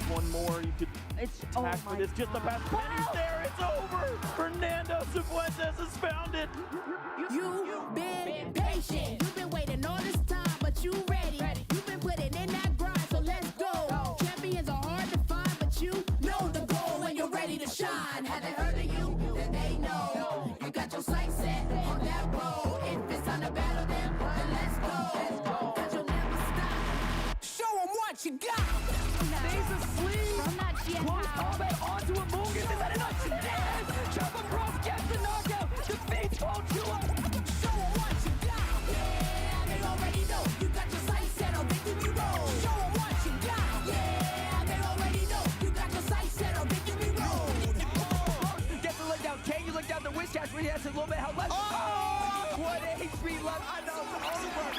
One more, you could attack for this, just about pennies there, it's over! Fernando Cifuentes has found it! You've been patient, you've been waiting all this time, but you ready. You've been putting in that grind, so let's go. Champions are hard to find, but you know the goal when you're ready to shine. Have they heard of you? Then they know. You got your sights set on that road. If it's on the battle, then let's go. Cause you'll never stop. Show them what you got. Stays asleep! From that GF Close house. combat onto a Mugen, is that enough? Yes! Jump across, gets the knockout, defeats old Chua! Show them what you got. Yeah, they already know. You got your sights set on victory road. Show them what you got. Yeah, they already know. You got your sights set on victory road. Gets the leg down, can you look down the wish cash when he has a little bit of health left? Oh! What HP left, I know, it's over!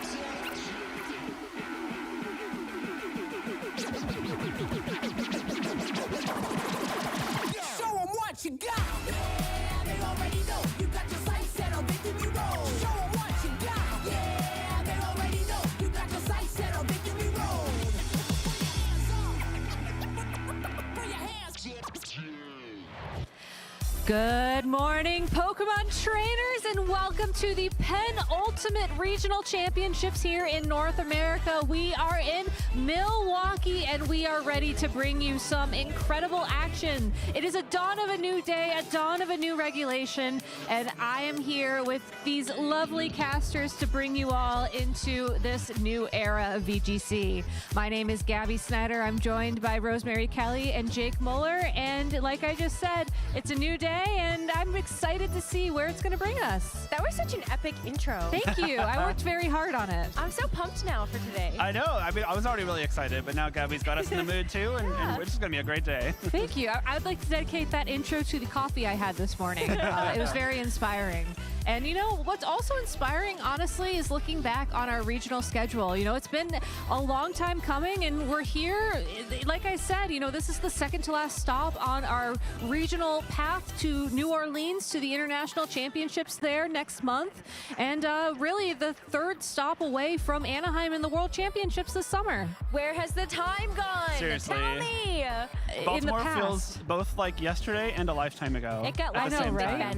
Show them what you got. Yeah, they already know. You got your sights set on victory road. Show them what you got. Yeah, they already know. You got your sights set on victory road. Put your hands up. Good morning, Pokemon trainers, and welcome to the penultimate regional championships here in North America. We are in Milwaukee, and we are ready to bring you some incredible action. It is a dawn of a new day, a dawn of a new regulation, and I am here with these lovely casters to bring you all into this new era of VGC. My name is Gabby Snyder. I'm joined by Rosemary Kelly and Jake Muller, and like I just said, it's a new day, and I'm excited to see where it's going to bring us. That was such an epic intro. Thank you. I worked very hard on it. I'm so pumped now for today. I know. I mean, I was already really excited, but now Gabby's got us in the mood too, and it's just going to be a great day. Thank you. I would like to dedicate that intro to the coffee I had this morning. It was very inspiring. And you know, what's also inspiring, honestly, is looking back on our regional schedule. You know, it's been a long time coming, and we're here. Like I said, you know, this is the second to last stop on our regional path to New Orleans, to the International Championships there next month. And really the third stop away from Anaheim in the World Championships this summer. Where has the time gone? Seriously. Tell me. Baltimore feels both like yesterday and a lifetime ago. It got I like know, right?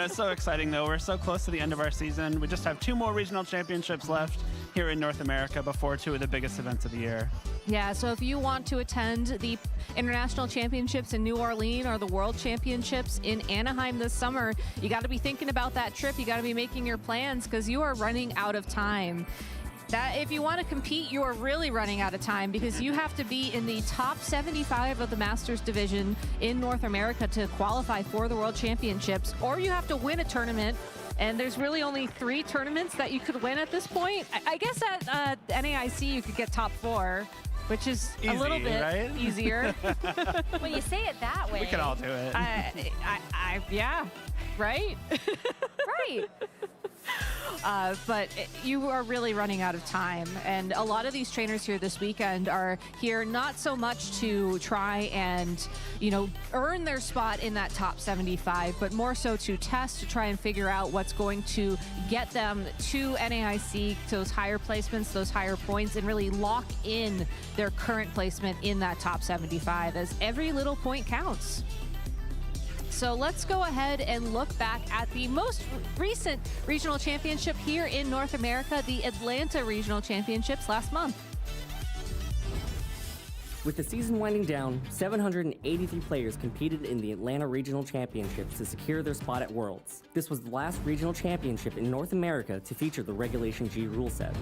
It's so exciting, though. We're so close to the end of our season. We just have 2 more regional championships left here in North America before 2 of the biggest events of the year. Yeah, so if you want to attend the International Championships in New Orleans or the World Championships in Anaheim this summer, you got to be thinking about that trip. You got to be making your plans because you are running out of time. That if you want to compete, you are really running out of time because you have to be in the top 75 of the Masters division in North America to qualify for the World Championships, or you have to win a tournament. And there's really only 3 tournaments that you could win at this point. I guess at NAIC you could get top 4, which is Easy, a little bit right? easier. When you say it that way. We can all do it. Yeah, right? Right. But you are really running out of time. And a lot of these trainers here this weekend are here not so much to try and, you know, earn their spot in that top 75, but more so to test, to try and figure out what's going to get them to NAIC, to those higher placements, those higher points, and really lock in their current placement in that top 75, as every little point counts. So let's go ahead and look back at the most recent regional championship here in North America, the Atlanta Regional Championships last month. With the season winding down, 783 players competed in the Atlanta Regional Championships to secure their spot at Worlds. This was the last regional championship in North America to feature the Regulation G rule set.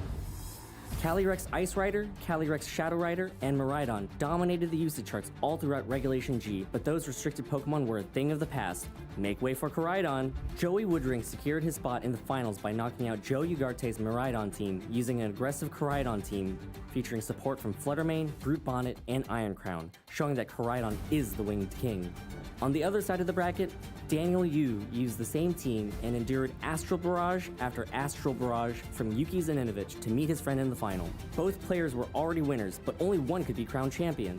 Calyrex Ice Rider, Calyrex Shadow Rider, and Miraidon dominated the usage charts all throughout Regulation G, but those restricted Pokemon were a thing of the past. Make way for Koraidon! Joey Woodring secured his spot in the finals by knocking out Joe Ugarte's Miraidon team using an aggressive Koraidon team featuring support from Fluttermane, Brute Bonnet, and Iron Crown, showing that Koraidon is the winged king. On the other side of the bracket, Daniel Yu used the same team and endured Astral Barrage after Astral Barrage from Yuki Zaninovich to meet his friend in the final. Both players were already winners, but only one could be crowned champion.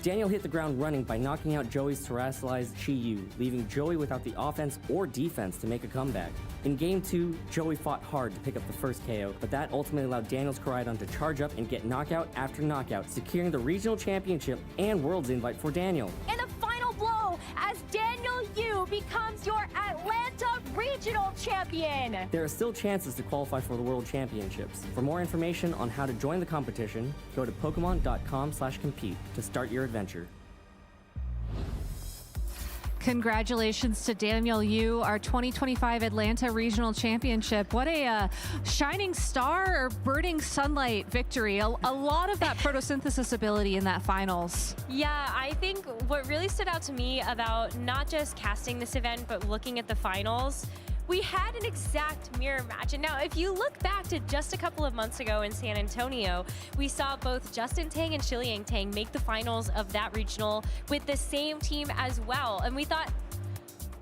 Daniel hit the ground running by knocking out Joey's terrestrialized Chi-Yu, leaving Joey without the offense or defense to make a comeback. In Game 2, Joey fought hard to pick up the first KO, but that ultimately allowed Daniel's Koraidon to charge up and get knockout after knockout, securing the regional championship and Worlds invite for Daniel. And a final blow as Daniel Yu becomes your Atlanta Regional Champion. There are still chances to qualify for the World Championships. For more information on how to join the competition, go to Pokemon.com/compete to start your adventure. Congratulations to Daniel Yu, our 2025 Atlanta Regional Championship. What a shining star or burning sunlight victory. A lot of that photosynthesis ability in that finals. Yeah, I think what really stood out to me about not just casting this event, but looking at the finals, we had an exact mirror match. And now, if you look back to just a couple of months ago in San Antonio, we saw both Justin Tang and Shiliang Tang make the finals of that regional with the same team as well. And we thought,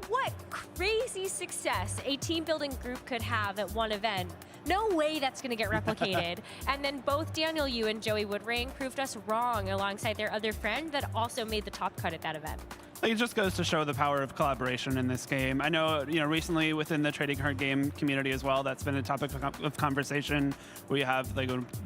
what crazy success a team building group could have at one event. No way that's going to get replicated. And then both Daniel Yu and Joey Woodring proved us wrong alongside their other friend that also made the top cut at that event. It just goes to show the power of collaboration in this game. I know, recently within the trading card game community as well, that's been a topic of conversation. We have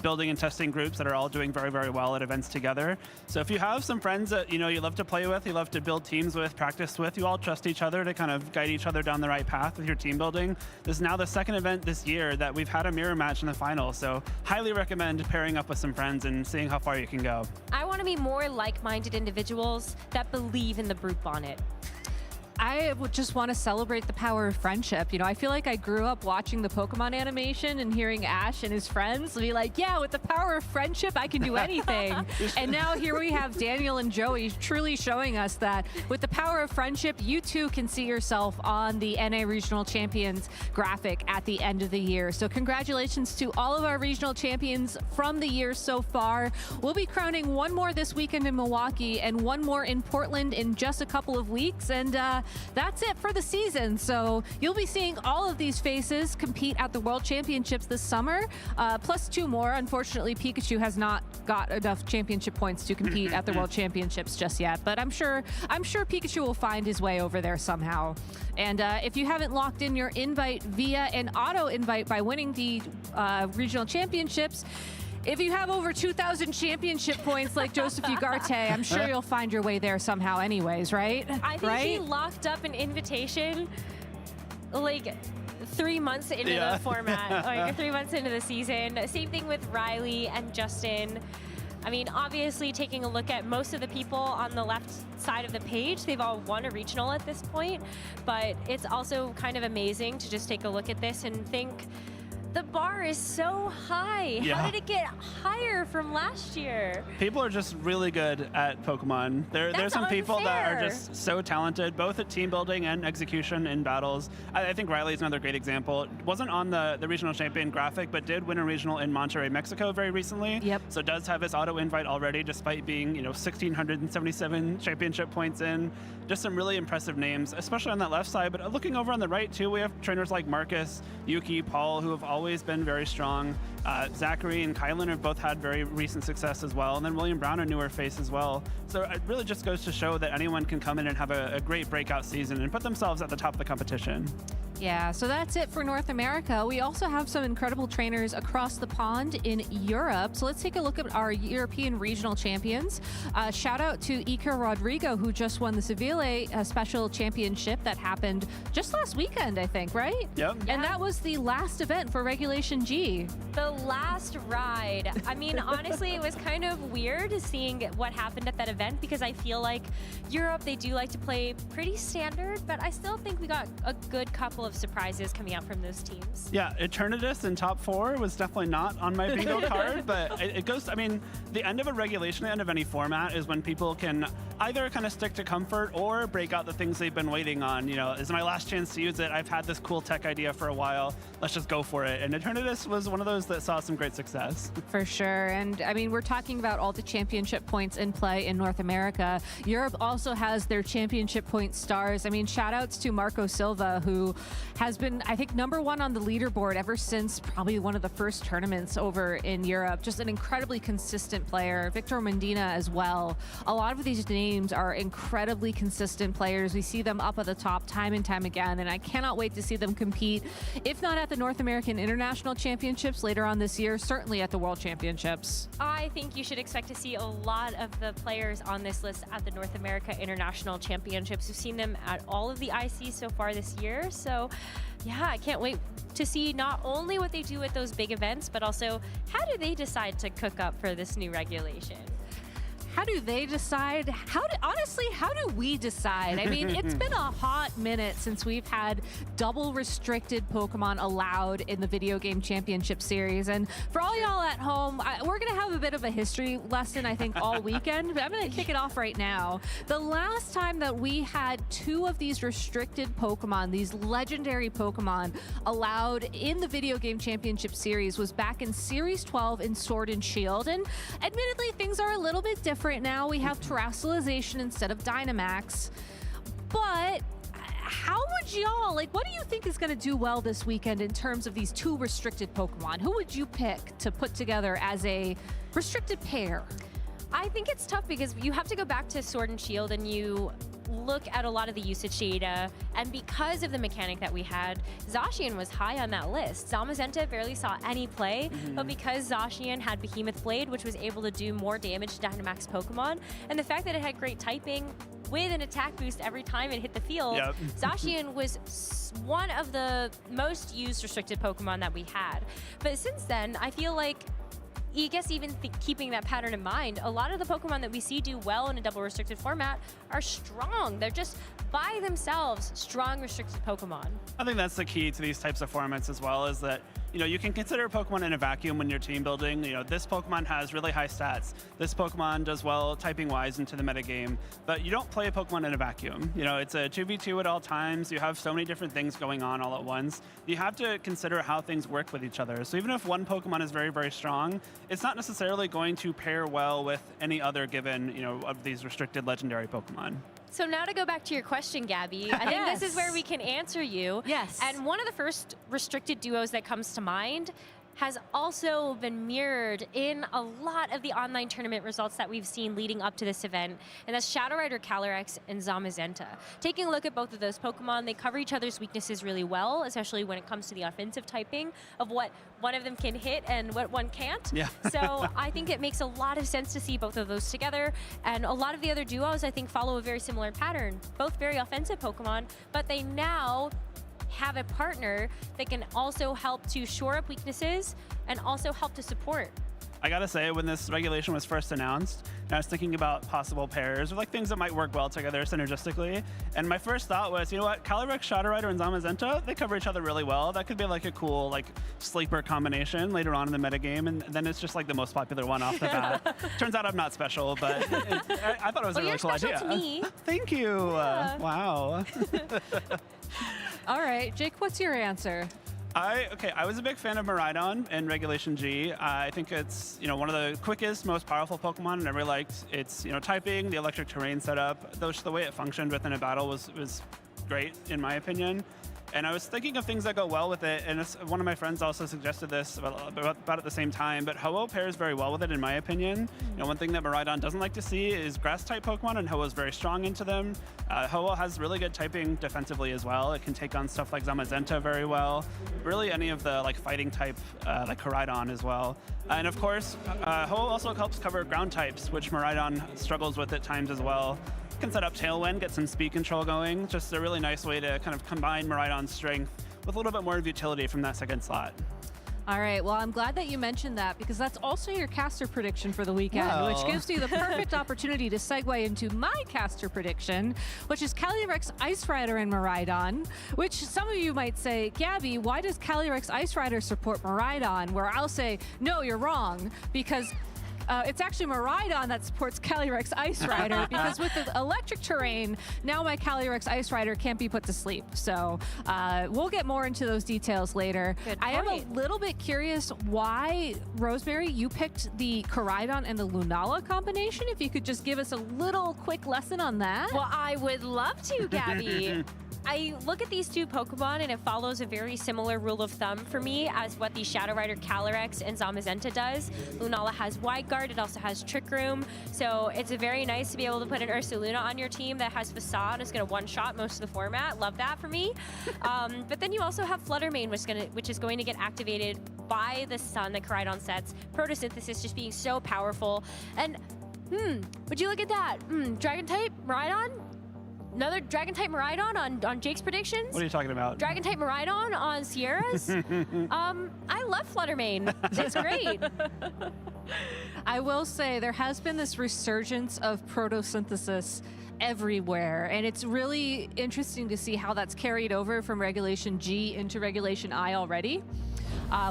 building and testing groups that are all doing very, very well at events together. So if you have some friends that you love to play with, you love to build teams with, practice with, you all trust each other to kind of guide each other down the right path with your team building. This is now the second event this year that we've had a mirror match in the final. So highly recommend pairing up with some friends and seeing how far you can go. I want to be more like-minded individuals that believe in the group bonnet. I would just want to celebrate the power of friendship. I feel like I grew up watching the Pokemon animation and hearing Ash and his friends be like, yeah, with the power of friendship, I can do anything. And now here we have Daniel and Joey truly showing us that with the power of friendship, you too can see yourself on the NA Regional Champions graphic at the end of the year. So congratulations to all of our regional champions from the year so far. We'll be crowning one more this weekend in Milwaukee and one more in Portland in just a couple of weeks. And that's it for the season. So you'll be seeing all of these faces compete at the World Championships this summer, plus two more. Unfortunately, Pikachu has not got enough championship points to compete at the World Championships just yet, but I'm sure Pikachu will find his way over there somehow. And if you haven't locked in your invite via an auto invite by winning the regional championships, if you have over 2,000 championship points like Joseph Ugarte, I'm sure you'll find your way there somehow anyways, right? I think he locked up an invitation like 3 months into the format, like 3 months into the season. Same thing with Riley and Justin. I mean, obviously taking a look at most of the people on the left side of the page, they've all won a regional at this point, but it's also kind of amazing to just take a look at this and think, the bar is so high. Yeah. How did it get higher from last year? People are just really good at Pokemon. There's some people that are just so talented, both at team building and execution in battles. I think Riley's another great example. Wasn't on the regional champion graphic, but did win a regional in Monterrey, Mexico very recently. Yep. So does have his auto invite already, despite being 1,677 championship points in. Just some really impressive names, especially on that left side. But looking over on the right too, we have trainers like Marcus, Yuki, Paul, who have always been very strong. Zachary and Kylan have both had very recent success as well. And then William Brown, a newer face as well. So it really just goes to show that anyone can come in and have a great breakout season and put themselves at the top of the competition. Yeah, so that's it for North America. We also have some incredible trainers across the pond in Europe. So let's take a look at our European regional champions. Shout out to Iker Rodrigo, who just won the Seville Special Championship that happened just last weekend, I think, right? Yep. And that was the last event for Regulation G. The last ride. I mean, honestly, it was kind of weird seeing what happened at that event because I feel like Europe, they do like to play pretty standard, but I still think we got a good couple of surprises coming out from those teams. Yeah, Eternatus in top 4 was definitely not on my bingo card, but it goes, I mean, the end of a regulation, the end of any format is when people can either kind of stick to comfort or break out the things they've been waiting on. Is my last chance to use it? I've had this cool tech idea for a while. Let's just go for it. And Eternatus was one of those that saw some great success. For sure. And I mean, we're talking about all the championship points in play in North America. Europe also has their championship point stars. I mean, shout outs to Marco Silva, who has been, I think, #1 on the leaderboard ever since probably one of the first tournaments over in Europe. Just an incredibly consistent player. Victor Mendina as well. A lot of these names are incredibly consistent players. We see them up at the top time and time again, and I cannot wait to see them compete, if not at the North American International Championships later on this year, certainly at the World Championships. I think you should expect to see a lot of the players on this list at the North America International Championships. We've seen them at all of the ICs so far this year. So yeah, I can't wait to see not only what they do at those big events, but also how do they decide to cook up for this new regulation? How do they decide? Honestly, how do we decide? I mean, it's been a hot minute since we've had double restricted Pokemon allowed in the Video Game Championship Series. And for all y'all at home, we're going to have a bit of a history lesson, I think, all weekend. But I'm going to kick it off right now. The last time that we had 2 of these restricted Pokemon, these legendary Pokemon, allowed in the Video Game Championship Series was back in Series 12 in Sword and Shield. And admittedly, things are a little bit different now. We have Terrestrialization instead of Dynamax. But how would y'all, what do you think is going to do well this weekend in terms of these 2 restricted Pokemon? Who would you pick to put together as a restricted pair? I think it's tough because you have to go back to Sword and Shield and you look at a lot of the usage data, and because of the mechanic that we had, Zacian was high on that list. Zamazenta barely saw any play, but because Zacian had Behemoth Blade, which was able to do more damage to Dynamax Pokemon, and the fact that it had great typing with an attack boost every time it hit the field, Zacian was one of the most used restricted Pokemon that we had. But since then, I feel like I guess even keeping that pattern in mind, a lot of the Pokemon that we see do well in a double restricted format are strong. They're just by themselves strong restricted Pokemon. I think that's the key to these types of formats as well, is that you can consider Pokemon in a vacuum when you're team building. This Pokemon has really high stats. This Pokemon does well typing-wise into the metagame, but you don't play a Pokemon in a vacuum. It's a 2v2 at all times. You have so many different things going on all at once. You have to consider how things work with each other. So even if one Pokemon is very, very strong, it's not necessarily going to pair well with any other given, of these restricted legendary Pokemon. So now to go back to your question, Gabby, I think this is where we can answer you. Yes. And one of the first restricted duos that comes to mind has also been mirrored in a lot of the online tournament results that we've seen leading up to this event, and that's Shadow Rider Calyrex and Zamazenta. Taking a look at both of those Pokemon, they cover each other's weaknesses really well, especially when it comes to the offensive typing of what one of them can hit and what one can't. Yeah. So I think it makes a lot of sense to see both of those together, and a lot of the other duos I think follow a very similar pattern. Both very offensive Pokemon, but they now have a partner that can also help to shore up weaknesses and also help to support. I gotta say, when this regulation was first announced, I was thinking about possible pairs or things that might work well together synergistically. And my first thought was, Calyrex, Shadow Rider, and Zamazenta, they cover each other really well. That could be a cool sleeper combination later on in the metagame, and then it's just the most popular one off the bat. Turns out I'm not special, but I thought it was a really cool idea. You're special to me. Thank you. Yeah. Wow. All right, Jake, what's your answer? I was a big fan of Miraidon in Regulation G. I think it's one of the quickest, most powerful Pokemon, and I really liked its typing, the electric terrain setup. The way it functioned within a battle was great in my opinion. And I was thinking of things that go well with it, and one of my friends also suggested this about at the same time, but Ho-Oh pairs very well with it in my opinion. One thing that Miraidon doesn't like to see is grass-type Pokemon, and Ho-Oh is very strong into them. Ho-Oh has really good typing defensively as well. It can take on stuff like Zamazenta very well. Really any of the fighting type, like Koraidon as well. And of course, Ho-Oh also helps cover ground types, which Miraidon struggles with at times as well. Can set up Tailwind, get some speed control going. Just a really nice way to kind of combine Miraidon's strength with a little bit more of utility from that second slot. All right, well, I'm glad that you mentioned that because that's also your caster prediction for the weekend, which gives you the perfect opportunity to segue into my caster prediction, which is Calyrex, Ice Rider, and Miraidon, which some of you might say, Gabby, why does Calyrex Ice Rider support Miraidon? Where I'll say, no, you're wrong, because It's actually Miraidon that supports Calyrex Ice Rider because with the electric terrain, now my Calyrex Ice Rider can't be put to sleep. So we'll get more into those details later. I am a little bit curious why, Rosemary, you picked the Koraidon and the Lunala combination. If you could just give us a little quick lesson on that. Well, I would love to, Gabby. I look at these two Pokemon and it follows a very similar rule of thumb for me as what the Shadow Rider Calyrex and Zamazenta does. Lunala has Wide Guard, it also has Trick Room, so it's very nice to be able to put an Ursaluna on your team that has Facade, is going to one-shot most of the format. Love that for me. But then you also have Fluttermane, which is going to get activated by the sun that Koraidon sets. Photosynthesis just being so powerful. And, would you look at that? Dragon-type Miraidon? Another Dragon-type Miraidon on Jake's predictions? What are you talking about? Dragon-type Miraidon on Sierra's? I love Fluttermane. It's great. I will say there has been this resurgence of photosynthesis everywhere, and it's really interesting to see how that's carried over from Regulation G into Regulation I already.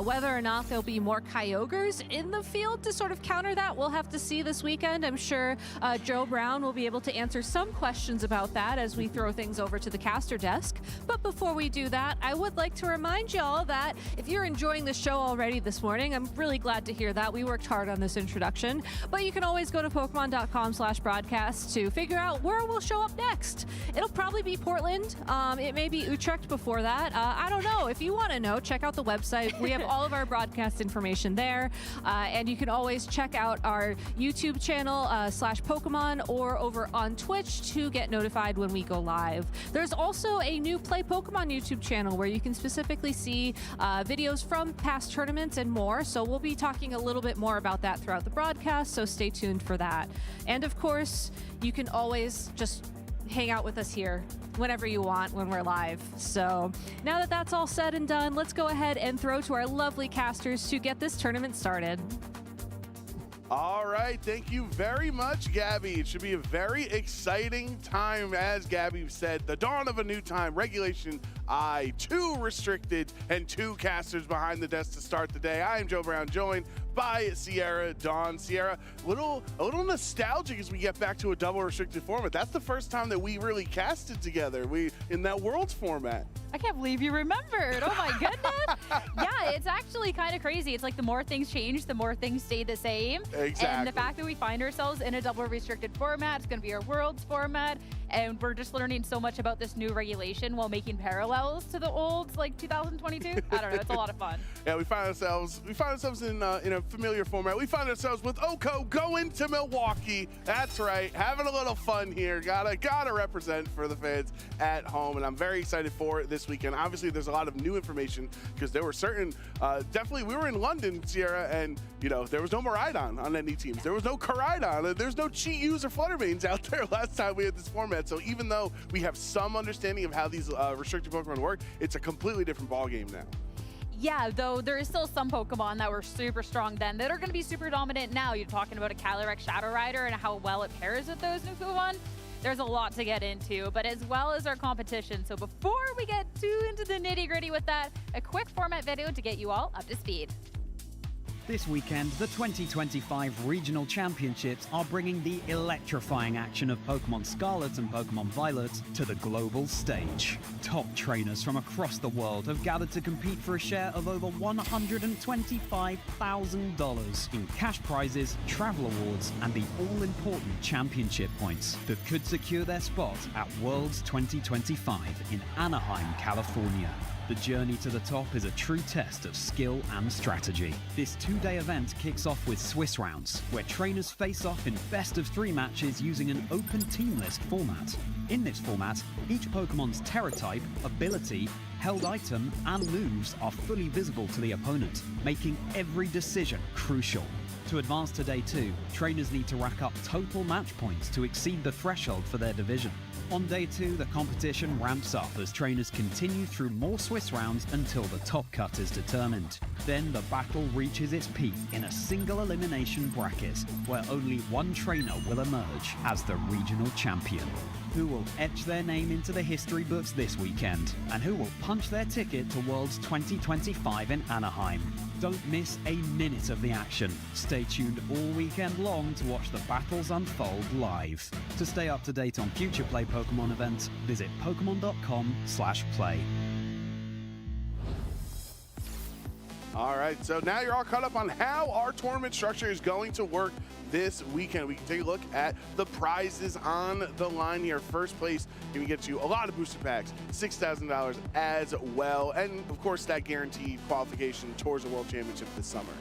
Whether or not there'll be more Kyogres in the field to sort of counter that, we'll have to see this weekend. I'm sure Joe Brown will be able to answer some questions about that as we throw things over to the caster desk. But before we do that, I would like to remind y'all that if you're enjoying the show already this morning, I'm really glad to hear that. We worked hard on this introduction, but you can always go to Pokemon.com/broadcast to figure out where we'll show up next. It'll probably be Portland. It may be Utrecht before that. I don't know. If you want to know, check out the website. We have all of our broadcast information there, and you can always check out our YouTube channel /Pokemon or over on Twitch to get notified when we go live. There's also a new Play Pokemon YouTube channel where you can specifically see videos from past tournaments and more, so we'll be talking a little bit more about that throughout the broadcast, so stay tuned for that. And of course, you can always just hang out with us here whenever you want when we're live. So now that that's all said and done, let's go ahead and throw to our lovely casters to get this tournament started. All right, thank you very much, Gabby. It should be a very exciting time, as Gabby said, the dawn of a new time. Regulation I, 2 restricted and 2 casters behind the desk to start the day. I am Joe Brown, joined by Sierra Dawn. Sierra, a little nostalgic as we get back to a double restricted format. That's the first time that we really casted together. In that Worlds format. I can't believe you remembered. Oh my goodness. Yeah, it's actually kind of crazy. It's like the more things change, the more things stay the same. Exactly. And the fact that we find ourselves in a double restricted format, it's going to be our Worlds format, and we're just learning so much about this new regulation while making parallels to the old, like 2022. I don't know. It's a lot of fun. Yeah, we find ourselves in a familiar format. We find ourselves with Oko going to Milwaukee. That's right, having a little fun here. Gotta represent for the fans at home, and I'm very excited for it this weekend. Obviously, there's a lot of new information because there were certain, definitely, we were in London, Sierra, and there was no Miraidon on any teams. There was no Koraidon. There's no Chi-Yus or Fluttermanes out there last time we had this format. So even though we have some understanding of how these restricted Pokemon work, it's a completely different ballgame now. Yeah, though there is still some Pokemon that were super strong then that are going to be super dominant now. You're talking about a Calyrex Shadow Rider and how well it pairs with those new Pokemon. There's a lot to get into, but as well as our competition. So before we get too into the nitty-gritty with that, a quick format video to get you all up to speed. This weekend, the 2025 Regional Championships are bringing the electrifying action of Pokémon Scarlet and Pokémon Violet to the global stage. Top trainers from across the world have gathered to compete for a share of over $125,000 in cash prizes, travel awards, and the all-important championship points that could secure their spot at Worlds 2025 in Anaheim, California. The journey to the top is a true test of skill and strategy. This 2-day event kicks off with Swiss rounds, where trainers face off in best-of-3 matches using an open team list format. In this format, each Pokemon's Terra type, ability, held item, and moves are fully visible to the opponent, making every decision crucial. To advance to Day 2, trainers need to rack up total match points to exceed the threshold for their division. On Day 2, the competition ramps up as trainers continue through more Swiss rounds until the top cut is determined. Then the battle reaches its peak in a single elimination bracket, where only one trainer will emerge as the regional champion. who will etch their name into the history books this weekend, and who will punch their ticket to Worlds 2025 in Anaheim. Don't miss a minute of the action. Stay tuned all weekend long to watch the battles unfold live. To stay up to date on future Play Pokemon events, visit pokemon.com/play. All right, so now you're all caught up on how our tournament structure is going to work this weekend. We can take a look at the prizes on the line here. First place can get you a lot of booster packs, $6,000 as well, and of course that guaranteed qualification towards the World Championship this summer.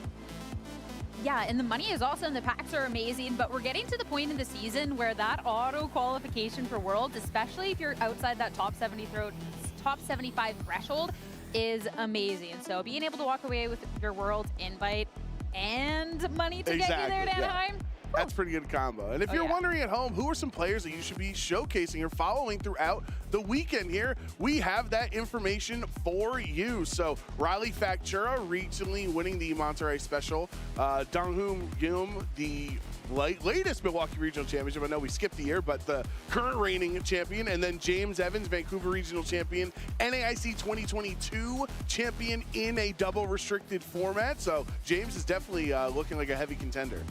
Yeah, and the money is awesome. The packs are amazing, but we're getting to the point in the season where that auto qualification for Worlds, especially if you're outside that top 75 threshold, is amazing. So being able to walk away with your World invite and money to get you there to Anaheim, that's pretty good combo. And if you're wondering at home, who are some players that you should be showcasing or following throughout the weekend here, we have that information for you. So Riley Factura recently winning the Monterey Special, Donghoon Yum, the latest Milwaukee Regional Championship. I know we skipped the year, but the current reigning champion. And then James Evans, Vancouver Regional Champion, NAIC 2022 champion in a double restricted format. So James is definitely looking like a heavy contender.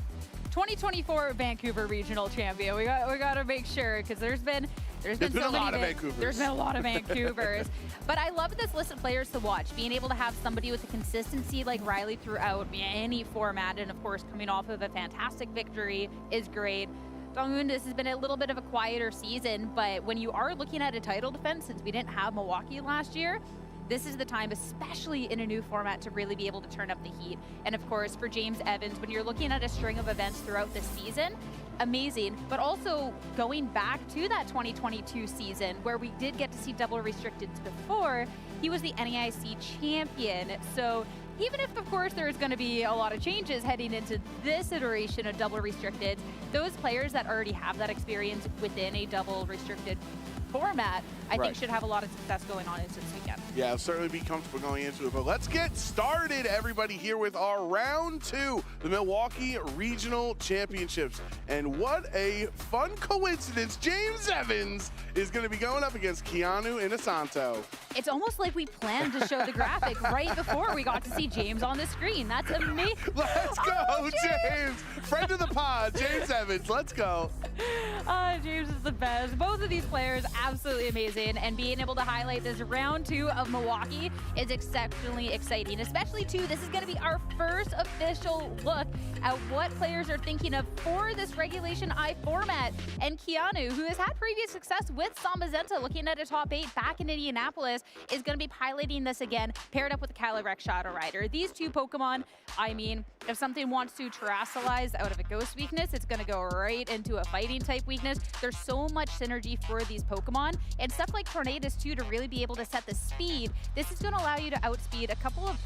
2024 Vancouver Regional Champion. We got to make sure, because there's been so many a lot of Vancouvers. There's been a lot of Vancouvers. But I love this list of players to watch. Being able to have somebody with a consistency like Riley throughout any format, and of course coming off of a fantastic victory is great. Donghoon, this has been a little bit of a quieter season, but when you are looking at a title defense, since we didn't have Milwaukee last year, this is the time, especially in a new format, to really be able to turn up the heat. And of course, for James Evans, when you're looking at a string of events throughout the season, amazing. But also going back to that 2022 season where we did get to see double restricteds before, he was the NAIC champion. So even if, of course, there's going to be a lot of changes heading into this iteration of double restricted, those players that already have that experience within a double restricted format, I think should have a lot of success going on into this weekend. Yeah, I'll certainly be comfortable going into it. But let's get started, everybody, here with our round 2, the Milwaukee Regional Championships. And what a fun coincidence. James Evans is going to be going up against Keanu Inosanto. It's almost like we planned to show the graphic right before we got to see James on the screen. That's amazing. Let's go, James. Friend of the pod, James Evans. Let's go. James is the best. Both of these players, absolutely amazing. And being able to highlight this round 2 of Milwaukee is exceptionally exciting, especially too, this is going to be our first official look at what players are thinking of for this Regulation I format. And Keanu, who has had previous success with Samazenta, looking at a top 8 back in Indianapolis, is going to be piloting this again, paired up with the Calyrex Shadow Rider. These two Pokemon, I mean, if something wants to terrestrialize out of a ghost weakness, it's going to go right into a fighting type weakness. There's so much synergy for these Pokemon, and stuff like Tornadus too, to really be able to set the speed. This is going to allow you to outspeed a couple of,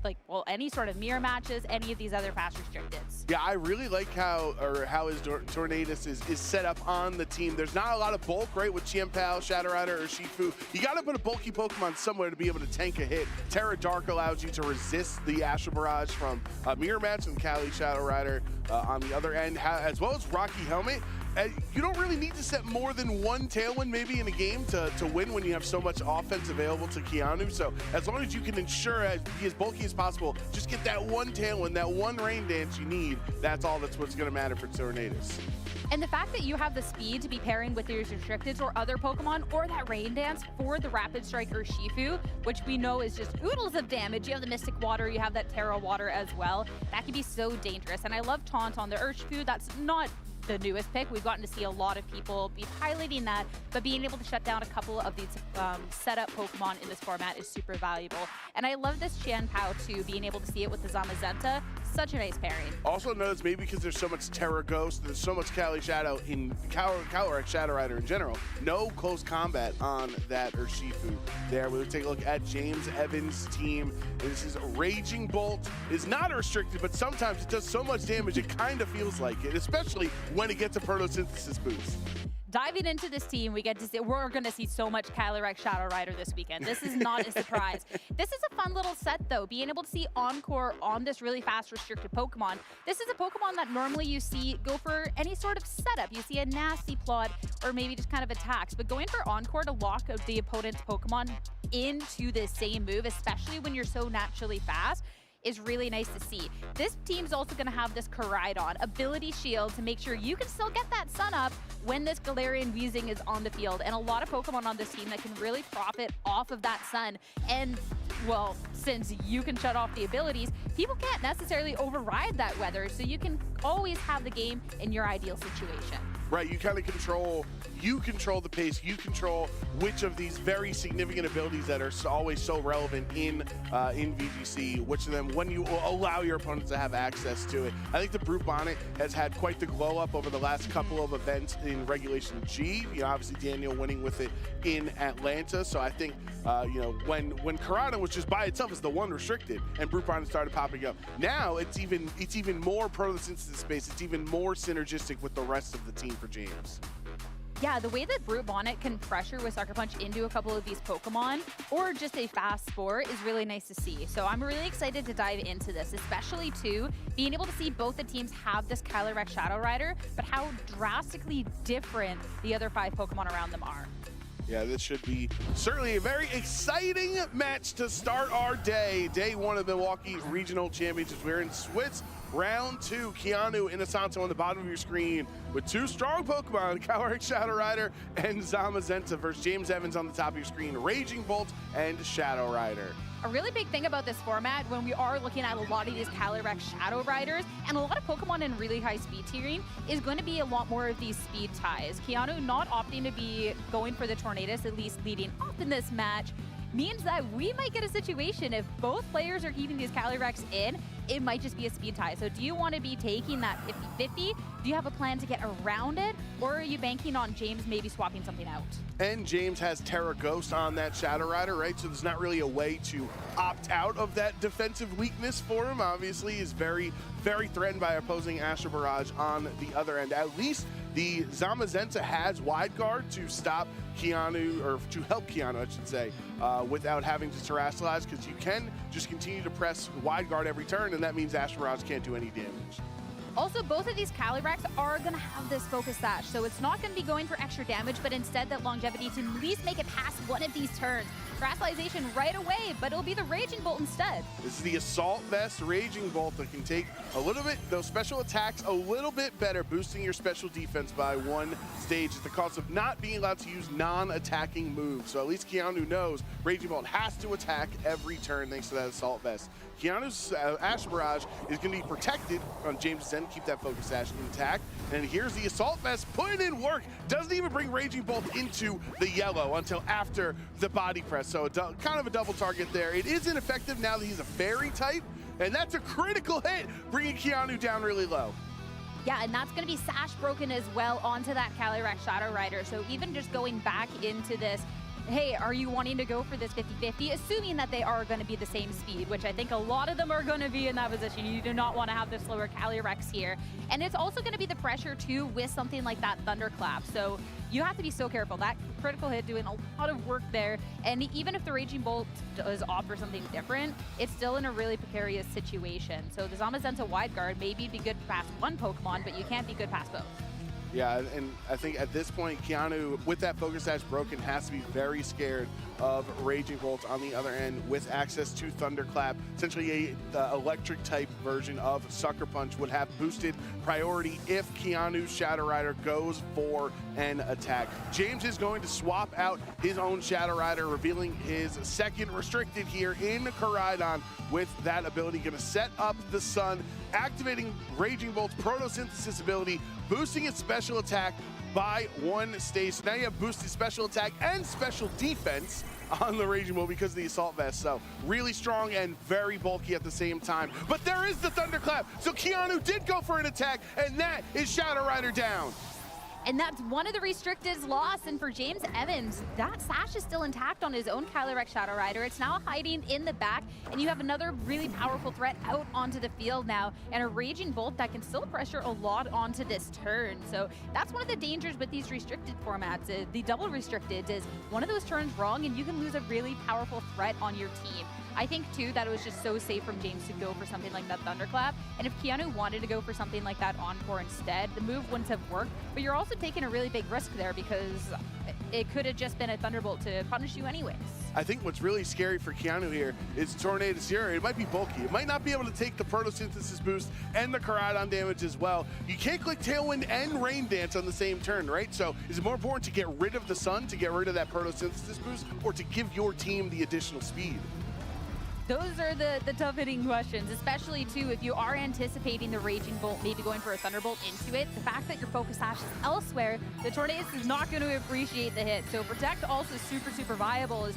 any sort of mirror matches, any of these other fast restricteds. Yeah, I really like how his Tornadus is set up on the team. There's not a lot of bulk, right, with Chimpao, Shadow Rider, or Shifu. You got to put a bulky Pokemon somewhere to be able to tank a hit. Terra Dark allows you to resist the Astral Barrage from Mirror Match and Cali Shadow Rider on the other end, as well as Rocky Helmet. You don't really need to set more than one Tailwind maybe in a game to win when you have so much offense available to Keanu. So as long as you can ensure be as bulky as possible, just get that one Tailwind, that one Rain Dance you need, that's what's going to matter for Tornadus. And the fact that you have the speed to be pairing with your restricteds or other Pokemon, or that Rain Dance for the Rapid Strike or Shifu, which we know is just oodles of damage. You have the Mystic Water, you have that Terra Water as well. That can be so dangerous. And I love Taunt on the Urshifu. That's not the newest pick. We've gotten to see a lot of people be highlighting that, but being able to shut down a couple of these setup Pokemon in this format is super valuable. And I love this Chimpao too, being able to see it with the Zamazenta. Such a nice pairing. Also notice maybe because there's so much Terra Ghost, there's so much Cali Shadow in Calyrex Shadow Rider in general, no close combat on that Urshifu there. We'll take a look at James Evans' team. This is Raging Bolt. Is not restricted, but sometimes it does so much damage it kind of feels like it, especially when it gets a photosynthesis boost. diving into this team, we're going to see so much Calyrex Shadow Rider this weekend. This is not a surprise. This is a fun little set, though, being able to see Encore on this really fast restricted Pokemon. This is a Pokemon that normally you see go for any sort of setup. You see a nasty plot or maybe just kind of attacks, but going for Encore to lock the opponent's Pokemon into the same move, especially when you're so naturally fast, is really nice to see. This team's also going to have this Koraidon ability shield to make sure you can still get that sun up when this Galarian Weezing is on the field. And a lot of Pokemon on this team that can really profit off of that sun. And, well, since you can shut off the abilities, people can't necessarily override that weather, so you can always have the game in your ideal situation. Right, you kind of control the pace, you control which of these very significant abilities that are always so relevant in VGC, which of them, when you allow your opponents to have access to it. I think the Brute Bonnet has had quite the glow up over the last couple of events in Regulation G. You know, obviously Daniel winning with it in Atlanta. So I think, you know, when Koraidon was just by itself as the one restricted and Brute Bonnet started popping up, now it's even more photosynthesis space. It's even more synergistic with the rest of the team for James. Yeah, the way that Brute Bonnet can pressure with Sucker Punch into a couple of these Pokemon, or just a fast Spore, is really nice to see. So I'm really excited to dive into this, especially too, being able to see both the teams have this Calyrex Shadow Rider, but how drastically different the other 5 Pokemon around them are. Yeah, this should be certainly a very exciting match to start our day. Day 1 of the Milwaukee Regional Championships. We're in Swiss round 2. Keanu, Inosanto on the bottom of your screen with 2 strong Pokemon, Calyrex Shadow Rider and Zamazenta versus James Evans on the top of your screen, Raging Bolt and Shadow Rider. A really big thing about this format, when we are looking at a lot of these Calyrex Shadow Riders and a lot of Pokemon in really high speed tiering, is going to be a lot more of these speed ties. Keanu not opting to be going for the Tornadus, at least leading off in this match, means that we might get a situation if both players are keeping these Calyrex in, it might just be a speed tie. So do you want to be taking that 50-50? Do you have a plan to get around it? Or are you banking on James maybe swapping something out? And James has Terra Ghost on that Shadow Rider, right? So there's not really a way to opt out of that defensive weakness for him. Obviously, is very, very threatened by opposing Astro Barrage on the other end. At least the Zamazenta has Wide Guard to stop Keanu, or to help Keanu, I should say, without having to terrestrialize, because you can just continue to press Wide Guard every turn, and that means Astro Barrage can't do any damage. Also, both of these Calyrex are going to have this Focus Sash, so it's not going to be going for extra damage, but instead that longevity to at least make it past one of these turns. Terrestrialization right away, but it'll be the Raging Bolt instead. This is the Assault Vest Raging Bolt that can take a little bit, those special attacks a little bit better, boosting your special defense by 1 stage at the cost of not being allowed to use non-attacking moves. So at least Keanu knows Raging Bolt has to attack every turn thanks to that Assault Vest. Keanu's Astro Barrage is going to be protected on James' end, keep that Focus Sash intact. And here's the Assault Vest putting in work. Doesn't even bring Raging Bolt into the yellow until after the body press. So kind of a double target there. It is ineffective now that he's a fairy type, and that's a critical hit, bringing Keanu down really low. Yeah, and that's going to be Sash broken as well onto that Calyrex Shadow Rider. So even just going back into this, hey, are you wanting to go for this 50-50, assuming that they are going to be the same speed, which I think a lot of them are going to be in that position. You do not want to have the slower Calyrex here. And it's also going to be the pressure, too, with something like that Thunderclap. So you have to be so careful. That critical hit doing a lot of work there. And even if the Raging Bolt does offer something different, it's still in a really precarious situation. So the Zamazenta Wide Guard, maybe be good past one Pokemon, but you can't be good past both. Yeah, and I think at this point, Keanu, with that Focus Sash broken, has to be very scared of Raging Bolt on the other end with access to Thunderclap. Essentially a electric type version of Sucker Punch would have boosted priority if Keanu's Shadow Rider goes for an attack. James is going to swap out his own Shadow Rider, revealing his second restricted here in Koraidon with that ability. Going to set up the sun, activating Raging Bolt's Photosynthesis ability, boosting its special attack by 1 stage. So now you have boosted special attack and special defense on the Raging Bolt because of the Assault Vest. So really strong and very bulky at the same time. But there is the Thunderclap. So Keanu did go for an attack, and that is Shadow Rider down. And that's one of the restricteds lost. And for James Evans, that sash is still intact on his own Calyrex Shadow Rider. It's now hiding in the back, and you have another really powerful threat out onto the field now, and a Raging Bolt that can still pressure a lot onto this turn. So that's one of the dangers with these restricted formats. The double restricted is one of those turns wrong, and you can lose a really powerful threat on your team. I think, too, that it was just so safe from James to go for something like that Thunderclap. And if Keanu wanted to go for something like that Encore instead, the move wouldn't have worked. But you're also taking a really big risk there because it could have just been a Thunderbolt to punish you anyways. I think what's really scary for Keanu here is Tornadus here. It might be bulky. It might not be able to take the Photosynthesis boost and the Koraidon damage as well. You can't click Tailwind and Rain Dance on the same turn, right? So is it more important to get rid of the Sun, to get rid of that Photosynthesis boost, or to give your team the additional speed? Those are the tough hitting questions, especially too if you are anticipating the Raging Bolt, maybe going for a Thunderbolt into it. The fact that your focus sash is elsewhere, the Tornadus is not going to appreciate the hit. So Protect also super viable is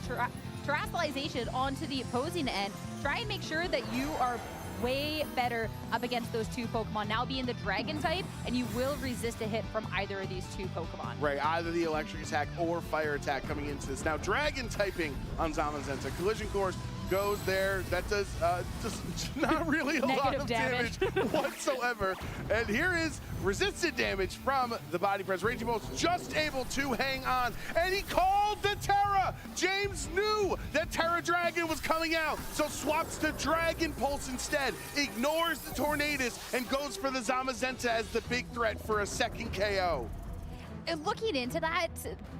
Terrestrialization onto the opposing end. Try and make sure that you are way better up against those two Pokemon, now being the Dragon type, and you will resist a hit from either of these two Pokemon. Right, either the Electric attack or Fire attack coming into this. Now, Dragon typing on Zamazenta. Collision Course goes there. That does just not really a lot of damage whatsoever. And here is resisted damage from the Body Press. Raging Bolt's just able to hang on, and he called the Terra. James knew that Terra Dragon was coming out, so swaps to Dragon Pulse instead, ignores the Tornadus, and goes for the Zamazenta as the big threat for a second KO. Looking into that,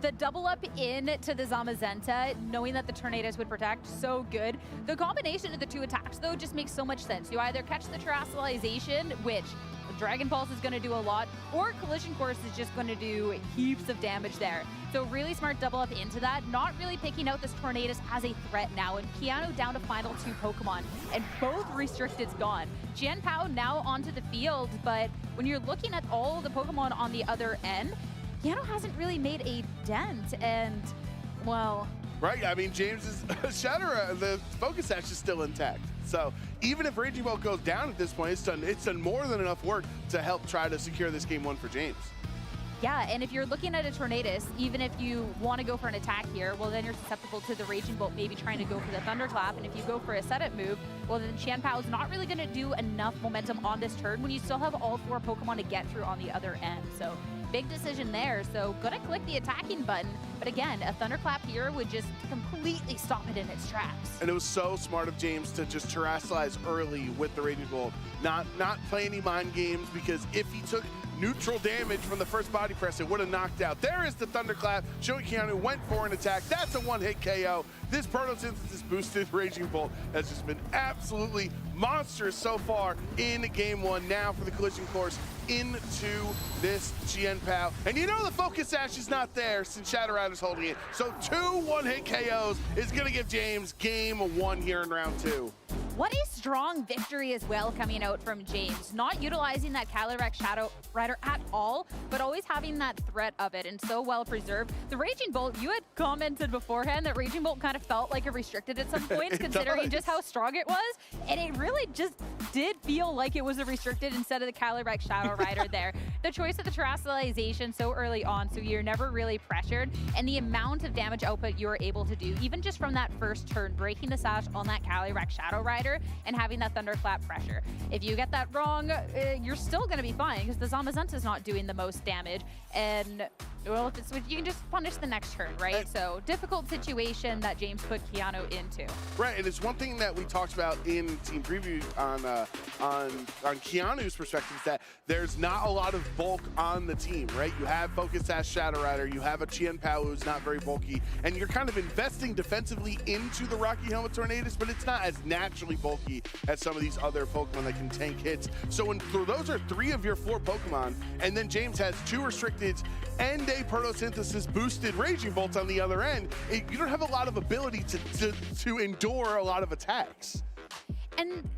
the double up in to the Zamazenta, knowing that the Tornadus would protect, so good. The combination of the two attacks, though, just makes so much sense. You either catch the Terrestrialization, which Dragon Pulse is going to do a lot, or Collision Course is just going to do heaps of damage there. So really smart double up into that, not really picking out this Tornadus as a threat now, and Keanu down to final two Pokemon, and both restricted's gone. Jianpao now onto the field, but when you're looking at all of the Pokemon on the other end, Keanu hasn't really made a dent, and, well... Right, I mean, James's Shadow, the Focus Sash is still intact. So even if Raging Bolt goes down at this point, it's done more than enough work to help try to secure this game one for James. Yeah, and if you're looking at a Tornadus, even if you want to go for an attack here, well, then you're susceptible to the Raging Bolt maybe trying to go for the Thunderclap, and if you go for a setup move, well, then Qianpao's not really going to do enough momentum on this turn when you still have all four Pokemon to get through on the other end. So big decision there. So gonna click the attacking button, but again, a Thunderclap here would just completely stop it in its tracks. And it was so smart of James to just terrestrialize early with the Raging Bolt, not play any mind games, because if he took neutral damage from the first Body Press, it would have knocked out. There is the Thunderclap, showing Keanu went for an attack. That's a one-hit KO. This Photosynthesis boosted Raging Bolt has just been absolutely monstrous so far in game one. Now for the Collision Course into this Jianpao. And you know the Focus Sash is not there since Shadow Rider's holding it. So two one-hit KOs is going to give James game one here in round two. What a strong victory as well coming out from James. Not utilizing that Calyrex Shadow Rider at all, but always having that threat of it, and so well preserved. The Raging Bolt, you had commented beforehand that Raging Bolt kind of felt like a restricted at some points, considering just how strong it was. And it really just did feel like it was a restricted instead of the Calyrex Shadow Rider there. The choice of the Terrestrialization so early on, so you're never really pressured, and the amount of damage output you were able to do, even just from that first turn, breaking the sash on that Calyrex Shadow Rider and having that Thunderclap pressure. If you get that wrong, you're still going to be fine, because the Zamazenta is not doing the most damage. And, well, if it's you can just punish the next turn, right? So difficult situation that James put Keanu into. Right, and it's one thing that we talked about in team preview on Keanu's perspective, is that there's not a lot of bulk on the team, right? You have Focus Sash Shadow Rider, you have a Qianpao who's not very bulky, and you're kind of investing defensively into the Rocky Helmet Tornadus, but it's not as naturally bulky as some of these other Pokemon that can tank hits. So those are three of your four Pokemon, and then James has two restricteds and a Photosynthesis boosted Raging Bolt on the other end. You don't have a lot of ability to endure a lot of attacks. And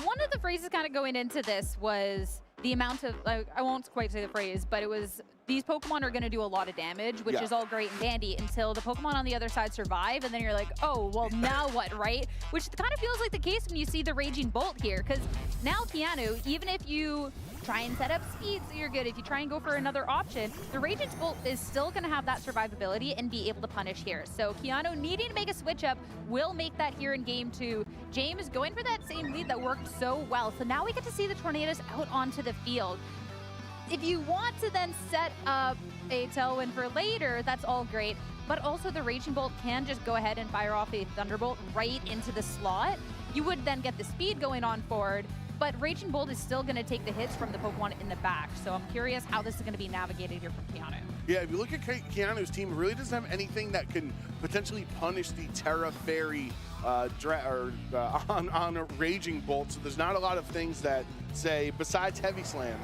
one of the phrases kind of going into this was the amount of, I won't quite say the phrase, but it was, these Pokemon are going to do a lot of damage, which is all great and dandy until the Pokemon on the other side survive, and then you're like, oh, well, now what, right? Which kind of feels like the case when you see the Raging Bolt here, because now Keanu, even if you try and set up speed so you're good. If you try and go for another option, the Raging Bolt is still going to have that survivability and be able to punish here. So Keanu needing to make a switch up will make that here in game 2. James going for that same lead that worked so well. So now we get to see the Tornadoes out onto the field. If you want to then set up a Tailwind for later, that's all great. But also the Raging Bolt can just go ahead and fire off a Thunderbolt right into the slot. You would then get the speed going on forward, but Raging Bolt is still going to take the hits from the Pokemon in the back. So I'm curious how this is going to be navigated here from Keanu. Yeah, if you look at Keanu's team, it really doesn't have anything that can potentially punish the Terra Fairy on a Raging Bolt. So there's not a lot of things that say, besides Heavy Slam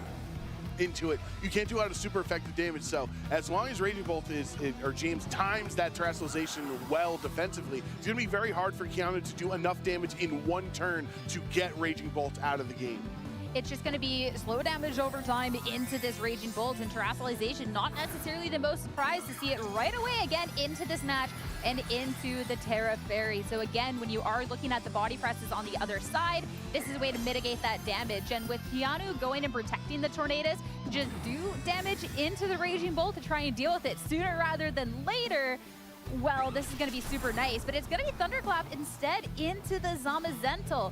into it, you can't do a lot of super effective damage. So as long as Raging Bolt or James times that Terrestrialization well defensively, it's going to be very hard for Keanu to do enough damage in one turn to get Raging Bolt out of the game. It's just going to be slow damage over time into this Raging Bolt, and Terrestrialization not necessarily the most surprised to see it right away again into this match and into the Terra Fairy. So again, when you are looking at the body presses on the other side, this is a way to mitigate that damage. And with Keanu going and protecting the Tornadoes, just do damage into the Raging Bolt to try and deal with it sooner rather than later. Well, this is going to be super nice, but it's going to be Thunderclap instead into the Zamazenta.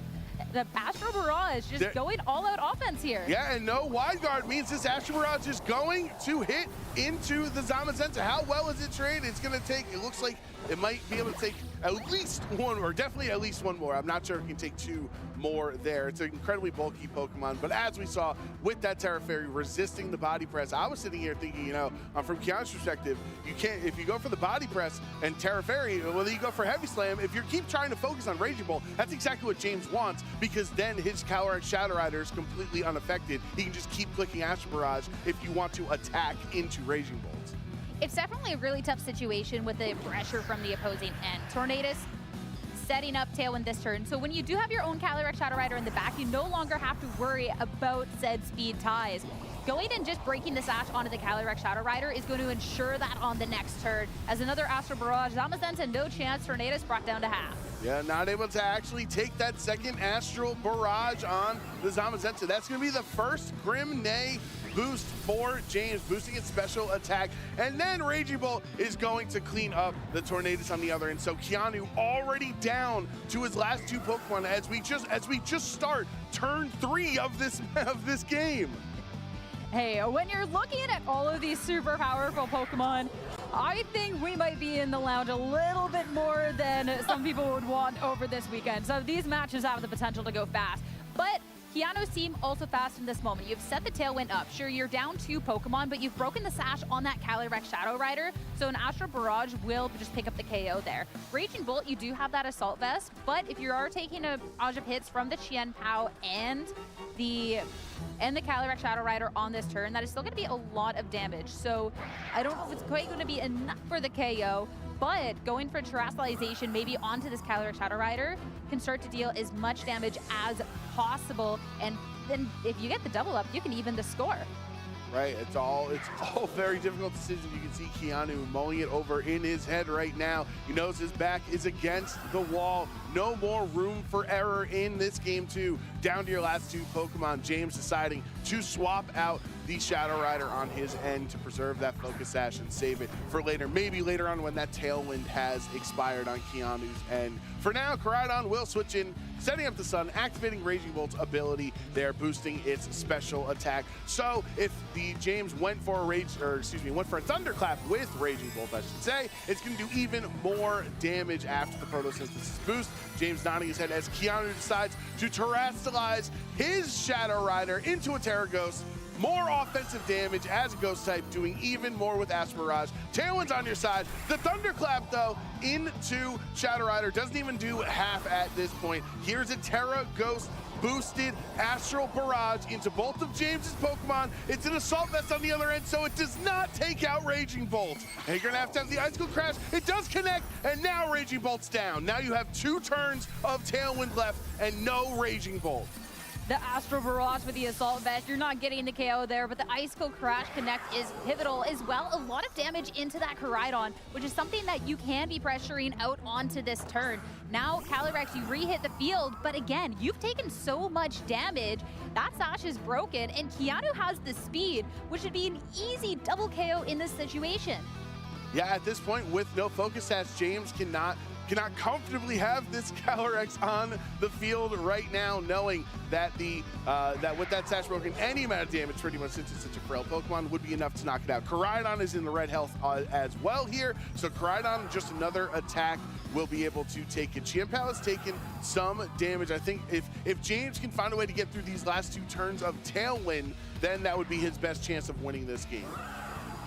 The Astro Barrage just going all out offense here. Yeah, and no wide guard means this Astro Barrage is going to hit into the Zamazenta. How well is it trained? It's going to take, it looks like it might be able to take at least one, or definitely at least one more. I'm not sure if it can take 2 more there. It's an incredibly bulky Pokemon, but as we saw with that Terra Fairy resisting the body press, I was sitting here thinking, you know, from Keanu's perspective, you can't, if you go for the body press and Terra Fairy, whether you go for Heavy Slam, if you keep trying to focus on Raging Bolt, that's exactly what James wants, because then his Calyrex Shadow Rider is completely unaffected. He can just keep clicking Astro Barrage if you want to attack into Raging Bolt. It's definitely a really tough situation with the pressure from the opposing end. Tornadoes setting up Tailwind this turn. So when you do have your own Calyrex Shadow Rider in the back, you no longer have to worry about said speed ties. Going and just breaking the sash onto the Calyrex Shadow Rider is going to ensure that on the next turn. As another Astro Barrage, Zamazenta no chance, Tornadoes brought down to half. Yeah, not able to actually take that second Astral Barrage on the Zamazenta. That's going to be the first Grim Neigh boost for James, boosting its special attack. And then Raging Bolt is going to clean up the Tornadoes on the other end. So Keanu already down to his last 2 Pokemon as we just start turn 3 of this game. Hey, when you're looking at all of these super powerful Pokemon, I think we might be in the lounge a little bit more than some people would want over this weekend. So these matches have the potential to go fast. But Keanu's team also fast in this moment. You've set the Tailwind up. Sure, you're down 2 Pokemon, but you've broken the sash on that Calyrex Shadow Rider, so an Astro Barrage will just pick up the KO there. Raging Bolt, you do have that Assault Vest, but if you are taking a barrage of hits from the Chien Pao and the Calyrex Shadow Rider on this turn, that is still going to be a lot of damage. So I don't know if it's quite going to be enough for the KO, but going for Terrestrialization maybe onto this Calyrex Shadow Rider can start to deal as much damage as possible. And then if you get the double up, you can even the score. Right, it's all very difficult decisions. You can see Keanu mulling it over in his head right now. He knows his back is against the wall. No more room for error in this game 2. Down to your last 2 Pokemon. James deciding to swap out the Shadow Rider on his end to preserve that Focus Sash and save it for later. Maybe later on when that Tailwind has expired on Keanu's end. For now, Koraidon will switch in, setting up the Sun, activating Raging Bolt's ability there, boosting its special attack. So if the James went for a Thunderclap with Raging Bolt, I should say, it's going to do even more damage after the Photosynthesis boost. James nodding his head as Keanu decides to Terrestrialize his Shadow Rider into a Terra Ghost. More offensive damage as a Ghost type, doing even more with Astro Barrage. Tailwind's on your side. The Thunderclap, though, into Shadow Rider doesn't even do half at this point. Here's a Terra Ghost boosted Astral Barrage into both of James's Pokemon. It's an Assault Vest on the other end, so it does not take out Raging Bolt. And you're gonna have to have the Icicle Crash. It does connect, and now Raging Bolt's down. Now you have 2 turns of Tailwind left and no Raging Bolt. the Astro Barrage with the Assault Vest. You're not getting the KO there, but the Ice Cold Crash Connect is pivotal as well. A lot of damage into that Koraidon, which is something that you can be pressuring out onto this turn. Now, Calyrex, you re-hit the field, but again, you've taken so much damage. That Sash is broken, and Keanu has the speed, which would be an easy double KO in this situation. Yeah, at this point, with no Focus Sash, James cannot comfortably have this Calyrex on the field right now, knowing that that with that Sash broken, any amount of damage, pretty much since it's such a frail Pokemon, would be enough to knock it out. Koraidon is in the red health as well here, so Koraidon, just another attack, will be able to take it. Chien-Pao has taken some damage. I think if James can find a way to get through these last 2 turns of Tailwind, then that would be his best chance of winning this game.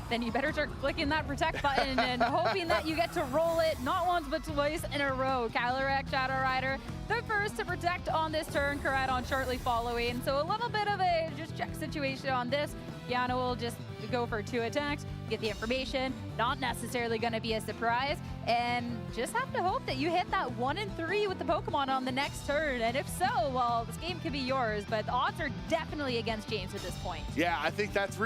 Then you better start clicking that protect button and hoping that you get to roll it not once but twice in a row. Calyrex, Shadow Rider, the first to protect on this turn, Koraidon shortly following. So a little bit of a just check situation on this. Keanu will just go for 2 attacks, get the information, not necessarily going to be a surprise, and just have to hope that you hit that 1 and 3 with the Pokemon on the next turn. And if so, well, this game could be yours, but the odds are definitely against James at this point. Yeah, I think that's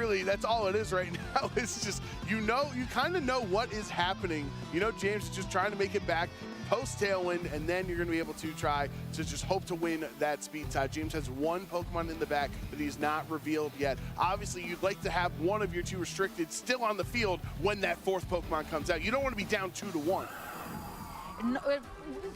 all it is right now. It's just, you kind of know what is happening. You know, James is just trying to make it back post Tailwind, and then you're going to be able to try to just hope to win that speed tie. James has 1 Pokemon in the back that he's not revealed yet. Obviously, you'd like to have one of your 2 restricted still on the field when that 4th Pokemon comes out. You don't want to be down 2-1. No,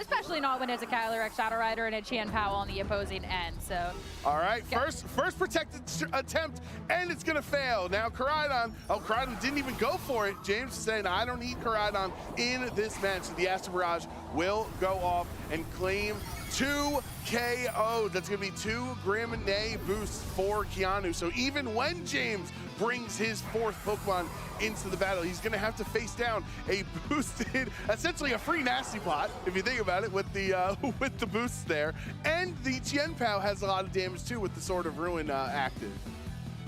especially not when it's a Calyrex, Shadow Rider, and a Chien-Pao on the opposing end. So, all right, first protected attempt, and it's gonna fail. Now Koraidon, Koraidon didn't even go for it. James is saying, I don't need Koraidon in this match. So the Astro Barrage will go off and claim 2 KO. That's gonna be 2 Gramenet boosts for Keanu. So even when James brings his 4th Pokemon into the battle, he's gonna have to face down a boosted, essentially a free Nasty Plot, if you think about it, with the boosts there. And the Chien-Pao has a lot of damage too with the Sword of Ruin active.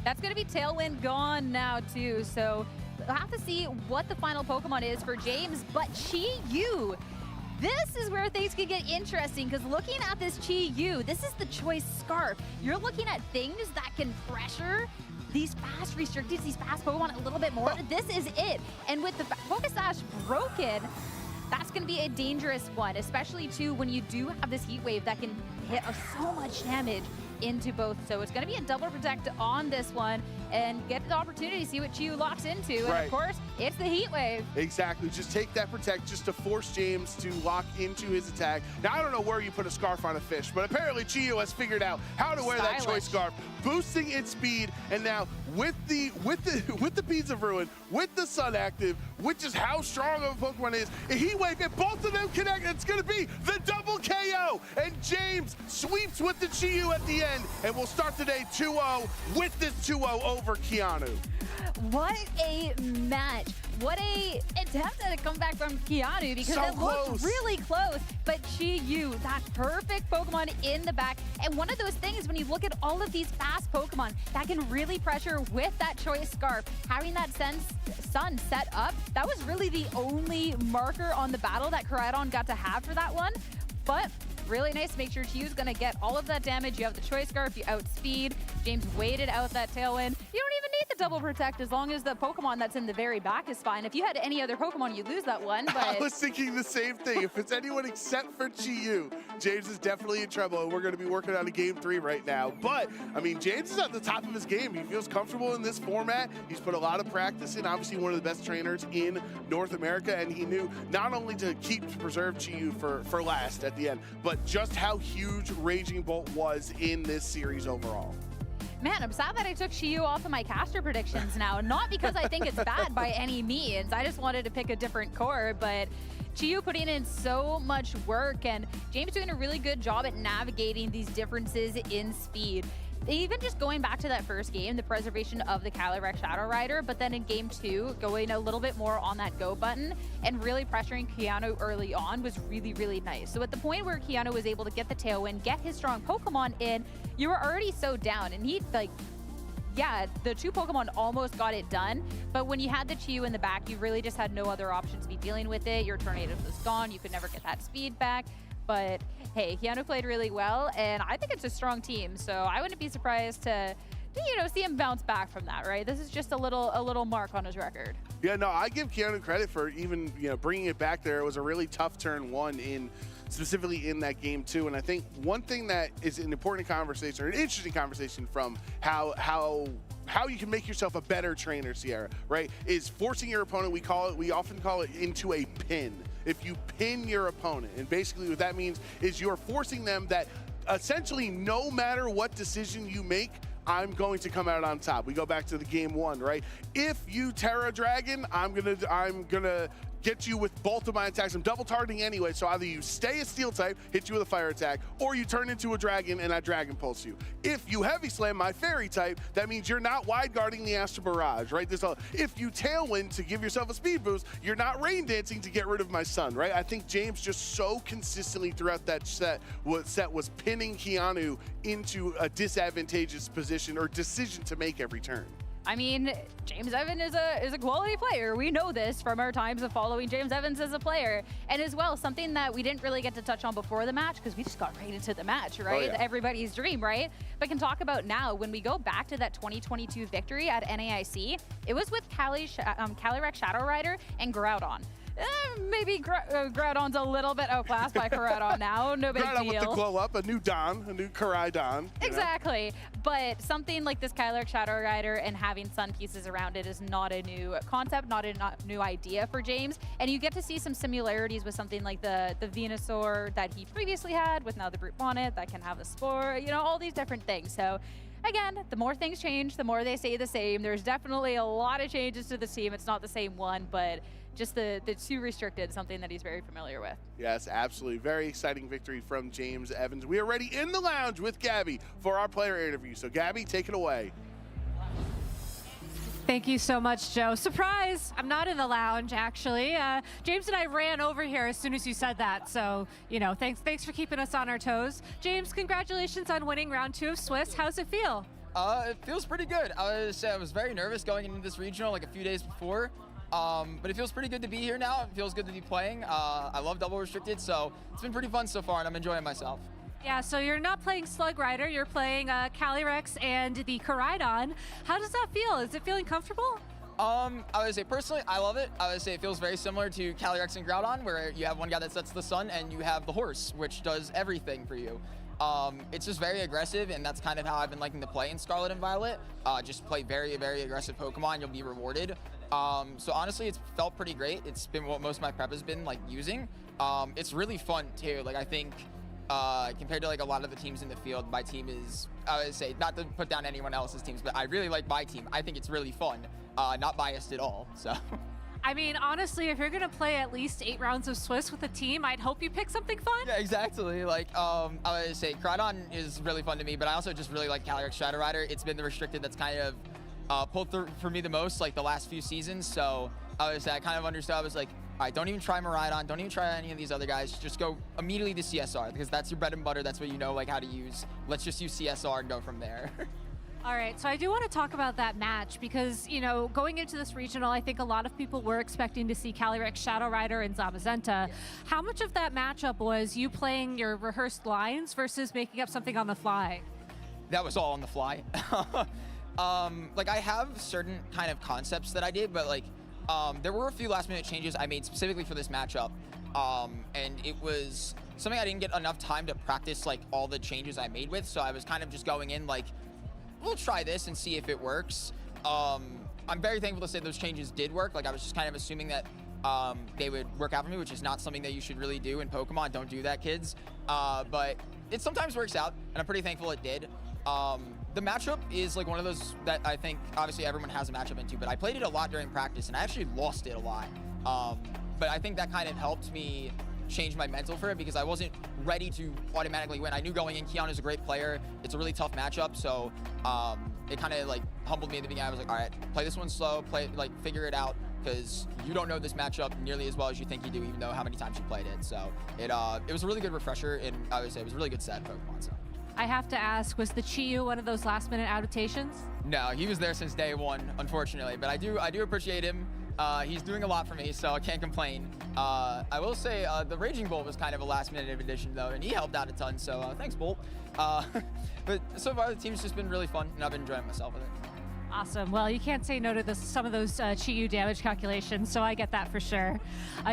That's gonna be Tailwind gone now too, so we'll have to see what the final Pokemon is for James, but Chi-Yu. This is where things can get interesting, because looking at this Chi-Yu, this is the Choice Scarf. You're looking at things that can pressure these fast restricted, these fast Pokemon a little bit more. This is it. And with the Focus Sash broken, that's going to be a dangerous one, especially too when you do have this Heat Wave that can hit so much damage into both. So it's going to be a double protect on this one and get the opportunity to see what Chi-Yu locks into. And of course, it's the Heat Wave. Exactly. Just take that protect just to force James to lock into his attack. Now, I don't know where you put a scarf on a fish, but apparently Chi-Yu has figured out how to wear that Choice Scarf, boosting its speed. And now with the Beads of Ruin, with the Sun active, with just how strong of a Pokemon is, a Heat Wave, and both of them connect, it's going to be the double KO. And James sweeps with the Chi-Yu at the end, and we'll start the day 2-0 with this 2-0 over Keanu. What a match. What a attempt at a comeback from Keanu, because it looked really close. But Chi-Yu, that perfect Pokemon in the back. And one of those things, when you look at all of these fast Pokemon that can really pressure with that Choice Scarf, having that Sun set up, that was really the only marker on the battle that Koraidon got to have for that one. But really nice to make sure Chi-Yu's gonna get all of that damage. You have the Choice Scarf, you outspeed. James waited out that Tailwind. You don't even need the double protect as long as the Pokemon that's in the very back is fine. If you had any other Pokemon, you lose that one, but... I was thinking the same thing. If it's anyone except for Chi-Yu, James is definitely in trouble, and we're gonna be working on a Game 3 right now. But, I mean, James is at the top of his game. He feels comfortable in this format. He's put a lot of practice in, obviously one of the best trainers in North America, and he knew not only to preserve Chi-Yu for last at the end, but just how huge Raging Bolt was in this series overall. Man, I'm sad that I took Chi-Yu off of my caster predictions now. Not because I think it's bad by any means. I just wanted to pick a different core, but Chi-Yu putting in so much work, and James doing a really good job at navigating these differences in speed. Even just going back to that first game, the preservation of the Calyrex Shadow Rider, but then in game 2, going a little bit more on that go button and really pressuring Keanu early on was really, really nice. So at the point where Keanu was able to get the Tailwind, get his strong Pokemon in, you were already so down, and he, like, yeah, the 2 Pokemon almost got it done, but when you had the Chi-Yu in the back, you really just had no other option to be dealing with it. Your Tornadus was gone, you could never get that speed back. But hey, Keanu played really well, and I think it's a strong team. So I wouldn't be surprised to see him bounce back from that, right? This is just a little mark on his record. Yeah, no, I give Keanu credit for even bringing it back there. It was a really tough turn one specifically in that game too. And I think one thing that is an important conversation, or an interesting conversation from how you can make yourself a better trainer, Sierra, right, is forcing your opponent. We often call it into a pin. If you pin your opponent, and basically what that means is you're forcing them that essentially no matter what decision you make, I'm going to come out on top. We go back to the game one, right? If you Terra Dragon, I'm gonna get you with both of my attacks. I'm double targeting anyway, so either you stay a steel type, hit you with a fire attack, or you turn into a dragon and I dragon pulse you. If you heavy slam my fairy type, that means you're not wide guarding the Astral Barrage, right? If you tailwind to give yourself a speed boost, you're not rain dancing to get rid of my sun, right? I think James just so consistently throughout that set was pinning Keanu into a disadvantageous position or decision to make every turn. I mean, James Evans is a quality player. We know this from our times of following James Evans as a player. And as well, something that we didn't really get to touch on before the match, because we just got right into the match, right? Oh, yeah. Everybody's dream, right? But can talk about now, when we go back to that 2022 victory at NAIC, it was with Calyrex Shadow Rider and Groudon. Maybe Groudon's a little bit outclassed by Groudon now. No big Groudon deal. with the glow up, a new Karai Don. Exactly. But something like this Calyrex Shadow Rider and having sun pieces around it is not a new concept, not a new idea for James. And you get to see some similarities with something like the Venusaur that he previously had with now the Brute Bonnet that can have a Spore, all these different things. So again, the more things change, the more they stay the same. There's definitely a lot of changes to the team. It's not the same one, but just the too restricted, something that he's very familiar with. Yes, absolutely. Very exciting victory from James Evans. We are ready in the lounge with Gabby for our player interview. So Gabby, take it away. Thank you so much, Joe. Surprise! I'm not in the lounge, actually. James and I ran over here as soon as you said that, so, thanks for keeping us on our toes. James, congratulations on winning round 2 of Swiss. How's it feel? It feels pretty good. I was very nervous going into this regional like a few days before. But it feels pretty good to be here now. It feels good to be playing. I love double restricted, so it's been pretty fun so far, and I'm enjoying myself. Yeah, so you're not playing Slug Rider, you're playing Calyrex and the Koraidon. How does that feel? Is it feeling comfortable? I would say personally, I love it. I would say it feels very similar to Calyrex and Groudon, where you have one guy that sets the sun, and you have the horse, which does everything for you. It's just very aggressive, and that's kind of how I've been liking to play in Scarlet and Violet. Just play very, very aggressive Pokemon, you'll be rewarded. So honestly, it's felt pretty great. It's been what most of my prep has been using. It's really fun too. I think compared to a lot of the teams in the field, my team is, I would say, not to put down anyone else's teams, but I really like my team. I think it's really fun, not biased at all. So. I mean, honestly, if you're gonna play at least 8 rounds of Swiss with a team, I'd hope you pick something fun. Yeah, exactly. I would say Groudon is really fun to me, but I also just really like Calyrex Shadow Rider. It's been the restricted that's kind of pulled through for me the most, the last few seasons. So I kind of understood. I was like, all right, don't even try Miraidon, don't even try any of these other guys. Just go immediately to CSR, because that's your bread and butter. That's what you know how to use. Let's just use CSR and go from there. All right, so I do want to talk about that match because, going into this regional, I think a lot of people were expecting to see Calyrex Shadow Rider and Zamazenta. Yeah. How much of that matchup was you playing your rehearsed lines versus making up something on the fly? That was all on the fly. I have certain kind of concepts that I did, but there were a few last minute changes I made specifically for this matchup. And it was something I didn't get enough time to practice all the changes I made with. So I was kind of just going in we'll try this and see if it works. I'm very thankful to say those changes did work. I was just kind of assuming that they would work out for me, which is not something that you should really do in Pokemon. Don't do that, kids. But it sometimes works out, and I'm pretty thankful it did. The matchup is one of those that I think obviously everyone has a matchup into, but I played it a lot during practice and I actually lost it a lot. But I think that kind of helped me change my mental for it because I wasn't ready to automatically win. I knew going in, Keanu's a great player. It's a really tough matchup, so it kind of humbled me at the beginning. I was like, all right, play this one slow, figure it out, because you don't know this matchup nearly as well as you think you do, even though how many times you played it. So it was a really good refresher, and I would say it was a really good set of Pokemon. So. I have to ask, was the Chiyu one of those last minute adaptations? No, he was there since day one, unfortunately, but I do appreciate him. He's doing a lot for me, so I can't complain. I will say the Raging Bolt was kind of a last-minute addition, though, and he helped out a ton, so thanks, Bolt. But so far, the team's just been really fun, and I've been enjoying myself with it. Awesome. Well, you can't say no to some of those Chi-Yu damage calculations, so I get that for sure.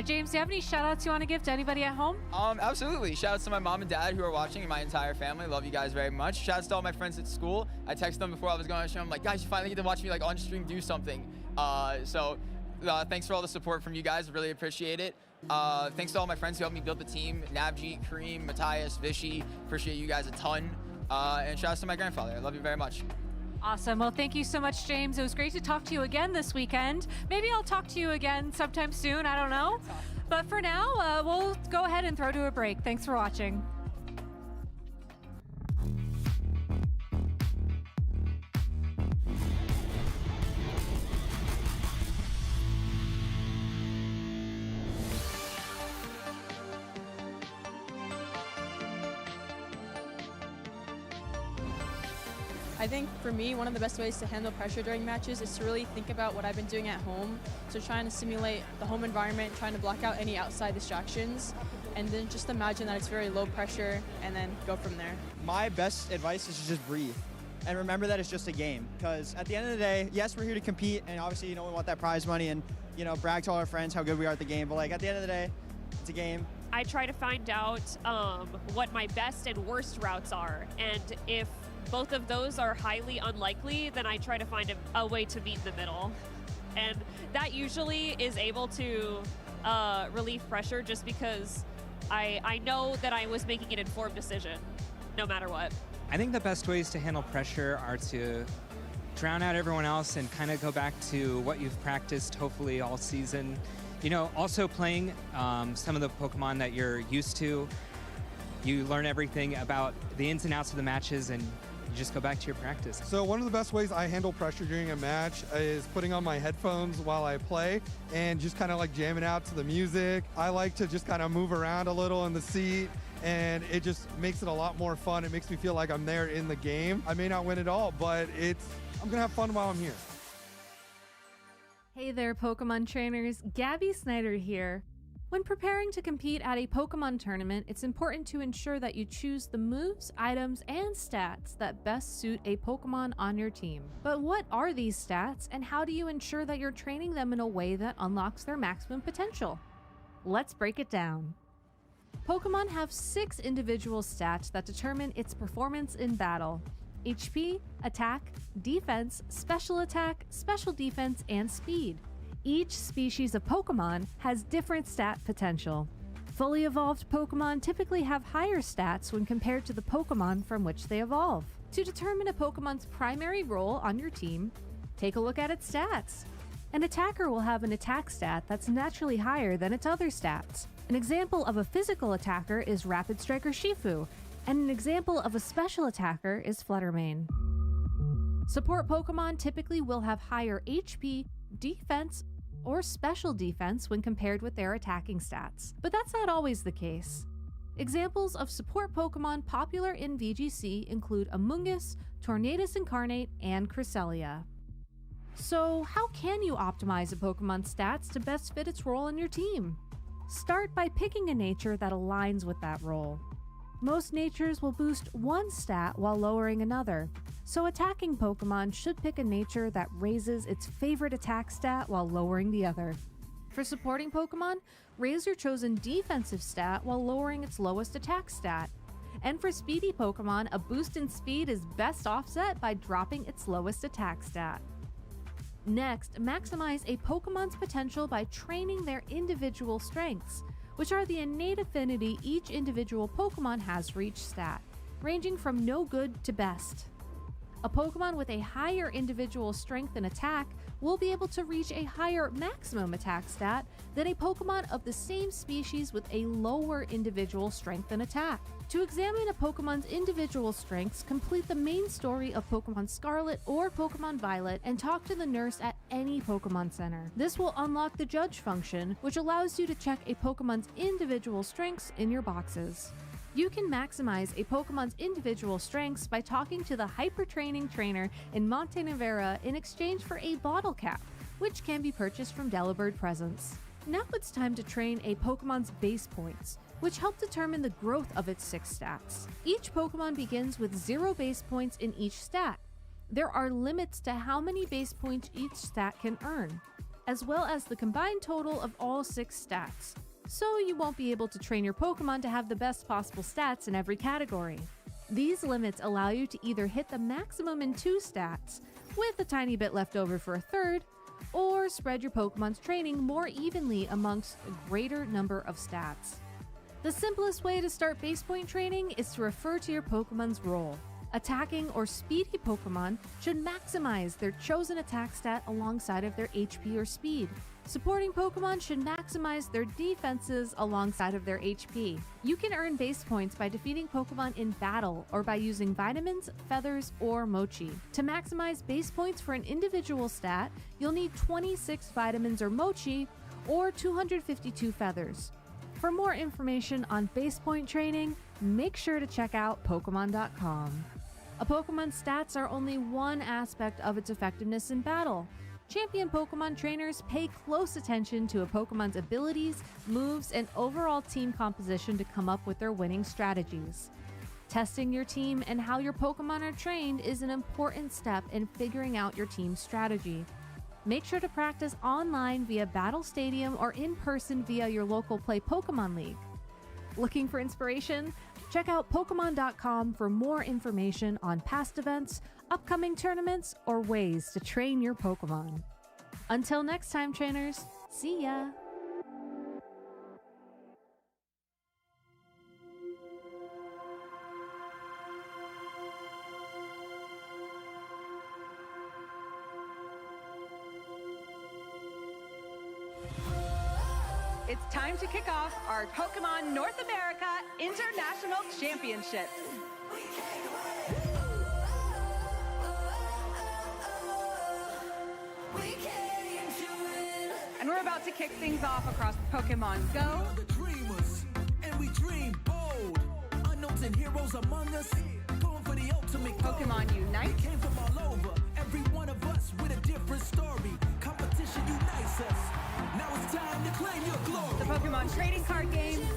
James, do you have any shout-outs you want to give to anybody at home? Absolutely. Shout-outs to my mom and dad who are watching, and my entire family. Love you guys very much. Shout-outs to all my friends at school. I texted them before I was going on the show. I'm like, guys, you finally get to watch me like on stream do something. Thanks for all the support from you guys. Really appreciate it. Thanks to all my friends who helped me build the team. Navjeet, Kareem, Matthias, Vishy. Appreciate you guys a ton. And shout-outs to my grandfather. I love you very much. Awesome. Well, thank you so much, James. It was great to talk to you again this weekend. Maybe I'll talk to you again sometime soon. I don't know. But for now, we'll go ahead and throw to a break. Thanks for watching. I think for me, one of the best ways to handle pressure during matches is to really think about what I've been doing at home. So trying to simulate the home environment, trying to block out any outside distractions, and then just imagine that it's very low pressure and then go from there. My best advice is to just breathe and remember that it's just a game. Because at the end of the day, yes, we're here to compete, and obviously, we want that prize money and, brag to all our friends how good we are at the game. But like at the end of the day, it's a game. I try to find out what my best and worst routes are, and if both of those are highly unlikely, then I try to find a way to meet in the middle. And that usually is able to relieve pressure just because I know that I was making an informed decision, no matter what. I think the best ways to handle pressure are to drown out everyone else and kind of go back to what you've practiced, hopefully, all season. Also playing some of the Pokemon that you're used to. You learn everything about the ins and outs of the matches, and you just go back to your practice. So one of the best ways I handle pressure during a match is putting on my headphones while I play and just kind of like jamming out to the music. I like to just kind of move around a little in the seat, and it just makes it a lot more fun. It makes me feel like I'm there in the game. I may not win it all, but I'm gonna have fun while I'm here. Hey there, Pokemon trainers. Gabby Snyder here. When preparing to compete at a Pokemon tournament, it's important to ensure that you choose the moves, items, and stats that best suit a Pokemon on your team. But what are these stats, and how do you ensure that you're training them in a way that unlocks their maximum potential? Let's break it down. Pokemon have 6 individual stats that determine its performance in battle: HP, attack, defense, special attack, special defense, and speed. Each species of Pokemon has different stat potential. Fully evolved Pokemon typically have higher stats when compared to the Pokemon from which they evolve. To determine a Pokemon's primary role on your team, take a look at its stats. An attacker will have an attack stat that's naturally higher than its other stats. An example of a physical attacker is Rapid Striker Shifu, and an example of a special attacker is Fluttermane. Support Pokemon typically will have higher HP, defense, or special defense when compared with their attacking stats, but that's not always the case. Examples of support Pokemon popular in VGC include Amoonguss, Tornadus Incarnate, and Cresselia. So how can you optimize a Pokemon's stats to best fit its role in your team? Start by picking a nature that aligns with that role. Most natures will boost one stat while lowering another, so attacking Pokemon should pick a nature that raises its favorite attack stat while lowering the other. For supporting Pokemon, raise your chosen defensive stat while lowering its lowest attack stat. And for speedy Pokemon, a boost in speed is best offset by dropping its lowest attack stat. Next, maximize a Pokemon's potential by training their individual strengths, which are the innate affinity each individual Pokemon has for each stat, ranging from no good to best. A Pokemon with a higher individual strength and attack will be able to reach a higher maximum attack stat than a Pokemon of the same species with a lower individual strength and attack. To examine a Pokemon's individual strengths, complete the main story of Pokemon Scarlet or Pokemon Violet and talk to the nurse at any Pokemon Center. This will unlock the judge function, which allows you to check a Pokemon's individual strengths in your boxes. You can maximize a Pokemon's individual strengths by talking to the hyper training trainer in Monte Nevera in exchange for a bottle cap, which can be purchased from Delibird Presents. Now it's time to train a Pokemon's base points, which help determine the growth of its 6 stats. Each Pokemon begins with 0 base points in each stat. There are limits to how many base points each stat can earn, as well as the combined total of all 6 stats. So you won't be able to train your Pokemon to have the best possible stats in every category. These limits allow you to either hit the maximum in 2 stats, with a tiny bit left over for a third, or spread your Pokemon's training more evenly amongst a greater number of stats. The simplest way to start base point training is to refer to your Pokemon's role. Attacking or speedy Pokemon should maximize their chosen attack stat alongside of their HP or speed. Supporting Pokemon should maximize their defenses alongside of their HP. You can earn base points by defeating Pokemon in battle or by using vitamins, feathers, or mochi. To maximize base points for an individual stat, you'll need 26 vitamins or mochi or 252 feathers. For more information on base point training, make sure to check out Pokemon.com. A Pokemon's stats are only one aspect of its effectiveness in battle. Champion Pokemon trainers pay close attention to a Pokemon's abilities, moves, and overall team composition to come up with their winning strategies. Testing your team and how your Pokemon are trained is an important step in figuring out your team's strategy. Make sure to practice online via Battle Stadium or in person via your local Play Pokémon League. Looking for inspiration? Check out Pokemon.com for more information on past events, upcoming tournaments, or ways to train your Pokemon. Until next time, trainers, see ya! It's time to kick off our Pokémon North America International Championships. And we're about to kick things off across Pokémon GO, and we dream bold. Unknowns and heroes among us, going for the ultimate goal. Pokémon UNITE. We came from all over, every one of us with a different story. Competition unites us. Now it's time to claim your glory. The Pokémon trading card game.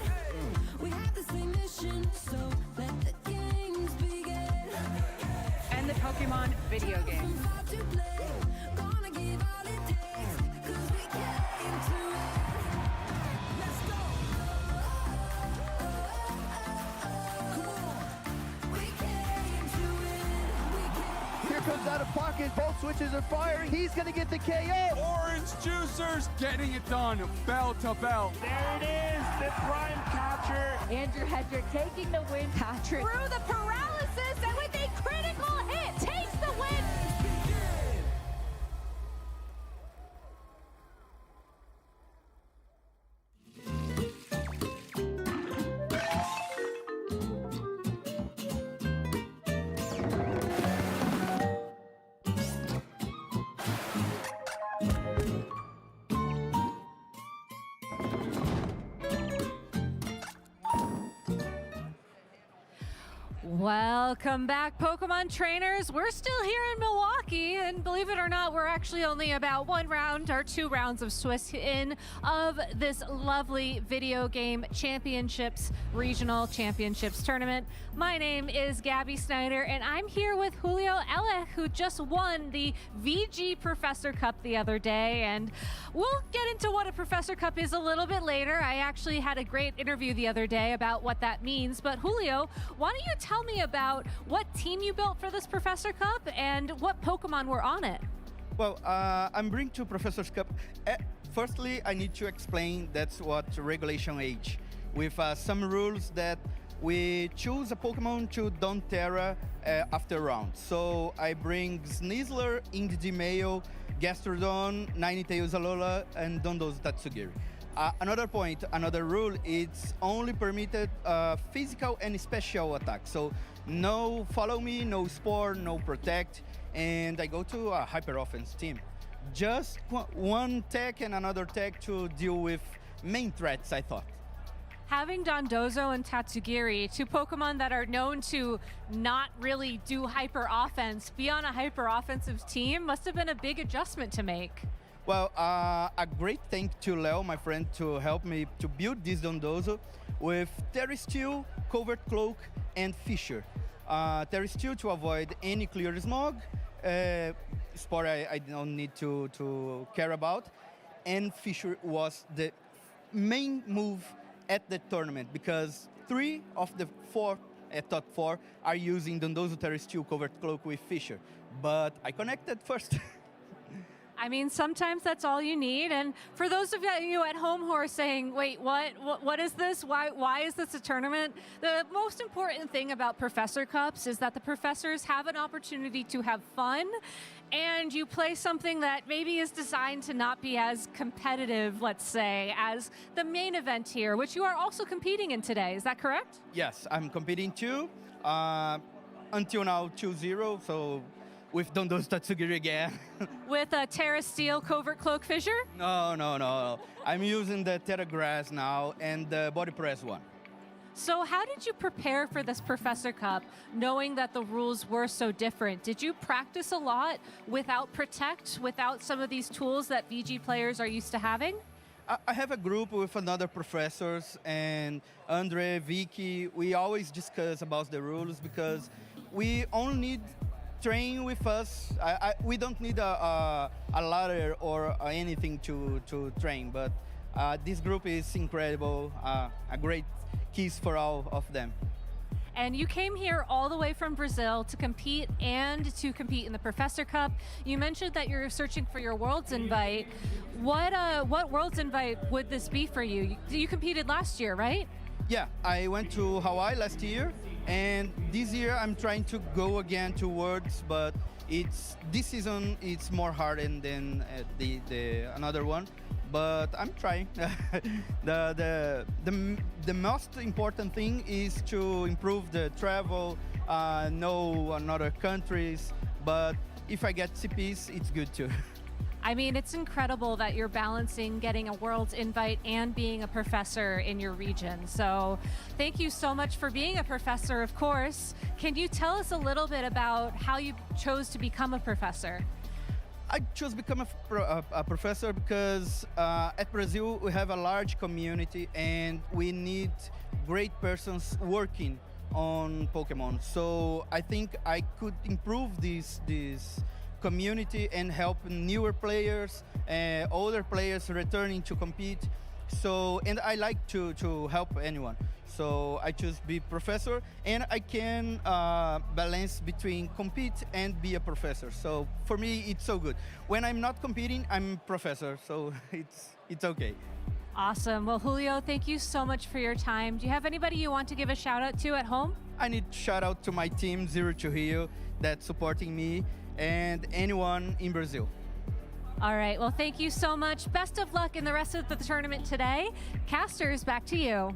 We have the same mission, so let the games begin. And the Pokémon video game. Gonna give all it takes, 'cause we came to win. Let's go. Come on. We came to win. Here comes out of pocket, both switches are firing, he's gonna get the KO! Orange Juicers getting it done, bell to bell. There it is, the prime capture. Andrew Hedrick taking the win. Patrick Through the paralysis and with a critical hit, takes the win. Welcome back, Pokemon trainers. We're still here in Milwaukee, and believe it or not, we're actually only about 1 round or 2 rounds of Swiss in of this lovely video game championships, regional championships tournament. My name is Gabby Snyder, and I'm here with Julio Elech, who just won the VG Professor Cup the other day, and we'll get into what a Professor Cup is a little bit later. I actually had a great interview the other day about what that means, but Julio, why don't you tell me about what team you built for this Professor Cup and what Pokemon were on it? Well, I'm bringing to Professor's Cup. Firstly, I need to explain that's what Regulation Age, with some rules that we choose a Pokemon to Donterra after round. So I bring Sneasler, Indidimeo, Gastrodon, Ninetales Alola, and Dondo's Tatsugiri. Another rule, it's only permitted physical and special attack. So no follow me, no spore, no protect, and I go to a hyper offense team. Just one tech and another tech to deal with main threats, I thought. Having Dondozo and Tatsugiri, 2 Pokemon that are known to not really do hyper offense, be on a hyper offensive team must have been a big adjustment to make. Well, a great thank to Leo, my friend, to help me to build this Dondozo with Terry Steel, Covert Cloak, and Fisher. Terry Steel to avoid any clear smog, sport I don't need to care about, and Fisher was the main move at the tournament because 3 of the 4 top 4 are using Dondozo Terry Steel Covert Cloak with Fisher, but I connected first. I mean, sometimes that's all you need. And for those of you at home who are saying, wait, what is this? Why is this a tournament? The most important thing about Professor Cups is that the professors have an opportunity to have fun, and you play something that maybe is designed to not be as competitive, let's say, as the main event here, which you are also competing in today. Is that correct? Yes, I'm competing too. Until now, 2-0, so with Dondozo Tatsugiri again. With a Terra Steel Covert Cloak Fisher? No. I'm using the Terra Grass now and the Body Press one. So how did you prepare for this Professor Cup, knowing that the rules were so different? Did you practice a lot without Protect, without some of these tools that VG players are used to having? I have a group with another professors, and Andre, Vicky. We always discuss about the rules because we only need train with us. We don't need a ladder or anything to train, but this group is incredible, a great kiss for all of them. And you came here all the way from Brazil to compete in the Professor Cup. You mentioned that you're searching for your Worlds invite. What Worlds invite would this be for you? You competed last year, right? Yeah, I went to Hawaii last year, and this year I'm trying to go again to Worlds, but this season it's more hard than the another one. But I'm trying. The most important thing is to improve the travel, know another countries. But if I get CPs, it's good too. I mean, it's incredible that you're balancing getting a World's invite and being a professor in your region. So thank you so much for being a professor, of course. Can you tell us a little bit about how you chose to become a professor? I chose to become a professor because at Brazil we have a large community and we need great persons working on Pokemon. So I think I could improve this community and help newer players, older players returning to compete. So, and I like to help anyone. So I choose be professor, and I can balance between compete and be a professor. So for me, it's so good. When I'm not competing, I'm professor. So it's okay. Awesome. Well, Julio, thank you so much for your time. Do you have anybody you want to give a shout out to at home? I need to shout out to my team, Zero to Rio, that's supporting me, and anyone in Brazil. All right. Well, thank you so much. Best of luck in the rest of the tournament today. Casters, back to you.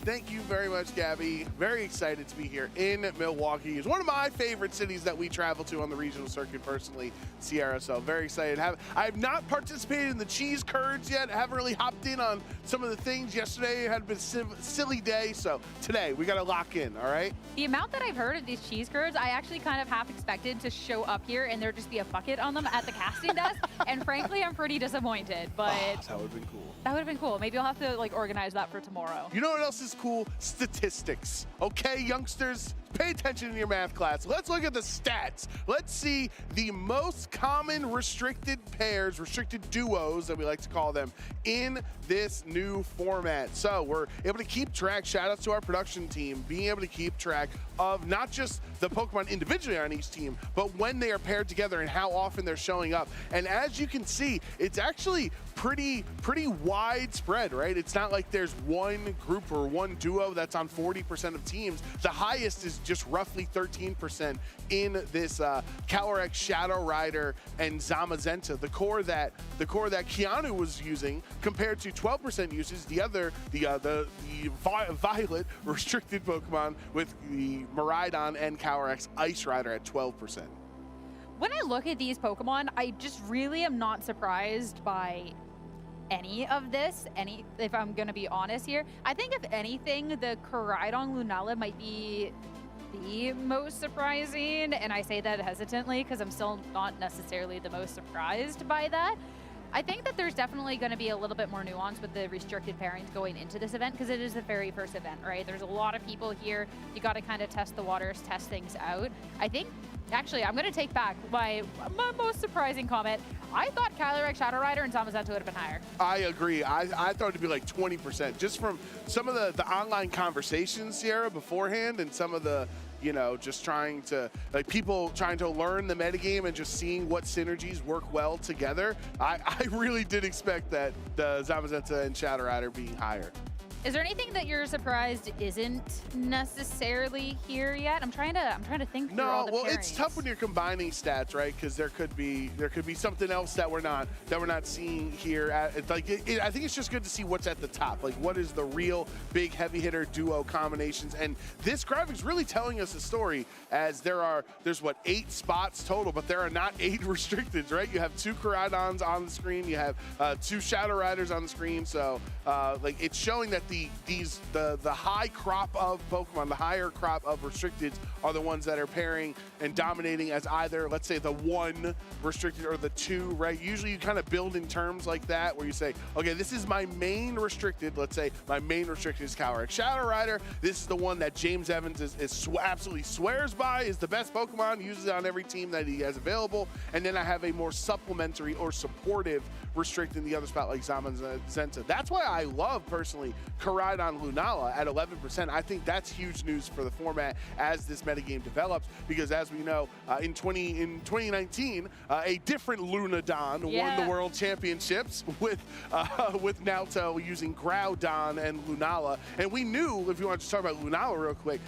Thank you very much, Gabby. Very excited to be here in Milwaukee. It's one of my favorite cities that we travel to on the regional circuit personally, Sierra. So very excited. I have not participated in the cheese curds yet. I haven't really hopped in on some of the things. Yesterday had been a silly day. So today we got to lock in, all right? The amount that I've heard of these cheese curds, I actually kind of half expected to show up here and there just be a bucket on them at the casting desk. And frankly, I'm pretty disappointed, but that would have been cool. That would have been cool. Maybe I'll have to organize that for tomorrow. You know what else is cool? Statistics. Okay, youngsters, pay attention in your math class. Let's look at the stats. Let's see the most common restricted pairs, restricted duos that we like to call them, in this new format. So we're able to keep track, shout out to our production team, being able to keep track of not just the Pokemon individually on each team, but when they are paired together and how often they're showing up. And as you can see, it's actually pretty widespread, right? It's not like there's one group or one duo that's on 40% of teams. The highest is just roughly 13% in this Calyrex, Shadow Rider, and Zamazenta, the core that Keanu was using, compared to 12% usage, the Violet restricted Pokemon with the Miraidon and Calyrex Ice Rider at 12%. When I look at these Pokemon, I just really am not surprised by any of this, if I'm going to be honest here. I think if anything, the Koraidon Lunala might be the most surprising, and I say that hesitantly because I'm still not necessarily the most surprised by that. I think that there's definitely going to be a little bit more nuance with the restricted pairings going into this event because it is the very first event, right? There's a lot of people here. You got to kind of test the waters, test things out. I think, actually, I'm going to take back my most surprising comment. I thought Calyrex, Shadow Rider, and Zamazenta would have been higher. I agree. I thought it'd be like 20%, just from some of the online conversations, Sierra, beforehand, and some of the, you know, just trying to, like, people trying to learn the metagame and just seeing what synergies work well together. I really did expect that the Zamazenta and Shadow Rider being higher. Is there anything that you're surprised isn't necessarily here yet? I'm trying to think through all the well, pairings. it's tough when you're combining stats, right? Because there could be something else that we're not seeing here. I think it's just good to see what's at the top, like what is the real big heavy hitter duo combinations. And this graphic's really telling us a story, as there's what, 8 spots total, but there are not 8 restricteds, right? You have 2 Koraidons on the screen, you have 2 Shadow Riders on the screen, so like it's showing that the high crop of Pokemon, the higher crop of restricteds are the ones that are pairing and dominating as either, let's say, the 1 restricted or the 2, right? Usually you kind of build in terms like that where you say, okay, this is my main restricted. Let's say my main restricted is Calyrex Shadow Rider. This is the one that James Evans absolutely swears by, is the best Pokemon, uses it on every team that he has available. And then I have a more supplementary or supportive restrict in the other spot like Zamazenta. That's why I love, personally, Koraidon Lunala at 11%. I think that's huge news for the format as this metagame develops, because as we know, in 2019, a different Lunadon won the World Championships with Naoto using Groudon and Lunala. And we knew, if you want to talk about Lunala real quick,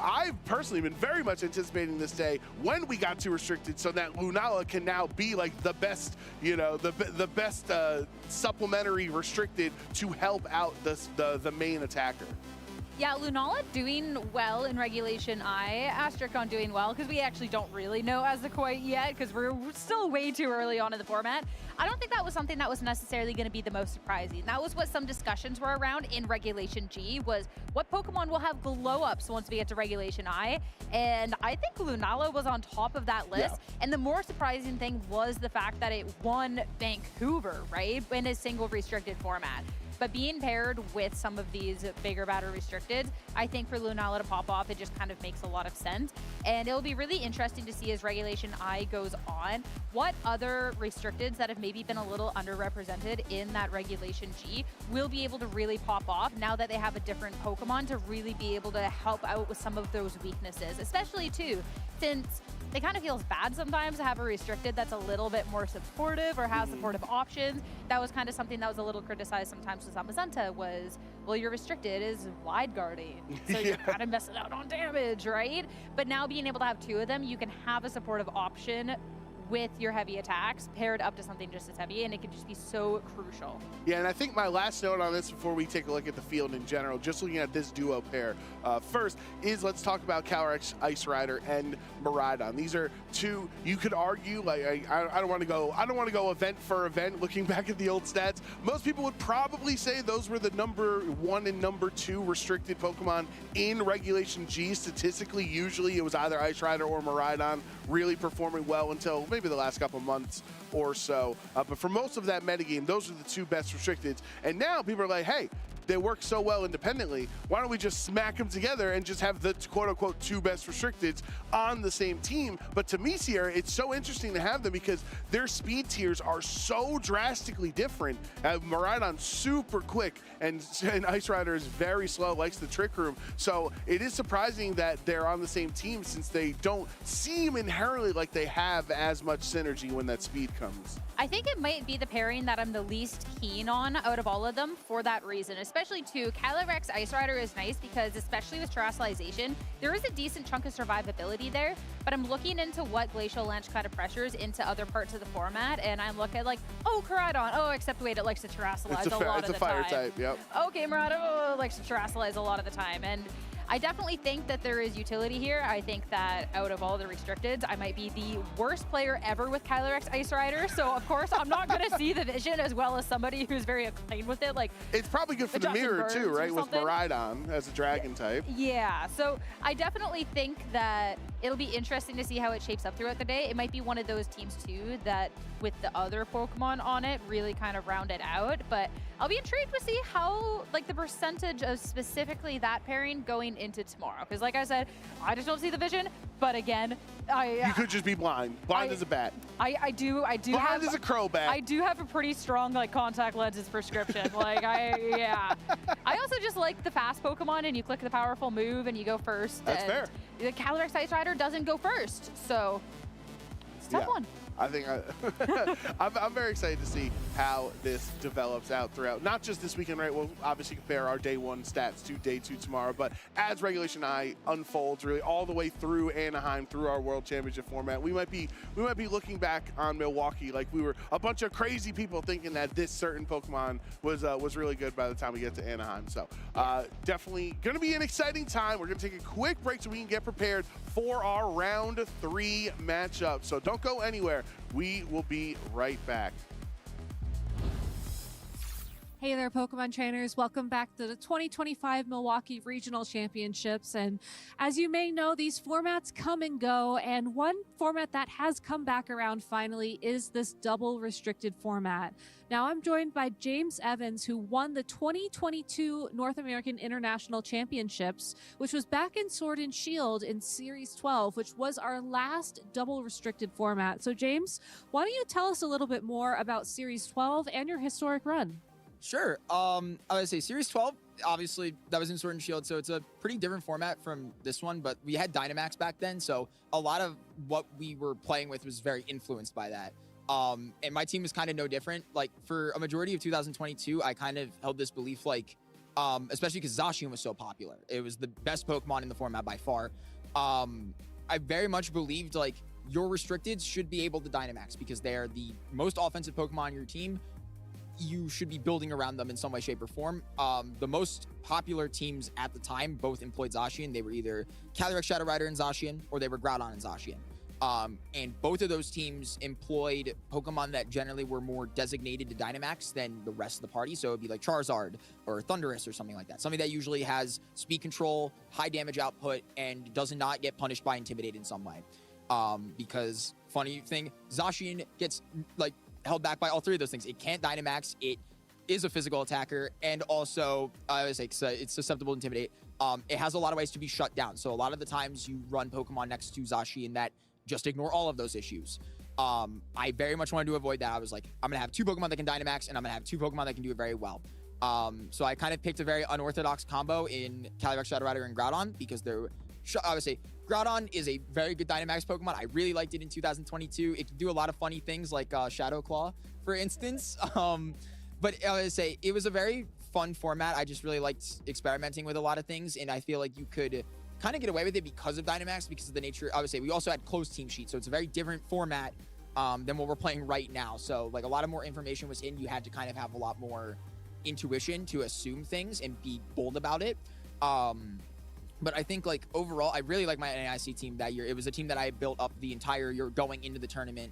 I've personally been very much anticipating this day when we got 2 restricted, so that Lunala can now be like the best, you know, the best supplementary restricted to help out the main attacker. Yeah, Lunala doing well in Regulation I, Astricon doing well, because we actually don't really know as of quite yet, because we're still way too early on in the format. I don't think that was something that was necessarily going to be the most surprising. That was what some discussions were around in Regulation G, was what Pokemon will have glow-ups once we get to Regulation I, and I think Lunala was on top of that list, and the more surprising thing was the fact that it won Vancouver, right, in a single restricted format. But being paired with some of these bigger, badder restricted, I think for Lunala to pop off, it just kind of makes a lot of sense. And it'll be really interesting to see as Regulation I goes on, what other restricteds that have maybe been a little underrepresented in that Regulation G will be able to really pop off now that they have a different Pokemon to really be able to help out with some of those weaknesses, especially too, since it kind of feels bad sometimes to have a restricted that's a little bit more supportive or has supportive options. That was kind of something that was a little criticized sometimes with Zamazenta was, well, your restricted is wide guarding, so you're kind of missing out on damage, right? But now being able to have 2 of them, you can have a supportive option with your heavy attacks paired up to something just as heavy, and it can just be so crucial. Yeah, and I think my last note on this before we take a look at the field in general, just looking at this duo pair, first is let's talk about Calyrex Ice Rider and Miraidon. These are 2, you could argue, like I don't want to go event for event looking back at the old stats. Most people would probably say those were the number 1 and number 2 restricted Pokemon in Regulation G. Statistically, usually it was either Ice Rider or Miraidon really performing well until maybe the last couple months or so. But for most of that metagame, those are the 2 best restricteds. And now people are like, hey, they work so well independently, why don't we just smack them together and just have the quote-unquote 2 best restricteds on the same team? But to me, Sierra, it's so interesting to have them because their speed tiers are so drastically different. Miraidon's super quick, and Ice Rider is very slow, likes the Trick Room. So it is surprising that they're on the same team since they don't seem inherently like they have as much synergy when that speed comes. I think it might be the pairing that I'm the least keen on out of all of them for that reason, especially too, Calyrex Ice Rider is nice because especially with Terrestrialization, there is a decent chunk of survivability there, but I'm looking into what Glacial Lance kind of pressures into other parts of the format, and I'm looking like, oh, Koraidon, oh, except wait, it likes to Terrestrialize a lot of the time. It's a fire type, yep. Okay, Miraidon, oh, it likes to Terrestrialize a lot of the time, and I definitely think that there is utility here. I think that out of all the restricteds, I might be the worst player ever with Calyrex Ice Rider. So of course, I'm not going to see the vision as well as somebody who's very acclaimed with it. Like, it's probably good for the mirror too, right? With Miraidon as a dragon type. Yeah, so I definitely think that it'll be interesting to see how it shapes up throughout the day. It might be one of those teams too that with the other Pokemon on it really kind of round it out, but I'll be intrigued to see how, like, the percentage of specifically that pairing going into tomorrow. Because like I said, I just don't see the vision, but again, you could just be blind. Blind as a bat. I do blind have, as a crow bat. I do have a pretty strong, like, contact lenses prescription. Like, yeah. I also just like the fast Pokemon, and you click the powerful move and you go first. That's fair. The Calyrex Ice Rider doesn't go first, so it's a tough one. I think I'm very excited to see how this develops out throughout, not just this weekend, right? We'll obviously compare our day 1 stats to day 2 tomorrow, but as Regulation I unfolds really all the way through Anaheim, through our World Championship format, we might be looking back on Milwaukee like we were a bunch of crazy people thinking that this certain Pokemon was really good by the time we get to Anaheim. So definitely going to be an exciting time. We're going to take a quick break so we can get prepared for our round 3 matchup. So don't go anywhere. We will be right back. Hey there, Pokemon trainers. Welcome back to the 2025 Milwaukee Regional Championships. And as you may know, these formats come and go. And one format that has come back around finally is this double restricted format. Now I'm joined by James Evans, who won the 2022 North American International Championships, which was back in Sword and Shield in Series 12, which was our last double restricted format. So James, why don't you tell us a little bit more about Series 12 and your historic run? Sure. I would say Series 12, obviously, that was in Sword and Shield, so it's a pretty different format from this one, but we had Dynamax back then, so a lot of what we were playing with was very influenced by that. And my team was kind of no different. Like, for a majority of 2022, I kind of held this belief, like, especially because Zacian was so popular. It was the best Pokemon in the format by far. I very much believed, like, your restricteds should be able to Dynamax because they are the most offensive Pokemon on your team. You should be building around them in some way, shape, or form. The most popular teams at the time both employed Zacian. They were either Calyrex Shadow Rider and Zacian, or they were Groudon and Zacian. And both of those teams employed Pokemon that generally were more designated to Dynamax than the rest of the party. So it would be like Charizard or Thundurus or something like that. Something that usually has speed control, high damage output, and does not get punished by Intimidate in some way. Because, funny thing, Zacian gets, like, held back by all 3 of those things. It can't Dynamax, it is a physical attacker, and also, I would say, it's susceptible to Intimidate. It has a lot of ways to be shut down. So a lot of the times you run Pokemon next to Zacian that just ignore all of those issues. I very much wanted to avoid that. I was like, I'm going to have 2 Pokemon that can Dynamax, and I'm going to have 2 Pokemon that can do it very well. So I kind of picked a very unorthodox combo in Calyrex Shadow Rider and Groudon, because they're, I would say, Groudon is a very good Dynamax Pokemon. I really liked it in 2022. It can do a lot of funny things like Shadow Claw, for instance. But I would say it was a very fun format. I just really liked experimenting with a lot of things, and I feel like you could kind of get away with it because of Dynamax, because of the nature. I would say we also had closed team sheets, so it's a very different format than what we're playing right now. So like a lot of more information was in. You had to kind of have a lot more intuition to assume things and be bold about it. But I think, like, overall, I really like my NAIC team that year. It was a team that I built up the entire year going into the tournament.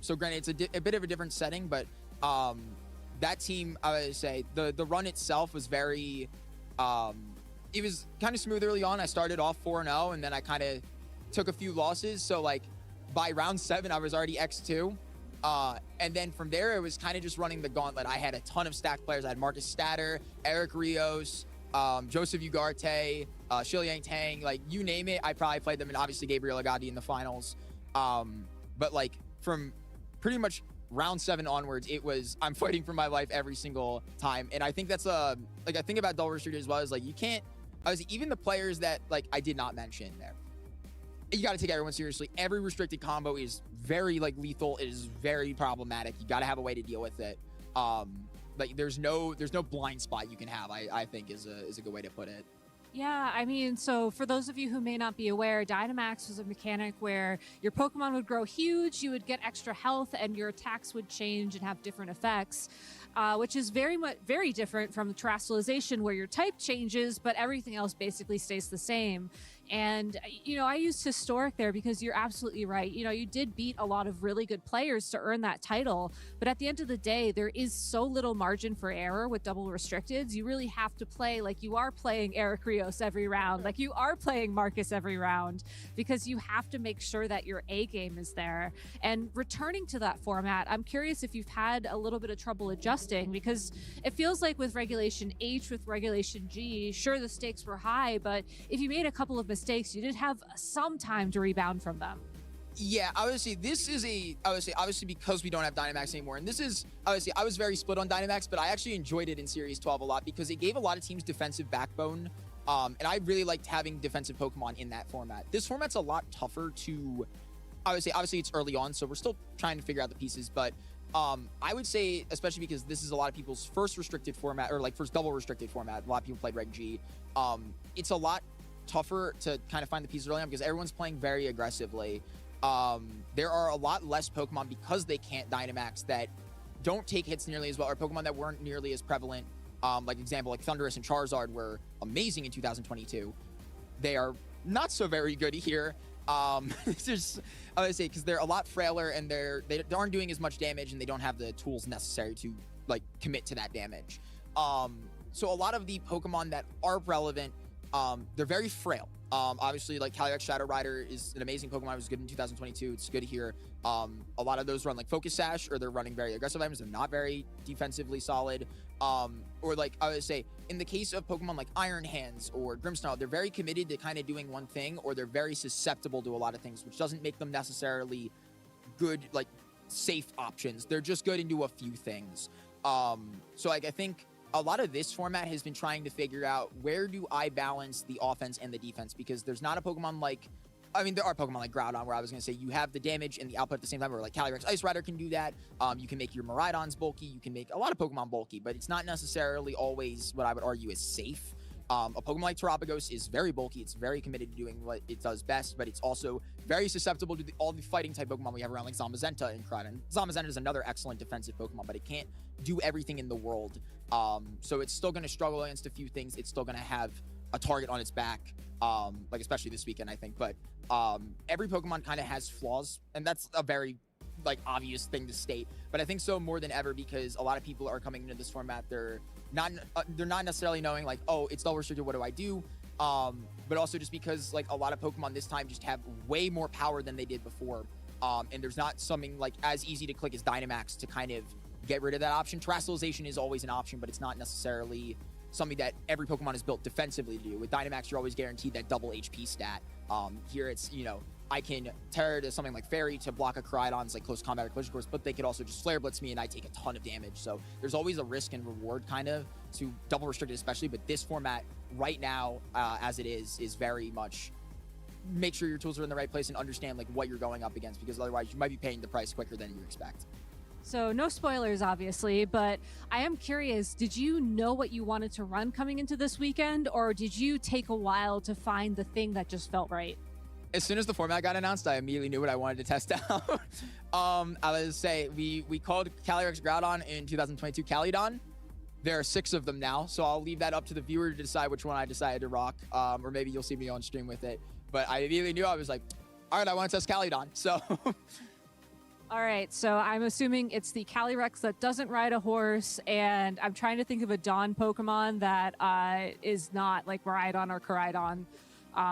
So granted, it's a bit of a different setting, but that team, I would say, the run itself was very, it was kind of smooth early on. I started off 4-0, and then I kind of took a few losses. So, like, by round 7, I was already X2. And then from there, it was kind of just running the gauntlet. I had a ton of stacked players. I had Marcus Statter, Eric Rios, Joseph Ugarte, Shiliang Tang, like, you name it, I probably played them, and obviously Gabriel Agadi in the finals. But, like, from pretty much round 7 onwards, it was, I'm fighting for my life every single time. And I think that's like, I think about double restricted as well, is like, you can't, even the players that, like, I did not mention there, you got to take everyone seriously. Every restricted combo is very, like, lethal. It is very problematic. You got to have a way to deal with it. Like, there's no blind spot you can have, I think is a good way to put it. Yeah, I mean, so for those of you who may not be aware, Dynamax was a mechanic where your Pokemon would grow huge, you would get extra health, and your attacks would change and have different effects. which is very different from the terrestrialization where your type changes, but everything else basically stays the same. And, I used Historic there because you're absolutely right. You did beat a lot of really good players to earn that title. But at the end of the day, there is so little margin for error with double restricteds. You really have to play like you are playing Eric Rios every round, like you are playing Marcus every round, because you have to make sure that your A game is there. And returning to that format, I'm curious if you've had a little bit of trouble adjusting, because it feels like with Regulation H, with Regulation G, sure, the stakes were high, but if you made a couple of mistakes, you did have some time to rebound from them. Yeah, obviously obviously because we don't have Dynamax anymore, and this is obviously, I was very split on Dynamax, but I actually enjoyed it in Series 12 a lot because it gave a lot of teams defensive backbone, and I really liked having defensive Pokemon in that format. This format's a lot tougher to, obviously it's early on, so we're still trying to figure out the pieces, but I would say, especially because this is a lot of people's first restricted format, or like first double restricted format, a lot of people played Reg G, it's a lot tougher to kind of find the pieces early on because everyone's playing very aggressively. There are a lot less Pokemon because they can't Dynamax that don't take hits nearly as well, or Pokemon that weren't nearly as prevalent. Like Thundurus and Charizard were amazing in 2022. They are not so very good here. Just, I would say, because they're a lot frailer and they aren't doing as much damage and they don't have the tools necessary to like commit to that damage. So a lot of the Pokemon that are relevant, they're very frail. Obviously, like Calyrex Shadow Rider is an amazing Pokemon. It was good in 2022. It's good here. A lot of those run like Focus Sash, or they're running very aggressive items. They're not very defensively solid. Or like I would say, in the case of Pokemon like Iron Hands or Grimmsnarl, they're very committed to kind of doing one thing, or they're very susceptible to a lot of things, which doesn't make them necessarily good, like safe options. They're just good into a few things. So like I think a lot of this format has been trying to figure out, where do I balance the offense and the defense? Because there's not a Pokemon like, there are Pokemon like Groudon where I was going to say you have the damage and the output at the same time, where like Calyrex Ice Rider can do that. You can make your Miraidons bulky. You can make a lot of Pokemon bulky, but it's not necessarily always what I would argue is safe. A Pokemon like Terapagos is very bulky. It's very committed to doing what it does best, but it's also very susceptible to all the fighting type Pokemon we have around, like Zamazenta and Groudon. Zamazenta is another excellent defensive Pokemon, but it can't do everything in the world. So it's still going to struggle against a few things. It's still going to have a target on its back, like especially this weekend, I think. But every Pokemon kind of has flaws, and that's a very like obvious thing to state. But I think so more than ever, because a lot of people are coming into this format. They're not necessarily knowing like, oh, it's double restricted, what do I do? But also just because like a lot of Pokemon this time just have way more power than they did before. And there's not something like as easy to click as Dynamax to kind of get rid of that option. Terrestrialization is always an option, but it's not necessarily something that every Pokemon is built defensively to do. With Dynamax, you're always guaranteed that double HP stat. Here it's, I can Terra to something like Fairy to block a Koraidon's like close combat or collision course, but they could also just Flare Blitz me and I take a ton of damage. So there's always a risk and reward kind of to double restricted especially, but this format right now, as it is very much make sure your tools are in the right place and understand like what you're going up against, because otherwise you might be paying the price quicker than you expect. So no spoilers, obviously, but I am curious, did you know what you wanted to run coming into this weekend, or did you take a while to find the thing that just felt right? As soon as the format got announced, I immediately knew what I wanted to test out. I would say we called Calyrex Groudon in 2022 Calydon. There are 6 of them now, so I'll leave that up to the viewer to decide which one I decided to rock, or maybe you'll see me on stream with it. But I immediately knew, I was like, all right, I want to test Calydon, so... All right, so I'm assuming it's the Calyrex that doesn't ride a horse, and I'm trying to think of a Dawn Pokemon that is not like Miraidon or Koraidon.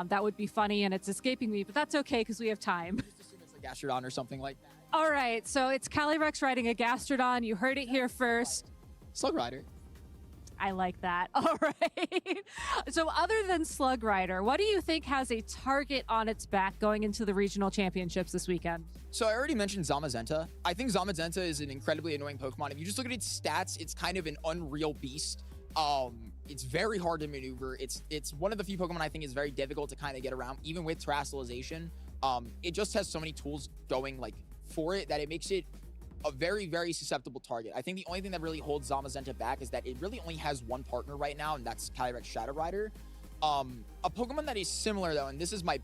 That would be funny, and it's escaping me, but that's okay because we have time. Just assume it's like Gastrodon or something like that. All right, so it's Calyrex riding a Gastrodon. You heard it here first. Slug Rider. I like that. All right. So other than Slug Rider, what do you think has a target on its back going into the regional championships this weekend? So I already mentioned Zamazenta. I think Zamazenta is an incredibly annoying Pokemon. If you just look at its stats, it's kind of an unreal beast. It's very hard to maneuver. It's one of the few Pokemon I think is very difficult to kind of get around, even with Terrestrialization. It just has so many tools going like for it that it makes it a very, very susceptible target. I think the only thing that really holds Zamazenta back is that it really only has one partner right now, and that's Calyrex Shadow Rider. A Pokemon that is similar though, and this is my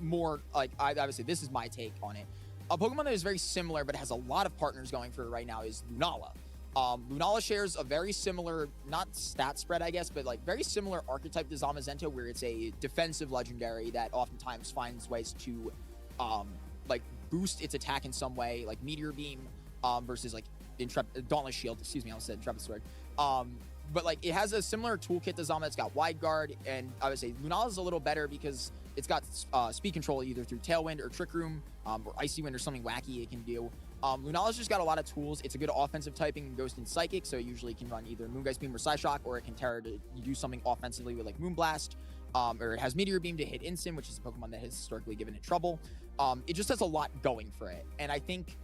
more like obviously this is my take on it. A Pokemon that is very similar but has a lot of partners going for it right now is Lunala. Lunala shares a very similar, not stat spread, I guess, but like very similar archetype to Zamazenta, where it's a defensive legendary that oftentimes finds ways to like boost its attack in some way, like Meteor Beam versus like Dauntless Shield, excuse me, I almost said Intrepid Sword. But like it has a similar toolkit to Zama. It's got Wide Guard, and I would say Lunala is a little better because it's got speed control either through Tailwind or Trick Room or Icy Wind or something wacky it can do. Lunala's just got a lot of tools. It's a good offensive typing in Ghost and Psychic, so it usually can run either Moongeist Beam or Psyshock, or it can Terra to do something offensively with like Moonblast, or it has Meteor Beam to hit Instant, which is a Pokemon that has historically given it trouble. It just has a lot going for it, and I think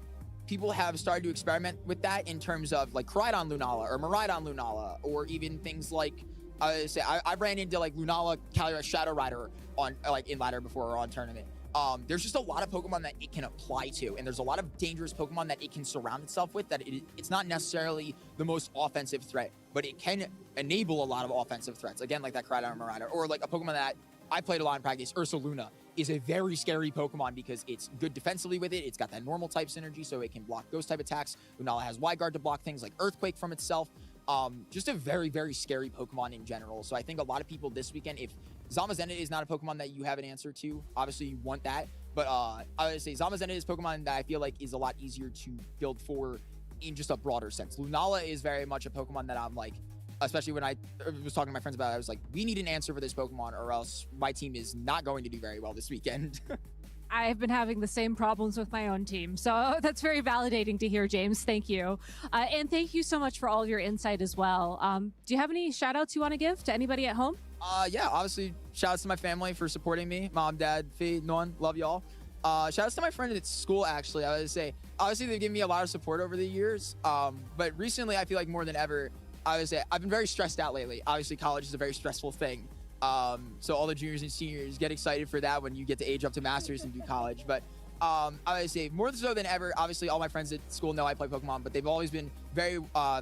people have started to experiment with that in terms of like Koraidon Lunala or Miraidon Lunala, or even things like I ran into like Lunala Calyrex Shadow Rider on like in ladder before or on tournament. There's just a lot of Pokemon that it can apply to, and there's a lot of dangerous Pokemon that it can surround itself with that it's not necessarily the most offensive threat, but it can enable a lot of offensive threats. Again, like that Koraidon Miraidon, or like a Pokemon that I played a lot in practice, Ursaluna, is a very scary Pokemon because it's good defensively with it. It's got that normal type synergy, so it can block ghost type attacks. Lunala has Wide Guard to block things like Earthquake from itself. Just a very, very scary Pokemon in general. So I think a lot of people this weekend, if Zamazenta is not a Pokemon that you have an answer to, obviously you want that. But I would say Zamazenta is a Pokemon that I feel like is a lot easier to build for in just a broader sense. Lunala is very much a Pokemon that I'm like, especially when I was talking to my friends about it, I was like, we need an answer for this Pokemon or else my team is not going to do very well this weekend. I've been having the same problems with my own team. So that's very validating to hear, James. Thank you. And thank you so much for all of your insight as well. Do you have any shout outs you want to give to anybody at home? Yeah, obviously, shout outs to my family for supporting me. Mom, Dad, Fee, Noan, love y'all. Shout outs to my friend at school, actually. I would say, obviously, they've given me a lot of support over the years. But recently, I feel like more than ever, I would say I've been very stressed out lately. Obviously, college is a very stressful thing. So all the juniors and seniors get excited for that when you get to age up to masters and do college. But I would say more so than ever, obviously all my friends at school know I play Pokemon, but they've always been very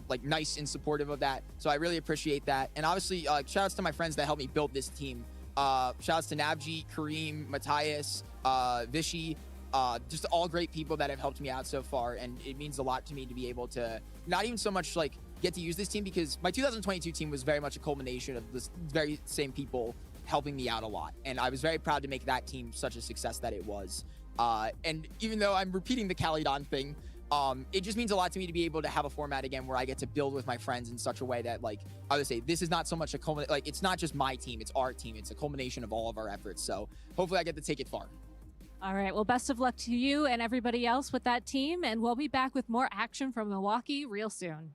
like nice and supportive of that. So I really appreciate that. And obviously shout outs to my friends that helped me build this team. Shout outs to Nabji, Kareem, Matthias, Vishy, just all great people that have helped me out so far. And it means a lot to me to be able to not even so much like get to use this team, because my 2022 team was very much a culmination of this very same people helping me out a lot. And I was very proud to make that team such a success that it was. And even though I'm repeating the Caledon thing, it just means a lot to me to be able to have a format again where I get to build with my friends in such a way that, like, I would say this is not so much a like, it's not just my team, it's our team. It's a culmination of all of our efforts. So hopefully I get to take it far. All right. Well, best of luck to you and everybody else with that team. And we'll be back with more action from Milwaukee real soon.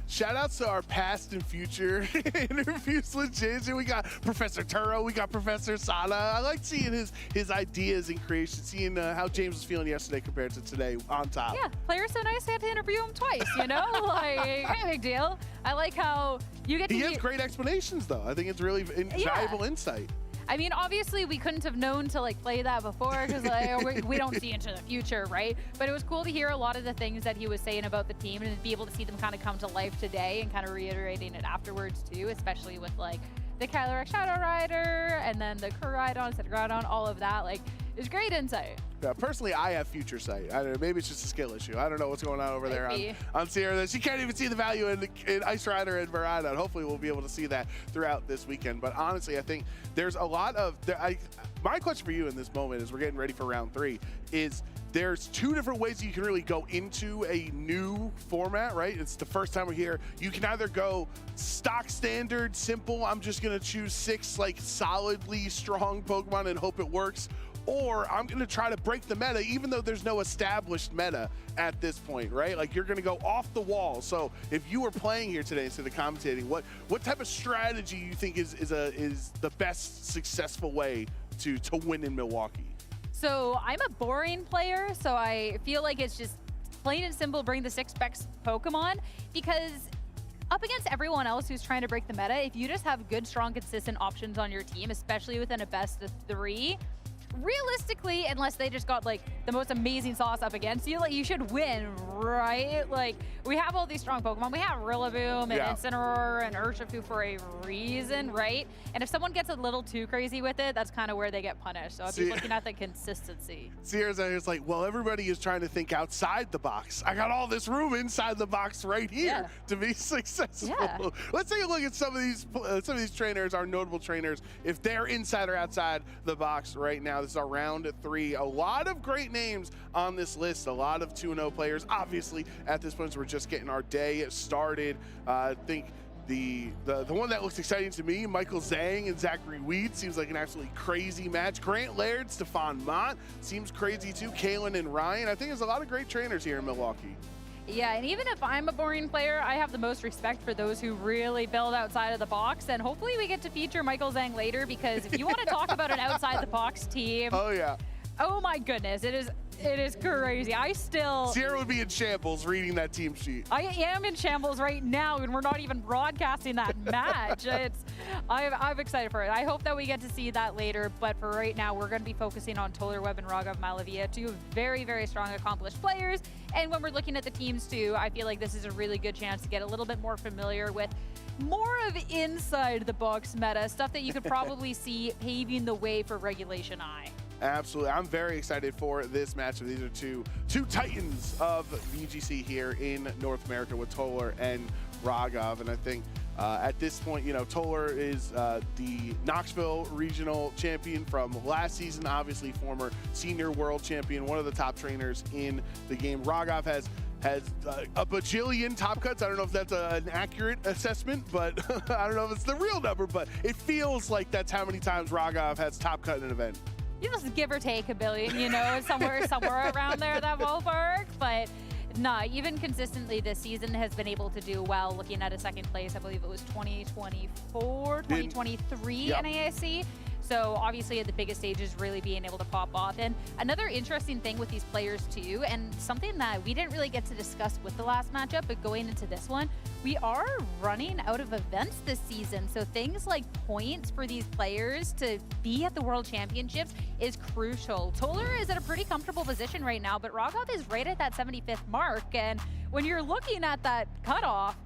Shout outs to our past and future interviews with JJ. We got Professor Turo, we got Professor Sada. I like seeing his ideas and creation, seeing how James was feeling yesterday compared to today on top. Yeah, player's so nice I had to interview him twice, you know? Like, no big deal. I like how you get to He has great explanations, though. I think it's really valuable insight. I mean, obviously, we couldn't have known to like play that before because like, we don't see into the future, right? But it was cool to hear a lot of the things that he was saying about the team and be able to see them kind of come to life today and kind of reiterating it afterwards too, especially with like the Calyrex Shadow Rider and then the Koraidon, Cetagrodon, all of that. Like, it's great insight. Yeah, personally, I have future sight. I don't know, maybe it's just a skill issue. I don't know what's going on over there on Sierra. She can't even see the value in Ice Rider and Miraidon. Hopefully, we'll be able to see that throughout this weekend. But honestly, I think there's a lot of my question for you in this moment, as we're getting ready for round 3, is there's 2 different ways you can really go into a new format, right? It's the first time we're here. You can either go stock standard, simple, I'm just gonna choose 6 like solidly strong Pokemon and hope it works, or I'm gonna try to break the meta, even though there's no established meta at this point, right? Like, you're gonna go off the wall. So if you were playing here today instead of commentating, what type of strategy you think is the best successful way to win in Milwaukee? So I'm a boring player, so I feel like it's just plain and simple, bring the 6 best Pokemon, because up against everyone else who's trying to break the meta, if you just have good, strong, consistent options on your team, especially within a best of 3, realistically, unless they just got like the most amazing sauce up against you, like you should win, right? Like we have all these strong Pokemon. We have Rillaboom and Incineroar and Urshifu for a reason, right? And if someone gets a little too crazy with it, that's kind of where they get punished. So I'd be looking at the consistency. Sierra's like, well, everybody is trying to think outside the box. I got all this room inside the box right here to be successful. Yeah. Let's take a look at some of these trainers, our notable trainers, if they're inside or outside the box right now. This is our round 3. A lot of great names on this list. A lot of 2-0 players. Obviously, at this point, we're just getting our day started. I think the one that looks exciting to me, Michael Zang and Zachary Weed, seems like an absolutely crazy match. Grant Laird, Stefan Mott seems crazy too. Kalen and Ryan. I think there's a lot of great trainers here in Milwaukee. Yeah, and even if I'm a boring player, I have the most respect for those who really build outside of the box, and hopefully we get to feature Michael Zang later, because if you want to talk about an outside the box team, oh my goodness, it is crazy. Sierra would be in shambles reading that team sheet. I am in shambles right now, and we're not even broadcasting that match. I'm excited for it. I hope that we get to see that later, but for right now, we're going to be focusing on Toller Webb and Raghav Malavia, two very, very strong, accomplished players. And when we're looking at the teams too, I feel like this is a really good chance to get a little bit more familiar with more of inside the box meta, stuff that you could probably see paving the way for Regulation I. Absolutely. I'm very excited for this matchup. These are two titans of VGC here in North America with Toller and Raghav. And I think at this point, Toller is the Knoxville Regional Champion from last season, obviously former senior world champion, one of the top trainers in the game. Raghav has a bajillion top cuts. I don't know if that's an accurate assessment, but I don't know if it's the real number, but it feels like that's how many times Raghav has top cut in an event. You just give or take a billion, somewhere around there, that ballpark. But nah, even consistently this season has been able to do well. Looking at a second place, I believe it was 2024, 2023 NAIC. So obviously at the biggest stages, really being able to pop off. And another interesting thing with these players too, and something that we didn't really get to discuss with the last matchup, but going into this one, we are running out of events this season. So things like points for these players to be at the World Championships is crucial. Toller is at a pretty comfortable position right now, but Raghav is right at that 75th mark. And when you're looking at that cutoff,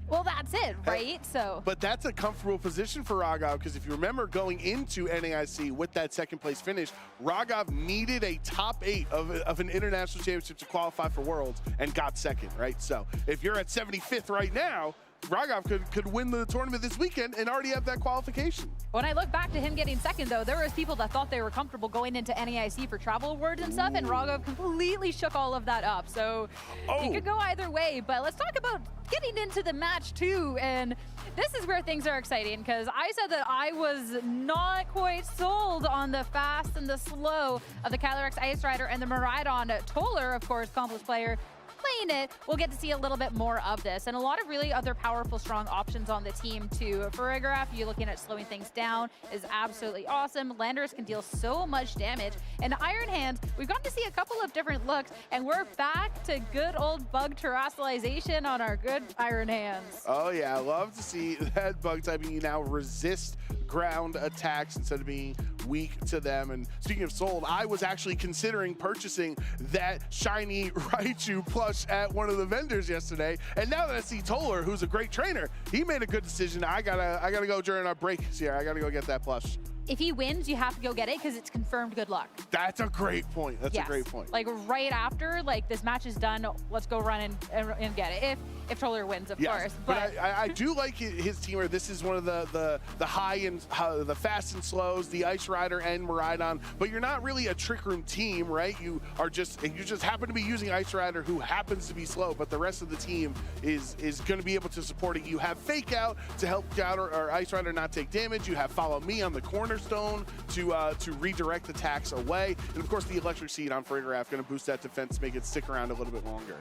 well, that's it, right? But that's a comfortable position for Raghav, because if you remember going into NAIC with that second place finish, Raghav needed a top 8 of an international championship to qualify for Worlds and got second, right? So if you're at 75th right now, Raghav could win the tournament this weekend and already have that qualification. When I look back to him getting second, though, there was people that thought they were comfortable going into NAIC for travel awards and stuff, and Raghav completely shook all of that up. So it could go either way, but let's talk about getting into the match too. And this is where things are exciting, because I said that I was not quite sold on the fast and the slow of the Calyrex Ice Rider and the Miraidon. Toller, of course, accomplished player, playing it, we'll get to see a little bit more of this, and a lot of really other powerful, strong options on the team too. For Farigiraf, you're looking at slowing things down is absolutely awesome. Landers can deal so much damage, and Iron Hands, we've gotten to see a couple of different looks, and we're back to good old bug terrestrialization on our good Iron Hands. Oh yeah, I love to see that bug typing. You now resist ground attacks instead of being weak to them. And speaking of sold, I was actually considering purchasing that shiny Raichu plush at one of the vendors yesterday. And now that I see Toller, who's a great trainer, he made a good decision. I gotta go during our break here. I gotta go get that plush. If he wins, you have to go get it because it's confirmed good luck. That's a great point. That's a great point. Like right after, like this match is done, let's go run and get it. If Toller wins, of course. But I do like his team where this is one of the high and the fast and slows, the Ice Rider and Miraidon. But you're not really a Trick Room team, right? You just happen to be using Ice Rider, who happens to be slow, but the rest of the team is going to be able to support it. You have Fake Out to help Out or Ice Rider not take damage. You have Follow Me on the cornerstone to redirect attacks away, and of course the Electric Seed on Farigiraf going to boost that defense, make it stick around a little bit longer.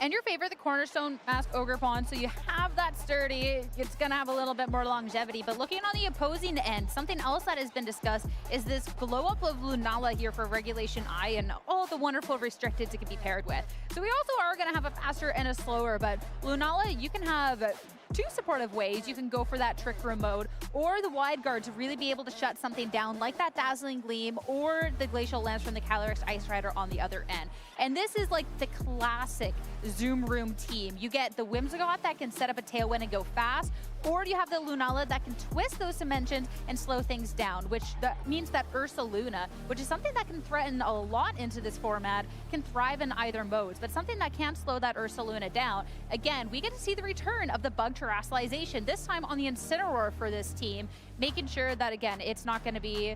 And your favorite, the Cornerstone Mask Ogerpon, so you have that sturdy. It's going to have a little bit more longevity. But looking on the opposing end, something else that has been discussed is this glow-up of Lunala here for Regulation I and all the wonderful restricteds it can be paired with. So we also are going to have a faster and a slower, but Lunala, you can have two supportive ways. You can go for that Trick Room mode or the Wide Guard to really be able to shut something down like that Dazzling Gleam or the Glacial Lance from the Calyrex Ice Rider on the other end. And this is like the classic Zoom Room team. You get the Whimsicott that can set up a Tailwind and go fast, or you have the Lunala that can twist those dimensions and slow things down, which means that Ursaluna, which is something that can threaten a lot into this format, can thrive in either modes, but something that can't slow that Ursaluna down. Again, we get to see the return of the Bug Terrestrialization, this time on the Incineroar for this team, making sure that, again, it's not going to be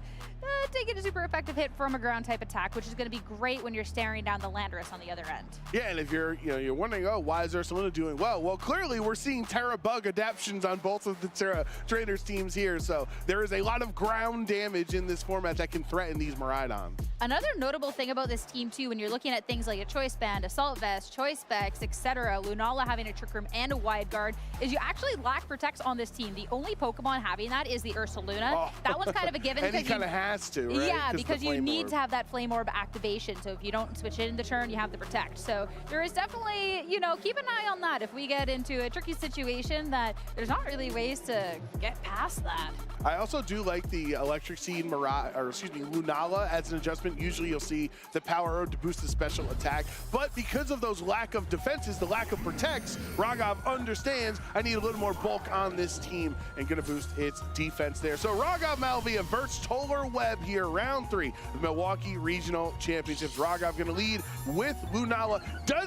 taking a super effective hit from a ground type attack, which is going to be great when you're staring down the Landorus on the other end. Yeah, and if you're wondering, oh, why is Ursaluna doing well? Well, clearly we're seeing Terra Bug adaptations on both of the Terra trainers teams here, so there is a lot of ground damage in this format that can threaten these Miraidons. Another notable thing about this team too, when you're looking at things like a Choice Band, Assault Vest, Choice Specs, etc., Lunala having a Trick Room and a Wide Guard, is you actually lack Protects on this team. The only Pokemon having that is the Ursaluna. Oh. That one's kind of a given. And he kind of has to, right? Yeah, because you need to have that Flame Orb activation. So if you don't switch it in the turn, you have the Protect. So there is definitely, keep an eye on that if we get into a tricky situation that there's not really ways to get past that. I also do like the Electric Seed Lunala as an adjustment. Usually you'll see the Power Herb to boost the special attack, but because of those lack of defenses, the lack of protects, Raghav understands I need a little more bulk on this team and gonna boost its defense there. So Raghav Malvia versus Toller Webb here, round 3 of Milwaukee Regional Championships. Raghav gonna lead with Lunala.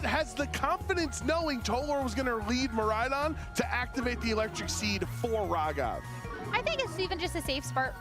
Has the confidence knowing Toller was gonna lead Miraidon to activate the Electric Seed for Raghav. I think it's even just a safe start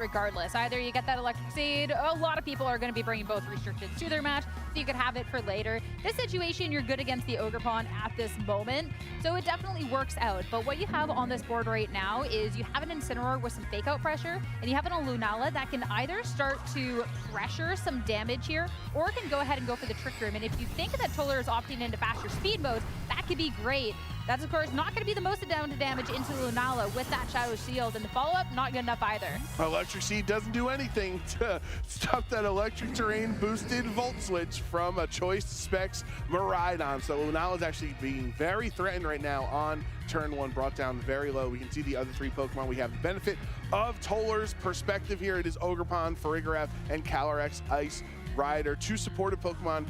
regardless. Either you get that Electric Seed, a lot of people are going to be bringing both restrictions to their match, so you could have it for later. This situation, you're good against the Ogerpon at this moment, so it definitely works out. But what you have on this board right now is you have an Incineroar with some fake out pressure, and you have an Lunala that can either start to pressure some damage here, or can go ahead and go for the Trick Room. And if you think that Toller is opting into faster speed modes, that could be great. That's, of course, not going to be the most amount of damage into Lunala with that Shadow Shield, and the follow-up, not good enough either. Electric Seed doesn't do anything to stop that electric terrain boosted Volt Switch from a Choice Specs Miraidon. So Lunala is actually being very threatened right now on turn 1, brought down very low. We can see the other 3 Pokemon. We have the benefit of Toller's perspective here. It is Ogerpon, Farigiraf, and Calyrex Ice Rider, 2 supportive Pokemon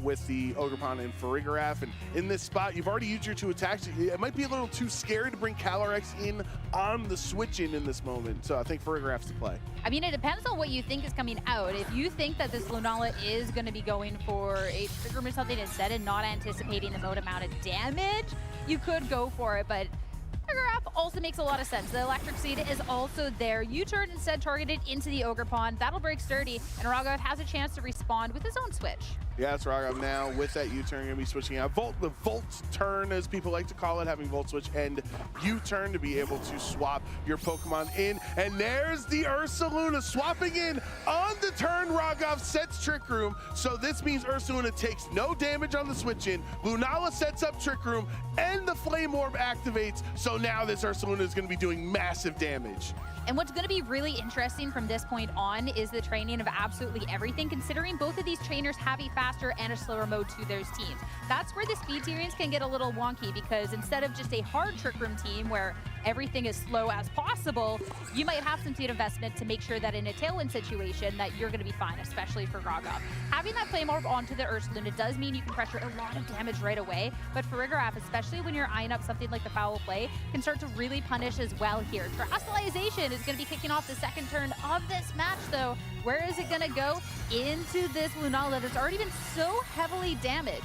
with the Ogerpon and Farigiraf. And in this spot, you've already used your 2 attacks. It might be a little too scary to bring Calyrex in on the switch in this moment. So I think Farigiraf's the play. I mean, it depends on what you think is coming out. If you think that this Lunala is going to be going for a Trick Room or something instead and not anticipating the most amount of damage, you could go for it, but Farigiraf also makes a lot of sense. The Electric Seed is also there. U-turn instead targeted into the Ogerpon. That'll break sturdy, and Raghav has a chance to respond with his own switch. Yeah, it's Raghav now with that U-turn going to be switching out. The Volt turn, as people like to call it, having Volt Switch and U-turn to be able to swap your Pokemon in. And there's the Ursaluna swapping in on the turn. Raghav sets Trick Room, so this means Ursaluna takes no damage on the switch in. Lunala sets up Trick Room, and the Flame Orb activates, so now this Ursaluna is going to be doing massive damage. And what's going to be really interesting from this point on is the training of absolutely everything, considering both of these trainers have a faster and a slower mode to those teams. That's where the speed tierings can get a little wonky, because instead of just a hard Trick Room team where everything as slow as possible, you might have some seed investment to make sure that in a Tailwind situation that you're going to be fine, especially for Raghav. Having that Flame Orb onto the Ursaluna does mean you can pressure a lot of damage right away, but for Farigiraf, especially when you're eyeing up something like the Foul Play, can start to really punish as well here. Terrestrialization is going to be kicking off the second turn of this match, though. Where is it going to go? Into this Lunala that's already been so heavily damaged.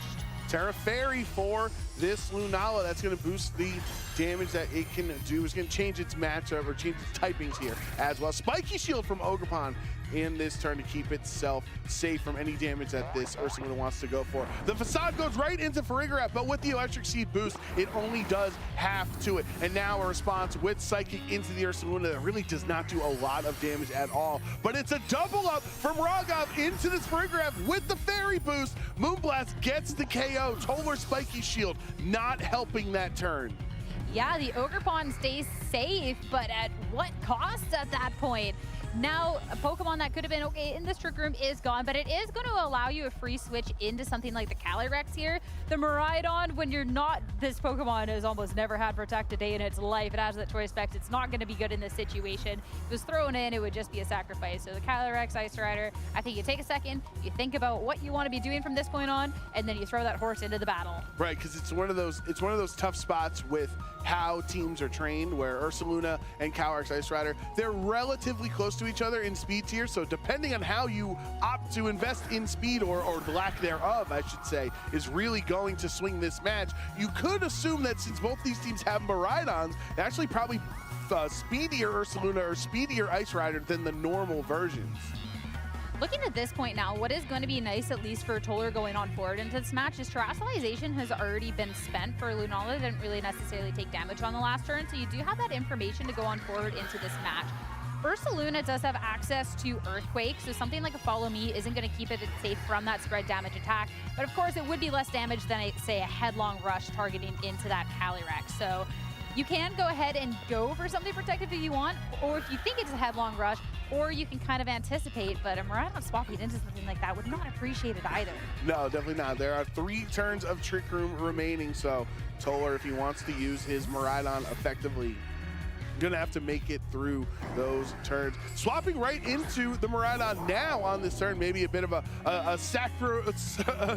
Terra Fairy for this Lunala. That's going to boost the damage that it can do. It's going to change its matchup or change its typings here as well. Spiky Shield from Ogerpon in this turn to keep itself safe from any damage that this Ursaluna wants to go for. The Facade goes right into Farigiraf, but with the Electric Seed boost, it only does half to it. And now a response with Psychic into the Ursaluna that really does not do a lot of damage at all. But it's a double up from Raghav into this Farigiraf with the Fairy boost. Moonblast gets the KO. Toller Spiky Shield not helping that turn. Yeah, the Ogerpon stays safe, but at what cost at that point? Now, a Pokemon that could have been okay in this Trick Room is gone, but it is going to allow you a free switch into something like the Calyrex here. The Miraidon, when you're not, this Pokemon has almost never had Protect a day in its life. It has that choice specs. It's not going to be good in this situation. If it was thrown in, it would just be a sacrifice. So the Calyrex Ice Rider, I think you take a second, you think about what you want to be doing from this point on, and then you throw that horse into the battle. Right, because it's one of those tough spots with how teams are trained, where Ursaluna and Calyrex Ice Rider, they're relatively close to each other in speed tier, so depending on how you opt to invest in speed, or the lack thereof, I should say, is really going to swing this match. You could assume that since both these teams have Miraidons, they're actually probably speedier Ursaluna or speedier Ice Rider than the normal versions. Looking at this point now, what is going to be nice, at least for Toller going on forward into this match, is Terrestrialization has already been spent for Lunala. Didn't really necessarily take damage on the last turn, so you do have that information to go on forward into this match. Ursaluna does have access to Earthquake, so something like a Follow Me isn't going to keep it safe from that spread damage attack. But of course, it would be less damage than, say, a Headlong Rush targeting into that Calyrex. So you can go ahead and go for something protective if you want, or if you think it's a Headlong Rush, or you can kind of anticipate, but a Miraidon swapping into something like that would not appreciate it either. No, definitely not. There are 3 turns of Trick Room remaining, so Toller, if he wants to use his Miraidon effectively, gonna have to make it through those turns. Swapping right into the Miraidon now on this turn, maybe a bit of a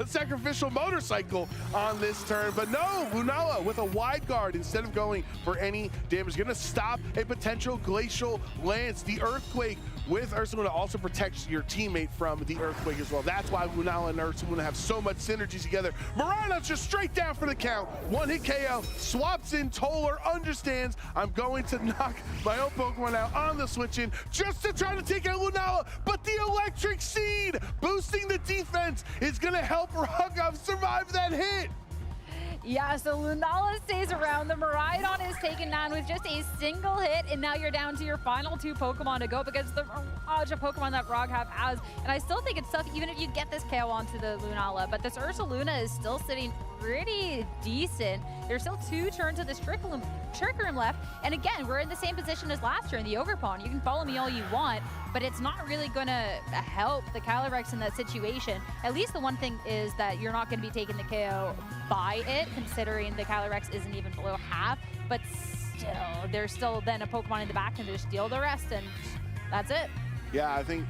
sacrificial motorcycle on this turn, but no, Lunala with a wide guard instead of going for any damage, gonna stop a potential Glacial Lance. The Earthquake with Ursaluna also protects your teammate from the Earthquake as well. That's why Lunala and Ursaluna have so much synergy together. Miraidon's just straight down for the count. 1-hit KO, swaps in. Toller understands, I'm going to knock my own Pokemon out on the switch in just to try to take out Lunala, but the Electric Seed boosting the defense is gonna help Rogov survive that hit. Yeah, so Lunala stays around. The Miraidon is taken down with just a single hit, and now you're down to your final 2 Pokemon to go against the barrage of Pokemon that Rogov has. And I still think it's tough, even if you get this KO onto the Lunala, but this Ursaluna is still sitting pretty decent. There's still 2 turns of this Trick Room left, and again, we're in the same position as last turn, the Ogerpon. You can follow me all you want, but it's not really gonna help the Calyrex in that situation. At least the one thing is that you're not gonna be taking the KO by it, considering the Calyrex isn't even below half, but still, there's still then a Pokemon in the back and just deal the rest, and that's it. Yeah, I think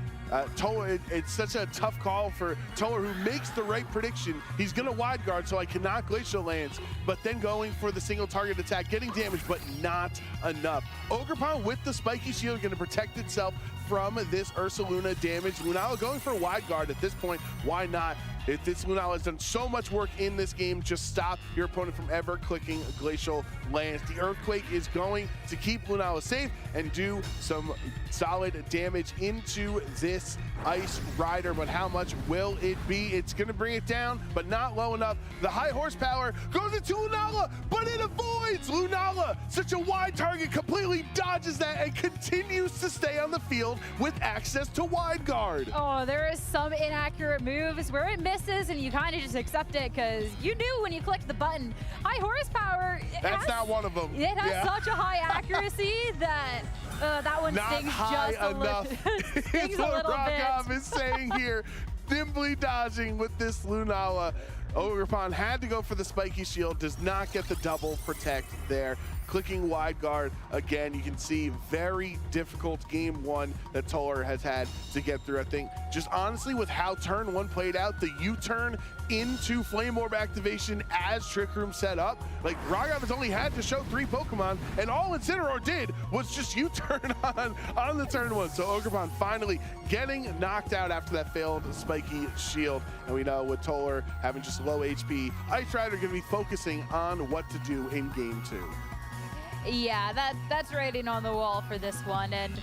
Toller, it's such a tough call for Toller, who makes the right prediction. He's gonna wide guard, so I cannot Glacial Lance, but then going for the single target attack, getting damage, but not enough. Ogerpon with the Spiky Shield gonna protect itself from this Ursaluna damage. Lunala going for wide guard at this point. Why not? If this Lunala has done so much work in this game, just stop your opponent from ever clicking Glacial Lance. The Earthquake is going to keep Lunala safe and do some solid damage into this Ice Rider, but how much will it be? It's gonna bring it down, but not low enough. The high horsepower goes into Lunala, but it avoids Lunala. Such a wide target, completely dodges that and continues to stay on the field with access to wide guard. Oh, there is some inaccurate moves where it misses and you kind of just accept it because you knew when you clicked the button. High horsepower. That's not one of them. It has such a high accuracy that that one not stings high just enough. stings It's a what little Rogov bit. is saying here. Nimbly dodging with this Lunala. Ogerpon had to go for the Spiky Shield, does not get the double protect there. Clicking wide guard again, you can see very difficult game 1 that Toller has had to get through. I think just honestly with how turn 1 played out, the U-turn into Flame Orb activation as Trick Room set up, like Rogov has only had to show 3 Pokemon, and all Incineroar did was just U-turn on the turn 1. So Ogerpon finally getting knocked out after that failed Spiky Shield. And we know with Toller having just low HP, Ice Rider gonna be focusing on what to do in game 2. Yeah, that's writing on the wall for this one, and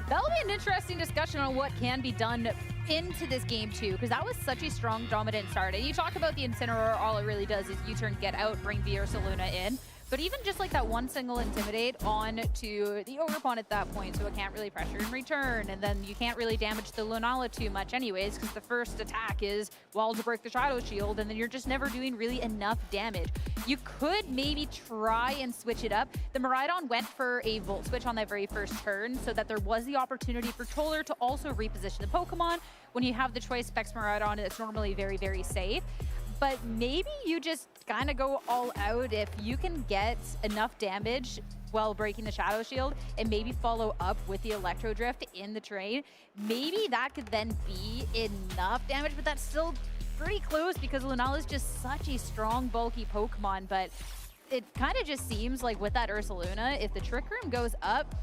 that'll be an interesting discussion on what can be done into this game too, because that was such a strong dominant start. And you talk about the Incineroar, all it really does is U-turn, get out, bring the Ursaluna in. But even just like that one single Intimidate on to the Ogerpon at that point, so it can't really pressure in return, and then you can't really damage the Lunala too much anyways, because the first attack is, well, to break the Shadow Shield, and then you're just never doing really enough damage. You could maybe try and switch it up. The Miraidon went for a Volt Switch on that very first turn, so that there was the opportunity for Toller to also reposition the Pokemon. When you have the choice Specs Miraidon, it's normally very, very safe. But maybe you just kind of go all out if you can get enough damage while breaking the Shadow Shield and maybe follow up with the Electro Drift in the terrain. Maybe that could then be enough damage, but that's still pretty close because Lunala is just such a strong, bulky Pokemon. But it kind of just seems like with that Ursaluna, if the Trick Room goes up,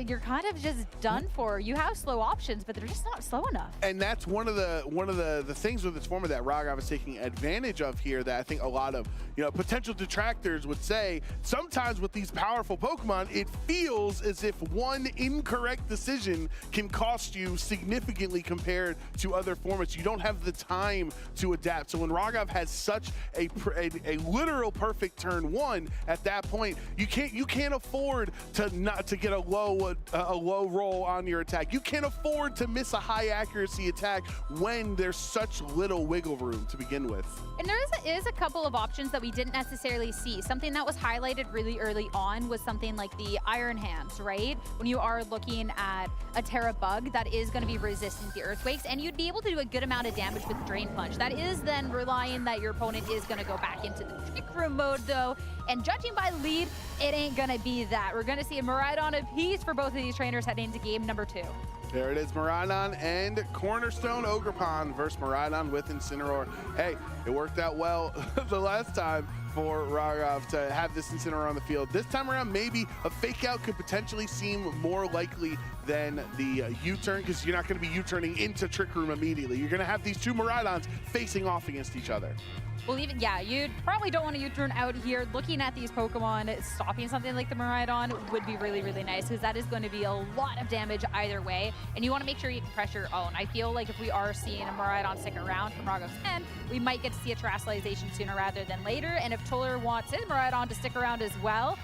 you're kind of just done for. You have slow options, but they're just not slow enough. And that's one of the things with this format that Raghav is taking advantage of here that I think a lot of potential detractors would say. Sometimes with these powerful Pokemon, it feels as if one incorrect decision can cost you significantly compared to other formats. You don't have the time to adapt. So when Raghav has such a literal perfect turn one, at that point you can't afford to get a low roll on your attack. You can't afford to miss a high accuracy attack when there's such little wiggle room to begin with. And there is a couple of options that we didn't necessarily see. Something that was highlighted really early on was something like the Iron Hands, right? When you are looking at a Terra Bug that is going to be resistant to Earthquakes, and you'd be able to do a good amount of damage with Drain Punch. That is then relying that your opponent is going to go back into the Trick Room mode though, and judging by lead, it ain't going to be that. We're going to see a Miraidon apiece for both of these trainers heading into game number 2. There it is, Miraidon and Cornerstone Ogerpon versus Miraidon with Incineroar. Hey, it worked out well the last time for Raghav to have this Incineroar on the field. This time around, maybe a fake out could potentially seem more likely than the U-turn, because you're not going to be U-turning into Trick Room immediately. You're going to have these two Miraidons facing off against each other. Well, even, yeah, you probably don't want to U-turn out here. Looking at these Pokemon, stopping something like the Miraidon would be really, really nice, because that is going to be a lot of damage either way, and you want to make sure you can pressure your own. I feel like if we are seeing a Miraidon stick around from Raghav's end, we might get to see a Terastallization sooner rather than later, and if Toller wants his Miraidon to stick around as well,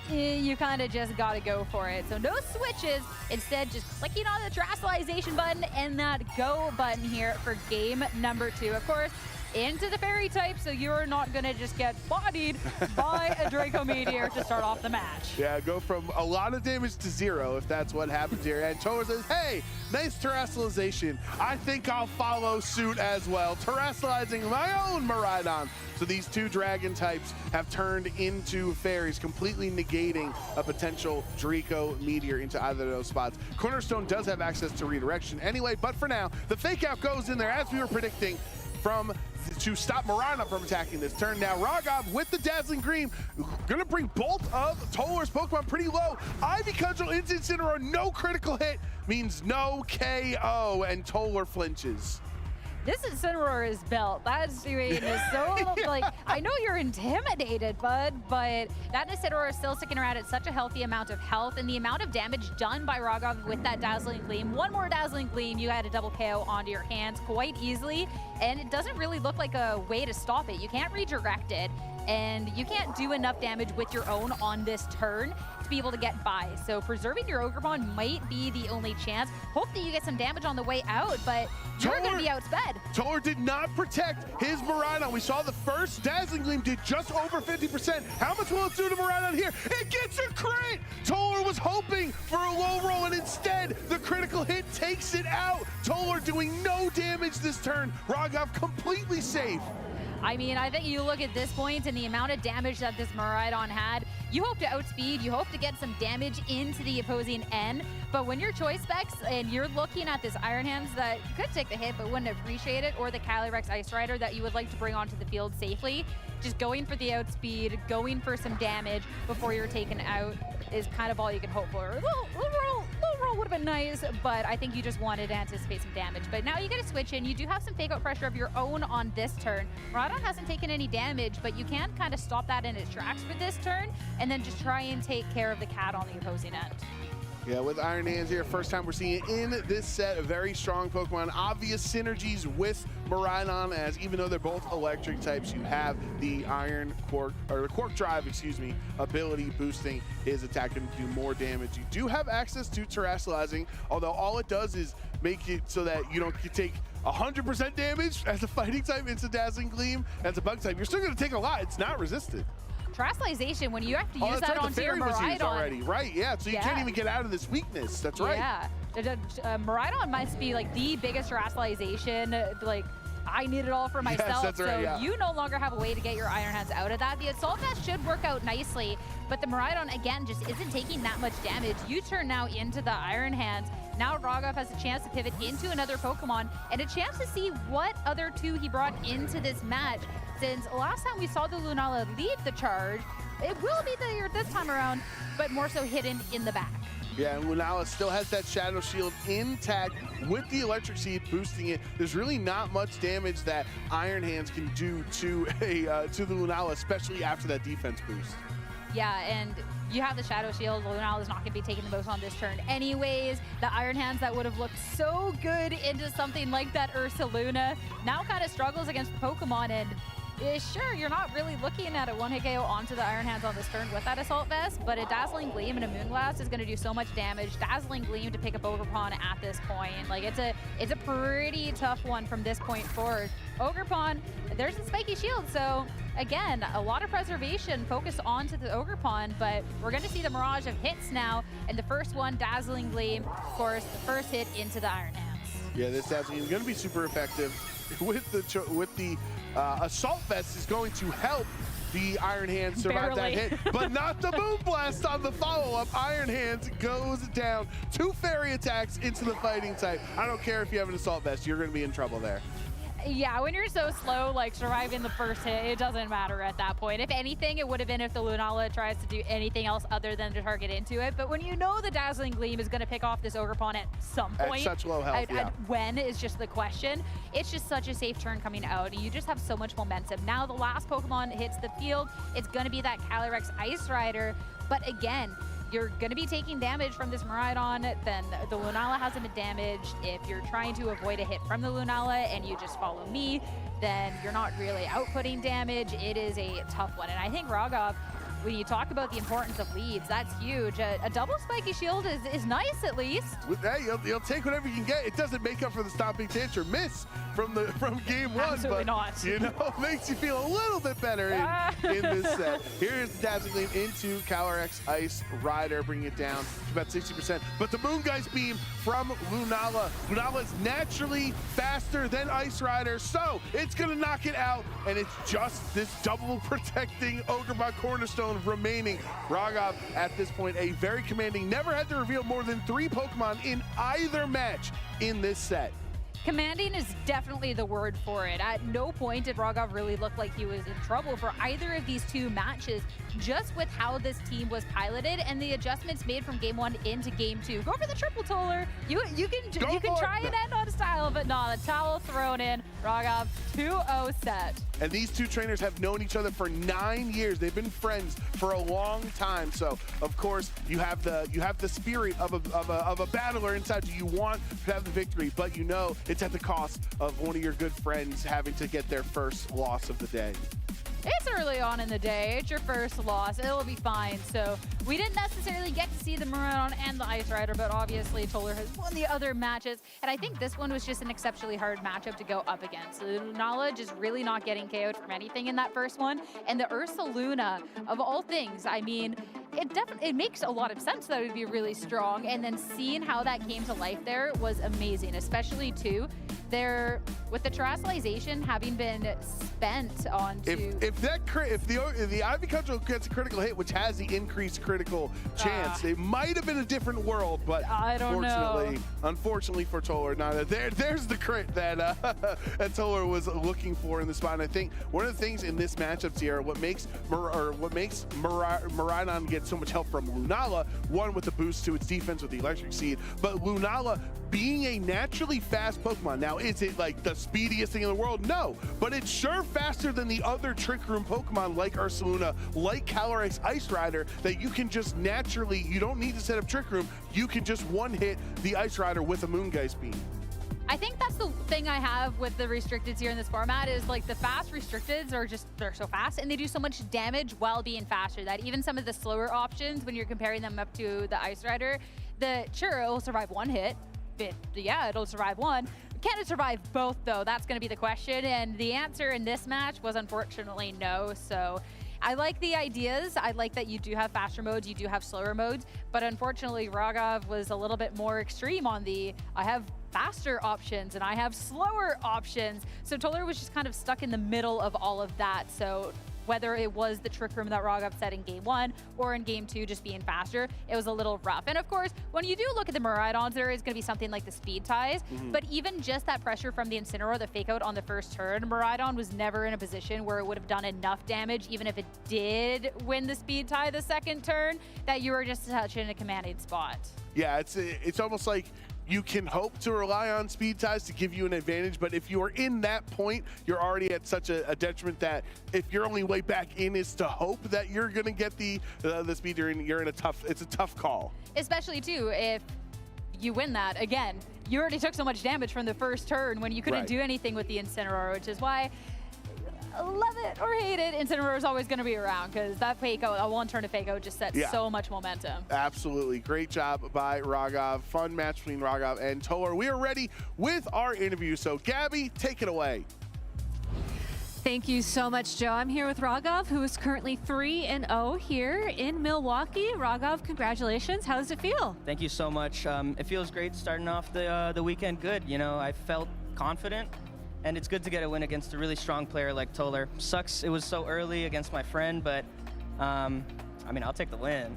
you kind of just got to go for it. So no switches, instead just clicking on the Terastallization button and that go button here for game number 2. Of course, into the fairy type, so you're not going to just get bodied by a Draco Meteor to start off the match. Yeah, go from a lot of damage to 0 if that's what happens here. And Toller says, hey, nice Terastallization. I think I'll follow suit as well, Terastallizing my own Miraidon. So these two dragon types have turned into fairies, completely negating a potential Draco Meteor into either of those spots. Cornerstone does have access to redirection anyway, but for now, the fake out goes in there as we were predicting to stop Miraidon from attacking this turn. Now Raghav with the Dazzling Gleam, gonna bring both of Toller's Pokemon pretty low. Ivy Cudgel into Incineroar, no critical hit means no KO, and Toller flinches. This Incineroar is built. That doing is so, like, I know you're intimidated, bud, but that Incineroar is still sticking around at such a healthy amount of health, and the amount of damage done by Raghav with that Dazzling Gleam. One more Dazzling Gleam, you had a double KO onto your hands quite easily, and it doesn't really look like a way to stop it. You can't redirect it, and you can't do enough damage with your own on this turn to be able to get by. So preserving your Ogerpon might be the only chance. Hope that you get some damage on the way out, but you're going to be outsped. Toller did not protect his Miraidon. We saw the first Dazzling Gleam did just over 50%. How much will it do to Miraidon here? It gets a crit! Toller was hoping for a low roll, and instead, the critical hit takes it out. Toller doing no damage this turn. Raghav completely safe. I mean, I think you look at this point and the amount of damage that this Miraidon had, you hope to outspeed, you hope to get some damage into the opposing end, but when your choice specs and you're looking at this Iron Hands that could take the hit but wouldn't appreciate it, or the Calyrex Ice Rider that you would like to bring onto the field safely, just going for the outspeed, going for some damage before you're taken out is kind of all you can hope for. A little roll would have been nice, but I think you just wanted to anticipate some damage. But now you get a switch in, you do have some fake out pressure of your own on this turn. Miraidon hasn't taken any damage, but you can kind of stop that in its tracks for this turn, and then just try and take care of the cat on the opposing end. Yeah, with Iron Hands here, first time we're seeing it in this set. A very strong Pokemon. Obvious synergies with Miraidon, as even though they're both electric types, you have the Iron Quark, or the Quark Drive, excuse me, ability boosting his attack and do more damage. You do have access to Terrestrializing, although all it does is make it so that you don't take 100% damage as a fighting type into Dazzling Gleam. As a bug type, you're still going to take a lot. It's not resisted. Terrestrialization, when you have to use that onto your Miraidon. Already, right? Yeah, so you can't even get out of this weakness. That's right. Yeah, Miraidon must be like the biggest Terrestrialization. Like, I need it all for myself. Yes, that's right, yeah. You no longer have a way to get your Iron Hands out of that. The Assault Vest should work out nicely, but the Miraidon, again, just isn't taking that much damage. You turn now into the Iron Hands. Now Rogov has a chance to pivot into another Pokemon and a chance to see what other two he brought into this match. Since last time we saw the Lunala lead the charge, it will be there this time around, but more so hidden in the back. Yeah, and Lunala still has that Shadow Shield intact with the Electric Seed boosting it. There's really not much damage that Iron Hands can do to the Lunala, especially after that defense boost. Yeah, and you have the Shadow Shield. Lunala is not going to be taking the most on this turn anyways. The Iron Hands that would have looked so good into something like that Ursaluna now kind of struggles against Pokemon, and sure, you're not really looking at a one-hit KO onto the Iron Hands on this turn with that Assault Vest, but a Dazzling Gleam and a Moonblast is going to do so much damage. Dazzling Gleam to pick up Ogerpon at this point. Like, it's a pretty tough one from this point forward. Ogerpon, there's the Spiky Shield, so again, a lot of preservation focused onto the Ogerpon, but we're going to see the barrage of hits now, and the first one, Dazzling Gleam, of course, the first hit into the Iron Hands. Yeah, this Dazzling is going to be super effective with the Assault Vest is going to help the Iron Hands survive that hit, but not the Moonblast on the follow-up. Iron Hands goes down. 2 fairy attacks into the fighting type. I don't care if you have an Assault Vest, you're going to be in trouble there. Yeah, when you're so slow, like surviving the first hit, it doesn't matter at that point. If anything, it would have been if the Lunala tries to do anything else other than to target into it. But when you know the Dazzling Gleam is going to pick off this Ogerpon at some point. At such low health, yeah. When is just the question. It's just such a safe turn coming out. You just have so much momentum. Now the last Pokemon hits the field. It's going to be that Calyrex Ice Rider. But again, you're going to be taking damage from this Miraidon, then the Lunala hasn't been damaged. If you're trying to avoid a hit from the Lunala and you just follow me, then you're not really outputting damage. It is a tough one. And I think Rogov, when you talk about the importance of leads, that's huge. A double Spiky Shield is nice, at least. With that, you'll take whatever you can get. It doesn't make up for the Stomping Tantrum miss from game one. Absolutely but, not. You know, it makes you feel a little bit better in this set. Here's the Dazzling Gleam into Calyrex Ice Rider, bringing it down to about 60%. But the Moongeist Beam from Lunala. Lunala is naturally faster than Ice Rider, so it's going to knock it out, and it's just this double protecting Ogerpon Cornerstone remaining. Rogov, at this point, a very commanding, never had to reveal more than 3 Pokemon in either match in this set. Commanding is definitely the word for it. At no point did Rogov really look like he was in trouble for either of these 2 matches, just with how this team was piloted and the adjustments made from game 1 into game 2. Go for the triple Toller. You can try and end on style, but not a towel thrown in. Rogov 2-0 set. And these 2 trainers have known each other for 9 years. They've been friends for a long time. So of course you have the spirit of a battler inside you. You want to have the victory, but you know it's at the cost of one of your good friends having to get their first loss of the day. It's early on in the day. It's your first loss. It'll be fine. So we didn't necessarily get to see the Miraidon and the Ice Rider, but obviously Toller has won the other matches. And I think this one was just an exceptionally hard matchup to go up against. The Lunala just really not getting KO'd from anything in that first one. And the Ursaluna, of all things, I mean, it makes a lot of sense that it would be really strong. And then seeing how that came to life there was amazing, especially too, with the Terrestrialization having been spent onto... If the Ivy Cudgel gets a critical hit, which has the increased critical chance, it might have been a different world, but I don't know. Unfortunately for Toller, there's the crit that that Toller was looking for in the spot. And I think one of the things in this matchup, Sierra, what makes Miraidon get so much help from Lunala, one with the boost to its defense with the Electric Seed, but Lunala being a naturally fast Pokemon. Now, is it like the speediest thing in the world? No, but it's sure faster than the other Trick Room Pokemon like Ursaluna, like Calyrex Ice Rider, that you can just naturally, you don't need to set up Trick Room, you can just one-hit the Ice Rider with a Moongeist Beam. I think that's the thing I have with the restricteds here in this format is like the fast restricteds are just, they're so fast and they do so much damage while being faster that even some of the slower options, when you're comparing them up to the Ice Rider, sure, it'll survive one hit. Yeah, it'll survive one. Can it survive both though? That's gonna be the question. And the answer in this match was unfortunately no. So I like the ideas. I like that you do have faster modes, you do have slower modes, but unfortunately Raghav was a little bit more extreme on the, I have faster options and I have slower options. So Toller was just kind of stuck in the middle of all of that. So whether it was the Trick Room that Raghav set in Game 1 or in Game 2 just being faster, it was a little rough. And of course, when you do look at the Miraidons, there is going to be something like the speed ties, but even just that pressure from the Incineroar, the fake out on the first turn, Miraidon was never in a position where it would have done enough damage, even if it did win the speed tie the second turn, that you were just touching a commanding spot. Yeah, it's almost like you can hope to rely on speed ties to give you an advantage, but if you are in that point, you're already at such a detriment that if your only way back in is to hope that you're going to get the speed, you're in it's a tough call. Especially too, if you win that, again, you already took so much damage from the first turn when you couldn't do anything with the Incineroar, which is why, love it or hate it, Incineroar is always going to be around because that fake out, a one turn of fake out just sets so much momentum. Absolutely. Great job by Raghav. Fun match between Raghav and Toller. We are ready with our interview. So Gabby, take it away. Thank you so much, Joe. I'm here with Raghav, who is currently 3-0 here in Milwaukee. Raghav, congratulations. How does it feel? Thank you so much. It feels great starting off the weekend good. You know, I felt confident. And it's good to get a win against a really strong player like Toller. Sucks it was so early against my friend, but I mean, I'll take the win.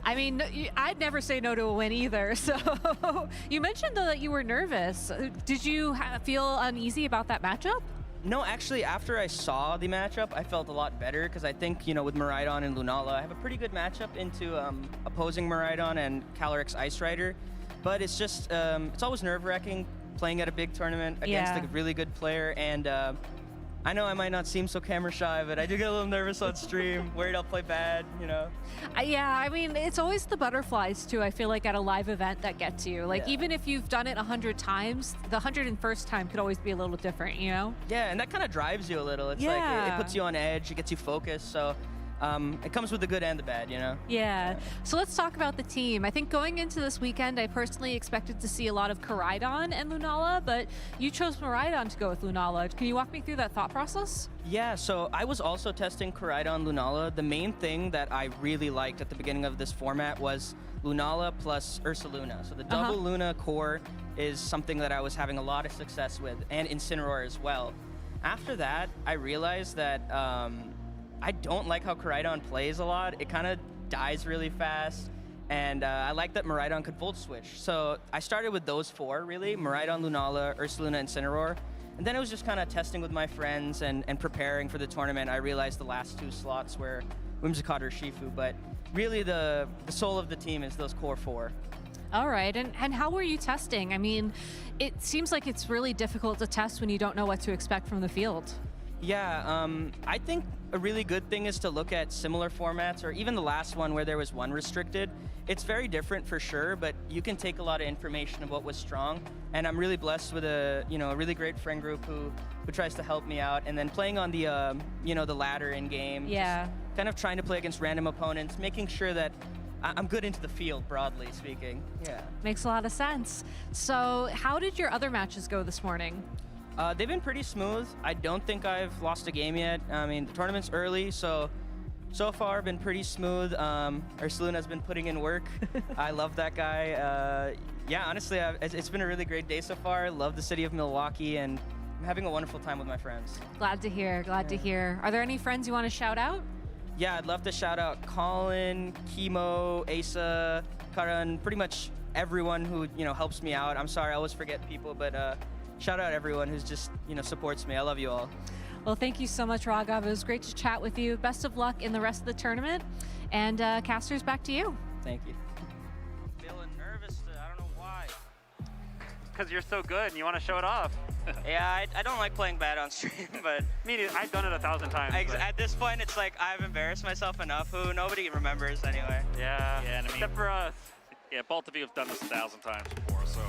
I mean, I'd never say no to a win either. So you mentioned though that you were nervous. Did you feel uneasy about that matchup? No, actually, after I saw the matchup, I felt a lot better because I think, you know, with Miraidon and Lunala, I have a pretty good matchup into opposing Miraidon and Calyrex Ice Rider. But it's just, it's always nerve-wracking playing at a big tournament against a really good player, and I know I might not seem so camera shy, but I do get a little nervous on stream, worried I'll play bad, you know? Yeah, I mean, it's always the butterflies too, I feel like, at a live event that gets you. Like, even if you've done it 100 times, the 101st time could always be a little different, you know? Yeah, and that kind of drives you a little. It's like, it puts you on edge, it gets you focused, so it comes with the good and the bad, you know? Yeah. So let's talk about the team. I think going into this weekend, I personally expected to see a lot of Koraidon and Lunala, but you chose Miraidon to go with Lunala. Can you walk me through that thought process? Yeah, so I was also testing Koraidon Lunala. The main thing that I really liked at the beginning of this format was Lunala plus Ursaluna. So the double Luna core is something that I was having a lot of success with, and Incineroar as well. After that, I realized that I don't like how Koraidon plays a lot. It kind of dies really fast, and I like that Miraidon could Volt Switch. So I started with those four, really, Miraidon, Lunala, Ursaluna, and Incineroar. And then it was just kind of testing with my friends and preparing for the tournament. I realized the last two slots were Whimsicott or Shifu, but really the soul of the team is those core four. All right, and how were you testing? I mean, it seems like it's really difficult to test when you don't know what to expect from the field. Yeah, I think a really good thing is to look at similar formats, or even the last one where there was one restricted. It's very different for sure, but you can take a lot of information of what was strong. And I'm really blessed with a really great friend group who tries to help me out. And then playing on the the ladder in game. Yeah. Just kind of trying to play against random opponents, making sure that I'm good into the field, broadly speaking. Yeah. Makes a lot of sense. So how did your other matches go this morning? They've been pretty smooth. I don't think I've lost a game yet. I mean, the tournament's early, so far been pretty smooth. Ursaluna's been putting in work. I love that guy. Yeah, honestly, it's been a really great day so far. Love the city of Milwaukee, and I'm having a wonderful time with my friends. Glad to hear, glad to hear. Are there any friends you want to shout out? Yeah, I'd love to shout out Colin, Kimo, Asa, Karan, pretty much everyone who helps me out. I'm sorry, I always forget people, but shout out everyone who's just supports me. I love you all. Well, thank you so much, Raghav. It was great to chat with you. Best of luck in the rest of the tournament. And Casters, back to you. Thank you. Feeling nervous. I don't know why. because you're so good and you want to show it off. Yeah, I don't like playing bad on stream, but Me neither. I've done it 1,000 times. but- at this point, it's like I've embarrassed myself enough. Who nobody remembers anyway. Yeah. Yeah, and I mean, Except for us. yeah, both of you have done this 1,000 times before, so.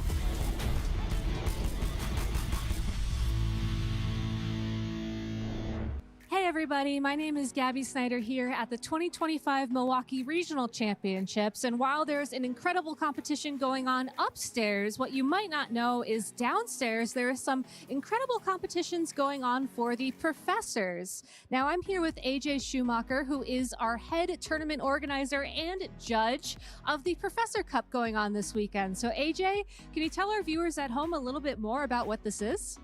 Hey everybody, my name is Gabby Snyder here at the 2025 Milwaukee Regional Championships, and while there's an incredible competition going on upstairs, what you might not know is downstairs there are some incredible competitions going on for the professors. Now I'm here with AJ Schumacher, who is our head tournament organizer and judge of the Professor Cup going on this weekend. So AJ, can you tell our viewers at home a little bit more about what this is?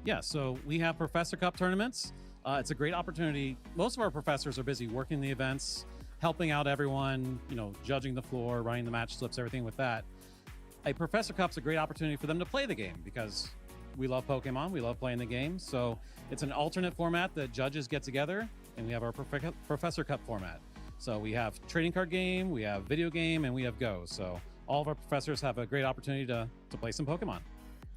Yeah, so we have Professor Cup tournaments. It's a great opportunity. Most of our professors are busy working the events, helping out everyone, judging the floor, running the match slips, everything with that. A Professor Cup's a great opportunity for them to play the game because we love Pokemon, we love playing the game. So it's an alternate format that judges get together, and we have our Professor Cup format. So we have trading card game, we have video game, and we have Go. So all of our professors have a great opportunity to play some Pokemon.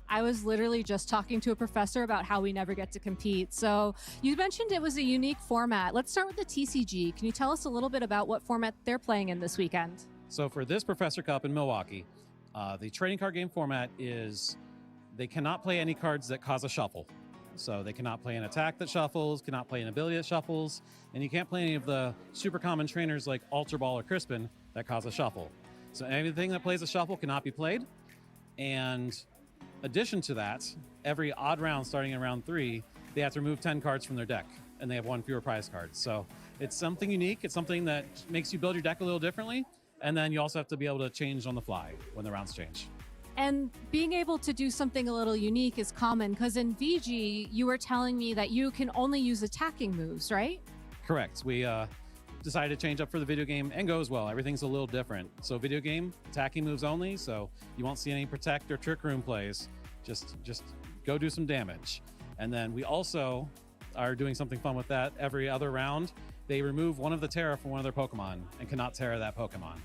I was literally just talking to a professor about how we never get to compete. So you mentioned it was a unique format. Let's start with the TCG. Can you tell us a little bit about what format they're playing in this weekend? So for this Professor Cup in Milwaukee, the trading card game format is they cannot play any cards that cause a shuffle. So they cannot play an attack that shuffles, cannot play an ability that shuffles, and you can't play any of the super common trainers like Ultra Ball or Crispin that cause a shuffle. So anything that plays a shuffle cannot be played. And addition to that, every odd round starting in round 3, they have to remove 10 cards from their deck, and they have 1 fewer prize cards. So it's something unique. It's something that makes you build your deck a little differently, and then you also have to be able to change on the fly when the rounds change. And being able to do something a little unique is common, because in VG, you were telling me that you can only use attacking moves, right? Correct. We decided to change up for the video game and Go as well. Everything's a little different. So video game, attacking moves only, so you won't see any protect or trick room plays. Just go do some damage. And then we also are doing something fun with that. Every other round, they remove one of the Terra from one of their Pokemon and cannot Terra that Pokemon.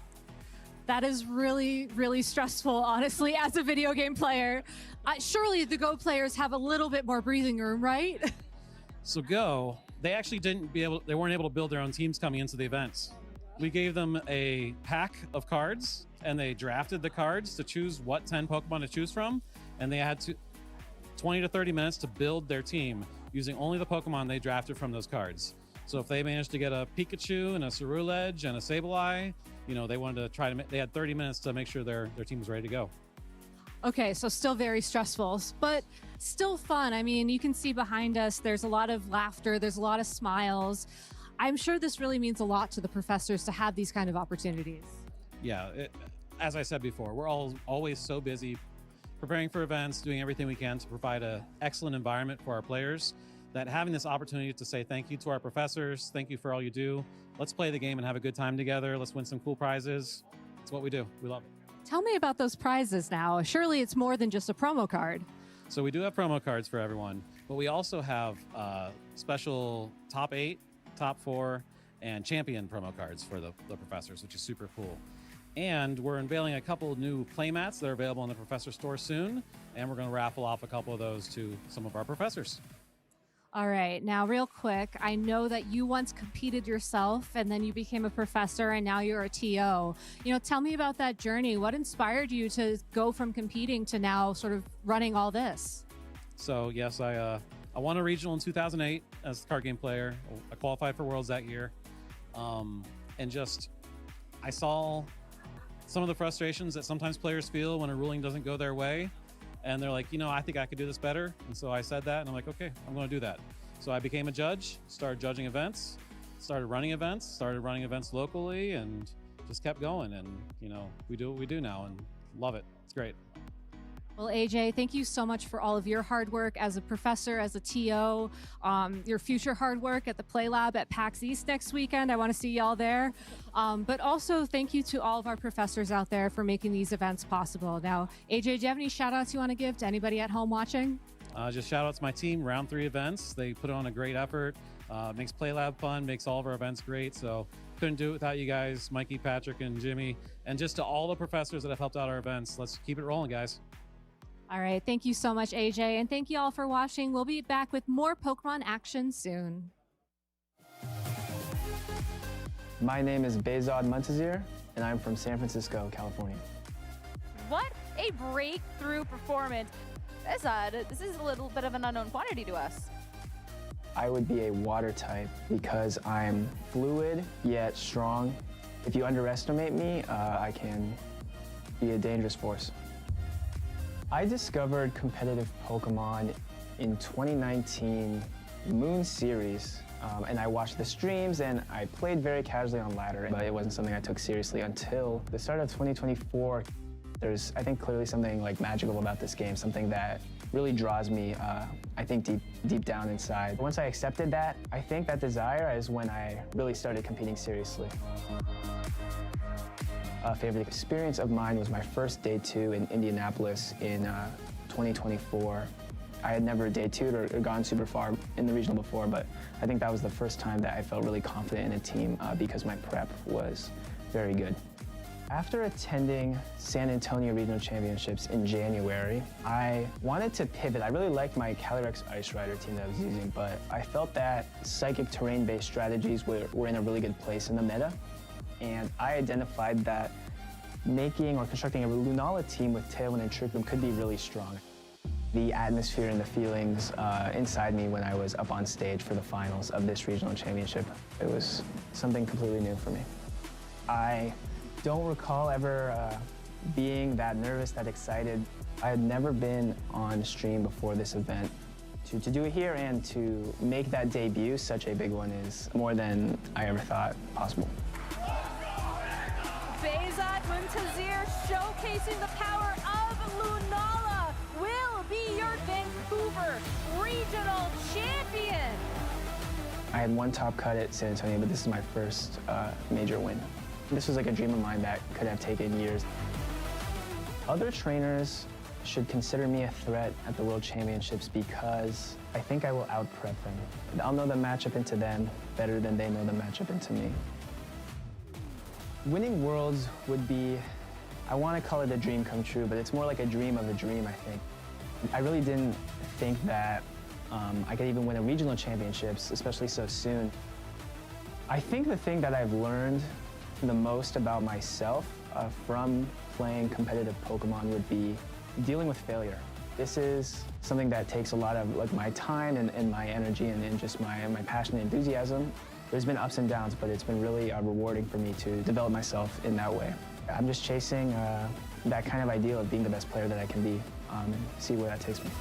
That is really, really stressful, honestly, as a video game player. Surely the Go players have a little bit more breathing room, right? So Go, they actually they weren't able to build their own teams coming into the events. We gave them a pack of cards, and they drafted the cards to choose what 10 Pokemon to choose from, and they had 20 to 30 minutes to build their team using only the Pokemon they drafted from those cards. So if they managed to get a Pikachu and a Ceruledge and a Sableye, they wanted to they had 30 minutes to make sure their team was ready to go. Okay, so still very stressful, but still fun. I mean, you can see behind us, there's a lot of laughter, there's a lot of smiles. I'm sure this really means a lot to the professors to have these kind of opportunities. Yeah, as I said before, we're always so busy preparing for events, doing everything we can to provide an excellent environment for our players, that having this opportunity to say thank you to our professors, thank you for all you do. Let's play the game and have a good time together. Let's win some cool prizes. It's what we do. We love it. Tell me about those prizes now. Surely it's more than just a promo card. So we do have promo cards for everyone, but we also have special top 8, top 4, and champion promo cards for the professors, which is super cool. And we're unveiling a couple new playmats that are available in the Professor Store soon, and we're going to raffle off a couple of those to some of our professors. All right, now real quick, I know that you once competed yourself and then you became a professor and now you're a TO. Tell me about that journey. What inspired you to go from competing to now sort of running all this? So yes, I won a regional in 2008 as a card game player. I qualified for Worlds that year. And I saw some of the frustrations that sometimes players feel when a ruling doesn't go their way. And they're like, I think I could do this better. And so I said that, and I'm like, okay, I'm going to do that. So I became a judge, started judging events, started running events locally, and just kept going. And, we do what we do now and love it. It's great. Well, AJ, thank you so much for all of your hard work as a professor, as a TO, your future hard work at the Play Lab at PAX East next weekend. I want to see y'all there. But also thank you to all of our professors out there for making these events possible. Now, AJ, do you have any shout outs you want to give to anybody at home watching? Just shout out to my team, Round 3 Events. They put on a great effort, makes Play Lab fun, makes all of our events great. So couldn't do it without you guys, Mikey, Patrick, and Jimmy. And just to all the professors that have helped out our events, let's keep it rolling, guys. All right, thank you so much, AJ, and thank you all for watching. We'll be back with more Pokemon action soon. My name is Behzad Muntazir, and I'm from San Francisco, California. What a breakthrough performance. Behzad, this is a little bit of an unknown quantity to us. I would be a water type because I'm fluid yet strong. If you underestimate me, I can be a dangerous force. I discovered competitive Pokemon in 2019 Moon Series, and I watched the streams and I played very casually on ladder, but it wasn't something I took seriously until the start of 2024. There's, I think, clearly something like magical about this game, something that really draws me, I think, deep down inside. Once I accepted that, I think that desire is when I really started competing seriously. A favorite experience of mine was my first day 2 in Indianapolis in 2024. I had never day 2'd or gone super far in the regional before, but I think that was the first time that I felt really confident in a team because my prep was very good. After attending San Antonio Regional Championships in January, I wanted to pivot. I really liked my Calyrex Ice Rider team that I was using, but I felt that psychic terrain-based strategies were in a really good place in the meta. And I identified that making or constructing a Lunala team with Tailwind and Trick Room could be really strong. The atmosphere and the feelings inside me when I was up on stage for the finals of this regional championship, it was something completely new for me. I don't recall ever being that nervous, that excited. I had never been on stream before this event. To do it here and to make that debut such a big one is more than I ever thought possible. Behzad Muntazir showcasing the power of Lunala will be your Vancouver Regional Champion. I had one top cut at San Antonio, but this is my first major win. This was like a dream of mine that could have taken years. Other trainers should consider me a threat at the World Championships because I think I will out-prep them. I'll know the matchup into them better than they know the matchup into me. Winning Worlds would be, I want to call it a dream come true, but it's more like a dream of a dream, I think. I really didn't think that I could even win a regional championships, especially so soon. I think the thing that I've learned the most about myself from playing competitive Pokemon would be dealing with failure. This is something that takes a lot of like my time and my energy and just my passion and enthusiasm. There's been ups and downs, but it's been really rewarding for me to develop myself in that way. I'm just chasing that kind of ideal of being the best player that I can be and see where that takes me.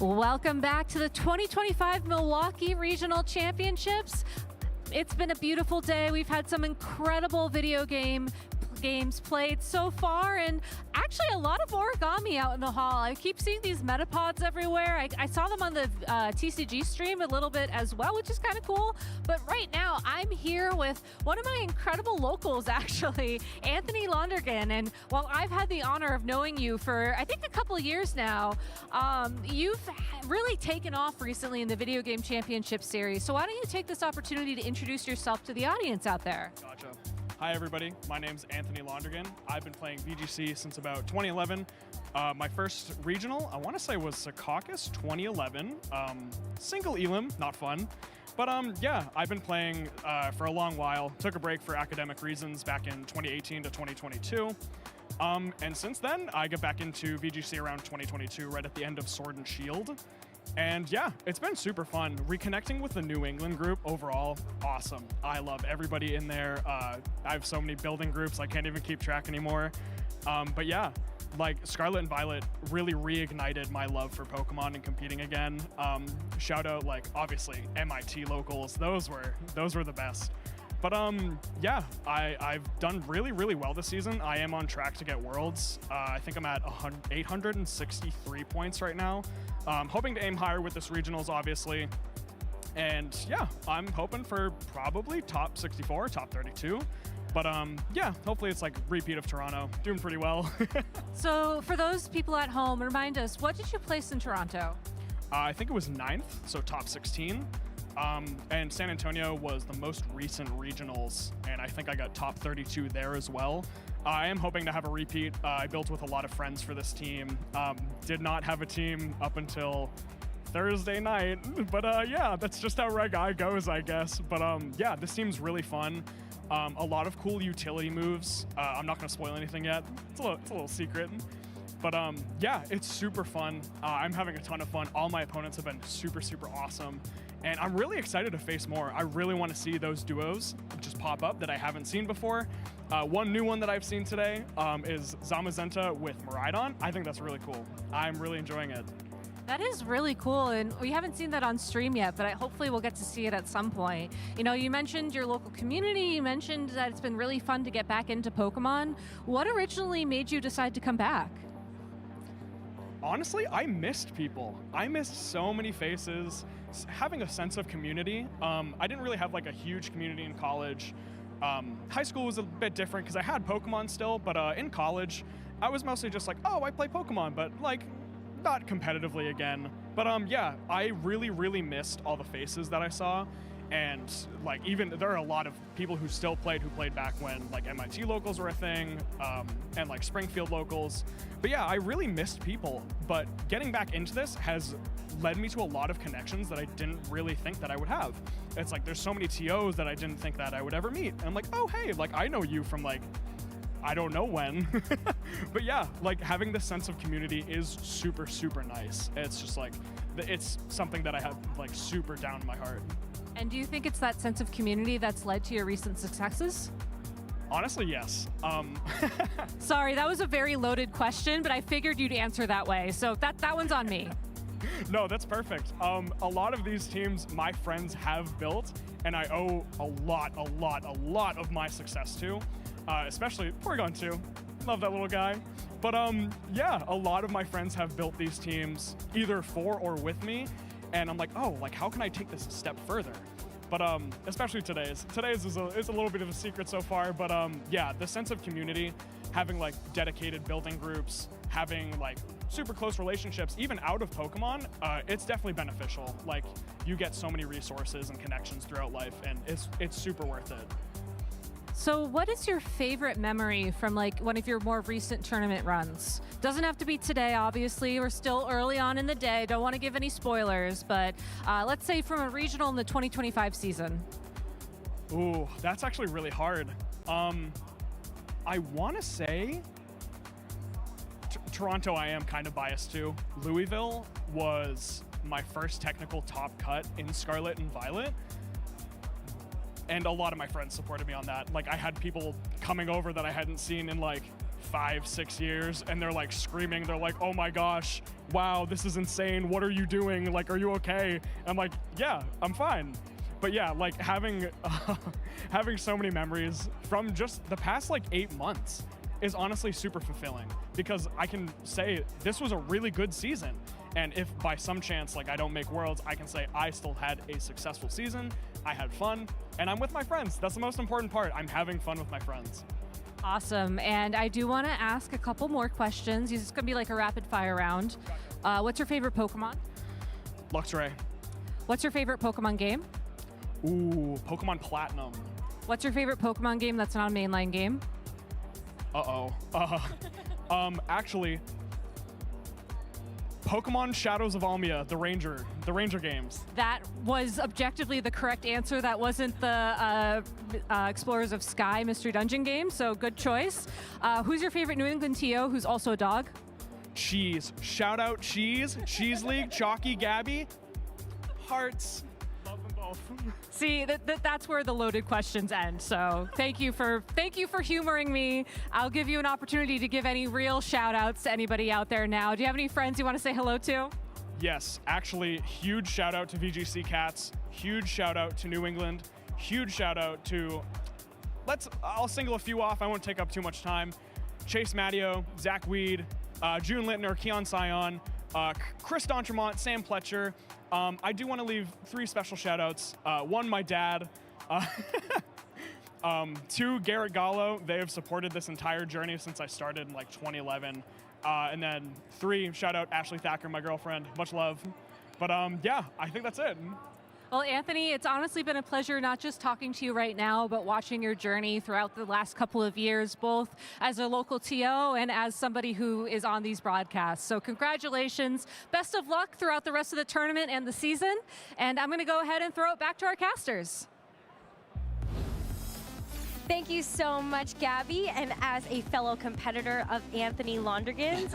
Welcome back to the 2025 Milwaukee Regional Championships. It's been a beautiful day. We've had some incredible video game games played so far, and actually a lot of origami out in the hall. I keep seeing these metapods everywhere. I saw them on the TCG stream a little bit as well, which is kind of cool. But right now, I'm here with one of my incredible locals, actually, Anthony Londergan. And while I've had the honor of knowing you for, I think, a couple of years now, you've really taken off recently in the Video Game Championship Series. So why don't you take this opportunity to introduce yourself to the audience out there? Gotcha. Hi, everybody. My name's Anthony Londergan. I've been playing VGC since about 2011. My first regional, I want to say, was Secaucus 2011. Single Elim, not fun. But yeah, I've been playing for a long while. Took a break for academic reasons back in 2018 to 2022. And since then, I got back into VGC around 2022, right at the end of Sword and Shield. And yeah, it's been super fun. Reconnecting with the New England group overall, awesome. I love everybody in there. I have so many building groups, I can't even keep track anymore. But yeah, like Scarlet and Violet really reignited my love for Pokemon and competing again. Shout out, like, obviously MIT locals, those were the best. But yeah, I've done really, really well this season. I am on track to get Worlds. I think I'm at 863 points right now. Hoping to aim higher with this regionals, obviously. And yeah, I'm hoping for probably top 64, top 32. But yeah, hopefully it's like repeat of Toronto. Doing pretty well. So for those people at home, remind us, what did you place in Toronto? I think it was 9th, so top 16. And San Antonio was the most recent regionals, and I think I got top 32 there as well. I am hoping to have a repeat. I built with a lot of friends for this team. Did not have a team up until Thursday night, but yeah, that's just how Reg I goes, I guess. But yeah, this team's really fun. A lot of cool utility moves. I'm not going to spoil anything yet. It's a little secret. But yeah, it's super fun. I'm having a ton of fun. All my opponents have been super, super awesome. And I'm really excited to face more. I really want to see those duos just pop up that I haven't seen before. One new one that I've seen today is Zamazenta with Miraidon. I think that's really cool. I'm really enjoying it. That is really cool, and we haven't seen that on stream yet, but hopefully we'll get to see it at some point. You know, you mentioned your local community, you mentioned that it's been really fun to get back into Pokemon. What originally made you decide to come back? Honestly, I missed people. I missed so many faces, having a sense of community. I didn't really have like a huge community in college. High school was a bit different because I had Pokemon still, but in college, I was mostly just like, oh, I play Pokemon, but like not competitively again. But yeah, I really, really missed all the faces that I saw. And like, even there are a lot of people who still played, who played back when like MIT locals were a thing, and like Springfield locals. But yeah, I really missed people. But getting back into this has led me to a lot of connections that I didn't really think that I would have. It's like there's so many TOs that I didn't think that I would ever meet. And I'm like, oh hey, like I know you from like, I don't know when. But yeah, like having this sense of community is super, super nice. It's just like, it's something that I have like super down in my heart. And do you think it's that sense of community that's led to your recent successes? Honestly, yes. Sorry, that was a very loaded question, but I figured you'd answer that way. So that one's on me. No, that's perfect. A lot of these teams my friends have built, and I owe a lot of my success to, especially Porygon 2. Love that little guy. But yeah, a lot of my friends have built these teams either for or with me. And I'm like, oh, like how can I take this a step further? But especially today's is a little bit of a secret so far. But yeah, the sense of community, having like dedicated building groups, having like super close relationships, even out of Pokemon, it's definitely beneficial. Like you get so many resources and connections throughout life, and it's super worth it. So what is your favorite memory from like one of your more recent tournament runs? Doesn't have to be today, obviously. We're still early on in the day. Don't want to give any spoilers, but let's say from a regional in the 2025 season. Ooh, that's actually really hard. I want to say Toronto, I am kind of biased to. Louisville was my first technical top cut in Scarlet and Violet. And a lot of my friends supported me on that. Like I had people coming over that I hadn't seen in like 5-6 years, and they're like screaming. They're like, oh my gosh, wow, this is insane. What are you doing? Like, are you okay? I'm like, yeah, I'm fine. But yeah, like having so many memories from just the past like 8 months is honestly super fulfilling, because I can say this was a really good season. And if by some chance like I don't make Worlds, I can say I still had a successful season, I had fun, and I'm with my friends. That's the most important part. I'm having fun with my friends. Awesome. And I do want to ask a couple more questions. This is going to be like a rapid fire round. What's your favorite Pokemon? Luxray. What's your favorite Pokemon game? Ooh, Pokemon Platinum. What's your favorite Pokemon game that's not a mainline game? Actually, Pokemon Shadows of Almia, the Ranger games. That was objectively the correct answer. That wasn't the Explorers of Sky Mystery Dungeon game, so good choice. Who's your favorite New England TO who's also a dog? Cheese. Shout out Cheese. Cheese League, Chalky, Gabby. Hearts. Love them both. See, that's where the loaded questions end. So thank you for humoring me. I'll give you an opportunity to give any real shout outs to anybody out there now. Do you have any friends you want to say hello to? Yes, actually, huge shout out to VGC Cats. Huge shout out to New England. Huge shout out to, I'll single a few off. I won't take up too much time. Chase Matteo, Zach Weed, June Littner, Keon Sion, Chris D'Entremont, Sam Pletcher. I do want to leave 3 special shout outs. 1, my dad. 2, Garrett Gallo. They have supported this entire journey since I started in like 2011. And then 3, shout out Ashley Thacker, my girlfriend. Much love. But yeah, I think that's it. Well, Anthony, it's honestly been a pleasure not just talking to you right now, but watching your journey throughout the last couple of years, both as a local TO and as somebody who is on these broadcasts. So congratulations. Best of luck throughout the rest of the tournament and the season. And I'm going to go ahead and throw it back to our casters. Thank you so much, Gabby. And as a fellow competitor of Anthony Londergan's,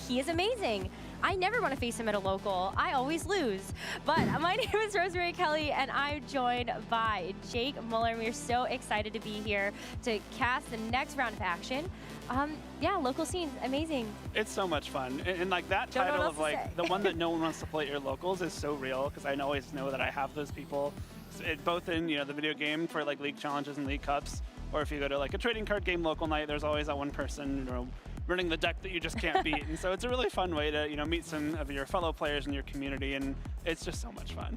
he is amazing. I never want to face him at a local. I always lose. But my name is Rosemary Kelly, and I'm joined by Jake Muller. We're so excited to be here to cast the next round of action. Yeah, local scenes, amazing. It's so much fun. And like that title of like the one that no one wants to play at your locals is so real, because I always know that I have those people, both in the video game for like league challenges and league cups, or if you go to like a trading card game local night, there's always that one person running the deck that you just can't beat. And so it's a really fun way to meet some of your fellow players in your community, and it's just so much fun.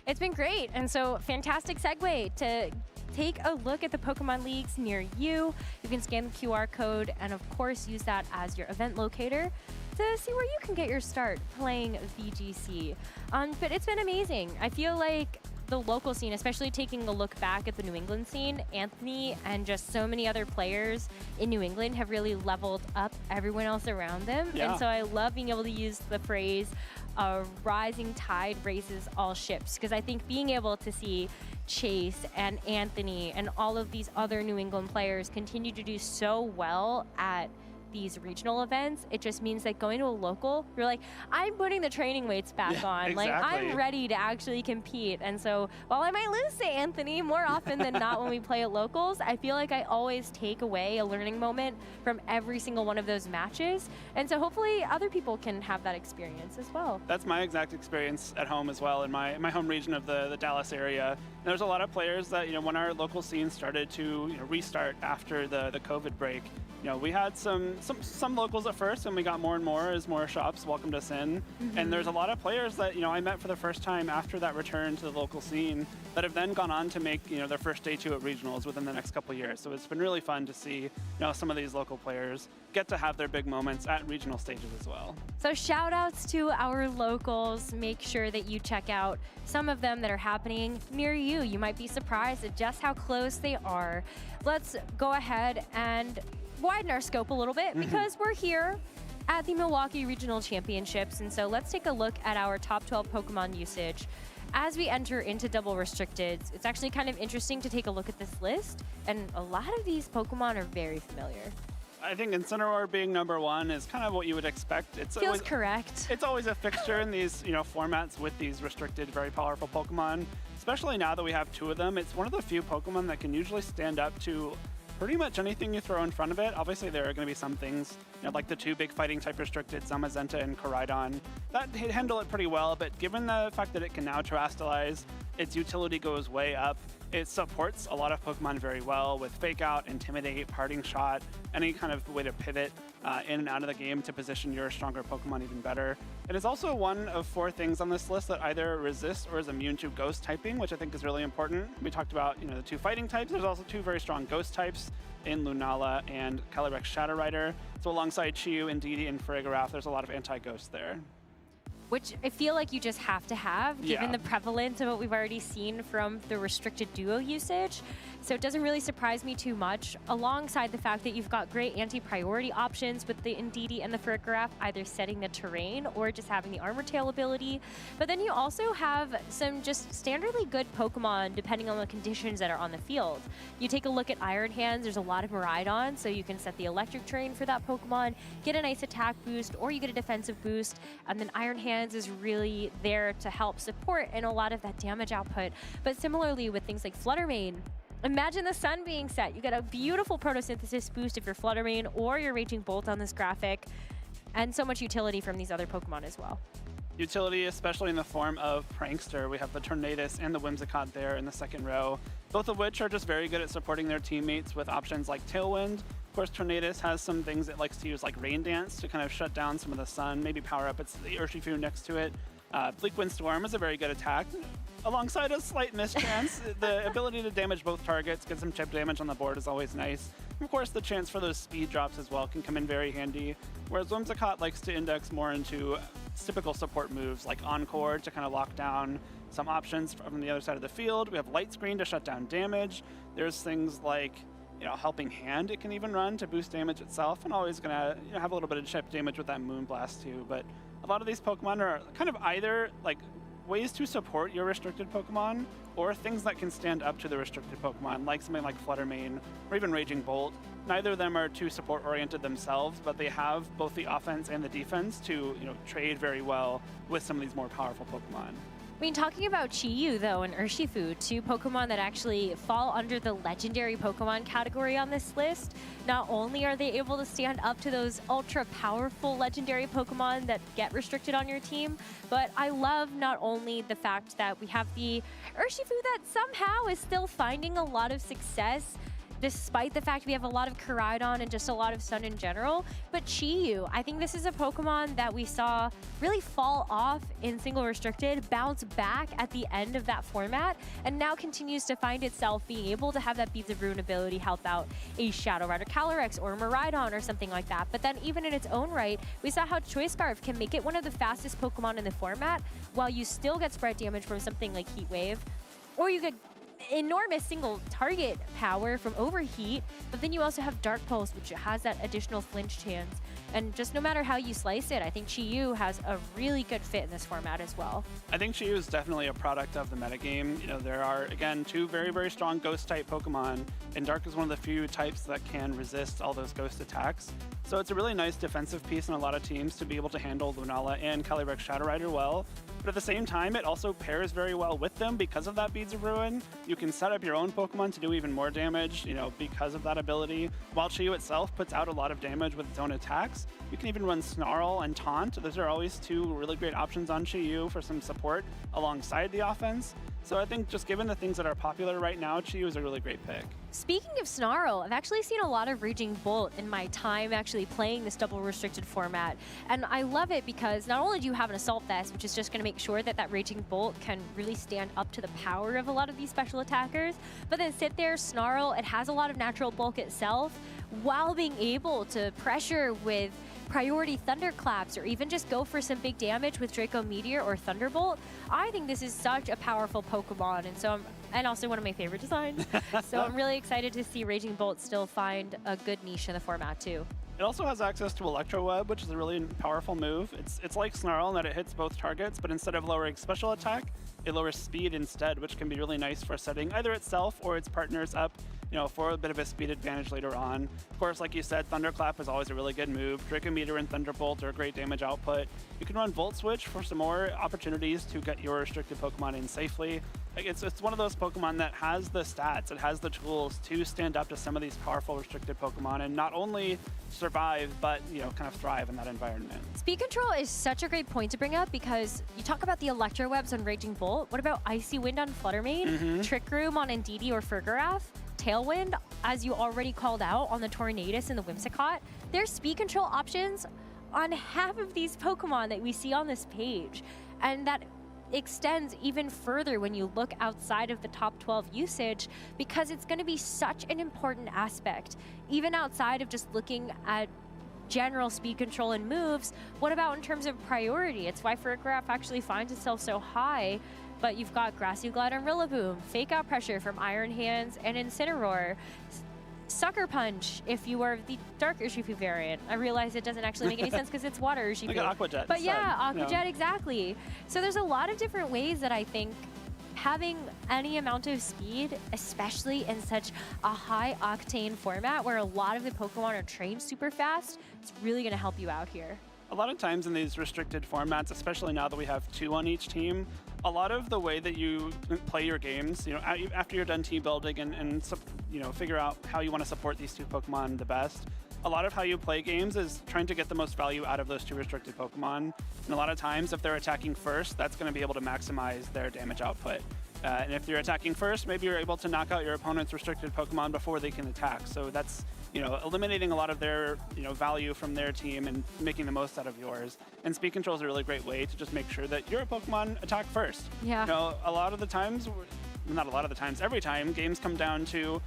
It's been great, and so fantastic segue to take a look at the Pokemon Leagues near you. You can scan the QR code and of course use that as your event locator to see where you can get your start playing VGC. But it's been amazing. I feel like the local scene, especially taking a look back at the New England scene, Anthony and just so many other players in New England have really leveled up everyone else around them. Yeah. And so I love being able to use the phrase, a rising tide raises all ships, because I think being able to see Chase and Anthony and all of these other New England players continue to do so well at these regional events, it just means that going to a local, you're like, I'm putting the training weights back on. Exactly. Like, I'm ready to actually compete. And so while I might lose to Anthony more often than not when we play at locals, I feel like I always take away a learning moment from every single one of those matches. And so hopefully other people can have that experience as well. That's my exact experience at home as well, in my home region of the Dallas area. And there's a lot of players that, when our local scene started to restart after the COVID break, we had some locals at first, and we got more and more as more shops welcomed us in. Mm-hmm. And there's a lot of players that I met for the first time after that return to the local scene that have then gone on to make their first day 2 at regionals within the next couple of years. So it's been really fun to see some of these local players get to have their big moments at regional stages as well. So shout outs to our locals. Make sure that you check out some of them that are happening near you. You might be surprised at just how close they are. Let's go ahead and widen our scope a little bit, because we're here at the Milwaukee Regional Championships. And so let's take a look at our top 12 Pokemon usage. As we enter into double restricted, it's actually kind of interesting to take a look at this list. And a lot of these Pokemon are very familiar. I think Incineroar being number 1 is kind of what you would expect. It feels correct. It's always a fixture in these formats with these restricted, very powerful Pokemon. Especially now that we have 2 of them, it's one of the few Pokemon that can usually stand up to pretty much anything you throw in front of it. Obviously, there are going to be some things, like the 2 big fighting type restricted, Zamazenta and Koraidon, that handle it pretty well, but given the fact that it can now terastallize, its utility goes way up. It supports a lot of Pokemon very well with Fake Out, Intimidate, Parting Shot, any kind of way to pivot in and out of the game to position your stronger Pokemon even better. It is also one of 4 things on this list that either resists or is immune to Ghost typing, which I think is really important. We talked about the 2 fighting types. There's also 2 very strong Ghost types in Lunala and Calyrex Shadow Rider. So alongside Chi-Yu, Indeedee, and Farigiraf, there's a lot of anti-Ghost there. Which I feel like you just have to have, given the prevalence of what we've already seen from the restricted duo usage. So it doesn't really surprise me too much, alongside the fact that you've got great anti-priority options with the Indeedee and the Farigiraf, either setting the terrain or just having the Armor Tail ability. But then you also have some just standardly good Pokemon depending on the conditions that are on the field. You take a look at Iron Hands, there's a lot of Miraidon, so you can set the electric terrain for that Pokemon, get a nice attack boost, or you get a defensive boost, and then Iron Hands is really there to help support in a lot of that damage output. But similarly with things like Fluttermane, imagine the sun being set. You get a beautiful photosynthesis boost if you're Fluttermane or you're Raging Bolt on this graphic, and so much utility from these other Pokemon as well. Utility, especially in the form of Prankster. We have the Tornadus and the Whimsicott there in the second row, both of which are just very good at supporting their teammates with options like Tailwind. Of course, Tornadus has some things it likes to use, like Rain Dance, to kind of shut down some of the sun, maybe power up the Urshifu next to it. Bleak Windstorm is a very good attack. Alongside a slight mischance, the ability to damage both targets, get some chip damage on the board is always nice. Of course, the chance for those speed drops as well can come in very handy, whereas Whimsicott likes to index more into typical support moves like Encore to kind of lock down some options from the other side of the field. We have Light Screen to shut down damage. There's things like Helping Hand it can even run to boost damage itself, and always gonna have a little bit of chip damage with that Moonblast too. But a lot of these Pokemon are kind of either like ways to support your restricted Pokemon or things that can stand up to the restricted Pokemon, like something like Fluttermane or even Raging Bolt. Neither of them are too support-oriented themselves, but they have both the offense and the defense to trade very well with some of these more powerful Pokemon. I mean, talking about Chi-Yu, though, and Urshifu, 2 Pokemon that actually fall under the legendary Pokemon category on this list, not only are they able to stand up to those ultra-powerful legendary Pokemon that get restricted on your team, but I love not only the fact that we have the Urshifu that somehow is still finding a lot of success, despite the fact we have a lot of Koraidon and just a lot of Sun in general. But Chi-Yu, I think this is a Pokemon that we saw really fall off in single restricted, bounce back at the end of that format, and now continues to find itself being able to have that Beads of Ruin ability help out a Shadow Rider Calyrex or Miraidon or something like that. But then even in its own right, we saw how Choice Scarf can make it one of the fastest Pokemon in the format, while you still get spread damage from something like Heat Wave, or you get enormous single target power from Overheat, but then you also have Dark Pulse, which has that additional flinch chance. And just no matter how you slice it, I think Chi-Yu has a really good fit in this format as well. I think Chi-Yu is definitely a product of the metagame. There are, again, 2 very, very strong Ghost-type Pokemon, and Dark is one of the few types that can resist all those Ghost attacks. So it's a really nice defensive piece in a lot of teams to be able to handle Lunala and Calyrex Shadow Rider well. But at the same time, it also pairs very well with them because of that Beads of Ruin. You can set up your own Pokemon to do even more damage, because of that ability. While Chi-Yu itself puts out a lot of damage with its own attacks, you can even run Snarl and Taunt. Those are always 2 really great options on Chi-Yu for some support alongside the offense. So I think just given the things that are popular right now, Chi-Yu is a really great pick. Speaking of Snarl, I've actually seen a lot of Raging Bolt in my time actually playing this double restricted format. And I love it because not only do you have an Assault Vest, which is just going to make sure that that Raging Bolt can really stand up to the power of a lot of these special attackers, but then sit there, Snarl, it has a lot of natural bulk itself, while being able to pressure with priority Thunderclaps or even just go for some big damage with Draco Meteor or Thunderbolt. I think this is such a powerful Pokemon, and also one of my favorite designs. So I'm really excited to see Raging Bolt still find a good niche in the format too. It also has access to Electro Web, which is a really powerful move. It's like Snarl in that it hits both targets, but instead of lowering special attack, it lowers speed instead, which can be really nice for setting either itself or its partners up, for a bit of a speed advantage later on. Of course, like you said, Thunderclap is always a really good move. Draco Meteor and Thunderbolt are great damage output. You can run Volt Switch for some more opportunities to get your restricted Pokemon in safely. Like, it's one of those Pokemon that has the stats, it has the tools to stand up to some of these powerful restricted Pokemon and not only survive, but, you know, kind of thrive in that environment. Speed control is such a great point to bring up because you talk about the Electro Webs on Raging Bolt. What about Icy Wind on Fluttermane? Trick Room on Indeedee or Fergarath? Tailwind, as you already called out, on the Tornadus and the Whimsicott? There's speed control options on half of these Pokemon that we see on this page. And that extends even further when you look outside of the top 12 usage, because it's going to be such an important aspect. Even outside of just looking at general speed control and moves, what about in terms of priority? It's why Fergarath actually finds itself so high, but you've got Grassy Glide on Rillaboom, Fake Out Pressure from Iron Hands and Incineroar, Sucker Punch if you are the Dark Urshifu variant. I realize it doesn't actually make any sense because it's Water Urshifu. Like an Aqua Jet But instead, yeah, Aqua you Jet, know. exactly. So there's a lot of different ways that I think having any amount of speed, especially in such a high octane format where a lot of the Pokemon are trained super fast, it's really going to help you out here. A lot of times in these restricted formats, especially now that we have 2 on each team, a lot of the way that you play your games, you know, after you're done team building and you know, figure out how you want to support these 2 Pokemon the best, a lot of how you play games is trying to get the most value out of those 2 restricted Pokemon. And a lot of times, if they're attacking first, that's going to be able to maximize their damage output. And if you're attacking first, maybe you're able to knock out your opponent's restricted Pokemon before they can attack. So that's, you know, eliminating a lot of their, you know, value from their team and making the most out of yours. And speed control is a really great way to just make sure that your Pokemon attack first. Yeah. You know, a lot of the times, not a lot of the times, every time, games come down to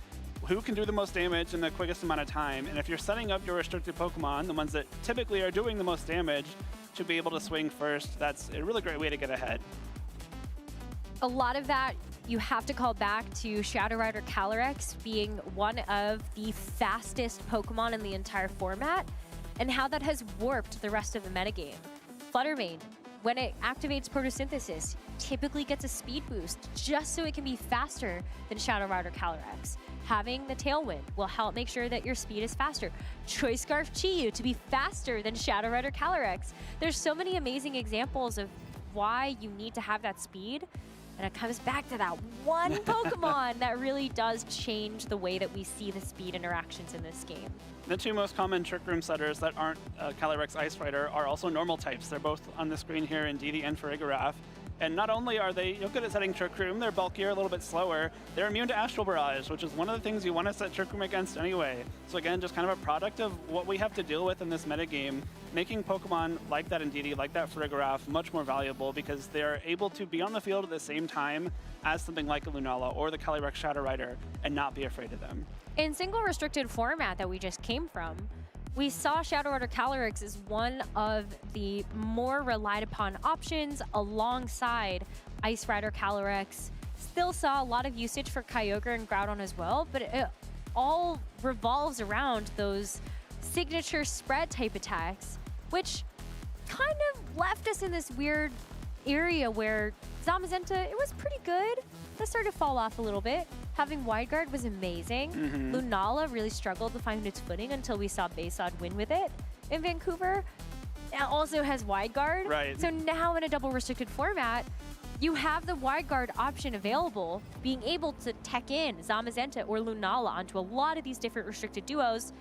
who can do the most damage in the quickest amount of time. And if you're setting up your restricted Pokemon, the ones that typically are doing the most damage, to be able to swing first, that's a really great way to get ahead. A lot of that you have to call back to Shadow Rider Calyrex being one of the fastest Pokemon in the entire format, and how that has warped the rest of the metagame. Fluttermane, when it activates photosynthesis, typically gets a speed boost just so it can be faster than Shadow Rider Calyrex. Having the Tailwind will help make sure that your speed is faster. Choice Scarf Chi-Yu to be faster than Shadow Rider Calyrex. There's so many amazing examples of why you need to have that speed. And it comes back to that one Pokemon that really does change the way that we see the speed interactions in this game. The 2 most common Trick Room setters that aren't Calyrex Ice Rider are also normal types. They're both on the screen here, Indeedee and Farigiraf. And not only are they good at setting Trick Room, they're bulkier, a little bit slower. They're immune to Astral Barrage, which is one of the things you want to set Trick Room against anyway. So again, just kind of a product of what we have to deal with in this metagame, making Pokemon like that Indeedee, like that Farigiraf, much more valuable because they're able to be on the field at the same time as something like a Lunala or the Calyrex Shadow Rider and not be afraid of them. In single restricted format that we just came from, we saw Shadow Rider Calyrex as one of the more relied upon options alongside Ice Rider Calyrex. Still saw a lot of usage for Kyogre and Groudon as well, but it all revolves around those signature spread type attacks, which kind of left us in this weird area where Zamazenta, it was pretty good. That started to fall off a little bit. Having Wide Guard was amazing. Lunala really struggled to find its footing until we saw Bayside win with it in Vancouver. It also has Wide Guard. Right. So now in a double restricted format, you have the Wide Guard option available, being able to tech in Zamazenta or Lunala onto a lot of these different restricted duos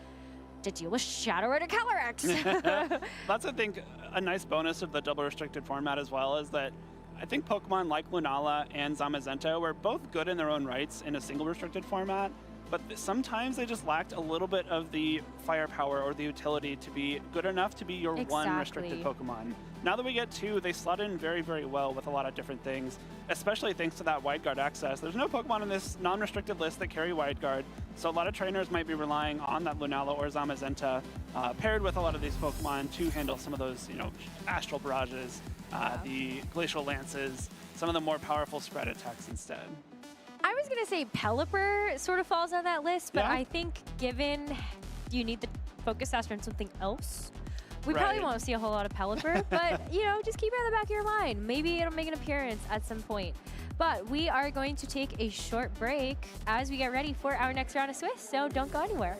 to deal with Shadow Rider Calyrex. That's, I think, a nice bonus of the double restricted format as well, is that I think Pokemon like Lunala and Zamazenta were both good in their own rights in a single restricted format, but sometimes they just lacked a little bit of the firepower or the utility to be good enough to be your one restricted Pokemon. Now that we get 2, they slot in very, very well with a lot of different things, especially thanks to that Wide Guard access. There's no Pokemon in this non-restricted list that carry Wide Guard, so a lot of trainers might be relying on that Lunala or Zamazenta paired with a lot of these Pokemon to handle some of those, you know, Astral Barrages, the Glacial Lances, some of the more powerful spread attacks instead. I was going to say Pelipper sort of falls on that list, but I think given you need the focus faster on something else, we probably won't see a whole lot of Pelipper, but, you know, just keep it in the back of your mind. Maybe it'll make an appearance at some point. But we are going to take a short break as we get ready for our next round of Swiss, so don't go anywhere.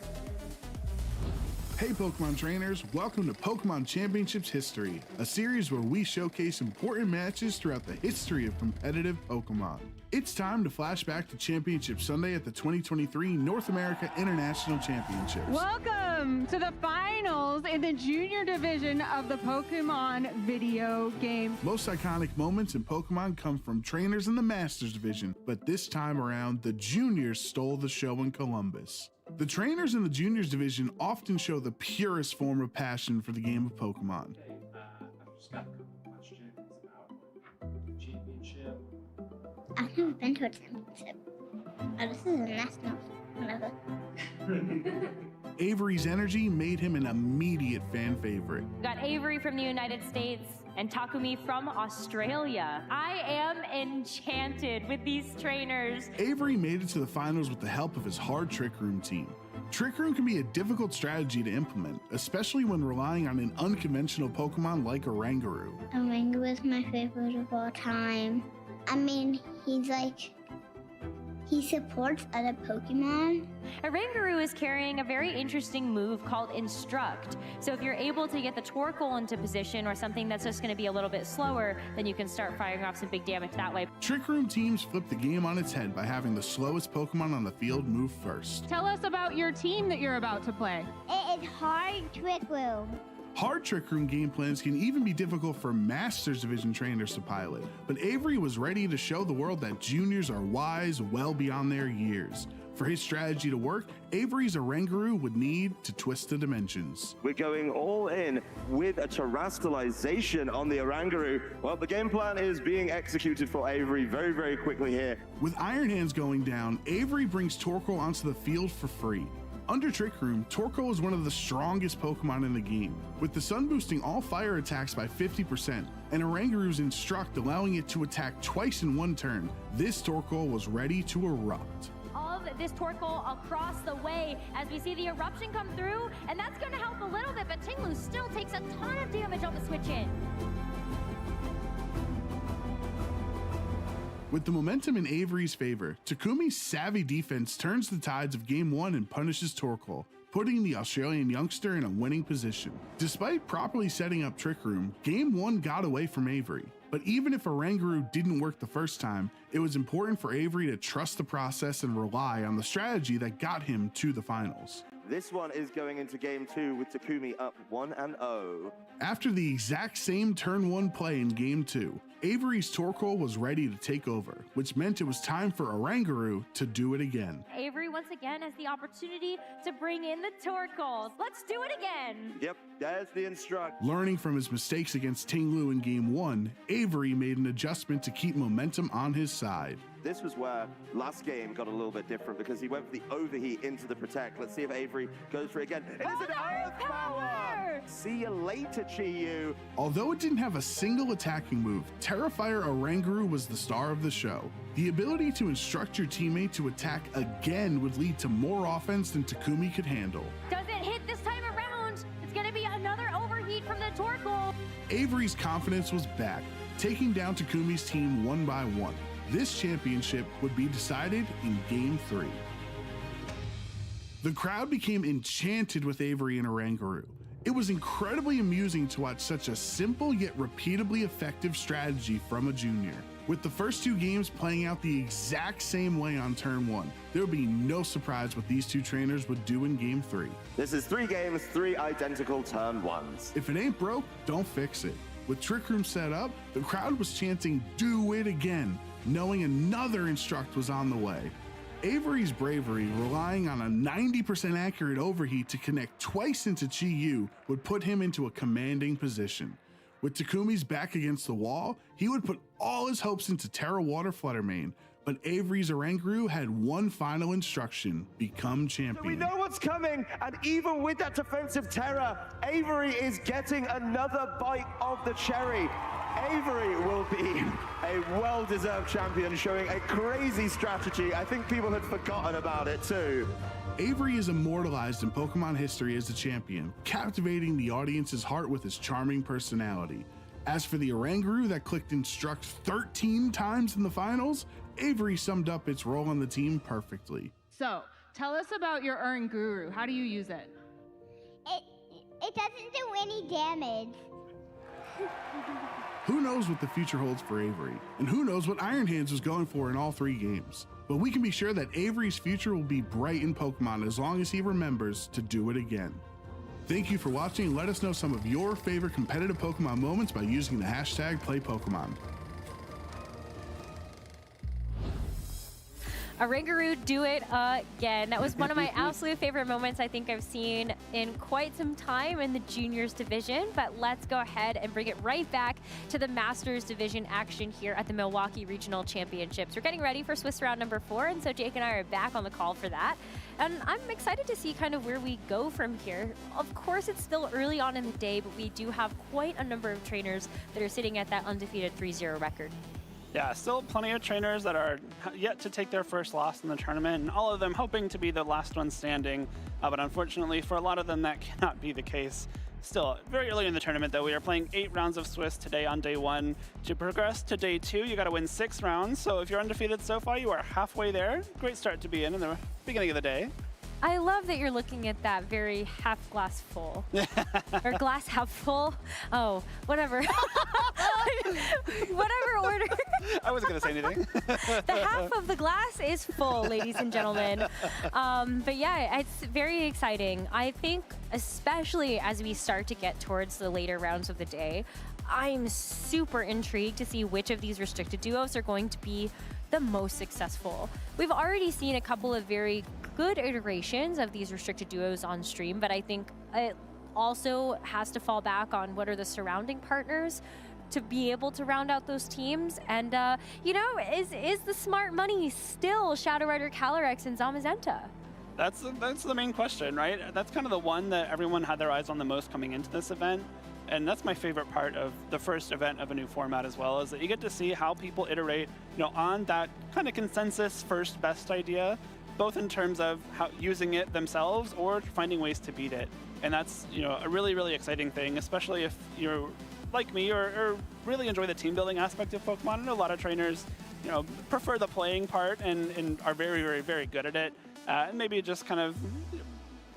Hey Pokemon trainers, welcome to Pokemon Championships History, a series where we showcase important matches throughout the history of competitive Pokemon. It's time to flash back to Championship Sunday at the 2023 North America International Championships. Welcome to the finals in the junior division of the Pokemon video game. Most iconic moments in Pokemon come from trainers in the Masters division, but this time around, the juniors stole the show in Columbus. The trainers in the juniors division often show the purest form of passion for the game of Pokemon. I've just got a couple questions about championship. I've never been to a championship. Oh, this is a national. Whatever. Avery's energy made him an immediate fan favorite. We got Avery from the United States and Takumi from Australia. I am enchanted with these trainers. Avery made it to the finals with the help of his hard Trick Room team. Trick Room can be a difficult strategy to implement, especially when relying on an unconventional Pokemon like Oranguru. Oranguru is my favorite of all time. I mean, he supports other Pokemon. Oranguru is carrying a very interesting move called Instruct. So if you're able to get the Torkoal into position or something that's just going to be a little bit slower, then you can start firing off some big damage that way. Trick Room teams flip the game on its head by having the slowest Pokemon on the field move first. Tell us about your team that you're about to play. It is hard Trick Room. Hard Trick Room game plans can even be difficult for Masters Division trainers to pilot, but Avery was ready to show the world that juniors are wise well beyond their years. For his strategy to work, Avery's Oranguru would need to twist the dimensions. We're going all in with a terrestrialization on the Oranguru. Well, the game plan is being executed for Avery very, very quickly here. With Iron Hands going down, Avery brings Torkoal onto the field for free. Under Trick Room, Torkoal is one of the strongest Pokemon in the game, with the Sun boosting all fire attacks by 50%, and Oranguru's Instruct allowing it to attack twice in one turn. This Torkoal was ready to erupt. All of this Torkoal across the way as we see the eruption come through, and that's going to help a little bit, but Tinglu still takes a ton of damage on the switch in. With the momentum in Avery's favor, Takumi's savvy defense turns the tides of Game 1 and punishes Torkoal, putting the Australian youngster in a winning position. Despite properly setting up Trick Room, Game 1 got away from Avery. But even if Oranguru didn't work the first time, it was important for Avery to trust the process and rely on the strategy that got him to the finals. This one is going into Game 2 with Takumi up 1-0. After the exact same turn 1 play in Game 2, Avery's Torkoal was ready to take over, which meant it was time for Oranguru to do it again. Avery once again has the opportunity to bring in the Torkoals. Let's do it again. Yep, there's the Instruct. Learning from his mistakes against Tinglu in Game 1, Avery made an adjustment to keep momentum on his side. This was where last game got a little bit different because he went for the overheat into the Protect. Let's see if Avery goes for it again. It is an Earth Power! See you later, Chi-Yu. Although it didn't have a single attacking move, Terrifier Oranguru was the star of the show. The ability to instruct your teammate to attack again would lead to more offense than Takumi could handle. Does it hit this time around? It's going to be another overheat from the Torkoal. Avery's confidence was back, taking down Takumi's team one by one. This championship would be decided in Game 3. The crowd became enchanted with Avery and Oranguru. It was incredibly amusing to watch such a simple yet repeatably effective strategy from a junior. With the first two games playing out the exact same way on turn 1, there would be no surprise what these two trainers would do in Game 3. This is 3 games, 3 identical turn 1s. If it ain't broke, don't fix it. With Trick Room set up, the crowd was chanting, "Do it again," knowing another Instruct was on the way. Avery's bravery, relying on a 90% accurate overheat to connect twice into Chi-Yu, would put him into a commanding position. With Takumi's back against the wall, he would put all his hopes into Terra Water Fluttermane, but Avery's Oranguru had one final instruction: become champion. We know what's coming, and even with that defensive Terra, Avery is getting another bite of the cherry. Avery will be a well-deserved champion, showing a crazy strategy. I think people had forgotten about it too. Avery is immortalized in Pokemon history as a champion, captivating the audience's heart with his charming personality. As for the Oranguru that clicked Instruct 13 times in the finals, Avery summed up its role on the team perfectly. So, tell us about your Oranguru. How do you use it? It it doesn't do any damage. Who knows what the future holds for Avery, and who knows what Iron Hands is going for in all 3 games. But we can be sure that Avery's future will be bright in Pokemon as long as he remembers to do it again. Thank you for watching, and let us know some of your favorite competitive Pokemon moments by using the hashtag #PlayPokemon. A Ringaroo do it again. That was one of my absolute favorite moments I think I've seen in quite some time in the juniors division, but let's go ahead and bring it right back to the masters division action here at the Milwaukee Regional Championships. We're getting ready for Swiss round number 4, and so Jake and I are back on the call for that. And I'm excited to see kind of where we go from here. Of course, it's still early on in the day, but we do have quite a number of trainers that are sitting at that undefeated 3-0 record. Yeah, still plenty of trainers that are yet to take their first loss in the tournament, and all of them hoping to be the last one standing. But unfortunately, for a lot of them, that cannot be the case. Still, very early in the tournament, though, we are playing 8 rounds of Swiss today on day 1. To progress to day 2, you got to win 6 rounds. So if you're undefeated so far, you are halfway there. Great start to be in the beginning of the day. I love that you're looking at that very half glass full. Or glass half full. Oh, whatever. Whatever order. I wasn't going to say anything. The half of the glass is full, ladies and gentlemen. But yeah, it's very exciting. I think, especially as we start to get towards the later rounds of the day, I'm super intrigued to see which of these restricted duos are going to be the most successful. We've already seen a couple of very good iterations of these restricted duos on stream, but I think it also has to fall back on what are the surrounding partners to be able to round out those teams. And, you know, is the smart money still Shadow Rider, Calyrex, and Zamazenta? That's the main question, right? That's kind of the one that everyone had their eyes on the most coming into this event. And that's my favorite part of the first event of a new format as well, is that you get to see how people iterate, you know, on that kind of consensus first best idea, both in terms of how using it themselves or finding ways to beat it. And that's, you know, a really, really exciting thing, especially if you're like me or really enjoy the team building aspect of Pokemon. I know a lot of trainers, you know, prefer the playing part and are very, very, very good at it. And maybe just kind of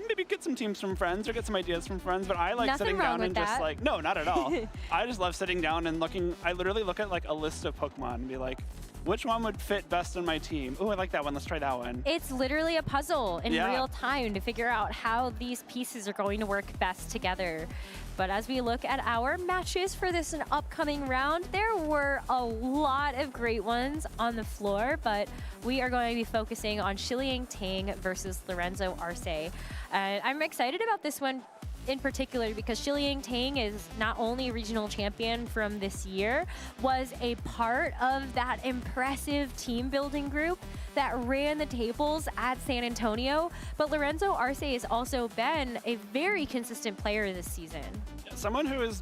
maybe get some teams from friends or get some ideas from friends, but I like sitting down and just like, no, not at all. I just love sitting down and looking. I literally look at like a list of Pokemon and be like, which one would fit best in my team? Oh, I like that one. Let's try that one. It's literally a puzzle in real time to figure out how these pieces are going to work best together. But as we look at our matches for this upcoming round, there were a lot of great ones on the floor, but we are going to be focusing on Shiliang Tang versus Lorenzo Arce. I'm excited about this one in particular because Shiliang Tang is not only a regional champion from this year, was a part of that impressive team building group that ran the tables at San Antonio, but Lorenzo Arce has also been a very consistent player this season. Someone who has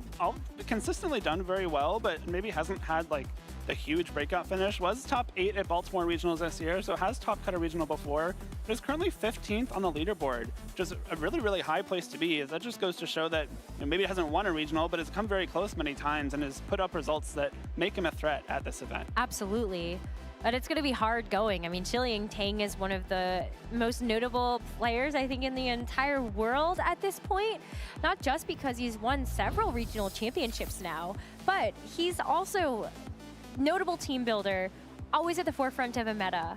consistently done very well, but maybe hasn't had like the huge breakout finish. Was top 8 at Baltimore Regionals this year, so has top cut a regional before, but is currently 15th on the leaderboard, which is a really, really high place to be. That just goes to show that, you know, maybe it hasn't won a regional, but has come very close many times and has put up results that make him a threat at this event. Absolutely. But it's going to be hard going. I mean, Shiliang Tang is one of the most notable players, I think, in the entire world at this point. Not just because he's won several regional championships now, but he's also notable team builder, always at the forefront of a meta,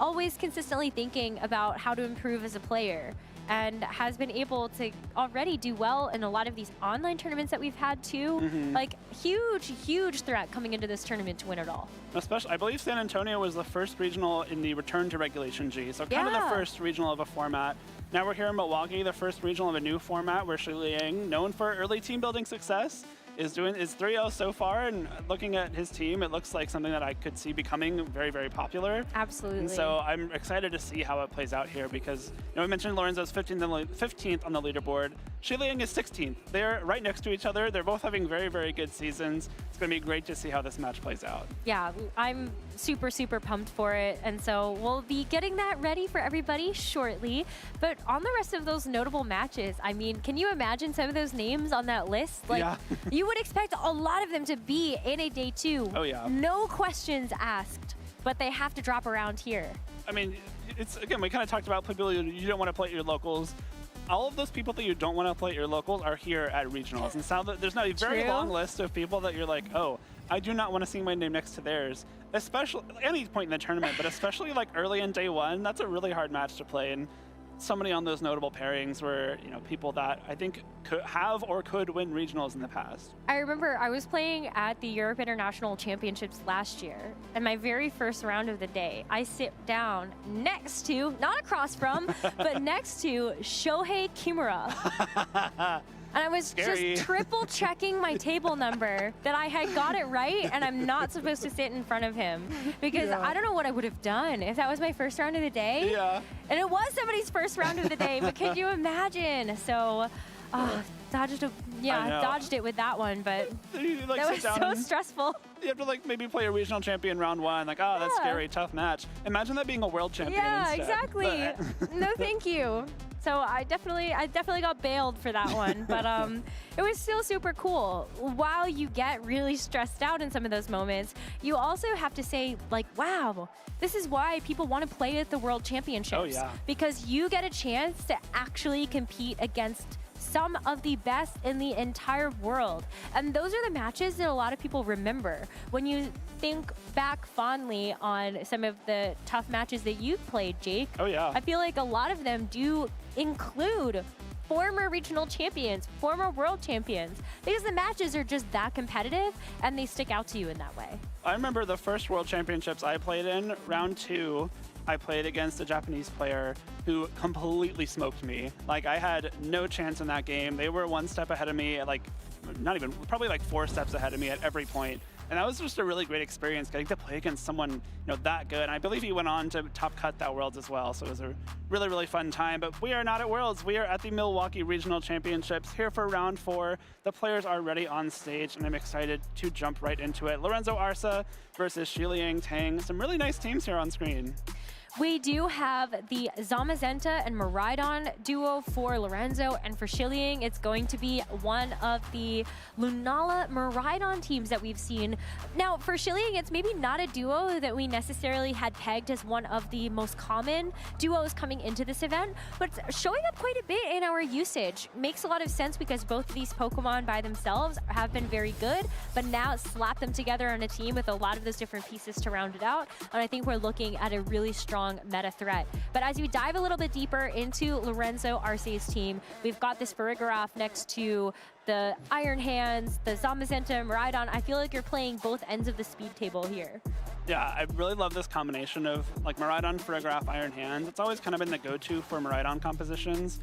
always consistently thinking about how to improve as a player, and has been able to already do well in a lot of these online tournaments that we've had too. Like huge threat coming into this tournament to win it all. Especially, I believe San Antonio was the first regional in the return to Regulation G, so kind of the first regional of a format. Now we're here in Milwaukee, the first regional of a new format where Shiliang, known for early team building success, is 3-0 so far, and looking at his team, it looks like something that I could see becoming very, very popular. Absolutely. And so I'm excited to see how it plays out here because, you know, we mentioned Lorenzo's 15th on the leaderboard. Shiliang is 16th. They're right next to each other. They're both having very, very good seasons. It's going to be great to see how this match plays out. Yeah, I'm super pumped for it, and so we'll be getting that ready for everybody shortly. But on the rest of those notable matches, I mean, can you imagine some of those names on that list? Like, you would expect a lot of them to be in a day 2. Oh yeah. No questions asked, but they have to drop around here. I mean, it's, again, we kind of talked about people you don't want to play at your locals. all of those people that you don't want to play at your locals are here at regionals. And so there's not a very long list of people that you're like, oh, I do not want to see my name next to theirs, especially at any point in the tournament, but especially like early in day one. That's a really hard match to play. And so many on those notable pairings were, you know, people that I think could have or could win regionals in the past. I remember I was playing at the Europe International Championships last year, and my very first round of the day, I sit down next to, not across from, but next to Shohei Kimura. And I was just triple checking my table number that I had got it right, and I'm not supposed to sit in front of him because I don't know what I would have done if that was my first round of the day. Yeah. And it was somebody's first round of the day, but could you imagine? So, dodged it with that one, but like, that was so stressful. You have to like maybe play a regional champion round one, like, oh, that's scary, tough match. Imagine that being a world champion instead. Exactly. No, thank you. So I definitely got bailed for that one, but it was still super cool. While you get really stressed out in some of those moments, you also have to say, like, wow, this is why people want to play at the World Championships. Oh, yeah. Because you get a chance to actually compete against some of the best in the entire world. And those are the matches that a lot of people remember. When you think back fondly on some of the tough matches that you've played, Jake, oh yeah, I feel like a lot of them do include former regional champions, former world champions, because the matches are just that competitive and they stick out to you in that way. I remember the first World Championships I played in, round 2, I played against a Japanese player who completely smoked me. Like, I had no chance in that game. They were one step ahead of me, like, not even, probably like 4 steps ahead of me at every point. And that was just a really great experience, getting to play against someone, you know, that good. And I believe he went on to top cut that Worlds as well. So it was a really, really fun time. But we are not at Worlds. We are at the Milwaukee Regional Championships here for round 4. The players are ready on stage, and I'm excited to jump right into it. Lorenzo Arce versus Shiliang Tang. Some really nice teams here on screen. We do have the Zamazenta and Miraidon duo for Lorenzo, and for Shiliang, it's going to be one of the Lunala Miraidon teams that we've seen. Now, for Shiliang, it's maybe not a duo that we necessarily had pegged as one of the most common duos coming into this event, but it's showing up quite a bit in our usage. Makes a lot of sense because both of these Pokemon by themselves have been very good, but now slap them together on a team with a lot of those different pieces to round it out, and I think we're looking at a really strong meta threat. But as we dive a little bit deeper into Lorenzo Arce's team, we've got this Farigiraf next to the Iron Hands, the Zamazenta, Miraidon. I feel like you're playing both ends of the speed table here. Yeah, I really love this combination of like Miraidon, Farigiraf, Iron Hands. It's always kind of been the go-to for Miraidon compositions,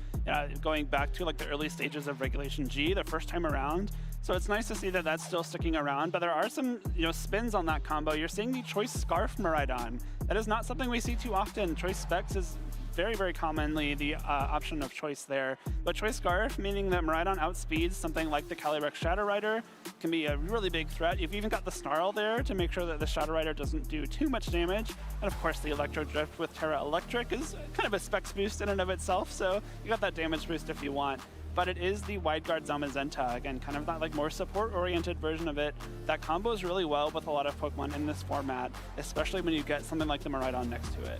going back to like the early stages of Regulation G the first time around. So it's nice to see that that's still sticking around, but there are some, you know, spins on that combo. You're seeing the Choice Scarf Miraidon. That is not something we see too often. Choice Specs is very, very commonly the option of choice there. But Choice Scarf, meaning that Miraidon outspeeds something like the Calyrex Shadow Rider, can be a really big threat. You've even got the Snarl there to make sure that the Shadow Rider doesn't do too much damage. And of course, the Electro Drift with Terra Electric is kind of a specs boost in and of itself, so you got that damage boost if you want. But it is the Wide Guard Zamazenta, again, kind of that like more support-oriented version of it that combos really well with a lot of Pokemon in this format, especially when you get something like the Miraidon next to it.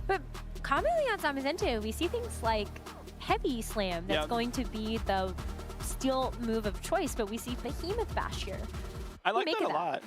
But commonly on Zamazenta, we see things like Heavy Slam that's going to be the steel move of choice, but we see Behemoth Bash here. I like that a lot.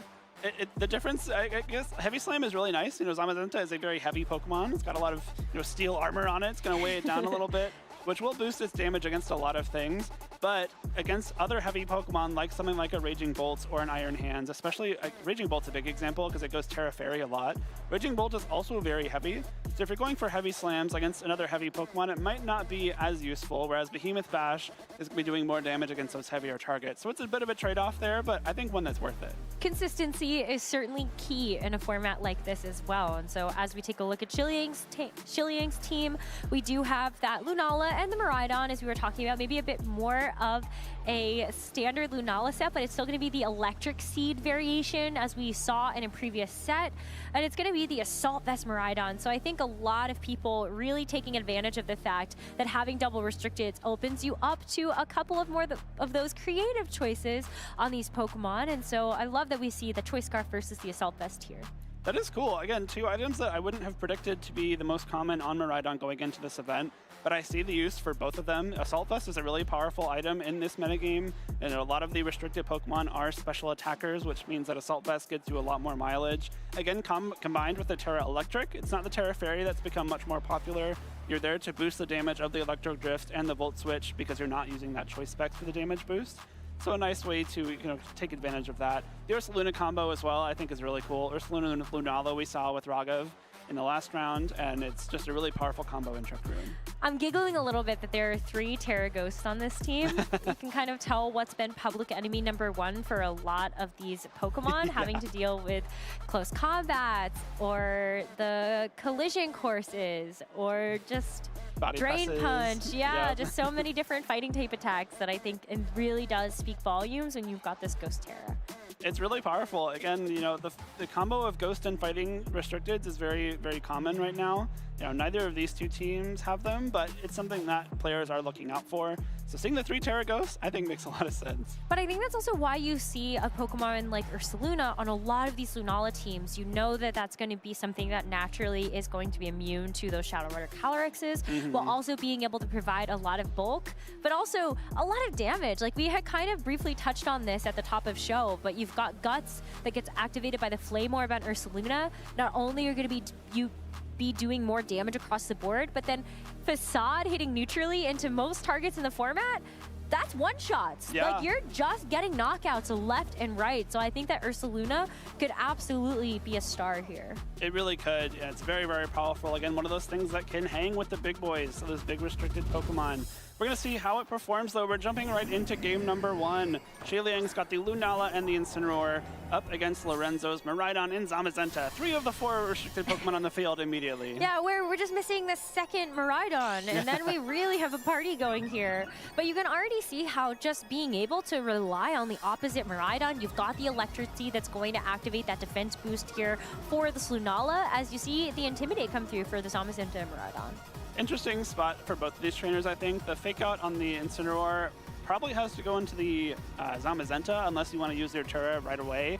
The difference, I guess, Heavy Slam is really nice. You know, Zamazenta is a very heavy Pokemon. It's got a lot of, you know, steel armor on it. It's going to weigh it down a little bit, which will boost its damage against a lot of things. But against other heavy Pokemon, like something like a Raging Bolt or an Iron Hands, especially Raging Bolt's a big example because it goes Terra Fairy a lot. Raging Bolt is also very heavy. So if you're going for heavy slams against another heavy Pokemon, it might not be as useful, whereas Behemoth Bash is going to be doing more damage against those heavier targets. So it's a bit of a trade-off there, but I think one that's worth it. Consistency is certainly key in a format like this as well. And so as we take a look at Shiliang's team, we do have that Lunala and the Miraidon, as we were talking about, maybe a bit more of a standard Lunala set, but it's still going to be the Electric Seed variation as we saw in a previous set, and it's going to be the Assault Vest Miraidon. So I think a lot of people really taking advantage of the fact that having double restricted opens you up to a couple of more of those creative choices on these Pokemon, and so I love that we see the Choice Scarf versus the Assault Vest here. That is cool. Again, 2 items that I wouldn't have predicted to be the most common on Miraidon going into this event, but I see the use for both of them. Assault Vest is a really powerful item in this metagame, and a lot of the restricted Pokemon are special attackers, which means that Assault Vest gets you a lot more mileage. Again, combined with the Terra Electric, it's not the Terra Fairy that's become much more popular. You're there to boost the damage of the Electro Drift and the Volt Switch because you're not using that choice spec for the damage boost. So a nice way to take advantage of that. The Ursaluna combo as well I think is really cool. Ursaluna and Lunala we saw with Raghav in the last round, and it's just a really powerful combo in Trick Room. I'm giggling a little bit that there are 3 Terra Ghosts on this team. You can kind of tell what's been public enemy #1 for a lot of these Pokemon, having to deal with close combats, or the collision courses, or just Body Drain presses. Punch. Yeah, Yep. just so many different fighting type attacks that I think it really does speak volumes when you've got this Ghost Terra. It's really powerful. Again, the combo of Ghost and Fighting Restricteds is very, very common right now. Neither of these 2 teams have them, but it's something that players are looking out for. So seeing the 3 Terra Ghosts, I think makes a lot of sense. But I think that's also why you see a Pokemon like Ursaluna on a lot of these Lunala teams. You know that that's going to be something that naturally is going to be immune to those Shadow Rider Calyrexes, while also being able to provide a lot of bulk, but also a lot of damage. Like, we had kind of briefly touched on this at the top of show, but you've got Guts that gets activated by the Flame Orb on Ursaluna. Not only are going to be doing more damage across the board, but then Facade hitting neutrally into most targets in the format, that's one-shots. Yeah. Like, you're just getting knockouts left and right. So I think that Ursaluna could absolutely be a star here. It really could. Yeah, it's very, very powerful. Again, one of those things that can hang with the big boys, so those big restricted Pokemon. We're going to see how it performs, though. We're jumping right into game #1. Xiliang's got the Lunala and the Incineroar up against Lorenzo's Miraidon and Zamazenta. 3 of the 4 restricted Pokemon on the field immediately. Yeah, we're just missing the second Miraidon, and then we really have a party going here. But you can already see how just being able to rely on the opposite Miraidon, you've got the Electricity that's going to activate that defense boost here for the Lunala, as you see the Intimidate come through for the Zamazenta and Miraidon. Interesting spot for both of these trainers, I think. The fake out on the Incineroar probably has to go into the Zamazenta unless you want to use your Terra right away.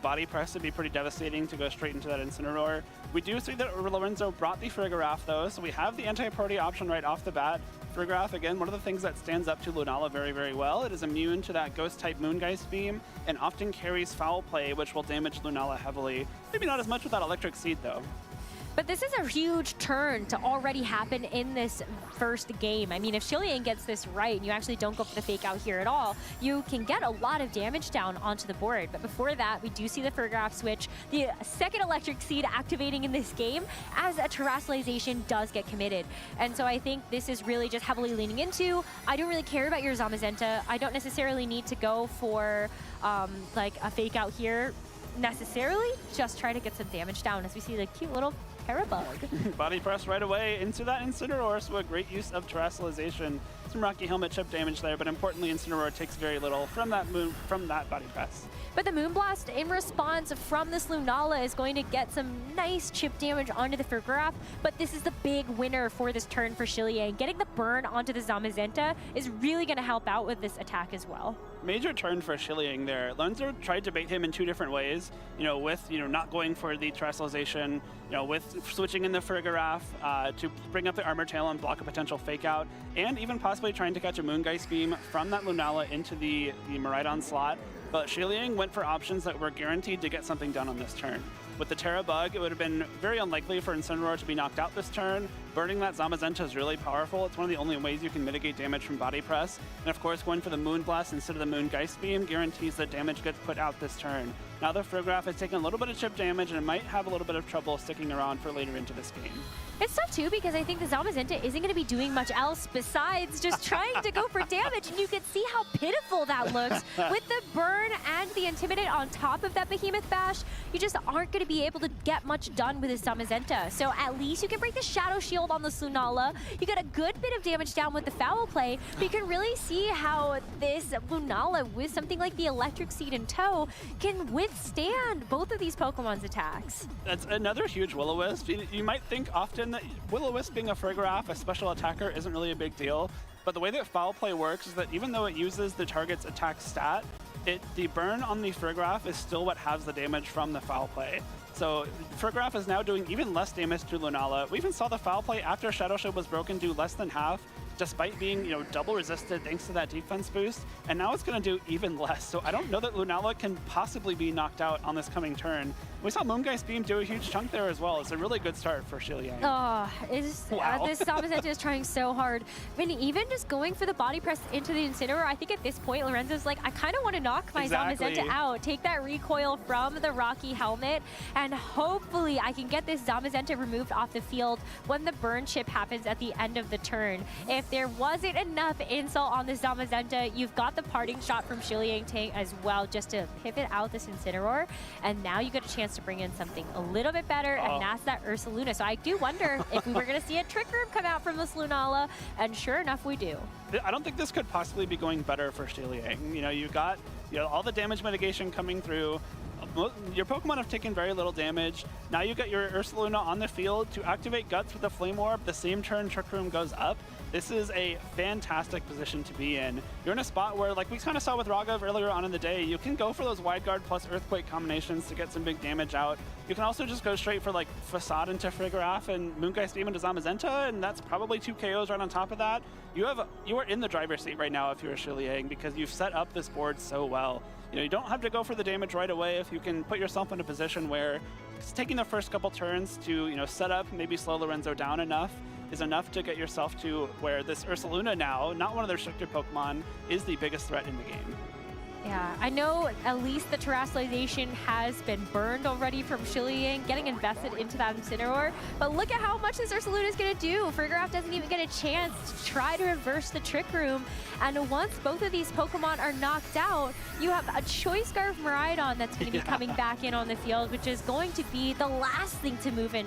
Body press would be pretty devastating to go straight into that Incineroar. We do see that Lorenzo brought the Frigoraph, though, so we have the anti-party option right off the bat. Frigoraph, again, one of the things that stands up to Lunala very, very well. It is immune to that Ghost-type Moongeist Beam and often carries Foul Play, which will damage Lunala heavily. Maybe not as much with that Electric Seed, though. But this is a huge turn to already happen in this first game. I mean, if Xiliang gets this right and you actually don't go for the fake out here at all, you can get a lot of damage down onto the board. But before that, we do see the Frigoraph switch, the second Electric Seed activating in this game as a Terrestrialization does get committed. And so I think this is really just heavily leaning into, I don't really care about your Zamazenta. I don't necessarily need to go for like a fake out here necessarily. Just try to get some damage down as we see the cute little Terrabug. Body press right away into that Incineroar, so a great use of Terrestrialization. Some Rocky Helmet chip damage there, but importantly, Incineroar takes very little from that body press. But the Moonblast in response from this Lunala is going to get some nice chip damage onto the Frigoraph, but this is the big winner for this turn for Xiliang. Getting the burn onto the Zamazenta is really going to help out with this attack as well. Major turn for Xiliang there. Lorenzo tried to bait him in 2 different ways, with not going for the Terrestrialization, with switching in the Frigoraph to bring up the Armor Tail and block a potential fake out, and even possibly trying to catch a Moongeist Beam from that Lunala into the Miraidon slot. But Xiliang went for options that were guaranteed to get something done on this turn. With the Terra Bug, it would have been very unlikely for Incineroar to be knocked out this turn. Burning that Zamazenta is really powerful. It's one of the only ways you can mitigate damage from Body Press. And of course, going for the Moonblast instead of the Moongeist Beam guarantees that damage gets put out this turn. Now the Frigoraph has taken a little bit of chip damage and it might have a little bit of trouble sticking around for later into this game. It's tough too because I think the Zamazenta isn't going to be doing much else besides just trying to go for damage, and you can see how pitiful that looks. With the burn and the Intimidate on top of that Behemoth Bash, you just aren't going to be able to get much done with the Zamazenta. So at least you can break the Shadow Shield on the Lunala. You get a good bit of damage down with the Foul Play, but you can really see how this Lunala, with something like the Electric Seed in tow, can withstand both of these Pokemon's attacks. That's another huge Will-O-Wisp. You might think often that Will-O-Wisp being a Frigoraph, a special attacker, isn't really a big deal. But the way that Foul Play works is that even though it uses the target's attack stat, the burn on the Friggraph is still what has the damage from the foul play. So Friggraph is now doing even less damage to Lunala. We even saw the foul play after Shadow Shield was broken do less than half, despite being, double resisted thanks to that defense boost, and now it's going to do even less. So I don't know that Lunala can possibly be knocked out on this coming turn. We saw Moongeist Beam do a huge chunk there as well. It's a really good start for Shiliang. Oh, Wow. this Zamazenta is trying so hard. I mean, even just going for the body press into the Incineroar, I think at this point, Lorenzo's like, I kind of want to knock my Zamazenta out, take that recoil from the Rocky helmet, and hopefully I can get this Zamazenta removed off the field when the burn chip happens at the end of the turn. If there wasn't enough insult on this Zamazenta, you've got the parting shot from Shiliang Tang as well, just to pivot out this Incineroar, and now you get a chance to bring in something a little bit better, and that's that Ursaluna. So I do wonder if we were going to see a Trick Room come out from this Lunala, and sure enough, we do. I don't think this could possibly be going better for Shiliang. You got all the damage mitigation coming through. Your Pokemon have taken very little damage. Now you get your Ursaluna on the field to activate Guts with the Flame Orb. The same turn Trick Room goes up. This is a fantastic position to be in. You're in a spot where, like we kind of saw with Raghav earlier on in the day, you can go for those Wide Guard plus Earthquake combinations to get some big damage out. You can also just go straight for like Facade into Friggraph and Moongeist Demon to Zamazenta, and that's probably 2 KOs right on top of that. You are in the driver's seat right now if you're a Shiliang, because you've set up this board so well. You don't have to go for the damage right away if you can put yourself in a position where taking the first couple turns to set up, maybe slow Lorenzo down enough, is enough to get yourself to where this Ursaluna now, not one of their restricted Pokemon, is the biggest threat in the game. Yeah, I know at least the Terrestrialization has been burned already from Shiliang, getting invested into that Incineroar. But look at how much this Ursaluna is going to do. Friggraph doesn't even get a chance to try to reverse the Trick Room. And once both of these Pokemon are knocked out, you have a Choice Scarf Miraidon that's going to be coming back in on the field, which is going to be the last thing to move in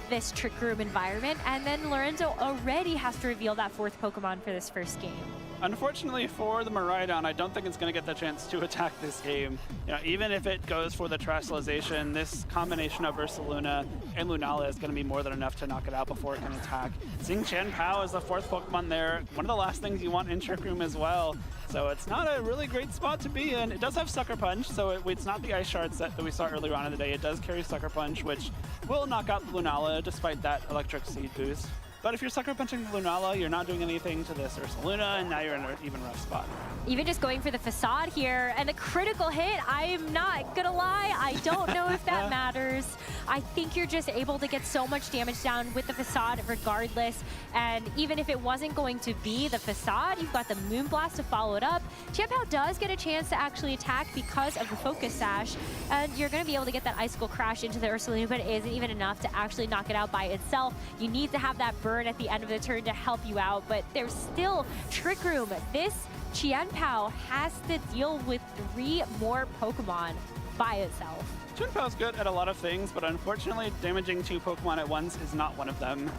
this Trick Room environment. And then Lorenzo already has to reveal that 4th Pokemon for this first game. Unfortunately for the Miraidon, I don't think it's going to get the chance to attack this game. Even if it goes for the Terrestrialization, this combination of Ursaluna and Lunala is going to be more than enough to knock it out before it can attack. Xing Qianpao is the 4th Pokemon there. One of the last things you want in Trick Room as well. So it's not a really great spot to be in. It does have Sucker Punch, so it's not the Ice Shard set that we saw earlier on in the day. It does carry Sucker Punch, which will knock out the Lunala despite that Electric Seed boost. But if you're Sucker Punching the Lunala, you're not doing anything to this Ursaluna, and now you're in an even rough spot. Even just going for the Facade here, and a critical hit, I am not gonna lie, I don't know if that matters. I think you're just able to get so much damage down with the Facade regardless, and even if it wasn't going to be the Facade, you've got the Moonblast to follow it up. Qianpao does get a chance to actually attack because of the Focus Sash, and you're gonna be able to get that Icicle Crash into the Ursaluna, but it isn't even enough to actually knock it out by itself. You need to have that burn at the end of the turn to help you out, but there's still Trick Room. This Qianpao has to deal with 3 more Pokemon by itself. Qianpao's good at a lot of things, but unfortunately damaging 2 Pokemon at once is not one of them.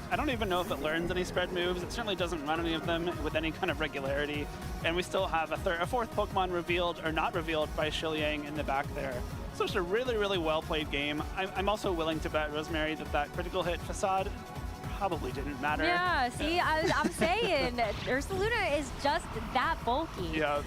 I don't even know if it learns any spread moves. It certainly doesn't run any of them with any kind of regularity. And we still have a 4th Pokemon revealed, or not revealed, by Shiliang in the back there. So it's a really, really well-played game. I'm also willing to bet, Rosemary, that critical hit Facade probably didn't matter. Yeah, see, I'm saying Ursaluna is just that bulky. Yeah.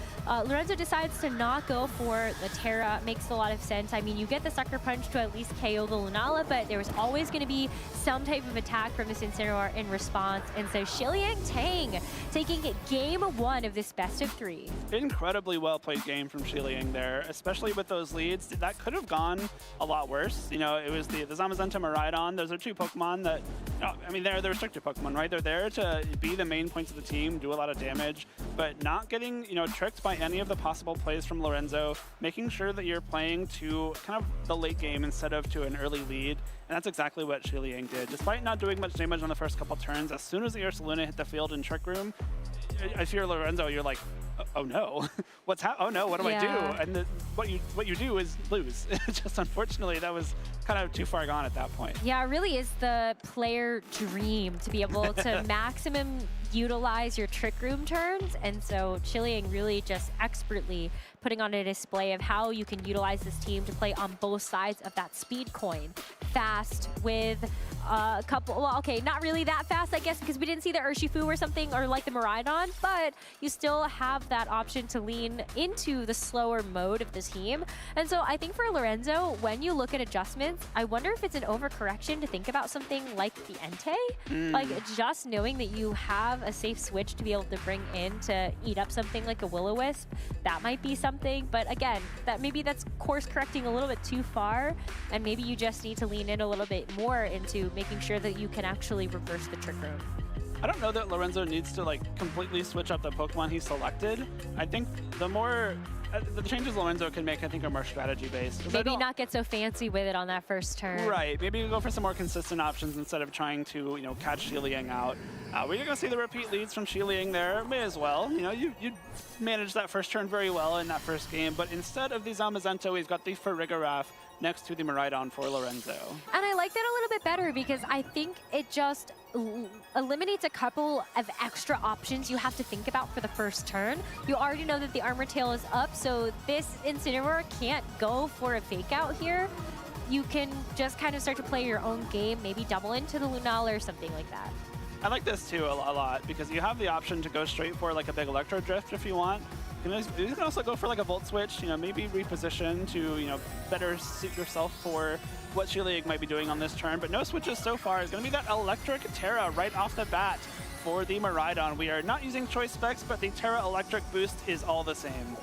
Lorenzo decides to not go for the Terra. Makes a lot of sense. I mean, you get the Sucker Punch to at least KO the Lunala, but there was always going to be some type of attack from this Incineroar in response. And so Shiliang Tang taking game 1 of this best of 3. Incredibly well-played game from Shiliang there, especially with those leads. That could have gone a lot worse. It was the Zamazenta Miraidon. Those are 2 Pokemon that, I mean, they're the restricted Pokemon, right? They're there to be the main points of the team, do a lot of damage, but not getting, tricked by any of the possible plays from Lorenzo, making sure that you're playing to kind of the late game instead of to an early lead. And that's exactly what Shiliang did. Despite not doing much damage on the first couple turns, as soon as the Ursaluna hit the field in Trick Room, if you're Lorenzo, you're like, oh no, oh no, what do I do? And what you do is lose. Just unfortunately, that was kind of too far gone at that point. Yeah, it really is the player dream to be able to maximum utilize your Trick Room turns, and so Chilean really just expertly putting on a display of how you can utilize this team to play on both sides of that speed coin. Fast with a couple, well, okay, not really that fast, I guess, because we didn't see the Urshifu or something, or like the Miraidon, but you still have that option to lean into the slower mode of the team. And so I think for Lorenzo, when you look at adjustments, I wonder if it's an overcorrection to think about something like the Entei. Like, just knowing that you have a safe switch to be able to bring in to eat up something like a Will-O-Wisp, that might be something. But again, that maybe that's course correcting a little bit too far, and maybe you just need to lean in a little bit more into making sure that you can actually reverse the Trick Room. I don't know that Lorenzo needs to like completely switch up the Pokemon he selected. I think the more the changes Lorenzo can make, I think, are more strategy based. Maybe not get so fancy with it on that first turn. Right. Maybe go for some more consistent options instead of trying to, you know, catch Xiliang out. We're going to see the repeat leads from Xiliang there. May as well. You know, you managed that first turn very well in that first game, but instead of the Zamazenta, we've got the Farigiraf next to the Miraidon for Lorenzo. And I like that a little bit better because I think it just eliminates a couple of extra options you have to think about for the first turn. You already know that the Armor Tail is up, so this Incineroar can't go for a fake out here. You can just kind of start to play your own game, maybe double into the Lunala or something like that. I like this too a lot because you have the option to go straight for like a big Electro Drift if you want. You can also go for like a Volt Switch, you know, maybe reposition to, you know, better suit yourself for what Xiliang might be doing on this turn. But no switches so far. It's going to be that Electric Terra right off the bat for the Miraidon. We are not using choice specs, but the Terra Electric boost is all the same.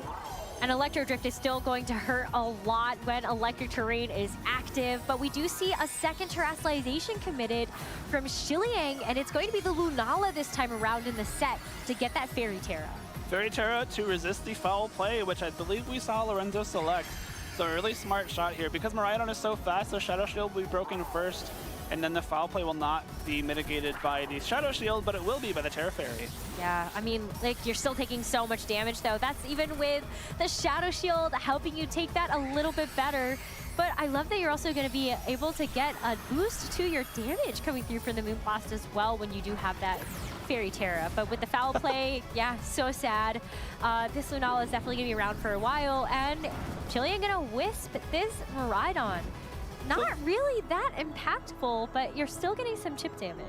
And Electro Drift is still going to hurt a lot when Electric Terrain is active, but we do see a second Terrestrialization committed from Xiliang, and it's going to be the Lunala this time around in the set to get that Fairy Terra. Fairy Terra to resist the foul play, which I believe we saw Lorenzo select. So a really smart shot here. Because Miraidon is so fast, the Shadow Shield will be broken first, and then the foul play will not be mitigated by the Shadow Shield, but it will be by the Terra Fairy. Yeah, I mean, like, you're still taking so much damage, though. That's even with the Shadow Shield helping you take that a little bit better. But I love that you're also going to be able to get a boost to your damage coming through from the Moonblast as well when you do have that Fairy Terra. But with the foul play, yeah, so sad. This Lunala is definitely going to be around for a while, and Xiliang going to wisp this Miraidon. Not really that impactful, but you're still getting some chip damage.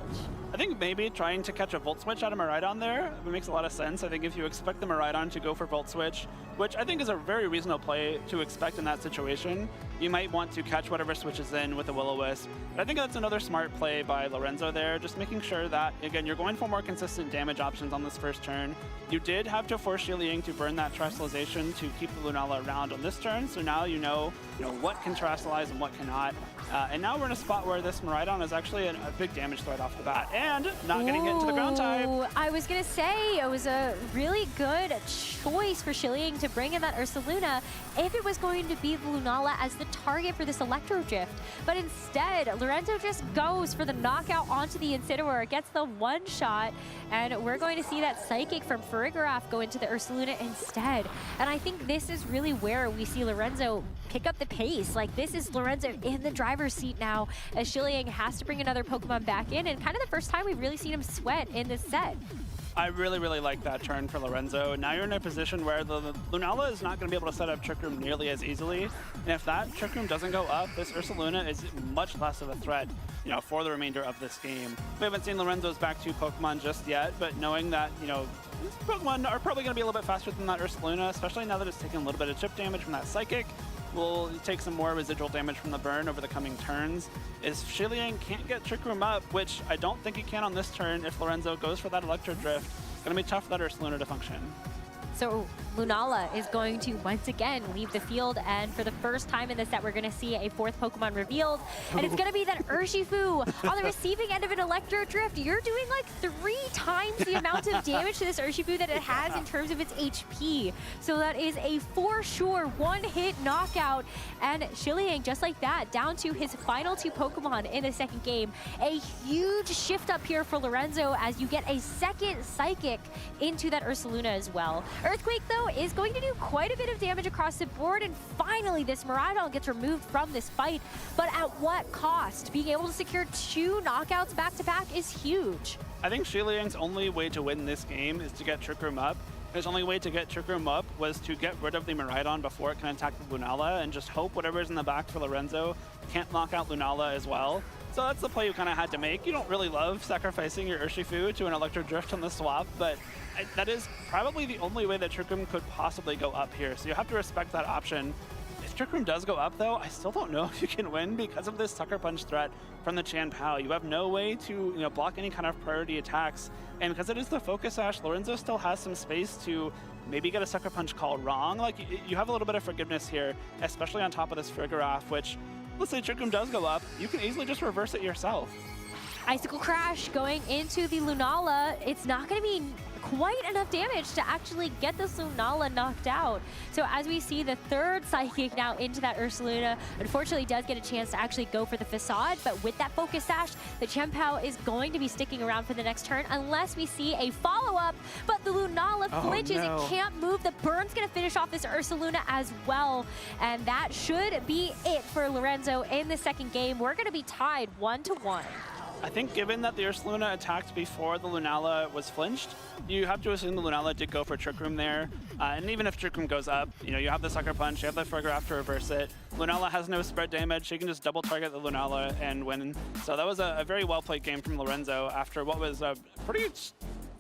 I think maybe trying to catch a Volt Switch out of Miraidon there makes a lot of sense. I think if you expect the Miraidon to go for Volt Switch, which I think is a very reasonable play to expect in that situation, you might want to catch whatever switches in with the Will-O-Wisp. But I think that's another smart play by Lorenzo there, just making sure that, again, you're going for more consistent damage options on this first turn. You did have to force Xiliang to burn that Terrestrialization to keep the Lunala around on this turn, so now you know what can Terrestrialize and what cannot. And now we're in a spot where this Miraidon is actually a big damage threat off the bat, and not getting hit into the ground type. I was going to say, it was a really good choice for Xiliang to bring in that Ursaluna if it was going to be the Lunala as the target for this Electro Drift. But instead, Lorenzo just goes for the knockout onto the Incineroar, gets the one shot, and we're going to see that Psychic from Farigiraf go into the Ursaluna instead. And I think this is really where we see Lorenzo pick up the pace. Like, this is Lorenzo in the driver's seat now, as Xiliang has to bring another Pokemon back in, and kind of the first time we've really seen him sweat in this set. I really, really like that turn for Lorenzo. Now you're in a position where the Lunala is not going to be able to set up Trick Room nearly as easily. And if that Trick Room doesn't go up, this Ursaluna is much less of a threat, you know, for the remainder of this game. We haven't seen Lorenzo's back two Pokemon just yet, but knowing that, you know, these Pokemon are probably going to be a little bit faster than that Ursaluna, especially now that it's taking a little bit of chip damage from that Psychic. Will take some more residual damage from the burn over the coming turns. If Xiliang can't get Trick Room up, which I don't think he can on this turn if Lorenzo goes for that Electro Drift, it's going to be tough for that Ursaluna to function. So Lunala is going to once again leave the field, and for the first time in the set, we're going to see a fourth Pokemon revealed, and it's going to be that Urshifu on the receiving end of an Electro Drift. You're doing like 3 times the amount of damage to this Urshifu that it has in terms of its HP. So that is a for sure one-hit knockout, and Xiliang, just like that, down to his final 2 Pokemon in the second game. A huge shift up here for Lorenzo as you get a second Psychic into that Ursaluna as well. Earthquake, though, is going to do quite a bit of damage across the board, and finally this Miraidon gets removed from this fight. But at what cost? Being able to secure 2 knockouts back-to-back is huge. I think Shiliang's only way to win this game is to get Trick Room up. His only way to get Trick Room up was to get rid of the Miraidon before it can attack the Lunala and just hope whatever's in the back for Lorenzo can't knock out Lunala as well. So that's the play you kind of had to make. You don't really love sacrificing your Urshifu to an Electro Drift on the swap, but that is probably the only way that Trick Room could possibly go up here. So you have to respect that option. If Trick Room does go up though, I still don't know if you can win because of this Sucker Punch threat from the Chan Pao. You have no way to block any kind of priority attacks. And because it is the Focus Sash, Lorenzo still has some space to maybe get a Sucker Punch call wrong. Like you have a little bit of forgiveness here, especially on top of this Frigoraph, which, let's say Trick Room does go up, you can easily just reverse it yourself. Icicle Crash going into the Lunala. It's not going to be quite enough damage to actually get this Lunala knocked out. So as we see the third Psychic now into that Ursaluna, unfortunately does get a chance to actually go for the Facade, but with that Focus Sash, the Chien Pao is going to be sticking around for the next turn unless we see a follow-up, but the Lunala flinches. No. It can't move. The burn's going to finish off this Ursaluna as well, and that should be it for Lorenzo in the second game. We're going to be tied 1-1. I think given that the Ursaluna attacked before the Lunala was flinched, you have to assume the Lunala did go for Trick Room there. And even if Trick Room goes up, you have the Sucker Punch, you have the Frigoraph to reverse it. Lunala has no spread damage, she can just double target the Lunala and win. So that was a very well played game from Lorenzo after what was a pretty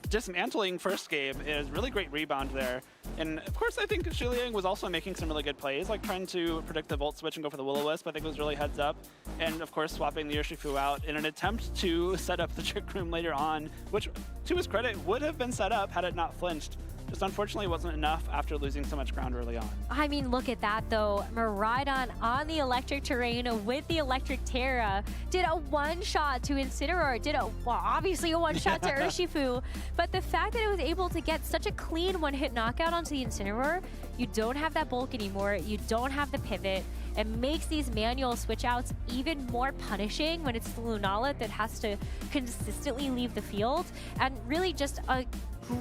dismantling first game. It was really great rebound there. And of course, I think Shiliang was also making some really good plays, like trying to predict the Volt Switch and go for the Will-O-Wisp. I think it was really heads up. And of course, swapping the Urshifu out in an attempt to set up the Trick Room later on, which to his credit would have been set up had it not flinched. Just unfortunately wasn't enough after losing so much ground early on. I mean, look at that though. Miraidon on the electric terrain with the electric Terra did a one-shot to Incineroar, obviously a one-shot to Urshifu, but the fact that it was able to get such a clean one-hit knockout onto the Incineroar, you don't have that bulk anymore, you don't have the pivot. It makes these manual switch outs even more punishing when it's the Lunala that has to consistently leave the field, and really just a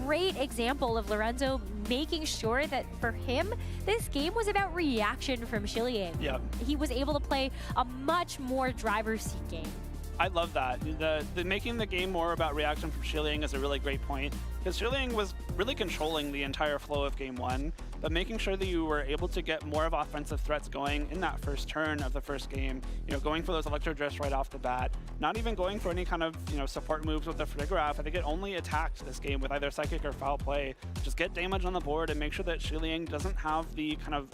great example of Lorenzo making sure that for him, this game was about reaction from Shiliang. Yep. He was able to play a much more driver's seat game. I love that. The making the game more about reaction from Shiliang is a really great point, because Shiliang was really controlling the entire flow of game one, but making sure that you were able to get more of offensive threats going in that first turn of the first game, going for those Electro Drifts right off the bat, not even going for any kind of support moves with the Frigoraph. I think it only attacked this game with either Psychic or Foul Play. Just get damage on the board and make sure that Shiliang doesn't have the kind of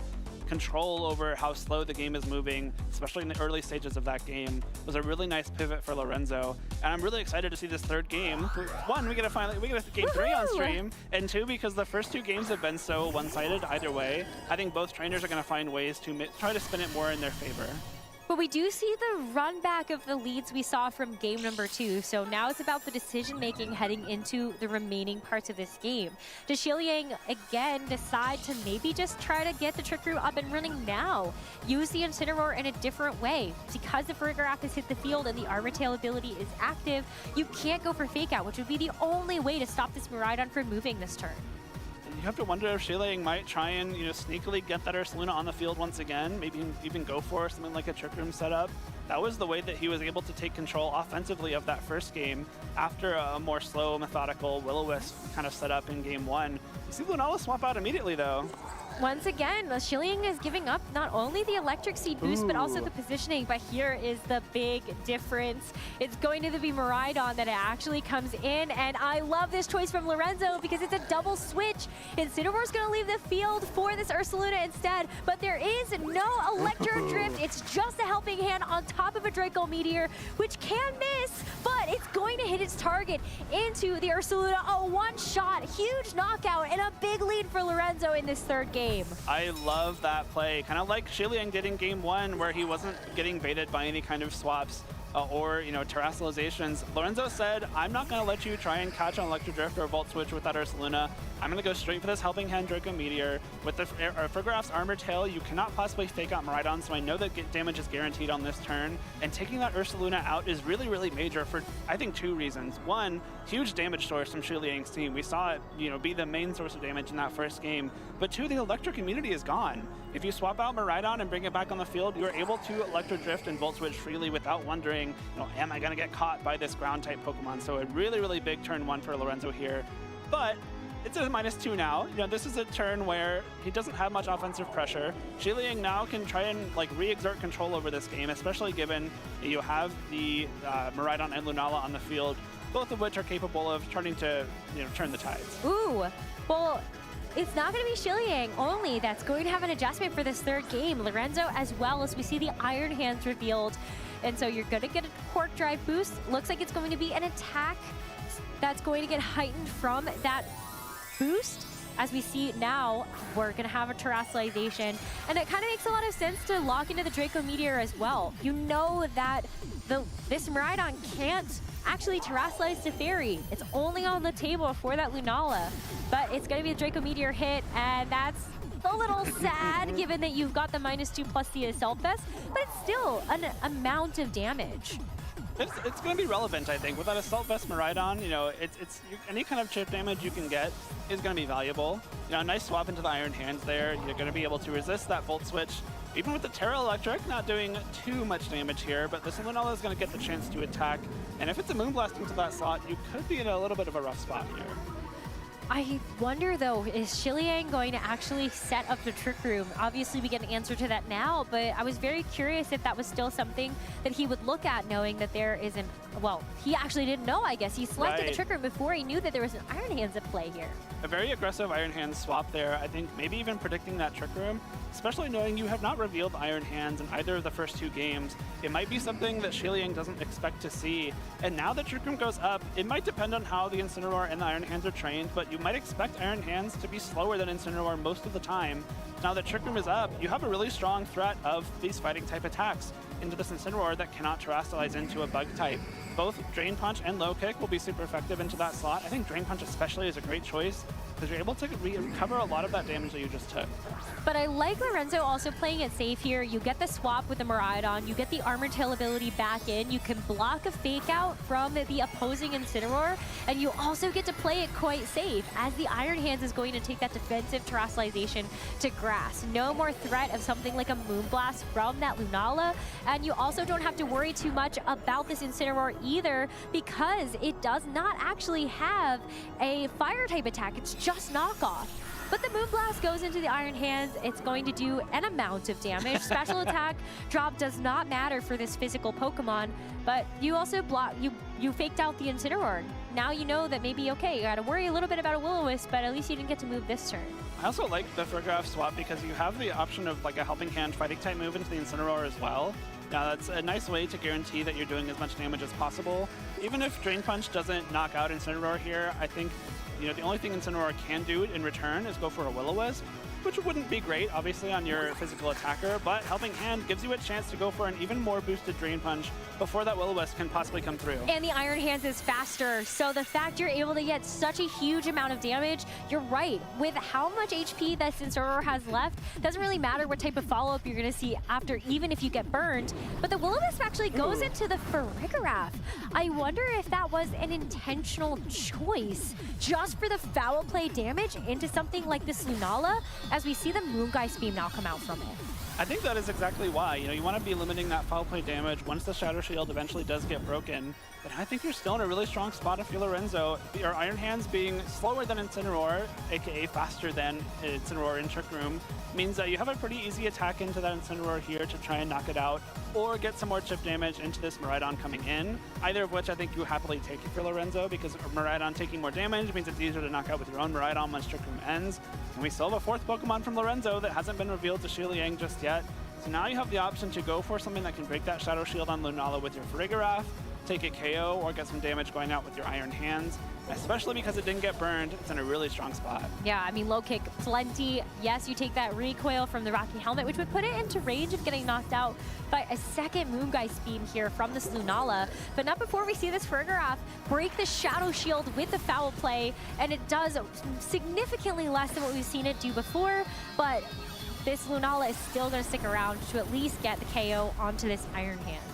control over how slow the game is moving, especially in the early stages of that game. It was a really nice pivot for Lorenzo, and I'm really excited to see this third game. One, we get a game 3 on stream, and 2, because the first 2 games have been so one-sided either way. I think both trainers are going to find ways to try to spin it more in their favor. But we do see the run back of the leads we saw from game number 2. So now it's about the decision making heading into the remaining parts of this game. Does Shiliang again decide to maybe just try to get the Trick Room up and running now? Use the Incineroar in a different way. Because the Frigoraph has hit the field and the Armor Tail ability is active, you can't go for Fake Out, which would be the only way to stop this Miraidon from moving this turn. You have to wonder if Shiliang might try and sneakily get that Ursaluna on the field once again, maybe even go for something like a Trick Room setup. That was the way that he was able to take control offensively of that first game after a more slow, methodical Will-O-Wisp kind of setup in game 1. You see Lunala swap out immediately though. Once again, Shiliang is giving up not only the Electric Seed boost, but also the positioning. But here is the big difference. It's going to be Miraidon that actually comes in, and I love this choice from Lorenzo because it's a double switch. Incineroar's going to leave the field for this Ursaluna instead, but there is no Electro Drift. It's just a helping hand on top of a Draco Meteor, which can miss, but it's going to hit its target into the Ursaluna. A one-shot, huge knockout, and a big lead for Lorenzo in this third game. I love that play, kind of like Shiliang did in game 1, where he wasn't getting baited by any kind of swaps or terrestrializations. Lorenzo said, I'm not going to let you try and catch an Electro Drift or a Volt Switch with that Ursaluna. I'm going to go straight for this Helping Hand Draco Meteor. With the Frigoraph's Armor Tail, you cannot possibly fake out Miraidon, so I know that damage is guaranteed on this turn. And taking that Ursaluna out is really, really major for, I think, 2 reasons. One, huge damage source from Shiliang's team. We saw it, be the main source of damage in that first game. But 2, the Electric immunity is gone. If you swap out Miraidon and bring it back on the field, you're able to Electro Drift and Volt Switch freely without wondering saying, am I going to get caught by this ground-type Pokemon? So a really, really big turn 1 for Lorenzo here. But it's at a -2 now. This is a turn where he doesn't have much offensive pressure. Shiliang now can try and re-exert control over this game, especially given you have the Miraidon and Lunala on the field, both of which are capable of starting to turn the tides. Ooh, well, it's not going to be Shiliang only that's going to have an adjustment for this third game. Lorenzo as well, as we see the Iron Hands revealed. And so you're going to get a Quark Drive boost. Looks like it's going to be an attack that's going to get heightened from that boost. As we see now, we're going to have a terrestrialization, and it kind of makes a lot of sense to lock into the Draco Meteor as well. You know that this Miraidon can't actually terrestrialize to Fairy. It's only on the table for that Lunala, but it's going to be the Draco Meteor hit, and that's a little sad given that you've got the -2 plus the Assault Vest, but it's still an amount of damage. It's going to be relevant, I think. With that Assault Vest Miraidon, any kind of chip damage you can get is going to be valuable. A nice swap into the Iron Hands there. You're going to be able to resist that Volt Switch. Even with the Terra Electric, not doing too much damage here, but this Lunala is going to get the chance to attack. And if it's a Moonblast into that slot, you could be in a little bit of a rough spot here. I wonder, though, is Shiliang going to actually set up the Trick Room? Obviously, we get an answer to that now, but I was very curious if that was still something that he would look at, knowing that there isn't... Well, he actually didn't know, I guess. He selected the Trick Room before he knew that there was an Iron Hands at play here. A very aggressive Iron Hands swap there. I think maybe even predicting that Trick Room, especially knowing you have not revealed Iron Hands in either of the first 2 games. It might be something that Shiliang doesn't expect to see. And now that Trick Room goes up, it might depend on how the Incineroar and the Iron Hands are trained, but you might expect Iron Hands to be slower than Incineroar most of the time. Now that Trick Room is up, you have a really strong threat of these fighting type attacks into this Incineroar that cannot terrestrialize into a bug type. Both Drain Punch and Low Kick will be super effective into that slot. I think Drain Punch especially is a great choice because you're able to recover a lot of that damage that you just took. But I like Lorenzo also playing it safe here. You get the swap with the Miraidon, you get the Armor Tail ability back in, you can block a Fake Out from the opposing Incineroar, and you also get to play it quite safe as the Iron Hands is going to take that defensive terrestrialization to grass. No more threat of something like a Moonblast from that Lunala, and you also don't have to worry too much about this Incineroar either because it does not actually have a fire type attack. It's just knockoff. But the Moonblast goes into the Iron Hands. It's going to do an amount of damage. Special attack drop does not matter for this physical Pokemon, but you also block, you faked out the Incineroar. Now you know that maybe, okay, you gotta worry a little bit about a Will-O-Wisp, but at least you didn't get to move this turn. I also like the Farigiraf swap because you have the option of a Helping Hand fighting type move into the Incineroar as well. Now that's a nice way to guarantee that you're doing as much damage as possible. Even if Drain Punch doesn't knock out Incineroar here, I think the only thing Incineroar can do in return is go for a Will-O-Wisp, which wouldn't be great, obviously, on your physical attacker, but Helping Hand gives you a chance to go for an even more boosted Drain Punch before that Will-O-Wisp can possibly come through. And the Iron Hands is faster, so the fact you're able to get such a huge amount of damage, you're right. With how much HP that Incineroar has left, doesn't really matter what type of follow-up you're going to see after, even if you get burned. But the Will-O-Wisp actually goes into the Farigiraf. I wonder if that was an intentional choice, just for the foul play damage into something like this Lunala, as we see the Moongeist Beam now come out from it. I think that is exactly why. You want to be limiting that foul play damage once the Shadow Shield eventually does get broken. But I think you're still in a really strong spot if you're Lorenzo. Your Iron Hands being slower than Incineroar, aka faster than Incineroar in Trick Room, means that you have a pretty easy attack into that Incineroar here to try and knock it out, or get some more chip damage into this Miraidon coming in. Either of which I think you happily take if you're Lorenzo, because Miraidon taking more damage means it's easier to knock out with your own Miraidon once Trick Room ends. And we still have a 4th Pokemon from Lorenzo that hasn't been revealed to Shiliang just yet. So now you have the option to go for something that can break that Shadow Shield on Lunala with your Farigiraf, take a KO, or get some damage going out with your Iron Hands. Especially because it didn't get burned, it's in a really strong spot. Yeah, I mean, Low Kick, plenty. Yes, you take that recoil from the Rocky Helmet, which would put it into range of getting knocked out by a second Moongeist Beam here from this Lunala. But not before we see this Farigiraf break the Shadow Shield with the foul play, and it does significantly less than what we've seen it do before, but this Lunala is still going to stick around to at least get the KO onto this Iron Hands.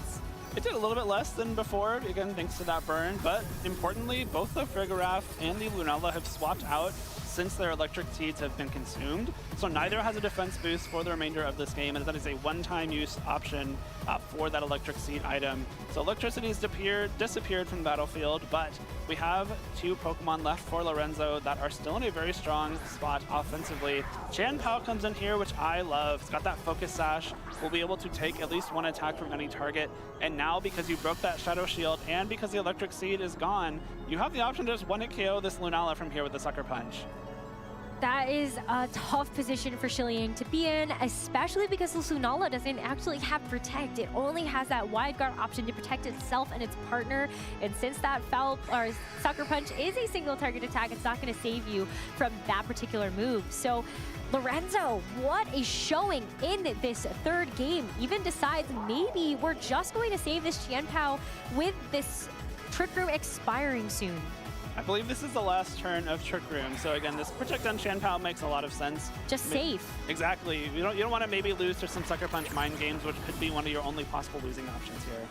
It did a little bit less than before, again, thanks to that burn, but importantly, both the Farigiraf and the Lunala have swapped out since their electric seeds have been consumed. So neither has a defense boost for the remainder of this game, and that is a one-time use option for that electric seed item. So electricity has disappeared from the battlefield, but we have 2 Pokemon left for Lorenzo that are still in a very strong spot offensively. Chien-Pao comes in here, which I love. It's got that Focus Sash. We'll be able to take at least 1 attack from any target. And now, because you broke that Shadow Shield and because the electric seed is gone, you have the option to just one-hit KO this Lunala from here with the Sucker Punch. That is a tough position for Shiliang to be in, especially because the Lunala doesn't actually have Protect. It only has that Wide Guard option to protect itself and its partner. And since that Sucker Punch is a single target attack, it's not going to save you from that particular move. So Lorenzo, what a showing in this 3rd game. Even decides maybe we're just going to save this Chien-Pao with this Trick Room expiring soon. I believe this is the last turn of Trick Room, so again, this Protect on Chien-Pao makes a lot of sense. Just safe. Exactly. You don't want to maybe lose to some Sucker Punch mind games, which could be one of your only possible losing options here.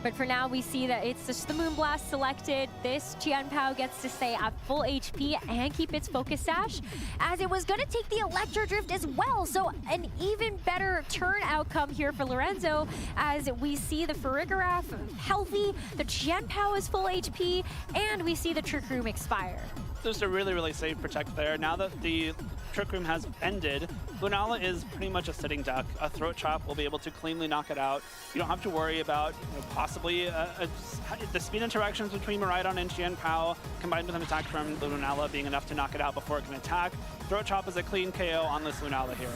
But for now, we see that it's just the Moonblast selected. This Chien-Pao gets to stay at full HP and keep its Focus Sash, as it was going to take the Electro Drift as well. So an even better turn outcome here for Lorenzo, as we see the Farigiraf healthy, the Chien-Pao is full HP, and we see the Trick Room expire. Just a really, really safe Protect there. Now that the Trick Room has ended, Lunala is pretty much a sitting duck. A Throat Chop will be able to cleanly knock it out. You don't have to worry about possibly the speed interactions between Miraidon and Chien-Pao combined with an attack from the Lunala being enough to knock it out before it can attack. Throat Chop is a clean KO on this Lunala here.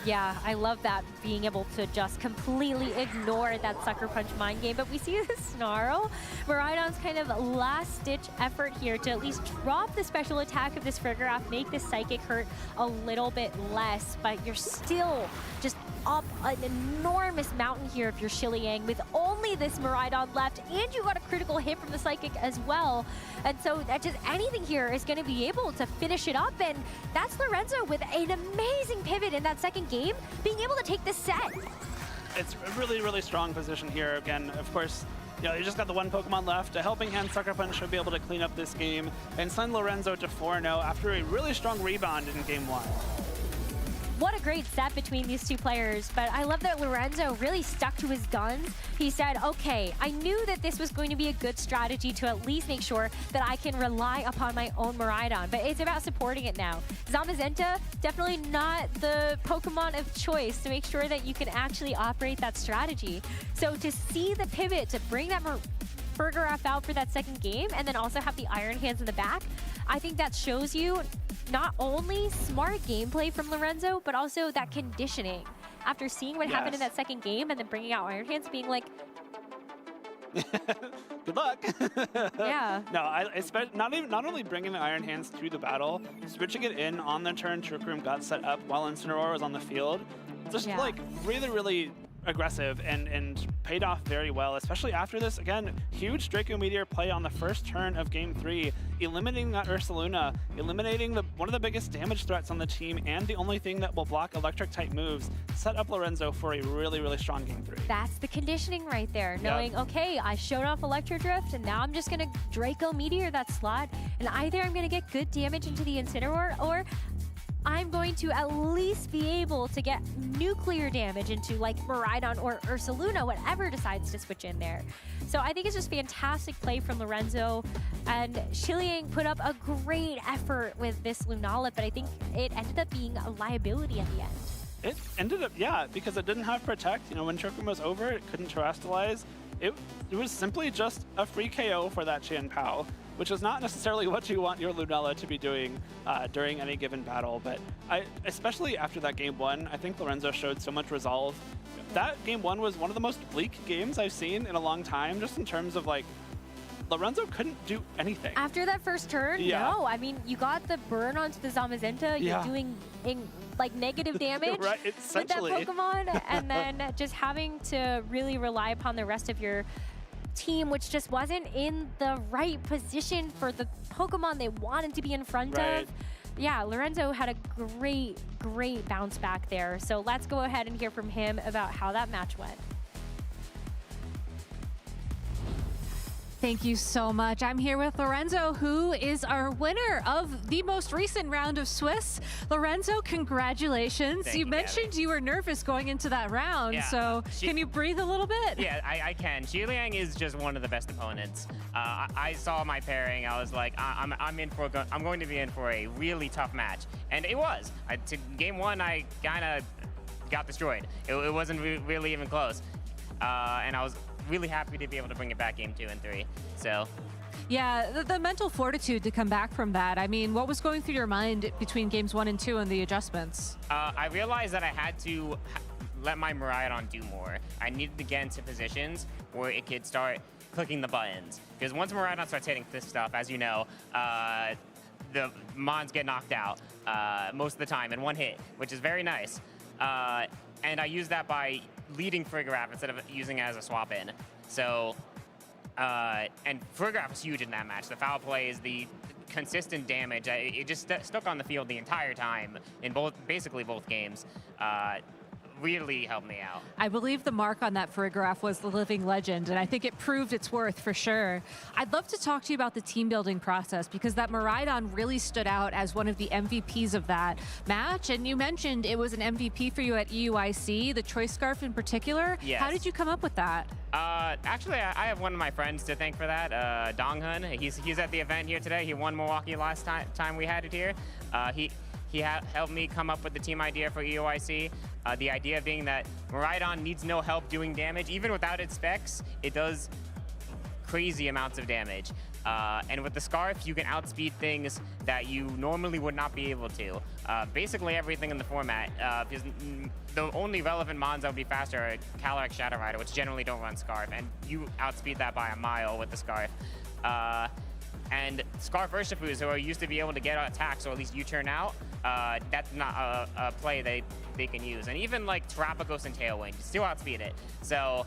Yeah, I love that, being able to just completely ignore that Sucker Punch mind game. But we see the Snarl, Miraidon's kind of last-ditch effort here to at least drop the special attack of this Farigiraf, make this Psychic hurt a little bit less, but you're still just up an enormous mountain here if you're Shiliang with only this Miraidon left, and you got a critical hit from the Psychic as well. And so that just anything here is going to be able to finish it up, and that's Lorenzo with an amazing pivot in that second game, being able to take this set. It's a really, really strong position here. Again, of course, you know, you just got the 1 Pokemon left. A Helping Hand Sucker Punch should be able to clean up this game and send Lorenzo to 4-0 after a really strong rebound in Game 1. What a great set between these 2 players, but I love that Lorenzo really stuck to his guns. He said, okay, I knew that this was going to be a good strategy to at least make sure that I can rely upon my own Miraidon, but it's about supporting it now. Zamazenta, definitely not the Pokemon of choice to make sure that you can actually operate that strategy. So to see the pivot to bring that Farigiraf out for that second game and then also have the Iron Hands in the back, I think that shows you not only smart gameplay from Lorenzo, but also that conditioning. After seeing what happened in that second game and then bringing out Iron Hands, being like, good luck. Yeah. No, not only bringing the Iron Hands to the battle, switching it in on the turn Trick Room got set up while Incineroar was on the field. Just like really, really aggressive and paid off very well, especially after this. Again, huge Draco Meteor play on the first turn of Game 3, eliminating that Ursaluna, eliminating one of the biggest damage threats on the team and the only thing that will block Electric-type moves, set up Lorenzo for a really, really strong Game 3. That's the conditioning right there, knowing, okay, I showed off Electro Drift, and now I'm just going to Draco Meteor that slot, and either I'm going to get good damage into the Incineroar, or I'm going to at least be able to get nuclear damage into like Miraidon or Ursaluna, whatever decides to switch in there. So I think it's just fantastic play from Lorenzo, and Shiliang put up a great effort with this Lunala, but I think it ended up being a liability at the end. It ended up, yeah, because it didn't have Protect. You know, when Trick Room was over, it couldn't Terastallize. It was simply just a free KO for that Chien-Pao, which is not necessarily what you want your Lunala to be doing during any given battle. But especially after that Game 1, I think Lorenzo showed so much resolve. That Game 1 was one of the most bleak games I've seen in a long time, just in terms of like, Lorenzo couldn't do anything. After that first turn, no. I mean, you got the burn onto the Zamazenta, you're doing like negative damage with that Pokemon, and then just having to really rely upon the rest of your team, which just wasn't in the right position for the Pokemon they wanted to be in front of. Yeah, Lorenzo had a great bounce back there. So let's go ahead and hear from him about how that match went. Thank you so much. I'm here with Lorenzo, who is our winner of the most recent round of Swiss. Lorenzo, congratulations. Thank you you, mentioned Gabby. you were nervous going into that round, Yeah, so can you breathe a little bit? Yeah, I can. Liang is just one of the best opponents. I saw my pairing. I was like, I'm going to be in for a really tough match, and it was. Game 1, I kind of got destroyed. It wasn't really even close, and I was really happy to be able to bring it back game 2 and 3. So. Yeah, the mental fortitude to come back from that. I mean, what was going through your mind between games 1 and 2 and the adjustments? I realized that I had to let my Miraidon do more. I needed to get into positions where it could start clicking the buttons. Because once Miraidon starts hitting this stuff, as you know, the Mons get knocked out most of the time in one hit, which is very nice. And I used that by leading Frigoraph instead of using it as a swap in. So, and Frigoraph was huge in that match. The foul play is the consistent damage. It just stuck on the field the entire time in basically both games. Really helped me out. I believe the mark on that Frigoraph was the living legend, and I think it proved its worth for sure. I'd love to talk to you about the team building process, because that Miraidon really stood out as one of the MVPs of that match, and you mentioned it was an MVP for you at EUIC, the Choice Scarf in particular. Yes. How did you come up with that? Actually, I have one of my friends to thank for that, Donghun. He's at the event here today. He won Milwaukee last time we had it here. He helped me come up with the team idea for EUIC. The idea being that Miraidon needs no help doing damage. Even without its specs, it does crazy amounts of damage. And with the Scarf, you can outspeed things that you normally would not be able to. Basically everything in the format. Because the only relevant Mons that would be faster are Calyrex Shadow Rider, which generally don't run Scarf, and you outspeed that by a mile with the Scarf. And Scarf Urshifus, who used to be able to get attacks, or at least U-turn out, that's not a play they can use. And even like Terrapagos and Tailwind, you still outspeed it. So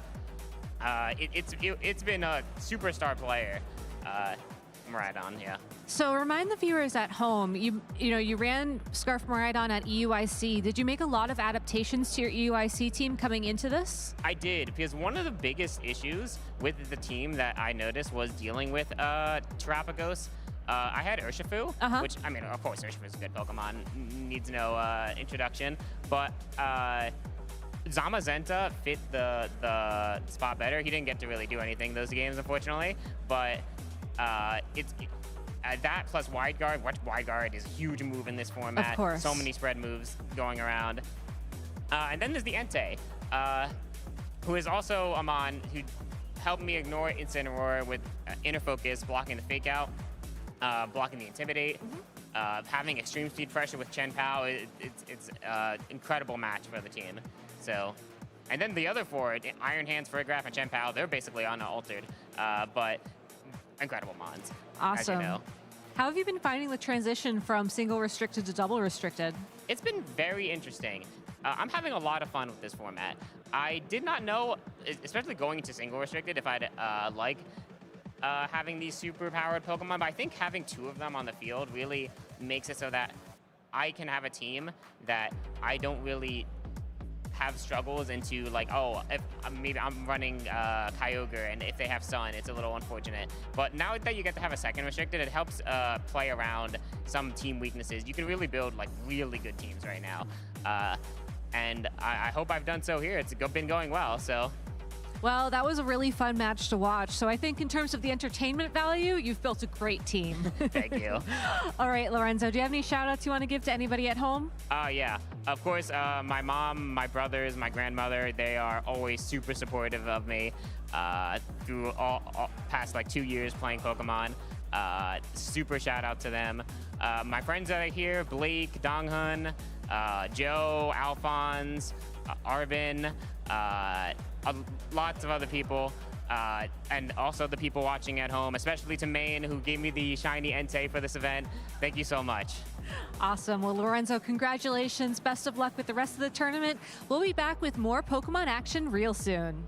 it's been a superstar player, Miraidon, yeah. So remind the viewers at home, you ran Scarf Miraidon at EUIC. Did you make a lot of adaptations to your EUIC team coming into this? I did, because one of the biggest issues with the team that I noticed was dealing with Terrapagos. I had Urshifu, which, I mean, of course, Urshifu is a good Pokemon, needs no introduction, but Zamazenta fit the spot better. He didn't get to really do anything those games, unfortunately, but it's that plus Wide Guard, which Wide Guard is a huge move in this format. Of course. So many spread moves going around. And then there's the Entei, who is also a Mon who helped me ignore Incineroar with Inner Focus, blocking the Fake Out, blocking the Intimidate, having extreme speed pressure with Chen Pao. It's incredible match for the team. So, and then the other four, Iron Hands, Frigoraph, and Chen Pao, they're basically unaltered, but incredible Mons. Awesome. As you know. How have you been finding the transition from single restricted to double restricted? It's been very interesting. I'm having a lot of fun with this format. I did not know, especially going into single restricted, if I'd like having these super powered Pokemon, but I think having 2 of them on the field really makes it so that I can have a team that I don't really have struggles into, like, oh, if maybe I'm running Kyogre, and if they have Sun, it's a little unfortunate. But now that you get to have a second restricted, it helps play around some team weaknesses. You can really build like really good teams right now. And I hope I've done so here. It's been going well, so. Well, that was a really fun match to watch. So I think in terms of the entertainment value, you've built a great team. Thank you. All right, Lorenzo, do you have any shout outs you want to give to anybody at home? Yeah, of course, my mom, my brothers, my grandmother, they are always super supportive of me through all past like 2 years playing Pokemon. Super shout out to them. My friends that are here, Blake, Donghun, Joe, Alphonse, Arvin, lots of other people, and also the people watching at home, especially to Maine, who gave me the shiny Entei for this event. Thank you so much. Awesome. Well, Lorenzo, congratulations. Best of luck with the rest of the tournament. We'll be back with more Pokemon action real soon.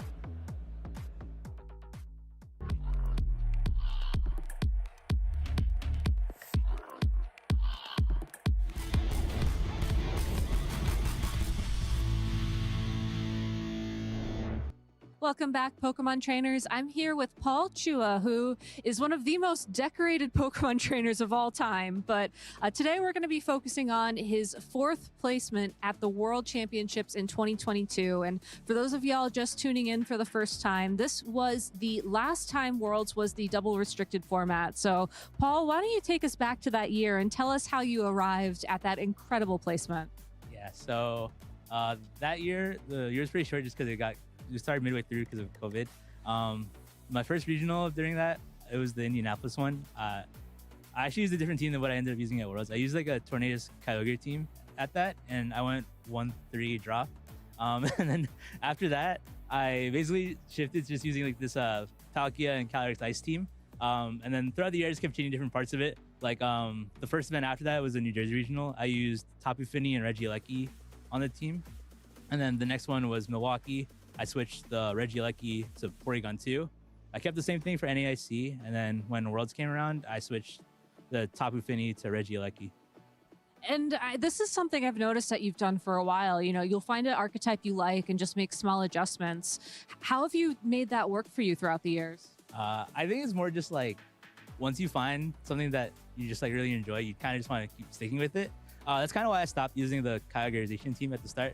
Welcome back, Pokemon trainers. I'm here with Paul Chua, who is one of the most decorated Pokemon trainers of all time. But today we're going to be focusing on his 4th placement at the World Championships in 2022. And for those of y'all just tuning in for the first time, this was the last time Worlds was the double restricted format. So, Paul, why don't you take us back to that year and tell us how you arrived at that incredible placement? Yeah, so that year, the year was pretty short just because we started midway through because of COVID. My first regional during that, it was the Indianapolis one. I actually used a different team than what I ended up using at Worlds. I used like a Tornadus Kyogre team at that, and I went 1-3 draw. And then after that, I basically shifted to just using like this Palkia and Calyrex Ice team. And then throughout the year, I just kept changing different parts of it. Like the first event after that was the New Jersey regional. I used Tapu Fini and Regieleki on the team. And then the next one was Milwaukee. I switched the Regieleki to Porygon 2. I kept the same thing for NAIC, and then when Worlds came around, I switched the Tapu Fini to Regieleki. And this is something I've noticed that you've done for a while. You know, you'll find an archetype you like and just make small adjustments. How have you made that work for you throughout the years? I think it's more just like once you find something that you just like really enjoy, you kind of just want to keep sticking with it. That's kind of why I stopped using the Kyogreization team at the start,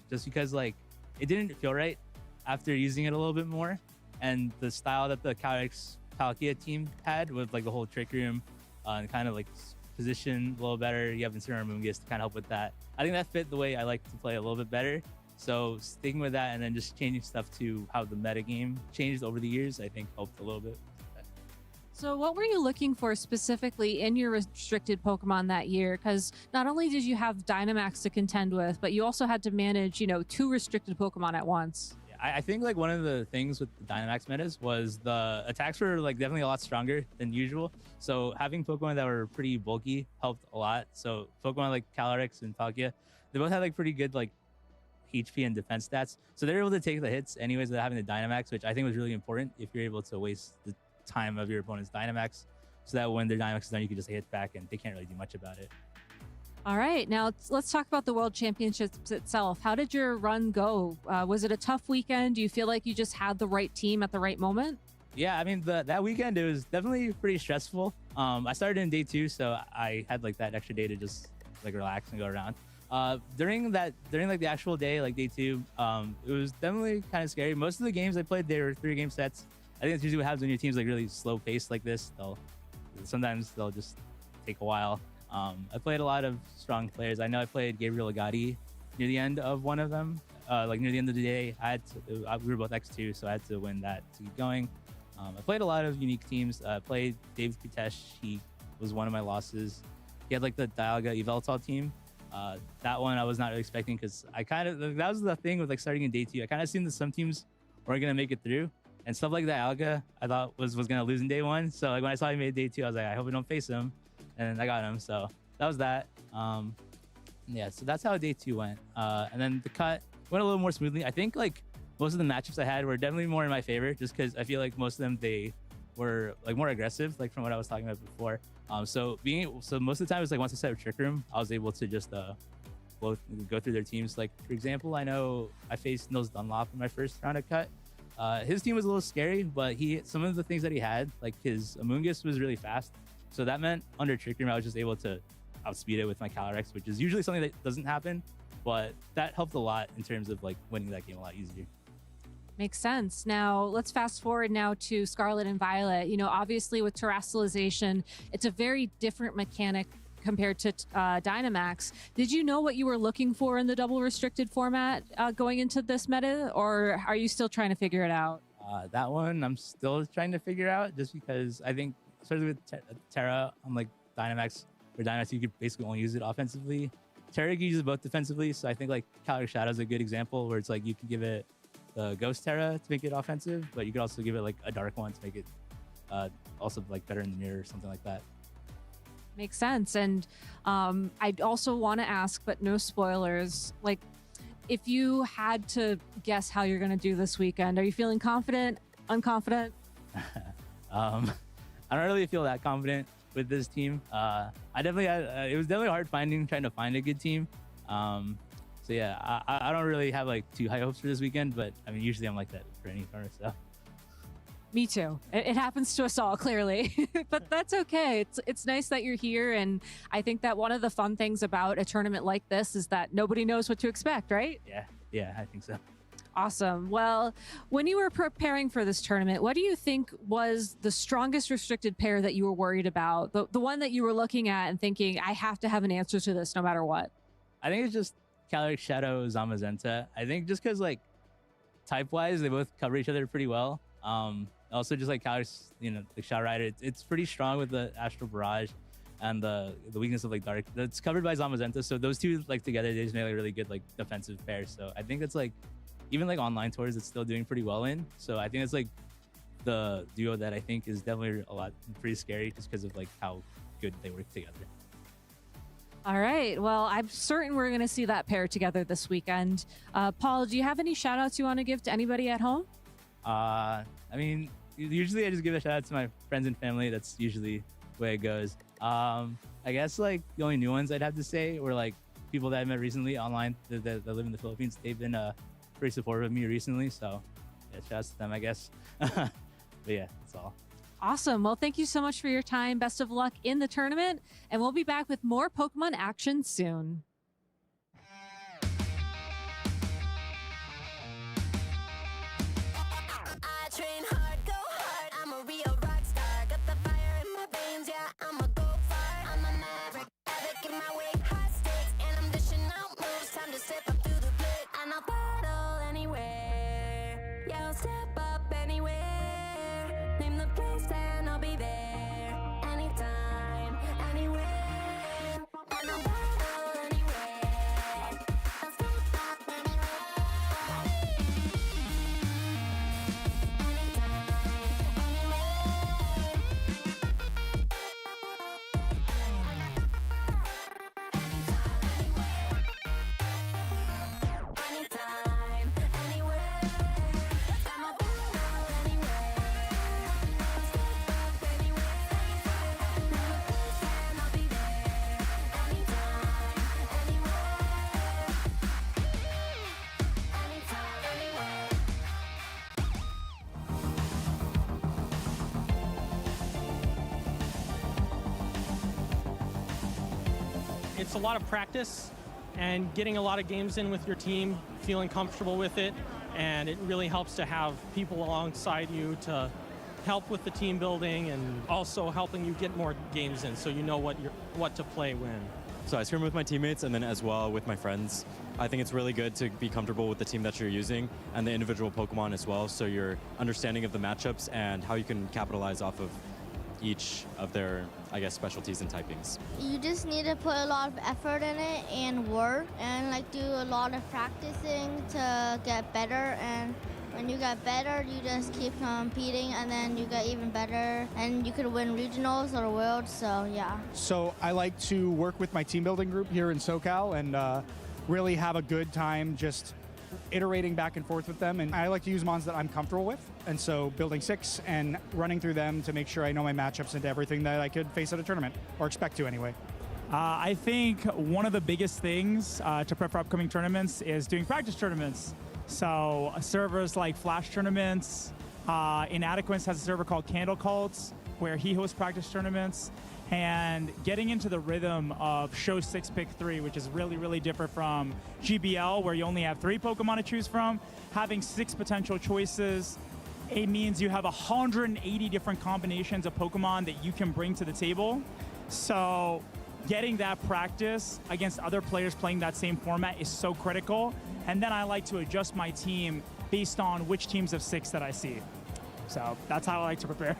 just because like it didn't feel right after using it a little bit more. And the style that the Calyrex Palkia team had with like the whole Trick Room and kind of like position a little better. You have Incineroar Moongus to kind of help with that. I think that fit the way I like to play a little bit better. So sticking with that and then just changing stuff to how the meta game changed over the years, I think helped a little bit. So what were you looking for specifically in your restricted Pokemon that year? Because not only did you have Dynamax to contend with, but you also had to manage, you know, 2 restricted Pokemon at once. I think like one of the things with the Dynamax metas was the attacks were like definitely a lot stronger than usual. So having Pokemon that were pretty bulky helped a lot. So Pokemon like Calyrex and Palkia, they both had like pretty good like HP and defense stats. So they're able to take the hits anyways without having the Dynamax, which I think was really important if you're able to waste the time of your opponent's Dynamax, so that when their Dynamax is done, you can just hit back and they can't really do much about it. All right, now let's talk about the World Championships itself. How did your run go? Was it a tough weekend? Do you feel like you just had the right team at the right moment? Yeah, I mean, that weekend, it was definitely pretty stressful. I started in day 2, so I had like that extra day to just like relax and go around. During like the actual day, like day 2, it was definitely kind of scary. Most of the games I played, they were 3-game sets. I think that's usually what happens when your team's like really slow paced like this. Sometimes they'll just take a while. I played a lot of strong players. I know I played Gabriel Agati near the end of one of them. Like near the end of the day, we were both X2, so I had to win that to keep going. I played a lot of unique teams. I played David Kutesh. He was one of my losses. He had like the Dialga Yveltal team. That one I was not really expecting because that was the thing with like starting in day 2. I kind of assumed that some teams weren't gonna make it through. And stuff like that, Alga, I thought was gonna lose in day 1. So like when I saw he made day 2, I was like, I hope I don't face him. And I got him. So that was that. Yeah, so that's how day 2 went. And then the cut went a little more smoothly. I think like most of the matchups I had were definitely more in my favor, just because I feel like most of them they were like more aggressive, like from what I was talking about before. So most of the time it was like once I set up Trick Room, I was able to just both go through their teams. Like for example, I know I faced Nils Dunlop in my first round of cut. His team was a little scary, but some of the things that he had, like his Amoonguss was really fast. So that meant under Trick Room, I was just able to outspeed it with my Calyrex, which is usually something that doesn't happen, but that helped a lot in terms of like winning that game a lot easier. Makes sense. Now let's fast forward now to Scarlet and Violet. You know, obviously with Terrestrialization, it's a very different mechanic compared to Dynamax. Did you know what you were looking for in the double restricted format going into this meta, or are you still trying to figure it out? That one I'm still trying to figure out, just because I think, especially with Terra, unlike Dynamax, where Dynamax you could basically only use it offensively. Terra you can use it both defensively, so I think like Calyrex Shadow is a good example where it's like you can give it the Ghost Terra to make it offensive, but you could also give it like a Dark one to make it also like better in the mirror or something like that. Makes sense. And I'd also want to ask, but no spoilers, like if you had to guess how you're going to do this weekend, are you feeling confident, unconfident? I don't really feel that confident with this team. I definitely had, it was definitely hard trying to find a good team. So yeah, I don't really have like too high hopes for this weekend, but I mean, usually I'm like that for any tournament. So. Me too. It happens to us all, clearly, but that's okay. It's nice that you're here, and I think that one of the fun things about a tournament like this is that nobody knows what to expect, right? Yeah, I think so. Awesome. Well, when you were preparing for this tournament, what do you think was the strongest restricted pair that you were worried about? The one that you were looking at and thinking, I have to have an answer to this no matter what? I think it's just Calyrex Shadow Zamazenta. I think just because like type-wise, they both cover each other pretty well. Also, just like Calyrex, the Shadow Rider, it's pretty strong with the Astral Barrage and the weakness of like Dark. That's covered by Zamazenta, so those two like together, they just make like a really good like defensive pair. So I think it's like even like online tours, it's still doing pretty well in. So I think it's like the duo that I think is definitely pretty scary just because of like how good they work together. All right. Well, I'm certain we're going to see that pair together this weekend. Paul, do you have any shout outs you want to give to anybody at home? I mean, usually I just give a shout out to my friends and family. That's usually the way it goes. I guess like the only new ones I'd have to say were like people that I met recently online that live in the Philippines. They've been pretty supportive of me recently. So yeah, shout out to them, I guess. But yeah, that's all. Awesome. Well, thank you so much for your time. Best of luck in the tournament. And we'll be back with more Pokemon action soon. I train hard, go hard. I'm a real rock star. Got the fire in my veins, yeah, I'm a go far. I'm a maverick, epic in my way, high stakes, and I'm dishing out moves. Time to step up through the plate, and I'll battle anywhere. Yeah, I'll step up anywhere. Name the place and I'll be there. Anytime, anywhere. And I'll battle anywhere. I'll step up anywhere. Anytime, anywhere. I'm a battle anywhere. I'll step up anywhere. Name the place and I'll be there. Anytime, anywhere. Anytime, anywhere. It's a lot of practice and getting a lot of games in with your team, feeling comfortable with it, and it really helps to have people alongside you to help with the team building and also helping you get more games in so you know what to play when. So I scrim with my teammates and then as well with my friends. I think it's really good to be comfortable with the team that you're using and the individual Pokemon as well, so your understanding of the matchups and how you can capitalize off of each of their, I guess, specialties and typings. You just need to put a lot of effort in it and work and like do a lot of practicing to get better, and when you get better you just keep competing and then you get even better and you could win regionals or worlds, so yeah. So I like to work with my team building group here in SoCal and really have a good time just iterating back and forth with them, and I like to use mons that I'm comfortable with, and so building 6 and running through them to make sure I know my matchups into everything that I could face at a tournament, or expect to anyway. I think one of the biggest things to prep for upcoming tournaments is doing practice tournaments. So servers like Flash tournaments, Inadequance has a server called Candle Cults where he hosts practice tournaments, and getting into the rhythm of show 6 pick 3, which is really, really different from GBL where you only have 3 Pokemon to choose from. Having 6 potential choices, it means you have 180 different combinations of Pokemon that you can bring to the table. So getting that practice against other players playing that same format is so critical. And then I like to adjust my team based on which teams of 6 that I see. So that's how I like to prepare.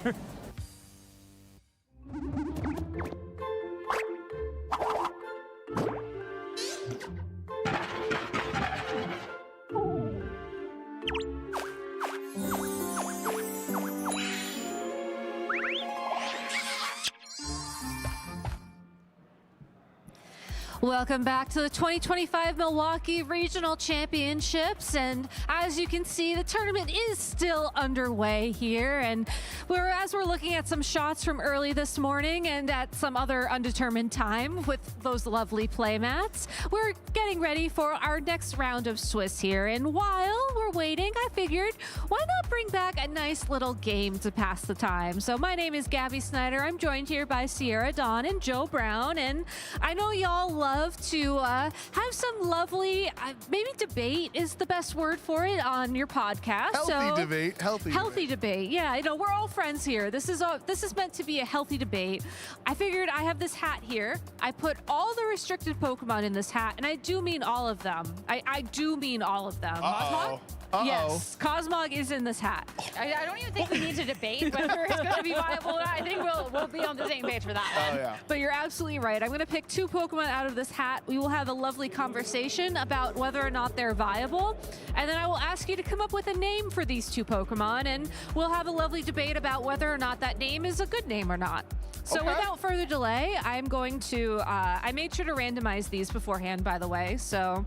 Welcome back to the 2025 Milwaukee Regional Championships, and as you can see, the tournament is still underway here, and as we're looking at some shots from early this morning and at some other undetermined time with those lovely play mats, we're getting ready for our next round of Swiss here. And while we're waiting, I figured, why not bring back a nice little game to pass the time? So my name is Gabby Snyder. I'm joined here by Sierra Dawn and Joe Brown, and I know y'all love to have some lovely, maybe debate is the best word for it on your podcast. Healthy debate. Yeah, I know we're all friends here. This is meant to be a healthy debate. I figured I have this hat here. I put all the restricted Pokemon in this hat, and I do mean all of them. I do mean all of them. Uh-oh. Yes, Cosmog is in this hat. I don't even think we need to debate whether it's going to be viable or not. I think we'll be on the same page for that one. Yeah. But you're absolutely right. I'm going to pick 2 Pokemon out of this hat. We will have a lovely conversation about whether or not they're viable. And then I will ask you to come up with a name for these 2 Pokemon. And we'll have a lovely debate about whether or not that name is a good name or not. So without further delay, I'm going to, I made sure to randomize these beforehand, by the way. So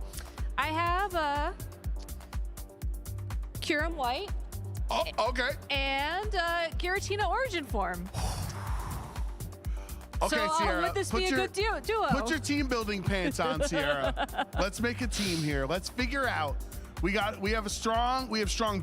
I have Kyurem White. Oh, okay. And Giratina Origin Form. Okay, so, Sierra, would this be a good duo? Put your team building pants on, Sierra. Let's make a team here. Let's figure out. We have strong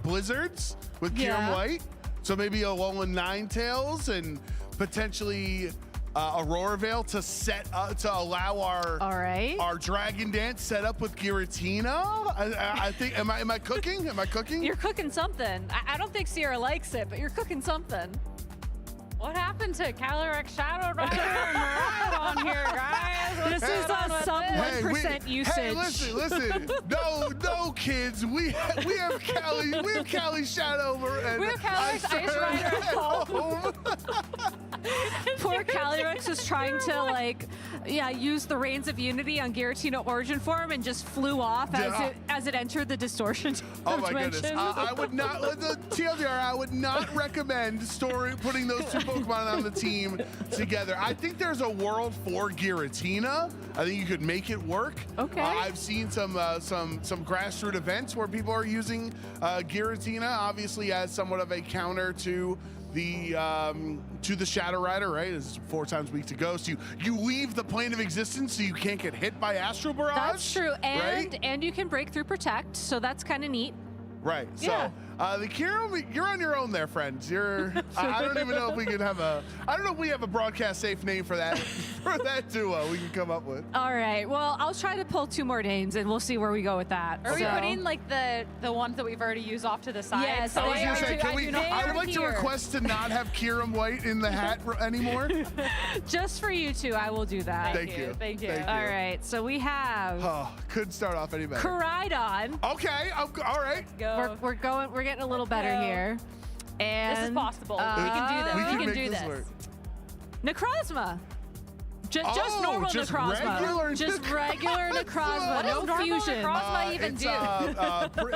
Blizzards with Kyurem White. So maybe a Alolan Ninetales and potentially Aurora Veil to set up to allow our Dragon Dance set up with Giratina. I think. Am I cooking? Am I cooking? You're cooking something. I don't think Sierra likes it, but you're cooking something. What happened to Calyrex Shadow Rider and Mirage on here, guys? This is a sub 1% usage. Hey, listen. No, kids. We have Cali Shadow and we have Calyrex Ice Rider at home. Poor Calyrex was trying to use the Reigns of Unity on Giratina Origin Form and just flew off as it entered the distortion. Oh my goodness! I would not. TLDR, I would not recommend putting those 2 Pokemon on the team together. I think there's a world for Giratina. I think you could make it work. Okay. I've seen some grassroots events where people are using Giratina, obviously as somewhat of a counter to the Shadow Rider, right? It's 4 times a week to go. So you leave the plane of existence so you can't get hit by Astral Barrage. That's true, and you can break through Protect, so that's kind of neat. Right. Yeah. So the Kyurem, you're on your own there, friends. I don't even know if we could have I don't know if we have a broadcast safe name for that duo we can come up with. All right. Well, I'll try to pull 2 more names and we'll see where we go with that. Are we putting the ones that we've already used off to the side? Yes. So I was gonna say, I would like to request to not have Kyurem White in the hat anymore. Just for you 2, I will do that. Thank you. Thank you. All right. So we have. Couldn't start off any better. Koraidon. Okay. All right. We're getting a little better here. And this is possible. We can do this. We can do this. Work. Necrozma. Just normal Necrozma. Just regular Necrozma. What no does fusion. Necrozma even do?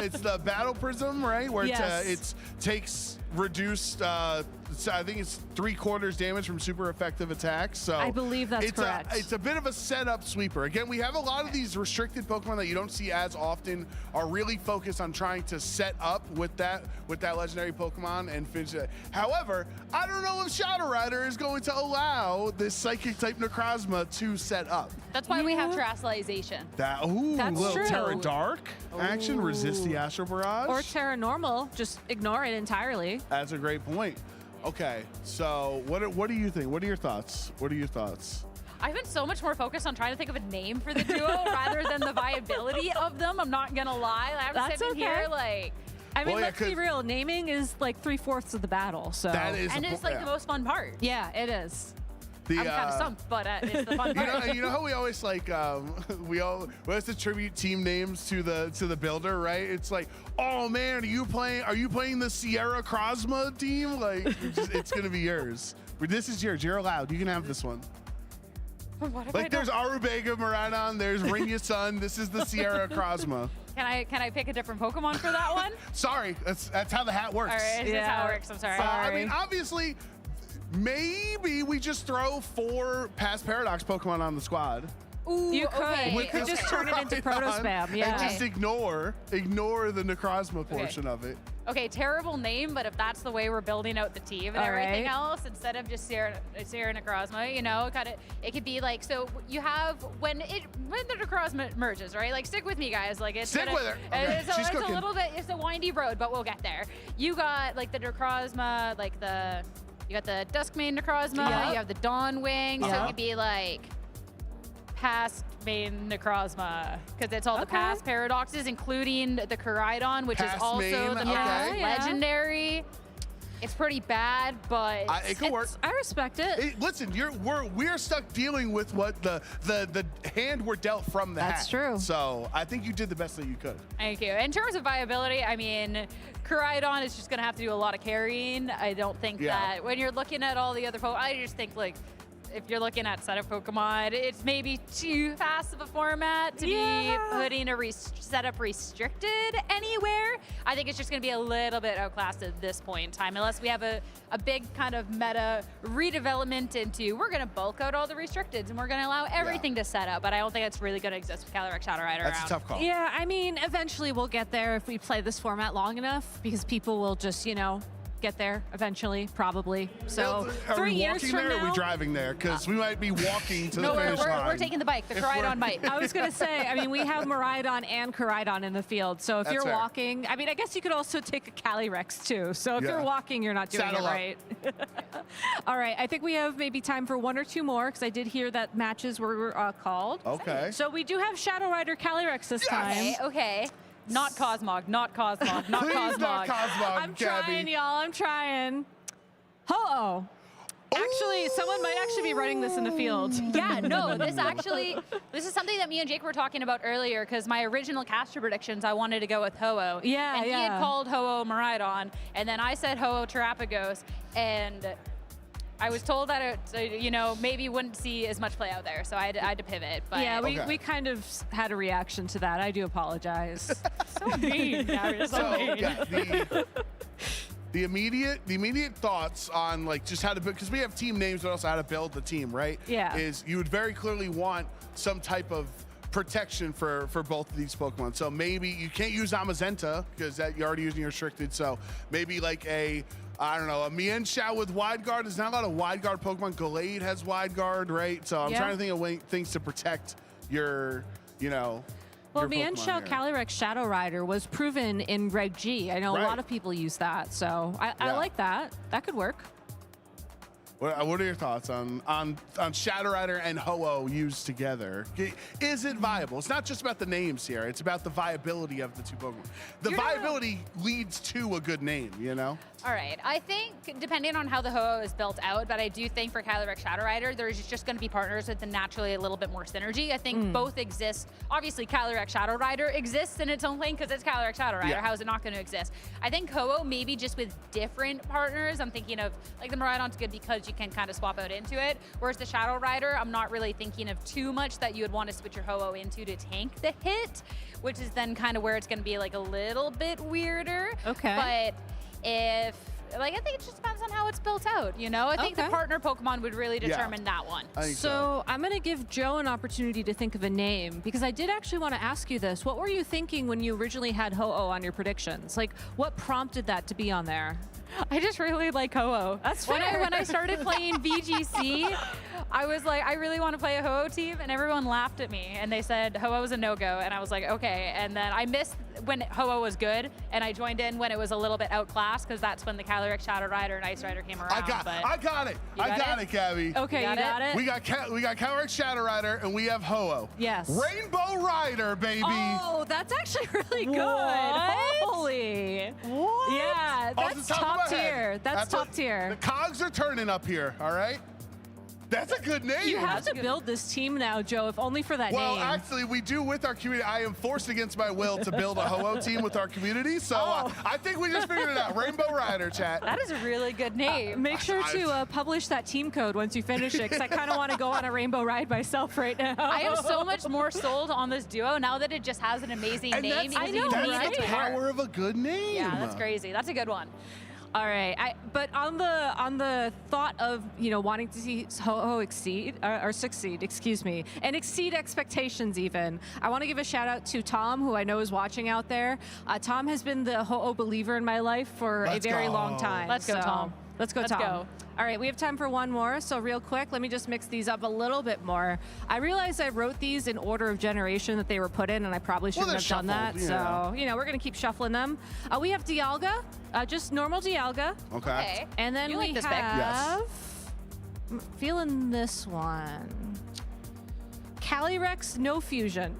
It's the Battle Prism, right? Where it takes reduced. I think it's 3/4 damage from super effective attacks. So I believe that's correct. It's a bit of a setup sweeper. Again, we have a lot of these restricted Pokemon that you don't see as often are really focused on trying to set up with that legendary Pokemon and finish it. However, I don't know if Shadow Rider is going to allow this Psychic type Necrozma to set up. That's why we have Terrestrialization. That's little true. Terra Dark action, resist the Astral Barrage. Or Terra Normal, just ignore it entirely. That's a great point. Okay, so what do you think? What are your thoughts? I've been so much more focused on trying to think of a name for the duo rather than the viability of them. I'm not gonna lie. I'm sitting here let's be real. Naming is like 3/4 of the battle. So it's like the most fun part. Yeah, it is. I'm kind of stumped, but it's the fun part. You know how we always we always attribute team names to the builder, right? It's like, oh man, are you playing the Sierra Crozma team? Like, it's gonna be yours. This is yours. You're allowed. You can have this one. There's Arubega Miraidon, there's Rinya Sun. This is the Sierra Crozma. Can I pick a different Pokemon for that one? Sorry, that's how the hat works. All right, that's how it works. I'm sorry. I mean, obviously. Maybe we just throw 4 past Paradox Pokemon on the squad. Ooh, You could. okay. You could just turn it into proto spam. Yeah. And just ignore the Necrozma portion of it. Okay, terrible name, but if that's the way we're building out the team and All everything right. else, instead of just Sierra Necrozma, you know, it could be like, so you have when the Necrozma merges, right? Like, stick with me, guys. Like, it's Stick with her. Okay. It's, She's it's a cooking. little bit, it's a windy road, but we'll get there. You got like the Necrozma, like you got the Duskmane Necrozma, Yeah. you have the Dawnwing, so Yeah. it could be like past main Necrozma, because it's all the Okay. past paradoxes, including the Koraidon, which Past is also main, the okay. past Yeah. legendary. It's pretty bad, but It could work. I respect it. Hey, listen, we're stuck dealing with what the hand we're dealt from the That's hat. true. So I think you did the best that you could. Thank you. In terms of viability, I mean, Koraidon is just going to have to do a lot of carrying. I don't think that when you're looking at all the other Pokemon, I just think, like, if you're looking at setup Pokemon, it's maybe too fast of a format to be putting a setup restricted anywhere. I think it's just going to be a little bit outclassed at this point in time, unless we have a big kind of meta redevelopment into, we're going to bulk out all the restricteds and we're going to allow everything to set up. But I don't think it's really going to exist with Calyrex Shadow Rider That's around. a tough call. Yeah, I mean, eventually we'll get there if we play this format long enough, because people will just, you know, get there eventually, probably. So Are 3 we years walking from there or now, are we driving there? Because we might be walking to No, the finish line. we're taking the bike, the Koraidon bike. I was gonna say, I mean, we have Miraidon and Koraidon in the field. So if That's you're fair. walking, I mean, I guess you could also take a Calyrex too. So if Yeah. you're walking, you're not doing Saddle it up. right. All right, I think we have maybe time for 1 or 2 more, because I did hear that matches were called. Okay. So we do have Shadow Rider Calyrex this time. Okay. Not Cosmog, not Cosmog, not Please Cosmog. not Cosmog, I'm Gabby. trying, y'all. I'm trying. Ho-Oh. Actually, someone might actually be running this in the field. Yeah, no, this is something that me and Jake were talking about earlier, because my original caster predictions, I wanted to go with Ho-Oh. Yeah, and he yeah. had called Ho-Oh Miraidon, and then I said Ho-Oh Terapagos, and I was told that it, you know, maybe wouldn't see as much play out there, so I had to pivot. But Yeah, we kind of had a reaction to that. I do apologize. so mean. Gabby, so mean. Yeah, the immediate thoughts on, like, just how to build, because we have team names, but also how to build the team, right? Yeah. Is you would very clearly want some type of protection for both of these Pokemon. So maybe you can't use Amazenta because that you're already using your restricted. So maybe like I don't know, a Mienshao with Wide Guard. There's not a lot of Wide Guard Pokemon. Gallade has Wide Guard, right? So I'm trying to think of things to protect your, you know. Well, your Mienshao Pokemon here. Calyrex Shadow Rider was proven in Reg G. I know a lot of people use that, so I like that. That could work. What are your thoughts on Shadow Rider and Ho-Oh used together? Is it viable? It's not just about the names here. It's about the viability of the two Pokemon. The viability leads to a good name, you know? All right. I think, depending on how the Ho-Oh is built out, but I do think for Calyrex Shadow Rider, there's just going to be partners with naturally a little bit more synergy. I think both exist. Obviously, Calyrex Shadow Rider exists in its own lane because it's Calyrex Shadow Rider. Yeah. How is it not going to exist? I think Ho-Oh maybe just with different partners. I'm thinking of, like, the Miraidon's good because you can kind of swap out into it, whereas the Shadow Rider, I'm not really thinking of too much that you would want to switch your Ho-Oh into to tank the hit, which is then kind of where it's going to be, like, a little bit weirder. Okay. But I think it just depends on how it's built out, you know? I think the partner Pokemon would really determine that one. So I'm going to give Joe an opportunity to think of a name, because I did actually want to ask you this. What were you thinking when you originally had Ho-Oh on your predictions? Like, what prompted that to be on there? I just really like Ho-Oh. That's fair. When I started playing VGC, I was like, I really want to play a Ho-Oh team, and everyone laughed at me, and they said Ho-Oh was a no-go, and I was like, okay. And then I missed when Ho-Oh was good, and I joined in when it was a little bit outclassed, because that's when the Calyrex Shadow Rider and Ice Rider came around. I got it. I got it, Gabby. Okay, you got it? We got Calyrex Shadow Rider, and we have Ho-Oh. Yes. Rainbow Rider, baby. Oh, that's actually really good. What? Holy. What? Yeah, Off that's the top of top my head. tier. That's top tier. The cogs are turning up here, all right? That's a good name. You have to build this team now, Joe, if only for that Well, name. actually, we do with our community. I am forced against my will to build a Ho-Oh team with our community, so I think we just figured it out. Rainbow Rider, chat. That is a really good name. Make sure to publish that team code once you finish it, because I kind of want to go on a rainbow ride myself right now. I am so much more sold on this duo now that it just has an amazing name. That's, I know, that's right? the power of a good name. Yeah, that's crazy. That's a good one. All right, but on the thought of wanting to see Ho-Oh exceed or succeed, excuse me, and exceed expectations even, I want to give a shout out to Tom, who I know is watching out there. Tom has been the Ho-Oh believer in my life for a very long time. Let's go, Tom. Let's go, Tom. Go. All right, we have time for one more. So real quick, let me just mix these up a little bit more. I realized I wrote these in order of generation that they were put in, and I probably shouldn't have done that. Yeah. So, we're going to keep shuffling them. We have Dialga, just normal Dialga. Okay. And then we this have... I'm feeling this one. Calyrex, no fusion.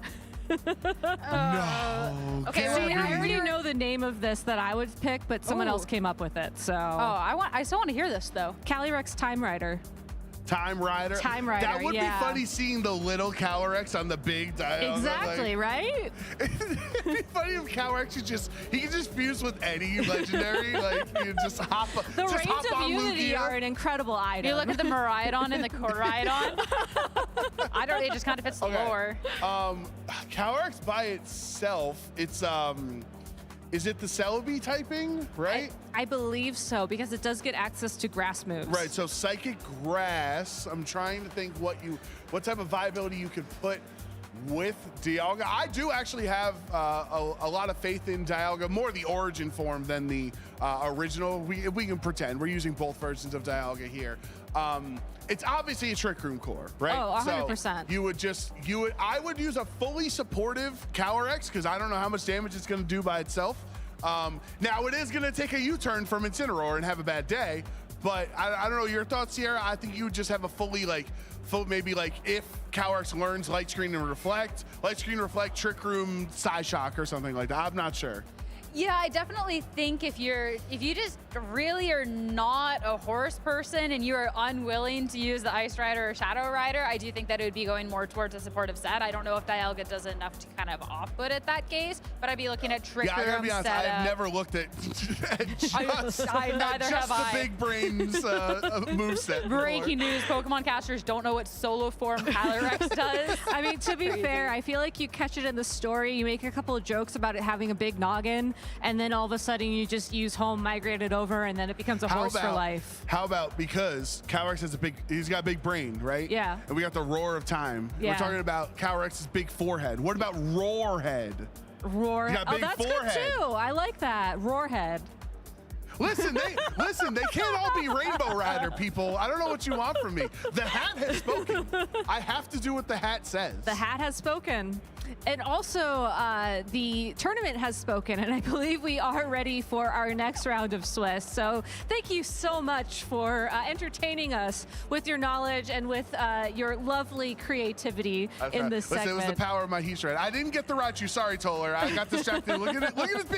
No. Okay, well, I already know the name of this that I would pick, but someone else came up with it. So. I still want to hear this though. Calyrex Time Rider. Time Rider. Time Rider. That would be funny seeing the little Calyrex on the big dial. Exactly, right? It'd be funny if Calyrex he can just fuse with any legendary. Like you just hop. The just Reigns hop of on Unity Lugia. are an incredible item. You look at the Miraidon and the Koraidon. It just kind of fits the lore. Calyrex by itself, it's is it the Celebi typing, right? I believe so, because it does get access to grass moves. Right, so Psychic Grass, I'm trying to think what type of viability you could put with Dialga. I do actually have a lot of faith in Dialga, more the origin form than the original. We can pretend. We're using both versions of Dialga here. It's obviously a Trick Room core, right? Oh, 100%. So I would use a fully supportive Calyrex, because I don't know how much damage it's going to do by itself. Now it is going to take a U-turn from Incineroar and have a bad day, but I don't know your thoughts, Sierra. I think you would just have a fully maybe if Calyrex learns Light Screen and Reflect, Trick Room, Psyshock or something like that. I'm not sure. Yeah, I definitely think if you just really are not a horse person and you are unwilling to use the Ice Rider or Shadow Rider, I do think that it would be going more towards a supportive set. I don't know if Dialga does enough to kind of off-put at that case, but I'd be looking at Trick Room. Yeah, I gotta be honest, I've never looked at neither have the I. big brains moveset. Breaking news, Pokemon casters don't know what solo form Calyrex does. I mean, to be Crazy. fair, I feel like you catch it in the story, you make a couple of jokes about it having a big noggin, and then all of a sudden you just use home, migrate it over, and then it becomes a horse for life. How about, because Calyrex has he's got a big brain, right? Yeah. And we got the Roar of Time. Yeah. We're talking about Calyrex's big forehead. What about Roarhead? Roar. Got Oh, big that's forehead. good too. I like that. Roarhead. Listen, they can't all be Rainbow Rider people. I don't know what you want from me. The hat has spoken. I have to do what the hat says. The hat has spoken. And also, the tournament has spoken, and I believe we are ready for our next round of Swiss. So thank you so much for entertaining us with your knowledge and with your lovely creativity in this segment. Listen, it was the power of my heat shred. I didn't get the Raichu. Sorry, Toller. I got distracted. Look at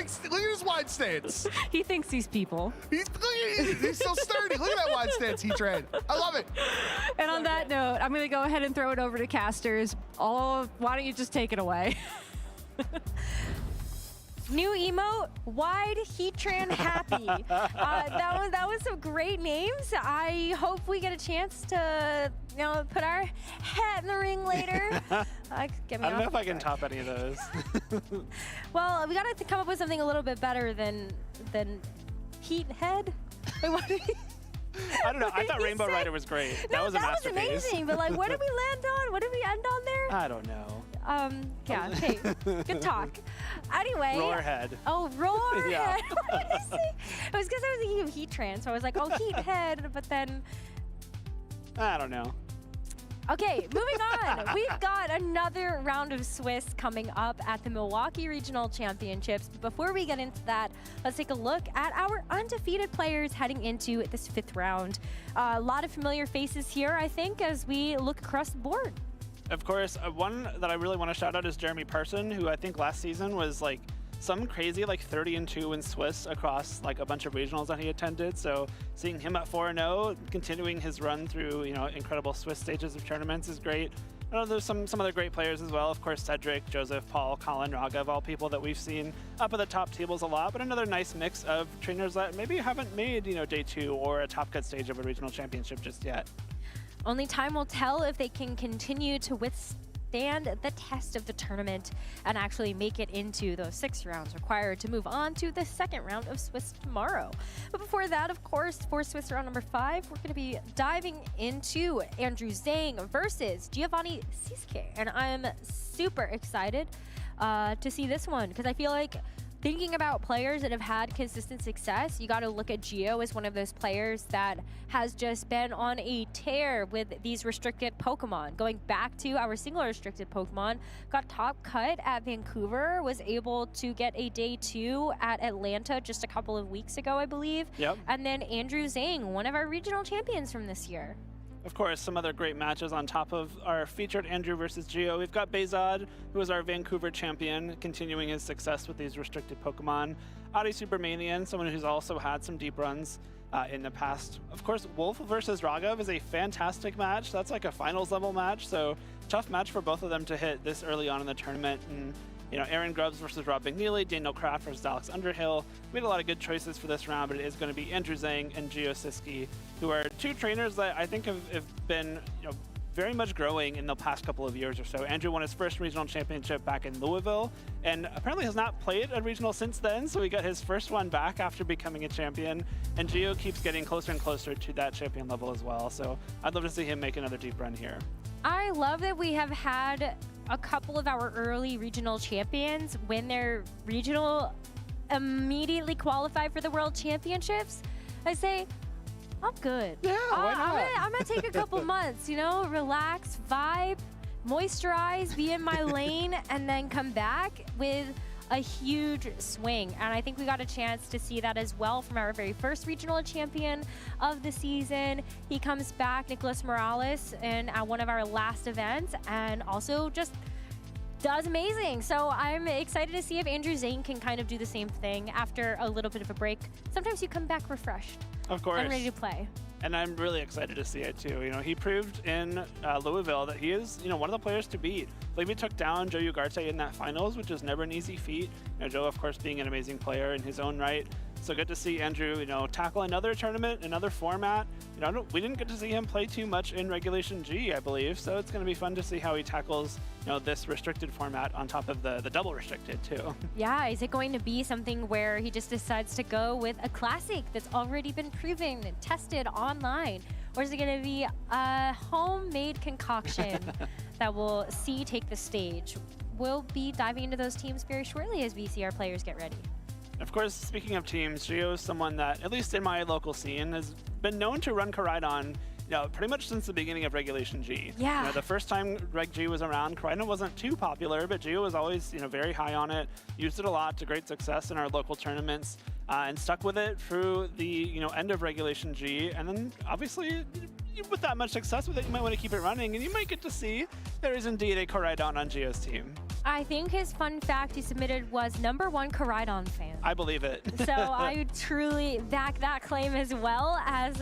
his wide stance. He thinks he's people. He's so sturdy. Look at that wide stance heat shred. I love it. And on that note, I'm going to go ahead and throw it over to casters. Why don't you just take it away? New emote, wide Heatran happy. That was some great names. I hope we get a chance to put our hat in the ring later. I don't know if I can top any of those. Well, we gotta come up with something a little bit better than Heat Head. Wait, what did he? I don't know. I thought Rainbow Rider was great. That was a masterpiece. That was amazing. But where did we land on? What did we end on there? I don't know. Yeah. Hey, good talk. Anyway. Roarhead. Oh, Roarhead. Yeah. What did I say? It was because I was thinking of Heatran, so I was like, oh, Heat Head. But then. I don't know. Okay, moving on. We've got another round of Swiss coming up at the Milwaukee Regional Championships. But before we get into that, let's take a look at our undefeated players heading into this 5th round. A lot of familiar faces here, I think, as we look across the board. Of course, one that I really want to shout out is Jeremy Parson, who I think last season was some crazy 30-2 in Swiss across a bunch of regionals that he attended. So seeing him at 4-0, continuing his run through incredible Swiss stages of tournaments is great. I know there's some other great players as well. Of course, Cedric, Joseph, Paul, Colin, Raghav, all people that we've seen up at the top tables a lot. But another nice mix of trainers that maybe haven't made day 2 or a top cut stage of a regional championship just yet. Only time will tell if they can continue to stand the test of the tournament and actually make it into those 6 rounds required to move on to the second round of Swiss tomorrow. But before that, of course, for Swiss round number 5, we're going to be diving into Andrew Zang versus Giovanni Syski. And I'm super excited to see this one, because I feel like thinking about players that have had consistent success, you got to look at Gio as one of those players that has just been on a tear with these restricted Pokemon. Going back to our single restricted Pokemon, got top cut at Vancouver, was able to get a day 2 at Atlanta just a couple of weeks ago, I believe. Yep. And then Andrew Zang, one of our regional champions from this year. Of course, some other great matches on top of our featured Andrew versus Gio. We've got Bezod, who is our Vancouver champion, continuing his success with these restricted Pokemon. Audi Supermanian, someone who's also had some deep runs in the past. Of course, Wolf versus Raghav is a fantastic match. That's like a finals level match, so tough match for both of them to hit this early on in the tournament. And you know, Aaron Grubbs versus Rob McNeely, Daniel Kraft versus Alex Underhill. We had a lot of good choices for this round, but it is going to be Andrew Zang and Gio Syski, who are 2 trainers that I think have been, you know, very much growing in the past couple of years or so. Andrew won his first regional championship back in Louisville, and apparently has not played a regional since then, so he got his first one back after becoming a champion, and Gio keeps getting closer and closer to that champion level as well, so I'd love to see him make another deep run here. I love that we have had a couple of our early regional champions win their regional, immediately qualify for the World Championships. I say, I'm good. Yeah, why not? I'm gonna take a couple months, you know, relax, vibe, moisturize, be in my lane, and then come back with a huge swing. And I think we got a chance to see that as well from our very first regional champion of the season. He comes back, Nicholas Morales, in one of our last events, and also just does amazing. So I'm excited to see if Andrew Zang can kind of do the same thing after a little bit of a break. Sometimes you come back refreshed. Of course. And ready to play. And I'm really excited to see it too. You know, he proved in Louisville that he is, you know, one of the players to beat. I believe he took down Joe Ugarte in that finals, which is never an easy feat. You know, Joe, of course, being an amazing player in his own right. So good to see Andrew, you know, tackle another tournament, another format. You know, we didn't get to see him play too much in Regulation G, I believe. So it's going to be fun to see how he tackles, you know, this restricted format on top of the double restricted too. Yeah, is it going to be something where he just decides to go with a classic that's already been proven and tested online? Or is it going to be a homemade concoction that will see take the stage? We'll be diving into those teams very shortly as we see our players get ready. Of course, speaking of teams, Gio is someone that, at least in my local scene, has been known to run Koraidon, you know, pretty much since the beginning of Regulation G. Yeah. You know, the first time Reg G was around, Koraidon wasn't too popular, but Gio was always, you know, very high on it, used it a lot to great success in our local tournaments, and stuck with it through the, you know, end of Regulation G. And then, obviously, with that much success with it, you might want to keep it running, and you might get to see there is indeed a Koraidon on Gio's team. I think his fun fact he submitted was #1 Koraidon fan. I believe it. So I truly back that claim as well, as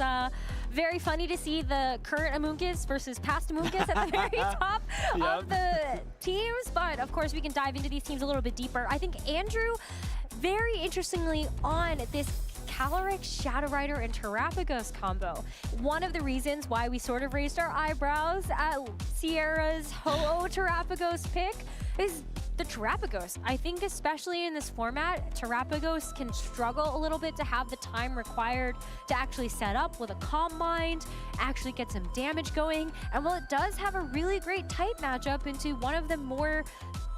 very funny to see the current Amoonguss versus past Amoonguss at the very top of the teams. But of course, we can dive into these teams a little bit deeper. I think Andrew, very interestingly, on this Calyrex, Shadow Rider, and Terapagos combo. One of the reasons why we sort of raised our eyebrows at Sierra's Ho-Oh Terapagos pick is the Terapagos. I think especially in this format, Terapagos can struggle a little bit to have the time required to actually set up with a calm mind, actually get some damage going. And while it does have a really great type matchup into one of the more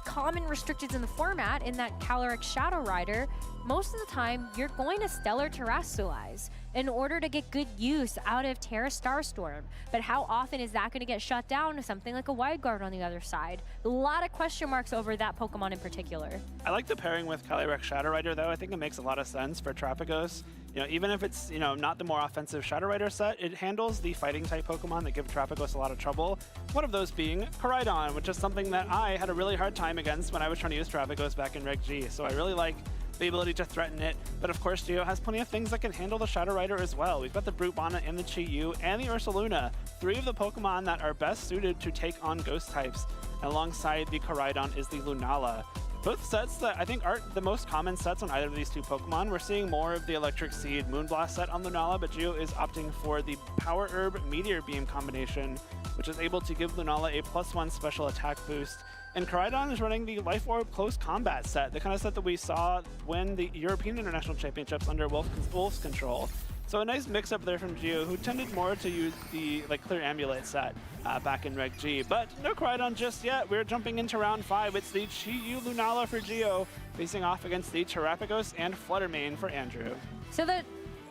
common restricteds in the format in that Calyrex Shadow Rider, most of the time you're going to Stellar Terrasilize in order to get good use out of Terra Starstorm. But how often is that going to get shut down to something like a Wide Guard on the other side? A lot of question marks over that Pokemon in particular. I like the pairing with Calyrex Shadow Rider, though. I think it makes a lot of sense for Terapagos. You know, even if it's, you know, not the more offensive Shadow Rider set, it handles the fighting type Pokemon that give Terapagos a lot of trouble. One of those being Koraidon, which is something that I had a really hard time against when I was trying to use Terapagos back in Reg G. So I really like the ability to threaten it, but of course Gio has plenty of things that can handle the Shadow Rider as well. We've got the Brute Bonnet and the Chi-Yu and the Ursaluna, 3 of the Pokemon that are best suited to take on ghost types. And alongside the Koraidon is the Lunala. Both sets that I think aren't the most common sets on either of these two Pokemon. We're seeing more of the Electric Seed Moonblast set on Lunala, but Geo is opting for the Power Herb Meteor Beam combination, which is able to give Lunala a +1 special attack boost. And Koraidon is running the Life Orb Close Combat set, the kind of set that we saw win the European International Championships under Wolf's control. So a nice mix-up there from Geo, who tended more to use the Clear Amulet set back in Reg G. But no Koraidon just yet. We're jumping into round 5. It's the Chi-Yu Lunala for Geo, facing off against the Terapagos and Fluttermane for Andrew. So the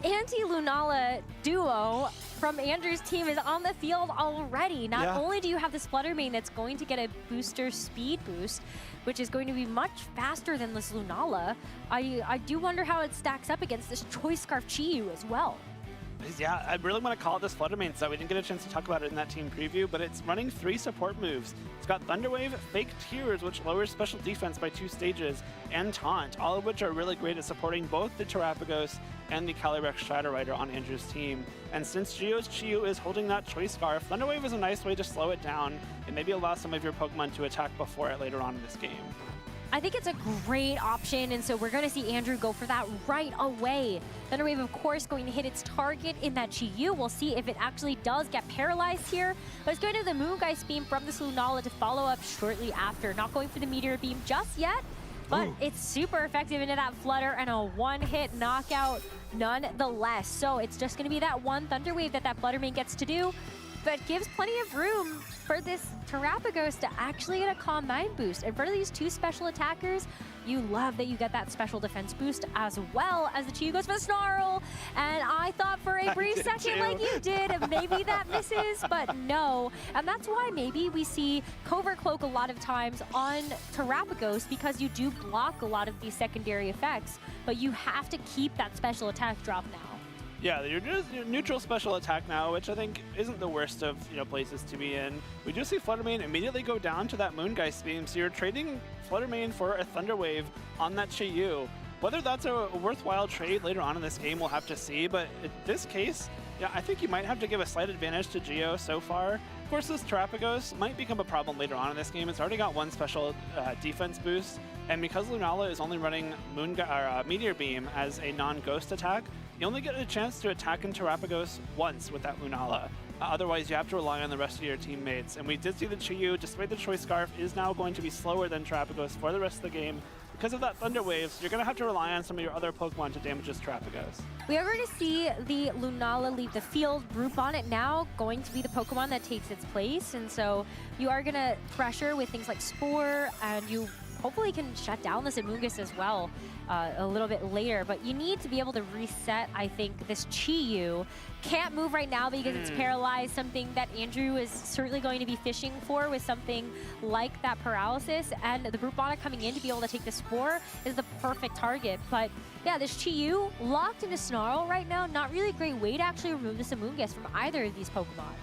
anti-Lunala duo from Andrew's team is on the field already. Not only do you have this Fluttermane that's going to get a booster speed boost, which is going to be much faster than this Lunala, I do wonder how it stacks up against this Choice Scarf Chi-Yu as well. Yeah, I really want to call it this Fluttermane set. We didn't get a chance to talk about it in that team preview, but it's running 3 support moves. It's got Thunderwave, Fake Tears, which lowers special defense by 2 stages, and Taunt, all of which are really great at supporting both the Terapagos and the Calyrex Shadow Rider on Andrew's team. And since Geo's Chi-Yu is holding that Choice Scarf, Thunderwave is a nice way to slow it down and maybe allow some of your Pokemon to attack before it later on in this game. I think it's a great option, and so we're going to see Andrew go for that right away. Thunderwave, of course, going to hit its target in that Chi-Yu. We'll see if it actually does get paralyzed here, but it's going to the Moongeist Beam from this Lunala to follow up shortly after. Not going for the Meteor Beam just yet, but it's super effective into that Flutter and a one-hit knockout nonetheless. So it's just going to be that one Thunderwave that Fluttermane gets to do, but gives plenty of room for this Terapagos to actually get a Calm Mind boost. In front of these 2 special attackers, you love that you get that special defense boost as well as the Chi-Yu goes for the Snarl. And I thought for a brief second, like you did, maybe that misses, but no. And that's why maybe we see Covert Cloak a lot of times on Terapagos, because you do block a lot of these secondary effects, but you have to keep that special attack drop now. Yeah, you're just neutral special attack now, which I think isn't the worst of places to be in. We do see Fluttermane immediately go down to that Moongeist Beam, so you're trading Fluttermane for a Thunderwave on that Chi-Yu. Whether that's a worthwhile trade later on in this game, we'll have to see, but in this case, yeah, I think you might have to give a slight advantage to Geo so far. Of course, this Terapagos might become a problem later on in this game. It's already got 1 special defense boost, and because Lunala is only running Meteor Beam as a non-ghost attack, you only get a chance to attack in Terapagos once with that Lunala. Otherwise, you have to rely on the rest of your teammates. And we did see the Chi-Yu, despite the Choice Scarf, is now going to be slower than Terapagos for the rest of the game. Because of that Thunder Wave, so you're going to have to rely on some of your other Pokemon to damage this Terapagos. We are going to see the Lunala leave the field. Group on it now going to be the Pokemon that takes its place. And so you are going to pressure with things like Spore, and you hopefully can shut down this Amoonguss as well a little bit later. But you need to be able to reset, I think, this Chi-Yu. Can't move right now because it's paralyzed, something that Andrew is certainly going to be fishing for with something like that paralysis. And the Grouponic coming in to be able to take the Spore is the perfect target. But yeah, this Chi-Yu locked into Snarl right now, not really a great way to actually remove this Amoonguss from either of these Pokemon.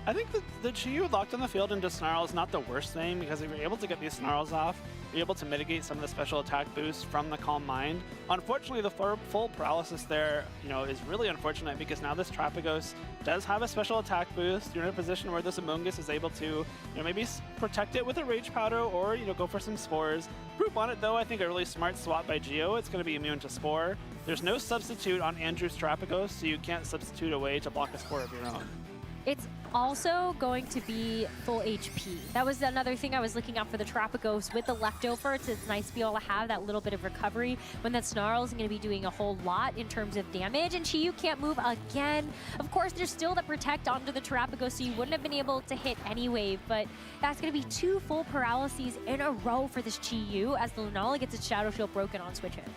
I think the Chi-Yu locked on the field into Snarl is not the worst thing, because if you're able to get these Snarls off, you're able to mitigate some of the special attack boosts from the Calm Mind. Unfortunately, the full paralysis there, is really unfortunate, because now this Terapagos does have a special attack boost. You're in a position where this Amoonguss is able to, maybe protect it with a Rage Powder, or go for some Spores. Group on it though, I think a really smart swap by Geo. It's going to be immune to Spore. There's no substitute on Andrew's Terapagos, so you can't substitute a way to block a Spore of your own. It's also going to be full HP. That was another thing I was looking up for the Terapagos with the leftovers. It's nice to be able to have that little bit of recovery when that Snarl is going to be doing a whole lot in terms of damage, and Chi-Yu can't move again. Of course, there's still the Protect onto the Terapagos, so you wouldn't have been able to hit anyway, but that's going to be 2 full paralyses in a row for this Chi-Yu as the Lunala gets its Shadow Shield broken on switch hit.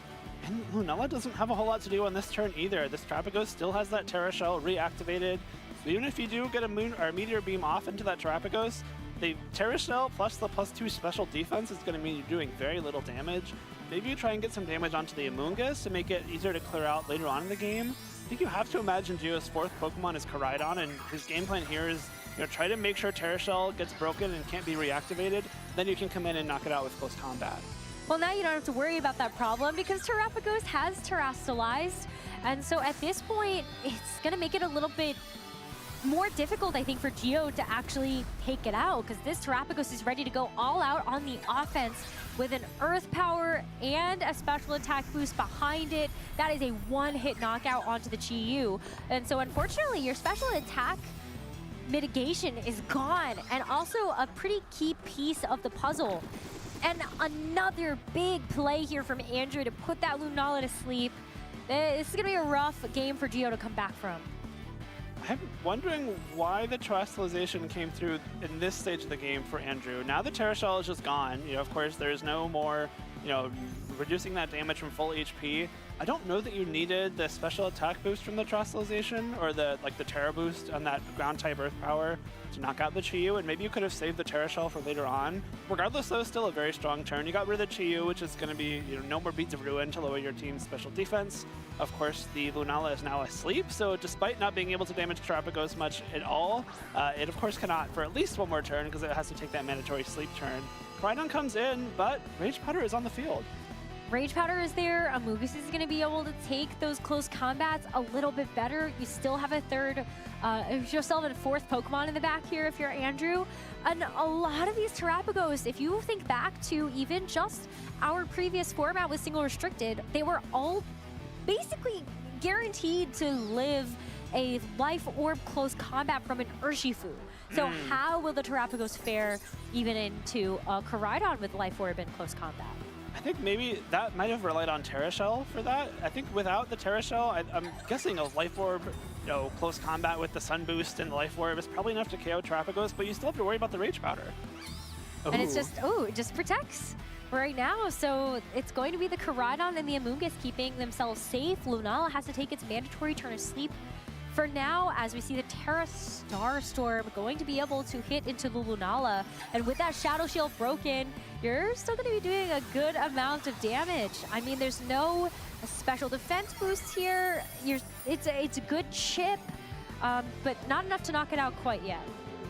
And Lunala doesn't have a whole lot to do on this turn either. This Terapagos still has that Terra Shell reactivated. Even if you do get a Meteor Beam off into that Terapagos, the Terra Shell plus the +2 special defense is going to mean you're doing very little damage. Maybe you try and get some damage onto the Amoonguss to make it easier to clear out later on in the game. I think you have to imagine Geo's 4th Pokemon is Koraidon, and his game plan here is try to make sure Terra Shell gets broken and can't be reactivated. Then you can come in and knock it out with close combat. Well, now you don't have to worry about that problem because Terapagos has terastallized, and so at this point, it's going to make it a little bit more difficult, I think, for Geo to actually take it out, because this Terrapagos is ready to go all out on the offense with an Earth Power and a special attack boost behind it. That is a one-hit knockout onto the Chi-Yu. And so unfortunately, your special attack mitigation is gone, and also a pretty key piece of the puzzle. And another big play here from Andrew to put that Lunala to sleep. This is going to be a rough game for Geo to come back from. I'm wondering why the Terrestrialization came through in this stage of the game for Andrew. Now the Terra Shell is just gone. You know, of course, there's no more, you know, reducing that damage from full HP. I don't know that you needed the special attack boost from the Terrestrialization or the Terra boost on that ground type Earth Power to knock out the Chi-Yu, and maybe you could have saved the Terra Shell for later on. Regardless, though, still a very strong turn. You got rid of the Chi-Yu, which is going to be, you know, no more Beads of Ruin to lower your team's special defense. Of course, the Lunala is now asleep, so despite not being able to damage Terrapagos much at all, it of course cannot for at least one more turn because it has to take that mandatory sleep turn. Koraidon comes in, but Rage Powder is on the field. Rage Powder is there. Amogus is going to be able to take those close combats a little bit better. You still have a third, you still have a fourth Pokemon in the back here if you're Andrew. And a lot of these Terrapagos, if you think back to even just our previous format with single restricted, they were all basically guaranteed to live a life orb close combat from an Urshifu. So how will the Terrapagos fare even into Koraidon with life orb in close combat? I think maybe that might have relied on Terra Shell for that. I think without the Terra Shell, I'm guessing a Life Orb, you know, close combat with the Sun Boost and the Life Orb is probably enough to KO Terrapagos, but you still have to worry about the Rage Powder. And it's just, it just protects right now. So it's going to be the Koraidon and the Amogus keeping themselves safe. Lunala has to take its mandatory turn of sleep for now, as we see the Terra Starstorm going to be able to hit into the Lunala. And with that Shadow Shield broken, you're still going to be doing a good amount of damage. I mean, there's no special defense boost here. It's a good chip, but not enough to knock it out quite yet.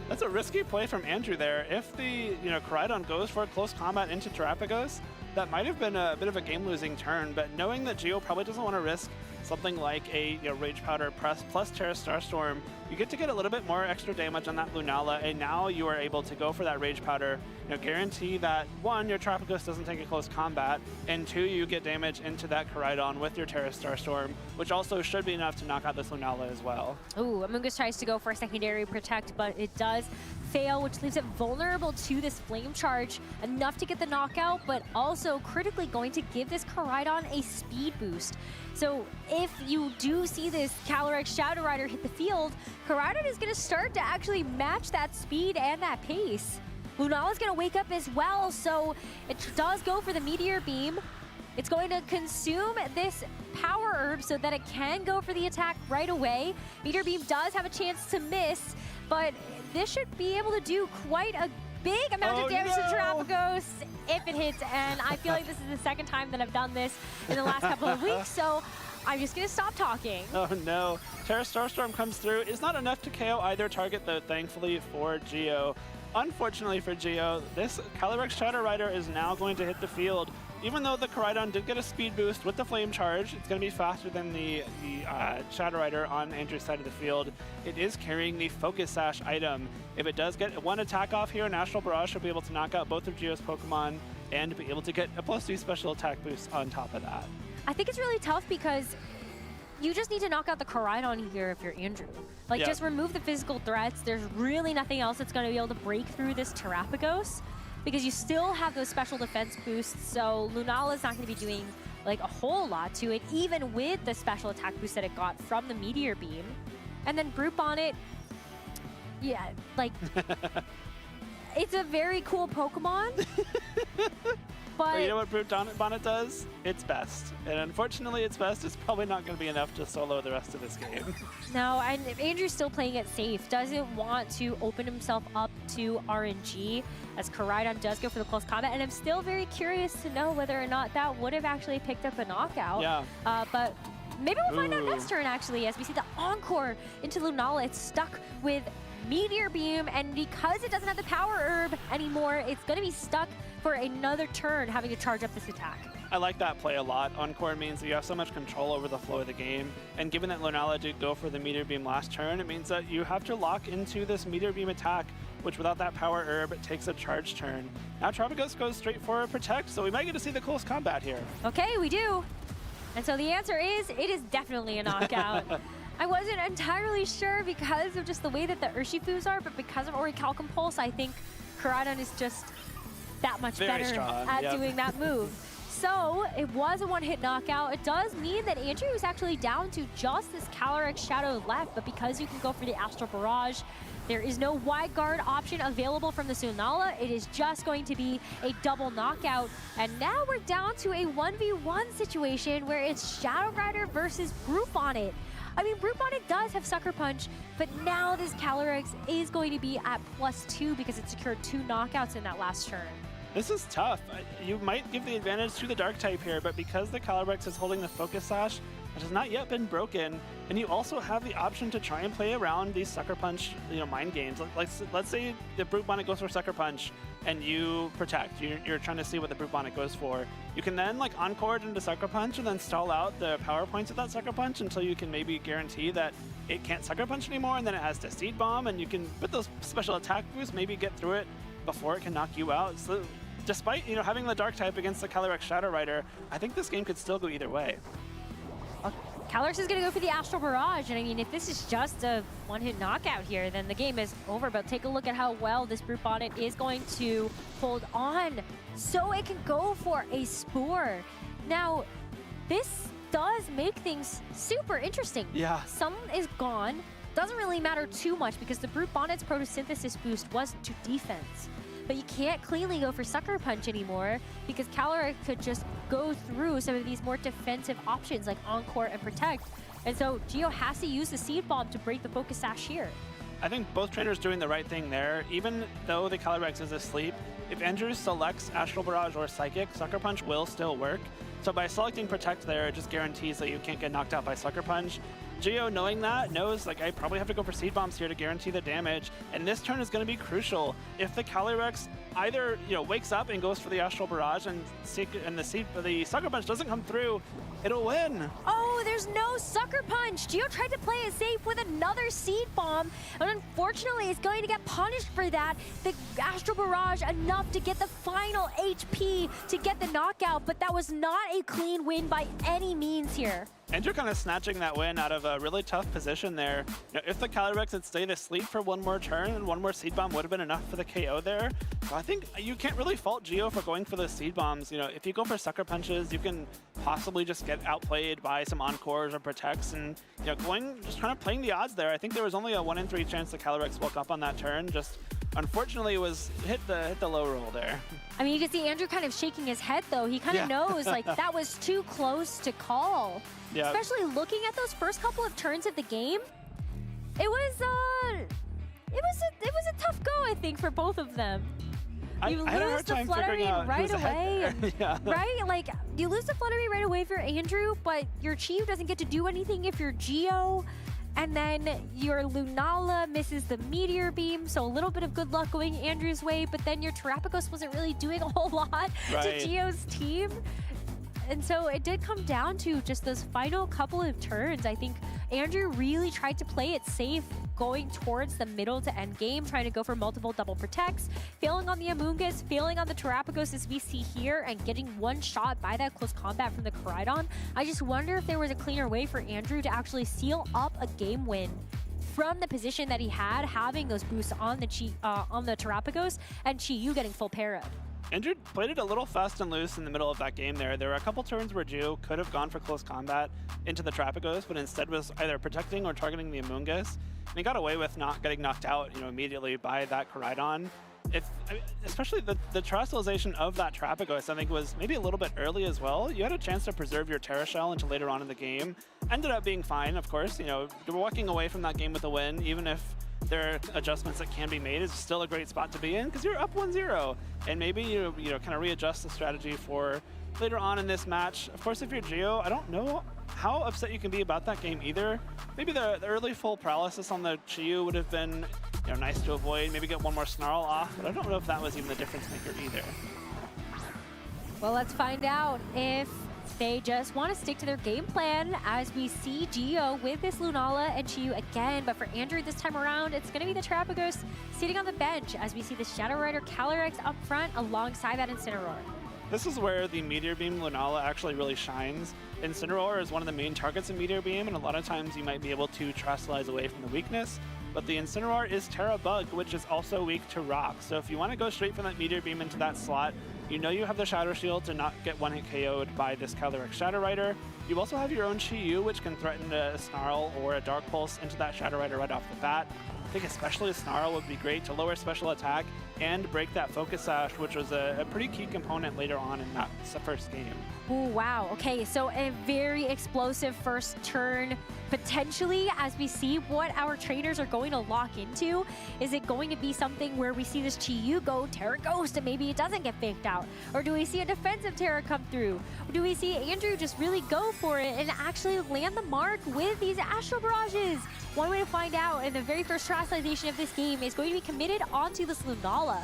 That's a risky play from Andrew there. If the Koraidon goes for a close combat into Terrapagos, that might have been a bit of a game-losing turn, but knowing that Geo probably doesn't want to risk something like a Rage Powder plus Terra Starstorm, you get to get a little bit more extra damage on that Lunala, and now you are able to go for that Rage Powder, guarantee that, one, your Terrapagos doesn't take a close combat, and two, you get damage into that Koraidon with your Terra Starstorm, which also should be enough to knock out this Lunala as well. Ooh, Amogus tries to go for a secondary protect, but it does fail, which leaves it vulnerable to this Flame Charge, enough to get the knockout, but also critically going to give this Koraidon a speed boost. So if you do see this Calyrex Shadow Rider hit the field, Koraidon is going to start to actually match that speed and that pace. Lunala's going to wake up as well, so it does go for the Meteor Beam. It's going to consume this Power Herb so that it can go for the attack right away. Meteor Beam does have a chance to miss, but this should be able to do quite a big amount of damage to Terrapagos if it hits, and I feel like this is the second time that I've done this in the last couple of weeks, so I'm just going to stop talking. Oh no, Terra Starstorm comes through. It's not enough to KO either target, though, thankfully for Geo. Unfortunately for Geo, this Calyrex Shadow Rider is now going to hit the field. Even though the Koraidon did get a speed boost with the Flame Charge, it's going to be faster than the Shadow Rider on Andrew's side of the field. It is carrying the Focus Sash item. If it does get one attack off here, National Barrage will be able to knock out both of Geo's Pokemon and be able to get a +2 special attack boost on top of that. I think it's really tough because you just need to knock out the Koraidon here if you're Andrew. Like, just remove the physical threats. There's really nothing else that's going to be able to break through this Terrapagos, because you still have those special defense boosts, so Lunala's not going to be doing like a whole lot to it, even with the special attack boost that it got from the Meteor Beam. And then Brute Bonnet, yeah, like, it's a very cool Pokemon, but you know what Brute Bonnet does? It's best. And unfortunately, its best is probably not going to be enough to solo the rest of this game. No, and Andrew's still playing it safe, doesn't want to open himself up to RNG, as Koraidon does go for the close combat, and I'm still very curious to know whether or not that would have actually picked up a knockout. Yeah. But maybe we'll find out next turn, actually, as we see the Encore into Lunala. It's stuck with Meteor Beam, and because it doesn't have the Power Herb anymore, it's going to be stuck for another turn having to charge up this attack. I like that play a lot. Encore means that you have so much control over the flow of the game, and given that Lunala did go for the Meteor Beam last turn, it means that you have to lock into this Meteor Beam attack, which without that power herb, it takes a charge turn. Now Terapagos goes straight for a Protect, so we might get to see the close combat here. Okay, we do. And so the answer is, it is definitely a knockout. I wasn't entirely sure because of just the way that the Urshifus are, but because of Orichalcum Pulse, I think Koraidon is just that much Very better strong, at yep. doing that move. So it was a one-hit knockout. It does mean that Andrew is actually down to just this Calyrex Shadow left, but because you can go for the Astral Barrage, there is no wide guard option available from the Lunala. It is just going to be a double knockout. And now we're down to a 1v1 situation where it's Shadow Rider versus Brute Bonnet. I mean, Brute Bonnet does have Sucker Punch, but now this Calyrex is going to be at +2 because it secured 2 knockouts in that last turn. This is tough. You might give the advantage to the Dark type here, but because the Calyrex is holding the Focus Sash, it has not yet been broken, and you also have the option to try and play around these Sucker Punch, mind games. Let's say the Brute Bonnet goes for Sucker Punch, and you protect. You're trying to see what the Brute Bonnet goes for. You can then encore it into Sucker Punch, and then stall out the power points of that Sucker Punch until you can maybe guarantee that it can't Sucker Punch anymore, and then it has to Seed Bomb, and you can put those special attack boosts, maybe get through it before it can knock you out. So, despite having the Dark type against the Calyrex Shadow Rider, I think this game could still go either way. Calyrex is going to go for the Astral Barrage, and I mean, if this is just a one-hit knockout here, then the game is over. But take a look at how well this Brute Bonnet is going to hold on, so it can go for a Spore. Now, this does make things super interesting. Yeah. Some is gone. Doesn't really matter too much because the Brute Bonnet's Photosynthesis boost was to defense. But you can't cleanly go for Sucker Punch anymore because Calyrex could just go through some of these more defensive options like Encore and Protect. And so Geo has to use the Seed Bomb to break the Focus Sash here. I think both trainers doing the right thing there. Even though the Calyrex is asleep, if Andrew selects Astral Barrage or Psychic, Sucker Punch will still work. So by selecting Protect there, it just guarantees that you can't get knocked out by Sucker Punch. Geo, knowing that, knows I probably have to go for Seed Bombs here to guarantee the damage, and this turn is going to be crucial. If the Calyrex either wakes up and goes for the Astral Barrage and the Sucker Punch doesn't come through, it'll win. Oh, there's no Sucker Punch. Geo tried to play it safe with another Seed Bomb, and unfortunately is going to get punished for that. The Astral Barrage enough to get the final HP to get the knockout, but that was not a clean win by any means here. Andrew kind of snatching that win out of a really tough position there. If the Calyrex had stayed asleep for one more turn and one more Seed Bomb would have been enough for the KO there. So I think you can't really fault Geo for going for the Seed Bombs. If you go for Sucker Punches, you can possibly just get outplayed by some Encores or Protects, and just kind of playing the odds there. I think there was only a 1 in 3 chance the Calyrex woke up on that turn. Just unfortunately it was hit the low roll there. I mean, you can see Andrew kind of shaking his head though. He kind of knows that was too close to call. Yeah. Especially looking at those first couple of turns of the game, it was a tough go, I think, for both of them. You lose the Fluttery right away, right? You lose the Fluttery right away for Andrew, but your Chi doesn't get to do anything if you're Geo. And then your Lunala misses the Meteor Beam, so a little bit of good luck going Andrew's way, but then your Terapagos wasn't really doing a whole lot to Geo's team. And so it did come down to just those final couple of turns. I think Andrew really tried to play it safe, going towards the middle to end game, trying to go for multiple double protects, failing on the Amoonguss, failing on the Terapagos as we see here, and getting one shot by that close combat from the Koraidon. I just wonder if there was a cleaner way for Andrew to actually seal up a game win from the position that he had, having those boosts on the Terapagos, and Chi-Yu getting full para. Andrew played it a little fast and loose in the middle of that game there. There were a couple turns where Geo could have gone for close combat into the Terapagos, but instead was either protecting or targeting the Amoonguss. And he got away with not getting knocked out, immediately by that Koraidon. Especially the terrestrialization of that Terapagos, I think, was maybe a little bit early as well. You had a chance to preserve your Terra Shell until later on in the game. Ended up being fine, of course. You're walking away from that game with a win, even if there are adjustments that can be made. Is still a great spot to be in because you're up 1-0, and maybe you kind of readjust the strategy for later on in this match. Of course, if you're Geo, I don't know how upset you can be about that game either. Maybe the early full paralysis on the Chi-Yu would have been nice to avoid. Maybe get one more Snarl off, but I don't know if that was even the difference maker either. Well, let's find out if they just want to stick to their game plan as we see Gio with this Lunala and Chiyu again. But for Andrew this time around, it's going to be the Terapagos sitting on the bench as we see the Shadow Rider Calyrex up front alongside that Incineroar. This is where the Meteor Beam Lunala actually really shines. Incineroar is one of the main targets of Meteor Beam, and a lot of times you might be able to Terastallize away from the weakness. But the Incineroar is Terra Bug, which is also weak to Rock. So if you want to go straight from that Meteor Beam into that slot, you know you have the Shadow Shield to not get one-hit KO'd by this Calyrex Shadow Rider. You also have your own Chiyu, which can threaten a Snarl or a Dark Pulse into that Shadow Rider right off the bat. I think especially a Snarl would be great to lower special attack and break that Focus Sash, which was a pretty key component later on in that first game. Oh, wow. Okay, so a very explosive first turn, potentially, as we see what our trainers are going to lock into. Is it going to be something where we see this Chiyu go Terra Ghost and maybe it doesn't get faked out? Or do we see a defensive Terra come through? Or do we see Andrew just really go for it and actually land the mark with these Astral Barrages? One way to find out in the very first translation of this game is going to be committed onto this Lunala.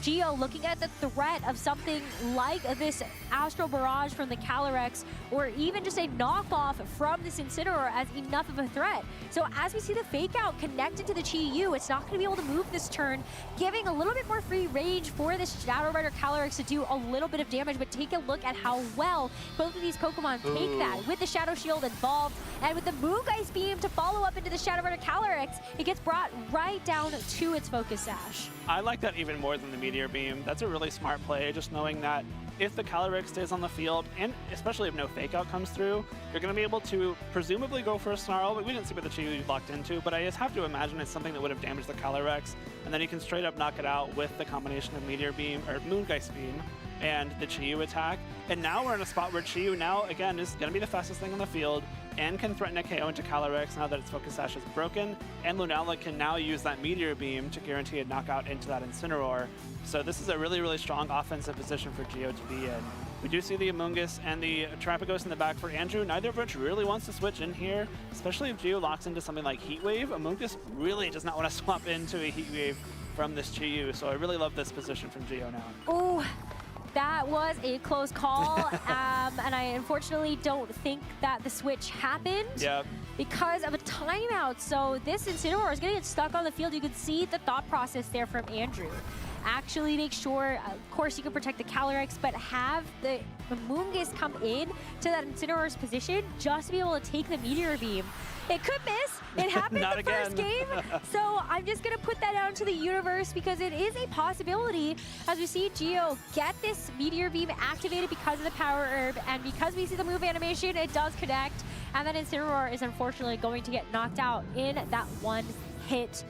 Gio looking at the threat of something like this Astral Barrage from the Calyrex, or even just a knockoff from this Incineroar as enough of a threat. So as we see the fake out connected to the Chiyu, it's not going to be able to move this turn, giving a little bit more free range for this Shadow Rider Calyrex to do a little bit of damage. But take a look at how well both of these Pokemon take that with the Shadow Shield involved and with the Moongeist Beam to follow up into the Shadow Rider Calyrex. It gets brought right down to its Focus Sash. I like that even more than the Meteor Beam. That's a really smart play, just knowing that if the Calyrex stays on the field, and especially if no fake out comes through, you're going to be able to presumably go for a Snarl, but we didn't see what the Chiyu locked into, but I just have to imagine it's something that would have damaged the Calyrex, and then you can straight up knock it out with the combination of Meteor Beam, or Moongeist Beam, and the Chiyu attack. And now we're in a spot where Chiyu now, again, is going to be the fastest thing on the field, and can threaten a KO into Calyrex now that its Focus Sash is broken, and Lunala can now use that Meteor Beam to guarantee a knockout into that Incineroar. So this is a really, really strong offensive position for Gio to be in. We do see the Amoonguss and the Terapagos in the back for Andrew, neither of which really wants to switch in here, especially if Gio locks into something like Heat Wave. Amoonguss really does not want to swap into a Heat Wave from this Chiyu, so I really love this position from Gio now. Oh. That was a close call, and I unfortunately don't think that the switch happened because of a timeout. So this Incineroar is going to get stuck on the field. You can see the thought process there from Andrew. Actually make sure, of course, you can protect the Calyrex, but have the Amoonguss come in to that Incineroar's position just to be able to take the Meteor Beam. It could miss. It happened in the first game. So I'm just going to put that out into the universe because it is a possibility as we see Gio get this Meteor Beam activated because of the Power Herb, and because we see the move animation, it does connect, and then Incineroar is unfortunately going to get knocked out in that one hit.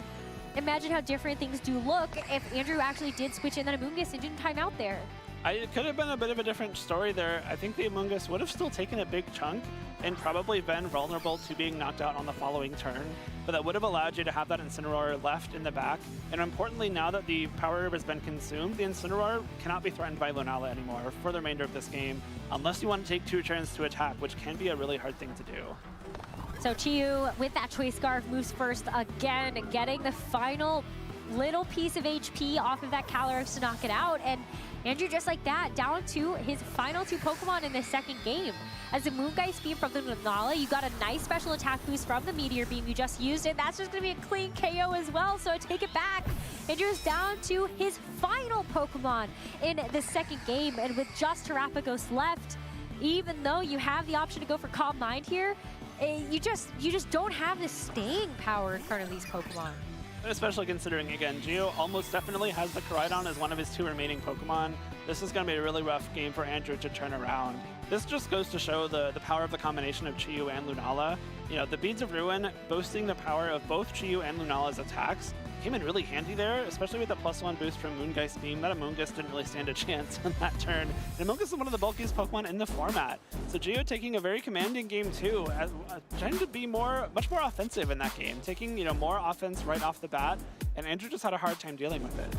Imagine how different things do look if Andrew actually did switch in that Amoonguss and didn't time out there. It could have been a bit of a different story there. I think the Amoonguss would have still taken a big chunk and probably been vulnerable to being knocked out on the following turn, but that would have allowed you to have that Incineroar left in the back. And importantly, now that the Power Herb has been consumed, the Incineroar cannot be threatened by Lunala anymore for the remainder of this game, unless you want to take 2 turns to attack, which can be a really hard thing to do. So Chiyu with that Choice Scarf moves first again, getting the final little piece of HP off of that Calyrex to knock it out. And Andrew, just like that, down to his final 2 Pokemon in the second game. As the Moongeist Beam from the Lunala, you got a nice special attack boost from the Meteor Beam. You just used it. That's just going to be a clean KO as well, so I take it back. Andrew's down to his final Pokemon in the second game, and with just Terapagos left, even though you have the option to go for Calm Mind here, you just don't have the staying power in front of these Pokemon. Especially considering, again, Gio almost definitely has the Koraidon as one of his 2 remaining Pokemon. This is going to be a really rough game for Andrew to turn around. This just goes to show the power of the combination of Chiyu and Lunala. You know, the Beads of Ruin boasting the power of both Chiyu and Lunala's attacks came in really handy there, especially with the +1 boost from Moongeist Beam. That Amoonguss didn't really stand a chance on that turn. And Amoonguss is one of the bulkiest Pokemon in the format. So Gio taking a very commanding game too, trying to be much more offensive in that game, taking more offense right off the bat, and Andrew just had a hard time dealing with it.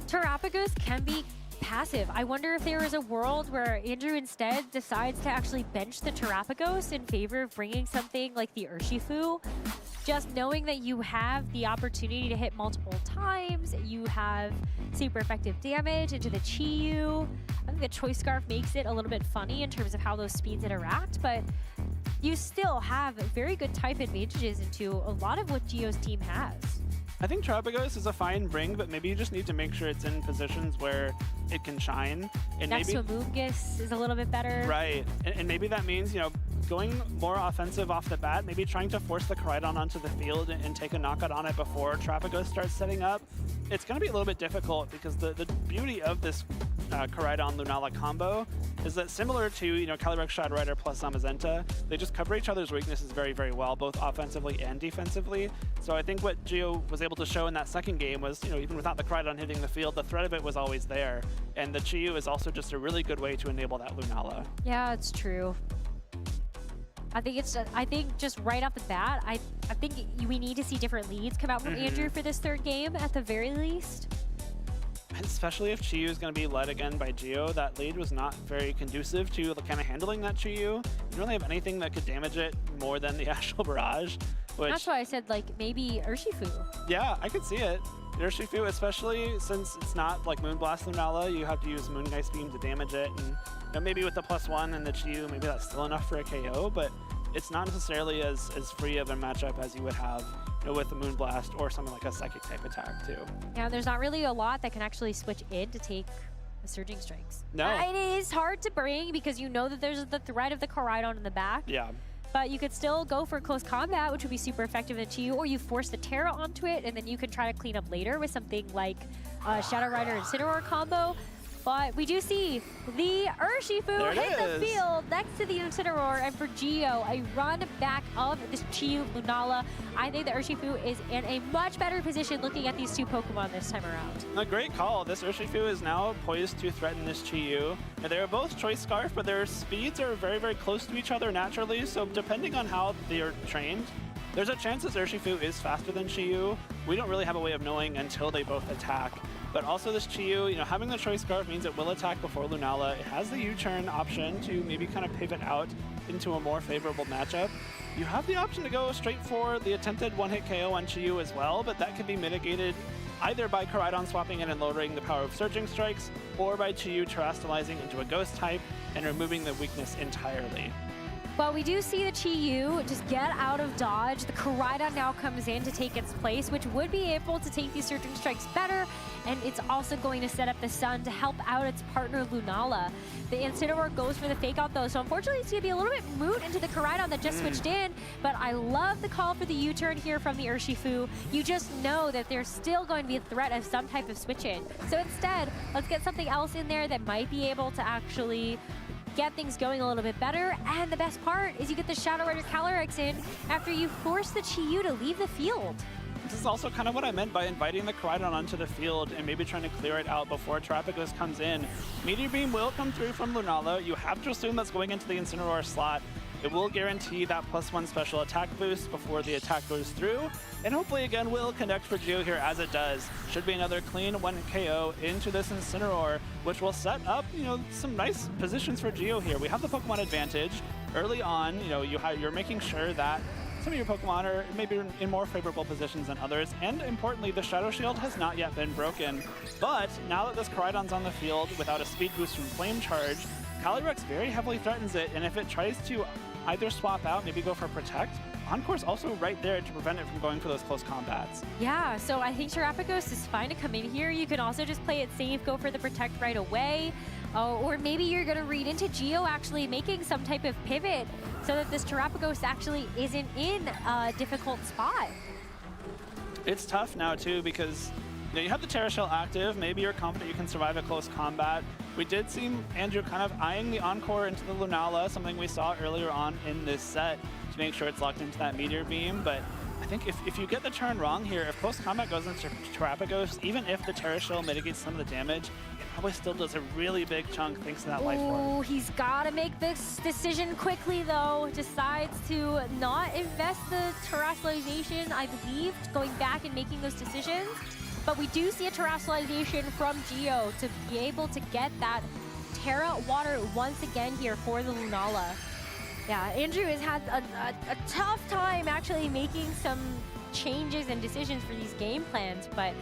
Terapagos can be passive. I wonder if there is a world where Andrew instead decides to actually bench the Terapagos in favor of bringing something like the Urshifu. just knowing that you have the opportunity to hit multiple times, you have super effective damage into the Chi-Yu. I think the Choice Scarf makes it a little bit funny in terms of how those speeds interact, but you still have very good type advantages into a lot of what Geo's team has. I think Terrapagos is a fine bring, but maybe you just need to make sure it's in positions where it can shine. And Next maybe, to a Moongus is a little bit better. Right, and maybe that means, going more offensive off the bat, maybe trying to force the Koraidon onto the field and take a knockout on it before Terrapagos starts setting up. It's going to be a little bit difficult because the beauty of this Koraidon Lunala combo is that similar to Calyrex Shadow Rider plus Zamazenta, they just cover each other's weaknesses very, very well, both offensively and defensively. So I think what Geo was able to show in that second game was, even without the Koraidon hitting the field, the threat of it was always there. And the Chi-Yu is also just a really good way to enable that Lunala. Yeah, it's true. I think just right off the bat, I think we need to see different leads come out from Andrew for this third game at the very least. Especially if Chi-Yu is going to be led again by Geo, that lead was not very conducive to kind of handling that Chi-Yu. You don't really have anything that could damage it more than the Astral Barrage. That's why I said maybe Urshifu. Yeah, I could see it. Urshifu, especially since it's not like Moonblast Lunala, you have to use Moon Ice Beam to damage it, and maybe with the +1 and the Chi-Yu, maybe that's still enough for a KO, but it's not necessarily as free of a matchup as you would have with the Moonblast or something like a Psychic type attack too. Yeah, there's not really a lot that can actually switch in to take the Surging Strikes. No. It is hard to bring because that there's the threat of the Koraidon in the back. Yeah. But you could still go for close combat, which would be super effective in Chi-Yu, or you force the Terra onto it, and then you can try to clean up later with something like Shadow Rider and Incineroar combo. But we do see the Urshifu hit the field next to the Incineroar, and for Geo, a run back of this Chi-Yu Lunala. I think the Urshifu is in a much better position looking at these two Pokemon this time around. A great call. This Urshifu is now poised to threaten this Chi-Yu. They're both Choice Scarf, but their speeds are very, very close to each other naturally, so depending on how they're trained, there's a chance this Urshifu is faster than Chi-Yu. We don't really have a way of knowing until they both attack. But also this Chi-Yu, having the Choice Scarf means it will attack before Lunala. It has the U-turn option to maybe kind of pivot out into a more favorable matchup. You have the option to go straight for the attempted one-hit KO on Chi-Yu as well, but that can be mitigated either by Koraidon swapping in and lowering the power of Surging Strikes, or by Chi-Yu terastallizing into a Ghost type and removing the weakness entirely. Well, we do see the Chi-Yu just get out of dodge. The Koraidon now comes in to take its place, which would be able to take these Surging Strikes better, and it's also going to set up the Sun to help out its partner Lunala. The Incineroar goes for the fake out though, so unfortunately it's going to be a little bit moot into the Koraidon that just switched in, but I love the call for the U-turn here from the Urshifu. You just know that there's still going to be a threat of some type of switch in. So instead, let's get something else in there that might be able to actually get things going a little bit better. And the best part is you get the Shadow Rider Calyrex in after you force the Chi-Yu to leave the field. This is also kind of what I meant by inviting the Koraidon onto the field and maybe trying to clear it out before Terrapagos comes in. Meteor Beam will come through from Lunala. You have to assume that's going into the Incineroar slot. It will guarantee that +1 special attack boost before the attack goes through. And hopefully again will connect for Geo here as it does. Should be another clean 1 KO into this Incineroar, which will set up, some nice positions for Geo here. We have the Pokemon advantage. Early on, you're making sure that some of your Pokemon are maybe in more favorable positions than others, and importantly, the Shadow Shield has not yet been broken. But now that this Koraidon's on the field without a speed boost from Flame Charge, Calyrex very heavily threatens it, and if it tries to either swap out, maybe go for Protect, Encore's also right there to prevent it from going for those close combats. Yeah, so I think Terrapagos is fine to come in here. You can also just play it safe, go for the Protect right away. Or maybe you're going to read into Geo actually making some type of pivot so that this Terrapagos actually isn't in a difficult spot. It's tough now too because you have the Terra Shell active. Maybe you're confident you can survive a close combat. We did see Andrew kind of eyeing the Encore into the Lunala, something we saw earlier on in this set to make sure it's locked into that Meteor Beam. But I think if you get the turn wrong here, if close combat goes into Terrapagos, even if the Terra Shell mitigates some of the damage, it probably still does a really big chunk thanks to that Life Orb. Oh, he's got to make this decision quickly though. Decides to not invest the terrestrialization, I believe, going back and making those decisions. But we do see a terrestrialization from Geo to be able to get that Terra Water once again here for the Lunala. Yeah, Andrew has had a tough time actually making some changes and decisions for these game plans, but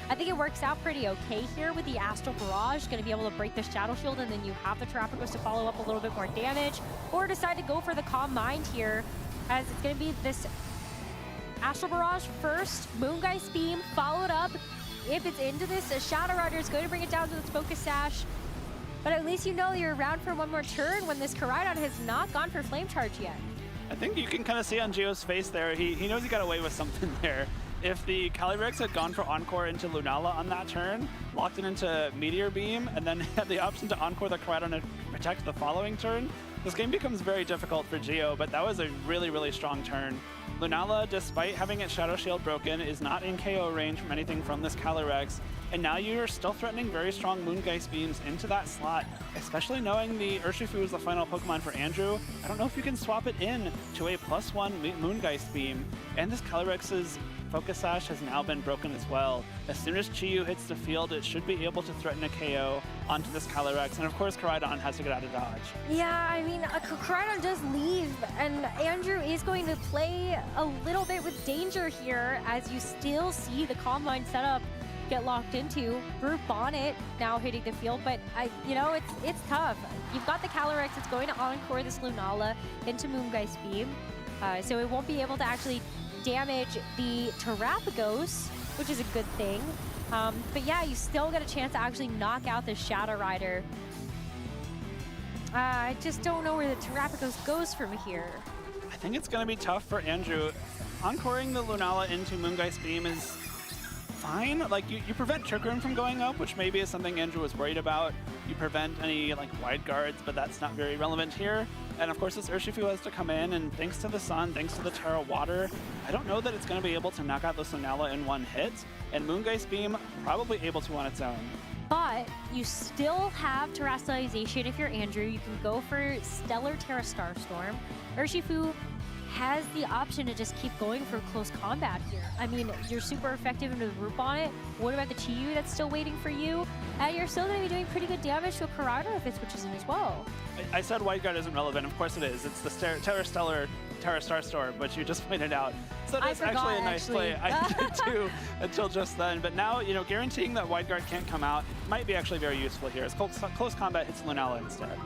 I think it works out pretty okay here with the Astral Barrage, going to be able to break the Shadow Shield, and then you have the Terrapagos to follow up a little bit more damage, or decide to go for the Calm Mind here, as it's going to be this Astral Barrage first, Moongeist Beam, followed up. If it's into this, a Shadow Rider is going to bring it down to its Focus Sash, but at least you know you're around for one more turn when this Koraidon has not gone for Flame Charge yet. I think you can kind of see on Geo's face there, he knows he got away with something there. If the Calyrex had gone for Encore into Lunala on that turn, locked it into Meteor Beam, and then had the option to Encore the Koraidon and protect the following turn, this game becomes very difficult for Geo, but that was a really, really strong turn. Lunala, despite having its Shadow Shield broken, is not in KO range from anything from this Calyrex, and now you're still threatening very strong Moongeist Beams into that slot, especially knowing the Urshifu is the final Pokemon for Andrew. I don't know if you can swap it in to a +1 Moongeist Beam, and this Calyrex's Focus Sash has now been broken as well. As soon as Chiyu hits the field, it should be able to threaten a KO onto this Calyrex, and of course Koraidon has to get out of dodge. Yeah, I mean, Koraidon does leave, and Andrew is going to play a little bit with danger here, as you still see the Calm Mind setup get locked into. Brute Bonnet now hitting the field, but you know, it's tough. You've got the Calyrex, it's going to Encore this Lunala into Moongeist Beam, so it won't be able to actually damage the Terrapagos, which is a good thing. But yeah, you still get a chance to actually knock out the Shadow Rider. I just don't know where the Terrapagos goes from here. I think it's going to be tough for Andrew. Encoring the Lunala into Moongeist Beam is fine. Like, you prevent Trick Room from going up, which maybe is something Andrew was worried about. You prevent any, like, wide guards, but that's not very relevant here. And of course, this Urshifu has to come in, and thanks to the sun, thanks to the Terra Water, I don't know that it's going to be able to knock out the Lunala in one hit, and Moongeist Beam probably able to on its own. But you still have Terrestrialization if you're Andrew. You can go for Stellar Terra Starstorm. Urshifu has the option to just keep going for close combat here. I mean, you're super effective into the Root on it. What about the Chiyu that's still waiting for you? And you're still going to be doing pretty good damage to a Koraidon if it switches in as well. I said Wide Guard isn't relevant. Of course it is. It's the Terra Stellar Terra Starstorm, which you just pointed out. So that's actually a nice play. I did too until just then. But now, you know, guaranteeing that Wide Guard can't come out might be actually very useful here. As close combat hits Lunala instead.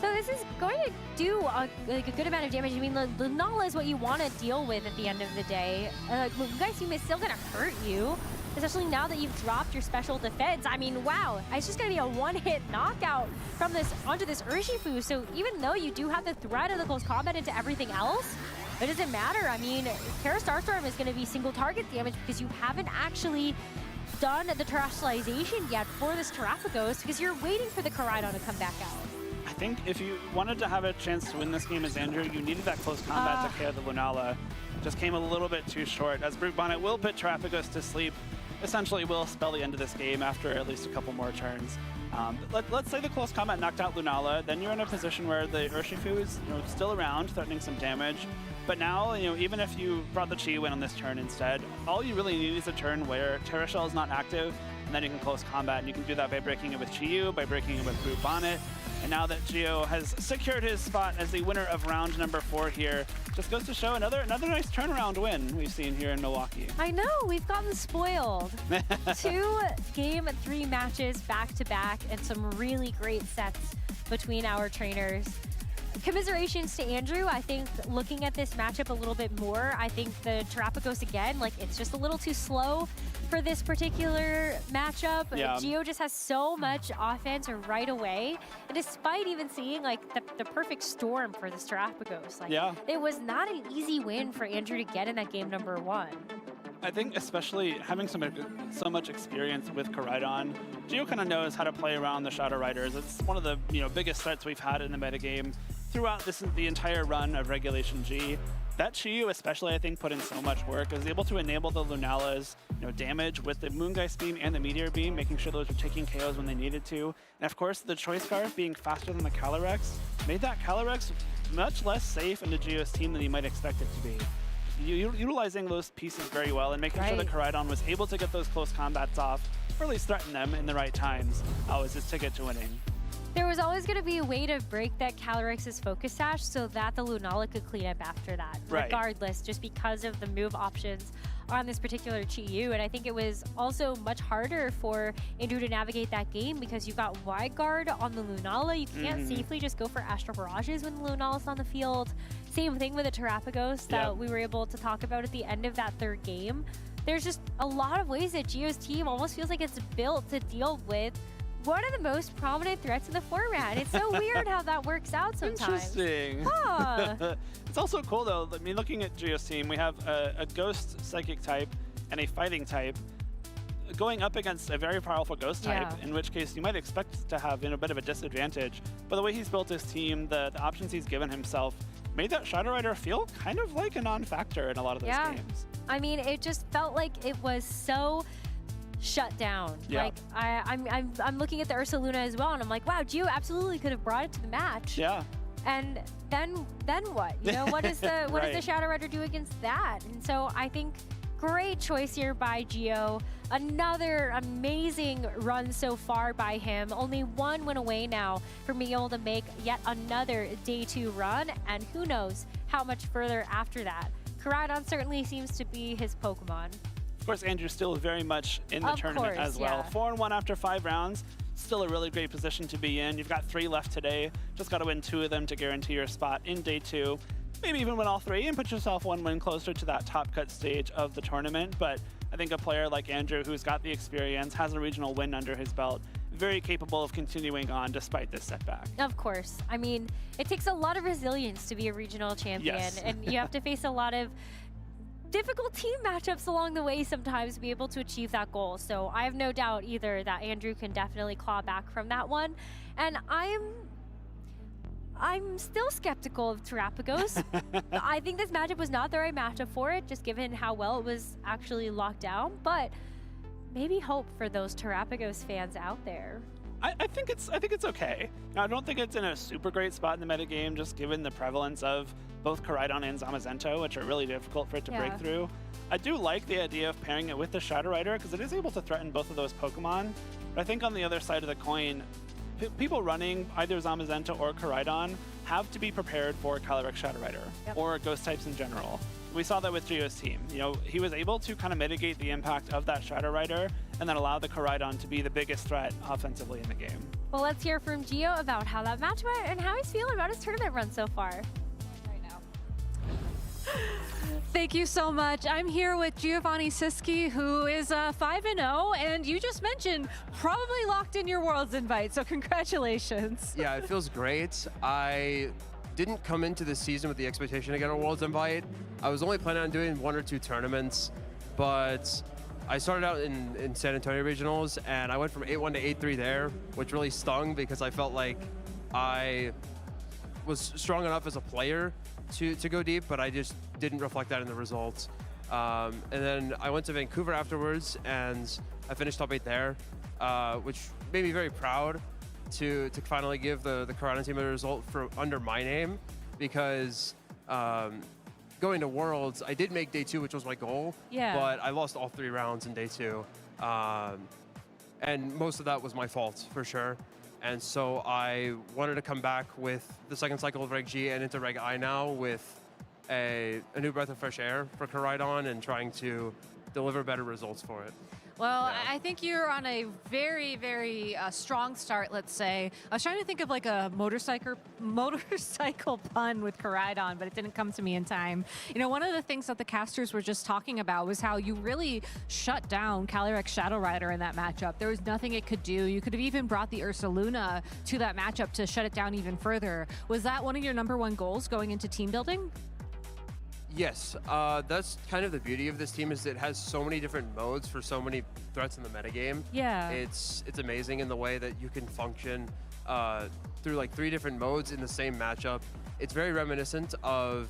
So this is going to do a good amount of damage. I mean, the Lunala is what you want to deal with at the end of the day. Moongeist Beam is still going to hurt you, especially now that you've dropped your special defense. I mean, wow, it's just going to be a one-hit knockout from this onto this Urshifu. So even though you do have the threat of the close combat into everything else, it doesn't matter. I mean, Terra Starstorm is going to be single target damage because you haven't actually done the terrestrialization yet for this Terrapagos because you're waiting for the Koraidon to come back out. I think if you wanted to have a chance to win this game as Andrew, you needed that close combat to KO the Lunala. Just came a little bit too short, as Brute Bonnet will put Terrapagos to sleep. Essentially will spell the end of this game after at least a couple more turns. Let's say the close combat knocked out Lunala, then you're in a position where the Urshifu is still around, threatening some damage. But now, even if you brought the Chiyu in on this turn instead, all you really need is a turn where Terra Shell is not active, and then you can close combat, and you can do that by breaking it with Chiyu, by breaking it with Brute Bonnet. And now that Geo has secured his spot as the winner of round number 4 here, just goes to show another nice turnaround win we've seen here in Milwaukee. I know, we've gotten spoiled. 2 Game 3 matches back-to-back and some really great sets between our trainers. Commiserations to Andrew. I think looking at this matchup a little bit more, I think the Terrapagos again, it's just a little too slow for this particular matchup. Yeah. Geo just has so much offense right away. And despite even seeing the perfect storm for this Terrapagos, it was not an easy win for Andrew to get in that game number 1. I think especially having so much experience with Koraidon, Geo kind of knows how to play around the Shadow Riders. It's one of the biggest threats we've had in the metagame throughout the entire run of Regulation G. That Chiyu especially, I think, put in so much work. It was able to enable the Lunala's damage with the Moongeist Beam and the Meteor Beam, making sure those were taking KOs when they needed to. And of course, the Choice Scarf being faster than the Calyrex made that Calyrex much less safe into Geo's team than you might expect it to be. Utilizing those pieces very well and making sure that Koraidon was able to get those close combats off, or at least threaten them in the right times, was his ticket to winning. there was always going to be a way to break that Calyrex's focus sash so that the Lunala could clean up after that, regardless, just because of the move options on this particular Chi-Yu. And I think it was also much harder for Andrew to navigate that game because you've got wide guard on the Lunala. You can't safely just go for Astral Barrages when the Lunala's on the field. Same thing with the Terapagos that we were able to talk about at the end of that third game. There's just a lot of ways that Gio's team almost feels like it's built to deal with one of the most prominent threats in the format. It's so weird how that works out sometimes. Interesting. Huh. It's also cool though. I mean, looking at Gio's team, we have a Ghost Psychic type and a Fighting type going up against a very powerful Ghost type, in which case you might expect to have a bit of a disadvantage. But the way he's built his team, the options he's given himself, made that Shadow Rider feel kind of like a non-factor in a lot of those games. I mean, it just felt like it was so shut down. Like I'm looking at the Ursa Luna as well, and I'm like, wow, Gio absolutely could have brought it to the match. And then what? You know, what does the what does the Shadow Rider do against that? And so I think great choice here by Gio. Another amazing run so far by him. Only one win away now from being able to make yet another day 2 run, and who knows how much further after that. Koraidon certainly seems to be his Pokemon. Of course, Andrew's still very much in the tournament as well. 4-1 after 5 rounds. Still a really great position to be in. You've got 3 left today. Just got to win 2 of them to guarantee your spot in day 2. Maybe even win all 3 and put yourself 1 win closer to that top cut stage of the tournament. But I think a player like Andrew, who's got the experience, has a regional win under his belt, very capable of continuing on despite this setback. Of course. I mean, it takes a lot of resilience to be a regional champion, and you have to face a lot of difficult team matchups along the way sometimes to be able to achieve that goal. So I have no doubt either that Andrew can definitely claw back from that one. And I'm still skeptical of Terapagos. I think this matchup was not the right matchup for it, just given how well it was actually locked down. But maybe hope for those Terapagos fans out there. I think it's okay. Now, I don't think it's in a super great spot in the metagame, just given the prevalence of both Koraidon and Zamazenta, which are really difficult for it to break through. I do like the idea of pairing it with the Shadow Rider, because it is able to threaten both of those Pokemon. But I think on the other side of the coin, people running either Zamazenta or Koraidon have to be prepared for Calyrex Shadow Rider, or Ghost types in general. We saw that with Gio's team. You know, he was able to kind of mitigate the impact of that Shadow Rider and then allow the Koraidon to be the biggest threat offensively in the game. Well, let's hear from Gio about how that match went and how he's feeling about his tournament run so far. Right now. Thank you so much. I'm here with Giovanni Syski, who is 5-0, and you just mentioned probably locked in your Worlds invite, so congratulations. Yeah, it feels great. I didn't come into this season with the expectation to get a Worlds invite. I was only planning on doing 1 or 2 tournaments, but I started out in San Antonio Regionals, and I went from 8-1 to 8-3 there, which really stung because I felt like I was strong enough as a player to go deep, but I just didn't reflect that in the results. And then I went to Vancouver afterwards, and I finished top 8 there, which made me very proud to finally give the Koraidon team a result under my name, because going to Worlds, I did make day 2, which was my goal, but I lost all 3 rounds in day 2. And most of that was my fault, for sure. And so I wanted to come back with the second cycle of Reg G and into Reg I now with a new breath of fresh air for Koraidon and trying to deliver better results for it. Well, I think you're on a very, very strong start, let's say. I was trying to think of like a motorcycle pun with Koraidon, but it didn't come to me in time. You know, one of the things that the casters were just talking about was how you really shut down Calyrex Shadow Rider in that matchup. There was nothing it could do. You could have even brought the Ursa Luna to that matchup to shut it down even further. Was that one of your #1 goals going into team building? Yes, that's kind of the beauty of this team, is it has so many different modes for so many threats in the metagame. Yeah. It's amazing in the way that you can function through like 3 different modes in the same matchup. It's very reminiscent of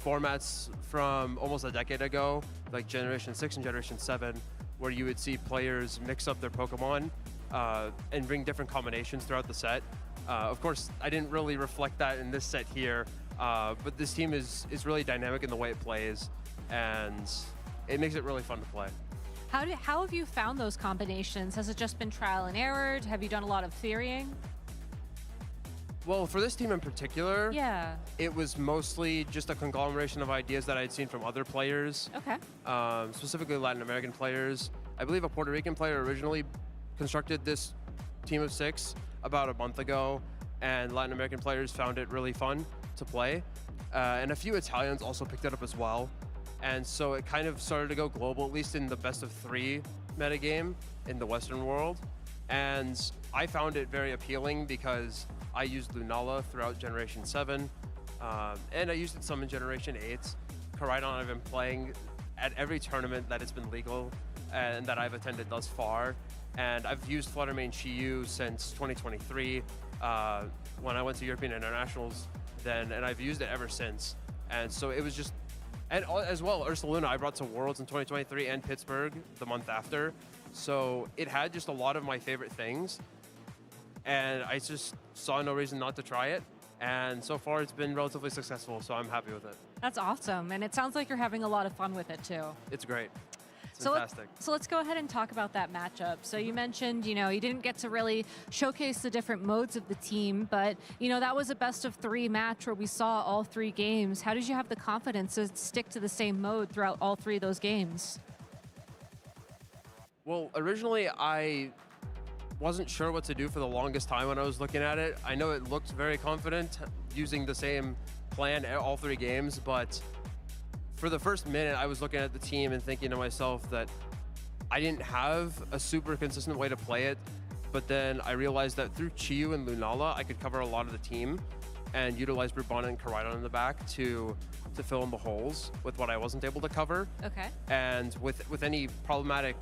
formats from almost a decade ago, like Generation 6 and Generation 7, where you would see players mix up their Pokemon and bring different combinations throughout the set. Of course, I didn't really reflect that in this set here, but this team is really dynamic in the way it plays, and it makes it really fun to play. How have you found those combinations? Has it just been trial and error? Have you done a lot of theorying? Well, for this team in particular, Yeah. it was mostly just a conglomeration of ideas that I'd seen from other players, Okay. specifically Latin American players. I believe a Puerto Rican player originally constructed this team of 6 about a month ago, and Latin American players found it really fun to play. And a few Italians also picked it up as well. And so it kind of started to go global, at least in the best of 3 metagame in the Western world. And I found it very appealing because I used Lunala throughout Generation 7, and I used it some in Generation 8. Koraidon I've been playing at every tournament that it's been legal and that I've attended thus far. And I've used Fluttermane Chi-Yu since 2023 when I went to European Internationals then, and I've used it ever since. And so it was just, and as well, Ursaluna I brought to Worlds in 2023 and Pittsburgh the month after. So it had just a lot of my favorite things, and I just saw no reason not to try it. And so far it's been relatively successful, so I'm happy with it. That's awesome. And it sounds like you're having a lot of fun with it too. It's great. It's So fantastic. let's go ahead and talk about that matchup. So you mentioned, you didn't get to really showcase the different modes of the team, but, that was a best of 3 match where we saw all 3 games. How did you have the confidence to stick to the same mode throughout all 3 of those games? Well, originally I wasn't sure what to do for the longest time when I was looking at it. I know it looked very confident using the same plan at all 3 games, but for the first minute I was looking at the team and thinking to myself that I didn't have a super consistent way to play it. But then I realized that through Chi-Yu and Lunala, I could cover a lot of the team and utilize Brubana and Koraidon in the back to fill in the holes with what I wasn't able to cover. Okay. And with any problematic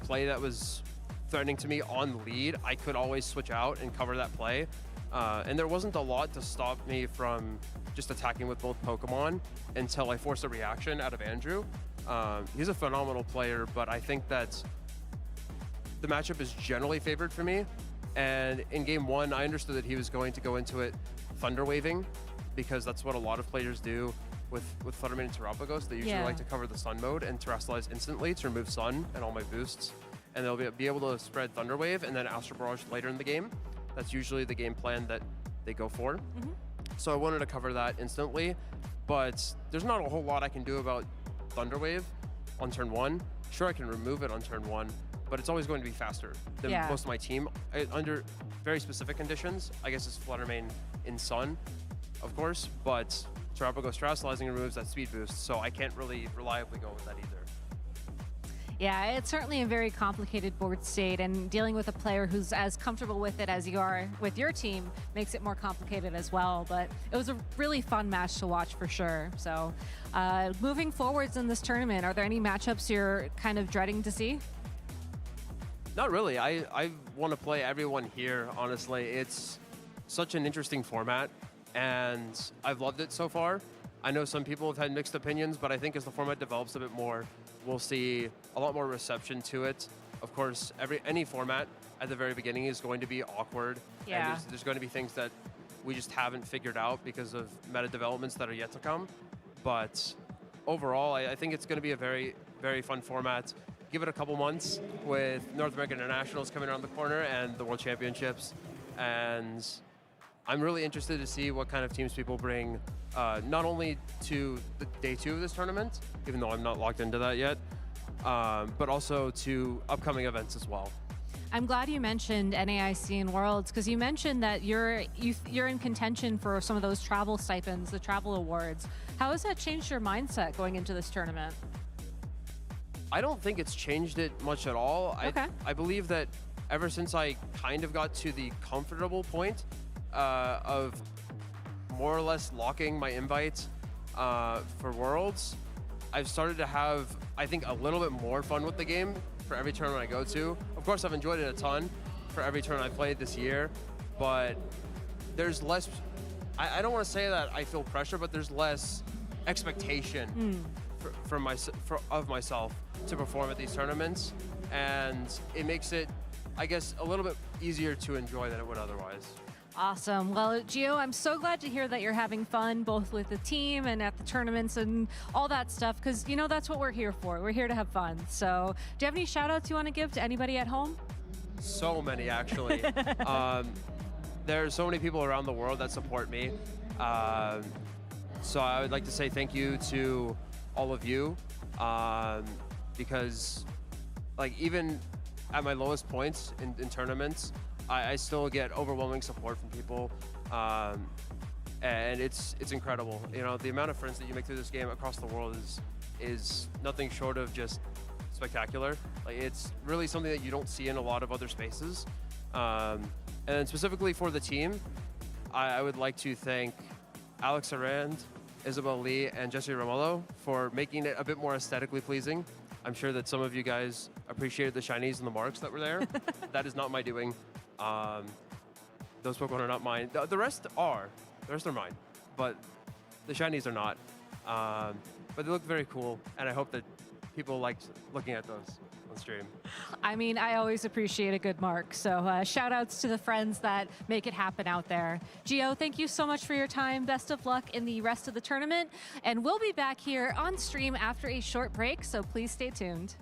play that was threatening to me on lead, I could always switch out and cover that play. And there wasn't a lot to stop me from just attacking with both Pokemon until I forced a reaction out of Andrew. He's a phenomenal player, but I think that the matchup is generally favored for me. And in game 1, I understood that he was going to go into it Thunder Waving, because that's what a lot of players do with Fluttermane and Terapagos. They usually like to cover the Sun mode and Terastallize instantly to remove Sun and all my boosts. And they'll be able to spread Thunder Wave and then Astral Barrage later in the game. That's usually the game plan that they go for. So I wanted to cover that instantly, but there's not a whole lot I can do about Thunder Wave on turn 1. Sure, I can remove it on turn 1, but it's always going to be faster than most of my team. Under very specific conditions, I guess it's Fluttermane in Sun, of course, but Terapagos Terastallizing removes that speed boost, so I can't really reliably go with that either. Yeah, it's certainly a very complicated board state, and dealing with a player who's as comfortable with it as you are with your team makes it more complicated as well. But it was a really fun match to watch for sure. So moving forwards in this tournament, are there any matchups you're kind of dreading to see? Not really. I want to play everyone here, honestly. It's such an interesting format, and I've loved it so far. I know some people have had mixed opinions, but I think as the format develops a bit more, we'll see a lot more reception to it. Of course, any format at the very beginning is going to be awkward. Yeah. And there's going to be things that we just haven't figured out because of meta developments that are yet to come. But overall, I think it's going to be a very, very fun format. Give it a couple months with North American Internationals coming around the corner and the World Championships. And I'm really interested to see what kind of teams people bring, not only to the day 2 of this tournament, even though I'm not locked into that yet, but also to upcoming events as well. I'm glad you mentioned NAIC and Worlds, because you mentioned that you're in contention for some of those travel stipends, the travel awards. How has that changed your mindset going into this tournament? I don't think it's changed it much at all. Okay. I believe that ever since I kind of got to the comfortable point of more or less locking my invites for Worlds, I've started to have, I think, a little bit more fun with the game for every tournament I go to. Of course, I've enjoyed it a ton for every tournament I've played this year, but there's less, I don't want to say that I feel pressure, but there's less expectation of myself to perform at these tournaments, and it makes it, I guess, a little bit easier to enjoy than it would otherwise. Awesome. Well, Gio, I'm so glad to hear that you're having fun both with the team and at the tournaments and all that stuff, because, that's what we're here for. We're here to have fun. So do you have any shout outs you want to give to anybody at home? So many, actually. There are so many people around the world that support me. So I would like to say thank you to all of you, because like even at my lowest points in tournaments, I still get overwhelming support from people, and it's incredible. You know, the amount of friends that you make through this game across the world is nothing short of just spectacular. Like, it's really something that you don't see in a lot of other spaces. And then specifically for the team, I would like to thank Alex Arand, Isabel Lee, and Jesse Romolo for making it a bit more aesthetically pleasing. I'm sure that some of you guys appreciated the shinies and the marks that were there. That is not my doing. Those Pokemon are not mine. The rest are. The rest are mine. But the shinies are not. But they look very cool, and I hope that people liked looking at those on stream. I mean, I always appreciate a good mark. So shout outs to the friends that make it happen out there. Gio, thank you so much for your time. Best of luck in the rest of the tournament. And we'll be back here on stream after a short break, so please stay tuned.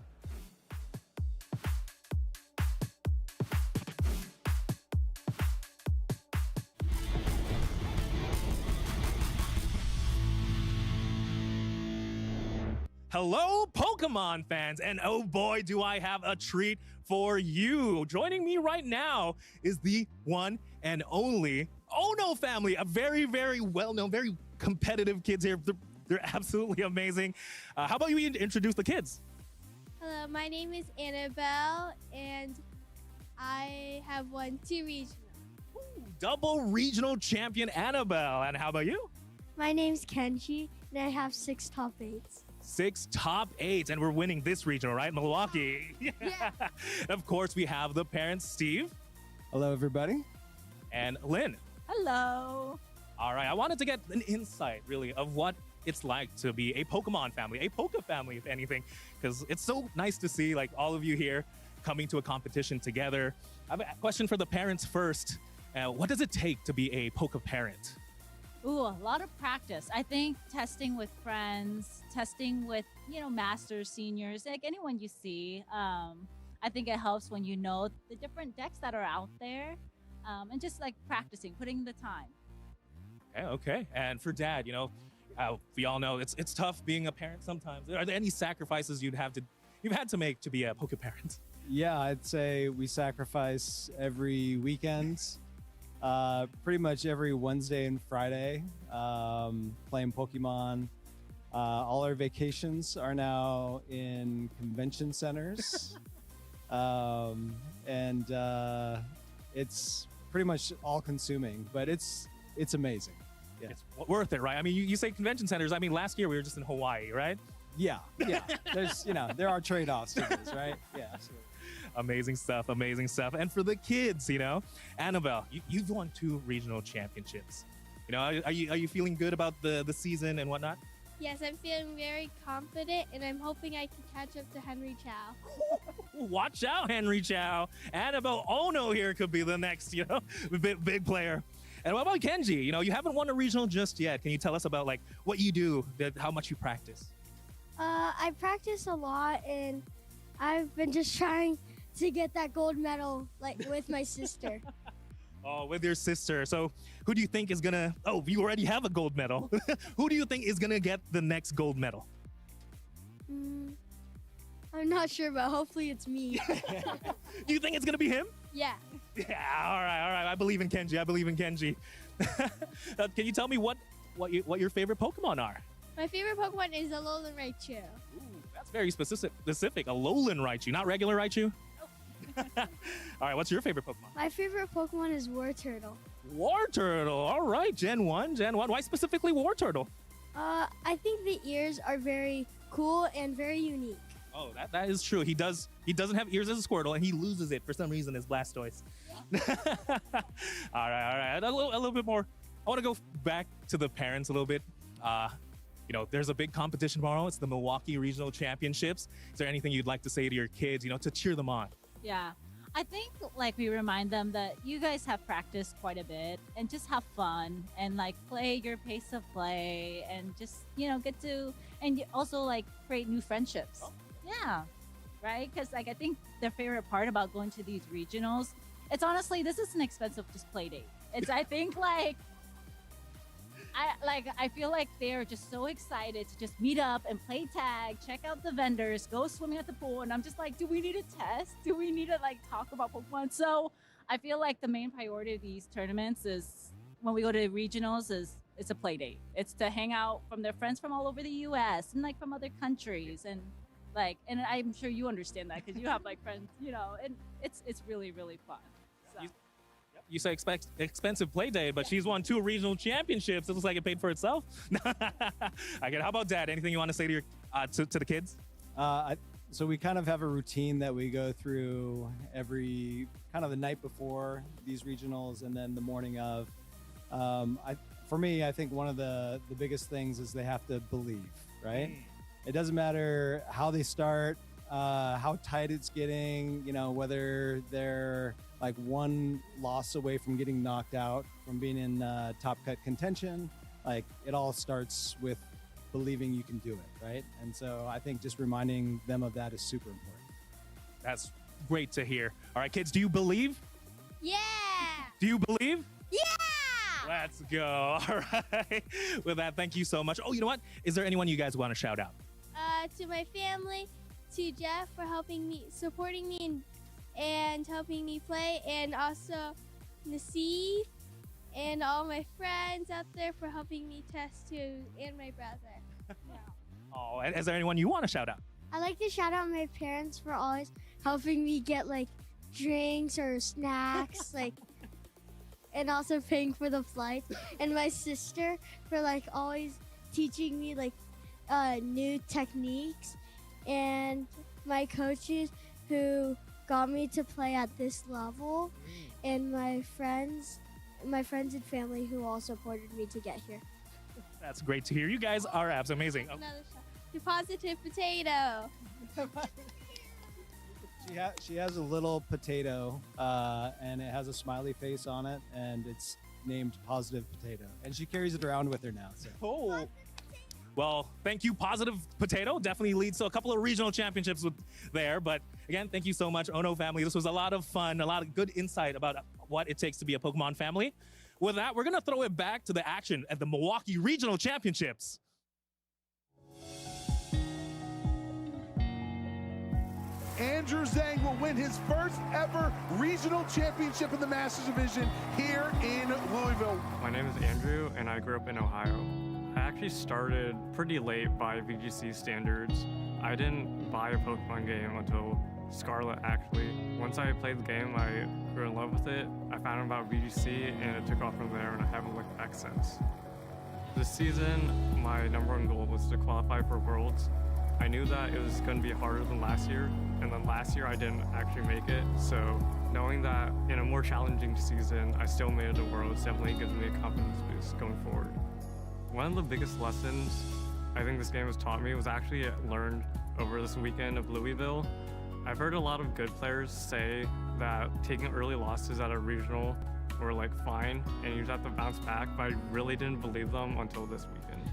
Hello, Pokemon fans, and oh boy, do I have a treat for you. Joining me right now is the one and only Ono family, a very, very well-known, very competitive kids here. They're absolutely amazing. How about you introduce the kids? Hello, my name is Annabelle, and I have won 2 regionals. Double regional champion Annabelle. And how about you? My name's Kenji, and I have 6 top 8s. 6 top 8s, and we're winning this regional, right? Milwaukee. Yeah. Of course, we have the parents, Steve. Hello, everybody. And Lynn. Hello. All right, I wanted to get an insight, really, of what it's like to be a Pokemon family, a Poke family, if anything, because it's so nice to see, like, all of you here coming to a competition together. I have a question for the parents first. What does it take to be a Poke parent? Ooh, a lot of practice. I think testing with friends, testing with, masters, seniors, like anyone you see. I think it helps when you know the different decks that are out there, and just like practicing, putting the time. Okay. And for Dad, we all know it's tough being a parent sometimes. Are there any sacrifices you've had to make to be a Poke parent? Yeah, I'd say we sacrifice every weekend. Pretty much every Wednesday and Friday, playing Pokemon. All our vacations are now in convention centers. And it's pretty much all consuming, but it's amazing. Yeah. It's worth it, right? I mean, you say convention centers. I mean, last year we were just in Hawaii, right? Yeah. There's, there are trade-offs to this, right? Yeah, absolutely. Amazing stuff. And for the kids, Annabelle, you've won 2 regional championships. Are you feeling good about the season and whatnot? Yes, I'm feeling very confident, and I'm hoping I can catch up to Henry Chow. Watch out, Henry Chow. Annabelle Ono here could be the next, big player. And what about Kenji? You haven't won a regional just yet. Can you tell us about like what you do, how much you practice? I practice a lot, and I've been just trying to get that gold medal, like with my sister. Oh, with your sister. So who do you think is gonna, you already have a gold medal. Who do you think is gonna get the next gold medal? I'm not sure, but hopefully it's me. Do you think it's gonna be him? Yeah. Yeah, all right. I believe in Kenji. Can you tell me what your favorite Pokemon are? My favorite Pokemon is Alolan Raichu. Ooh, that's very specific. Alolan Raichu, not regular Raichu? All right, what's your favorite Pokemon? My favorite Pokemon is Wartortle. Wartortle, all right, Gen 1. Why specifically Wartortle? I think the ears are very cool and very unique. Oh, that is true. He doesn't have ears as a Squirtle, and he loses it for some reason as Blastoise. All right. A little bit more. I want to go back to the parents a little bit. There's a big competition tomorrow. It's the Milwaukee Regional Championships. Is there anything you'd like to say to your kids, to cheer them on? Yeah. I think we remind them that you guys have practiced quite a bit and just have fun and play your pace of play and just, get to, and also create new friendships. Oh. Yeah. Right? Because I think the favorite part about going to these regionals, it's honestly, this is an expensive just play date. I think I feel like they're just so excited to just meet up and play tag, check out the vendors, go swimming at the pool, and I'm just like, do we need a test? Do we need to talk about Pokemon? So I feel like the main priority of these tournaments is when we go to regionals is it's a play date. It's to hang out from their friends from all over the U.S. and from other countries, and I'm sure you understand that because you have friends, and it's really, really fun. So. You say expensive play day, but she's won 2 regional championships. It looks like it paid for itself. I get. How about Dad? Anything you want to say to your to the kids? So we kind of have a routine that we go through every kind of the night before these regionals and then the morning of. For me, I think one of the biggest things is they have to believe, right? It doesn't matter how they start, how tight it's getting, whether they're one loss away from getting knocked out, from being in top cut contention. It all starts with believing you can do it, right? And so I think just reminding them of that is super important. That's great to hear. All right, kids, do you believe? Yeah! Do you believe? Yeah! Let's go. All right. With that, thank you so much. Oh, you know what? Is there anyone you guys want to shout out? To my family, to Jeff for supporting me and helping me play, and also Nassif and all my friends out there for helping me test too, and my brother. Oh, and is there anyone you want to shout out? I like to shout out my parents for always helping me get drinks or snacks, and also paying for the flights, and my sister for always teaching me new techniques, and my coaches who got me to play at this level, and my friends and family who all supported me to get here. That's great to hear. You guys are abs amazing. Oh. Another shot. The positive potato. She has a little potato, and it has a smiley face on it, and it's named Positive Potato, and she carries it around with her now. So. Oh. Well, thank you, Positive Potato. Definitely leads to a couple of regional championships there. But again, thank you so much, Ono family. This was a lot of fun, a lot of good insight about what it takes to be a Pokemon family. With that, we're going to throw it back to the action at the Milwaukee Regional Championships. Andrew Zang will win his first ever regional championship in the Masters Division here in Louisville. My name is Andrew, and I grew up in Ohio. I actually started pretty late by VGC standards. I didn't buy a Pokemon game until Scarlet, actually. Once I played the game, I grew in love with it. I found out about VGC, and it took off from there, and I haven't looked back since. This season, my #1 goal was to qualify for Worlds. I knew that it was going to be harder than last year, and then last year I didn't actually make it, so knowing that in a more challenging season, I still made it to Worlds definitely gives me a confidence boost going forward. One of the biggest lessons I think this game has taught me was actually learned over this weekend of Louisville. I've heard a lot of good players say that taking early losses at a regional were fine and you just have to bounce back, but I really didn't believe them until this weekend.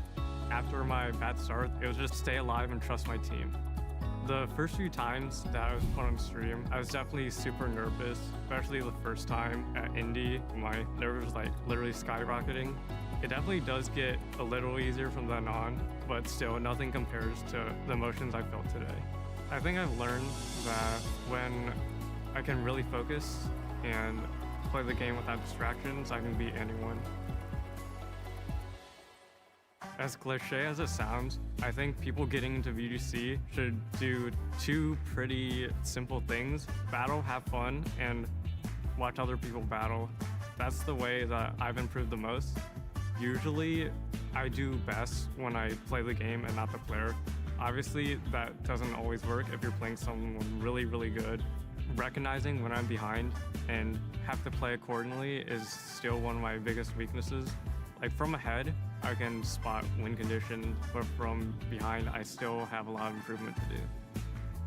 After my bad start, it was just stay alive and trust my team. The first few times that I was put on stream, I was definitely super nervous, especially the first time at Indy. My nerves was literally skyrocketing. It definitely does get a little easier from then on, but still nothing compares to the emotions I felt today. I think I've learned that when I can really focus and play the game without distractions, I can beat anyone. As cliche as it sounds, I think people getting into VGC should do 2 pretty simple things: battle, have fun, and watch other people battle. That's the way that I've improved the most. Usually, I do best when I play the game and not the player. Obviously, that doesn't always work if you're playing someone really, really good. Recognizing when I'm behind and have to play accordingly is still one of my biggest weaknesses. From ahead, I can spot win conditions, but from behind, I still have a lot of improvement to do.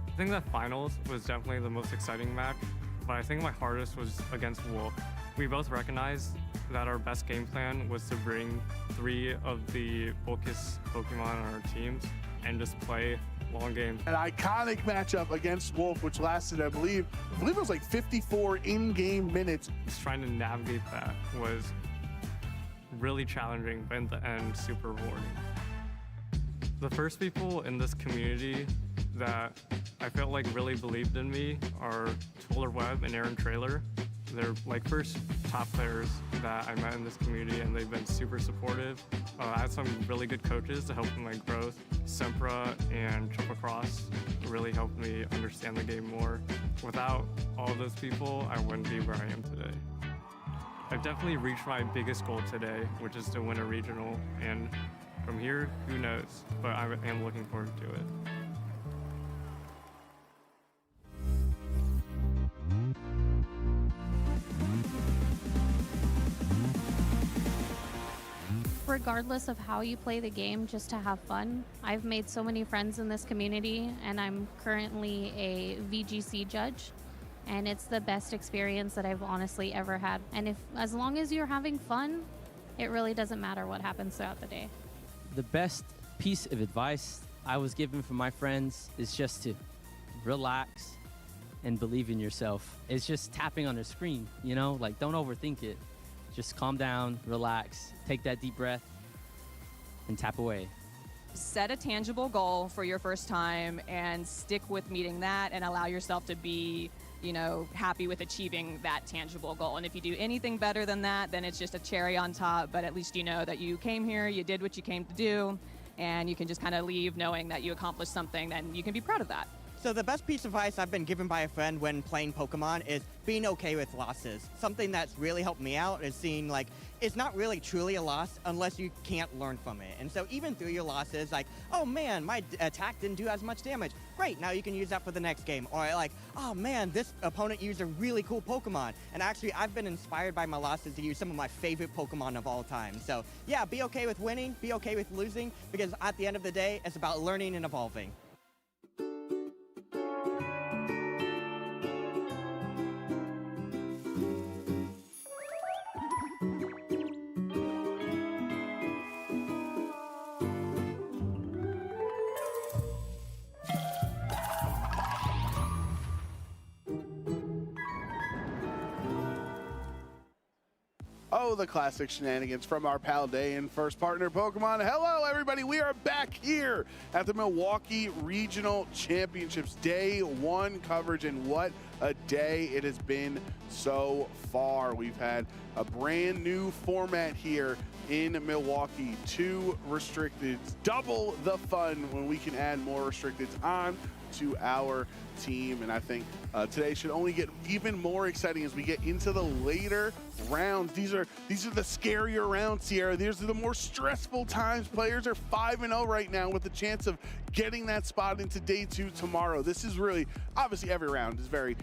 I think that finals was definitely the most exciting match, but I think my hardest was against Wolf. We both recognized that our best game plan was to bring 3 of the bulkiest Pokemon on our teams and just play long game. An iconic matchup against Wolf, which lasted, I believe it was like 54 in-game minutes. Just trying to navigate that was really challenging, but in the end, super rewarding. The first people in this community that I felt like really believed in me are Toller Webb and Aaron Trailer. They're like first top players that I met in this community, and they've been super supportive. I had some really good coaches to help in my growth. Sempra and Chua Cross really helped me understand the game more. Without all those people, I wouldn't be where I am today. I've definitely reached my biggest goal today, which is to win a regional, and from here, who knows, but I am looking forward to it. Regardless of how you play the game, just to have fun. I've made so many friends in this community, and I'm currently a VGC judge, and it's the best experience that I've honestly ever had. And as long as you're having fun, it really doesn't matter what happens throughout the day. The best piece of advice I was given from my friends is just to relax and believe in yourself. It's just tapping on a screen, you know, like don't overthink it. Just calm down, relax, take that deep breath, and tap away. Set a tangible goal for your first time and stick with meeting that and allow yourself to be, you know, happy with achieving that tangible goal. And if you do anything better than that, then it's just a cherry on top, but at least you know that you came here, you did what you came to do, and you can just kind of leave knowing that you accomplished something, and you can be proud of that. So the best piece of advice I've been given by a friend when playing Pokemon is being okay with losses. Something that's really helped me out is seeing like, it's not really truly a loss unless you can't learn from it. And so even through your losses, like, oh man, my attack didn't do as much damage. Great, now you can use that for the next game. Or like, oh man, this opponent used a really cool Pokemon. And actually, I've been inspired by my losses to use some of my favorite Pokemon of all time. So yeah, be okay with winning, be okay with losing, because at the end of the day, it's about learning and evolving. Oh, the classic shenanigans from our pal Day and first partner Pokemon. Hello, everybody. We are back here at the Milwaukee Regional Championships. Day one coverage, and what a day it has been so far. We've had a brand new format here in Milwaukee. 2 restricteds, double the fun when we can add more restricteds on to our team, and I think today should only get even more exciting as we get into the later rounds. These are the scarier rounds, Sierra. These are the more stressful times. Players are 5-0 right now with the chance of getting that spot into day 2 tomorrow. This is really, obviously every round is very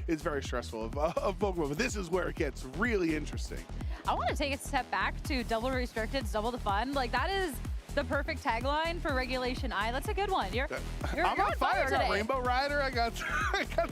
stressful of Pokemon, but this is where it gets really interesting. I want to take a step back to double restricted, double the fun. Like that is the perfect tagline for Regulation I. That's a good one. You're I'm on fire. I got today. Rainbow Rider. I got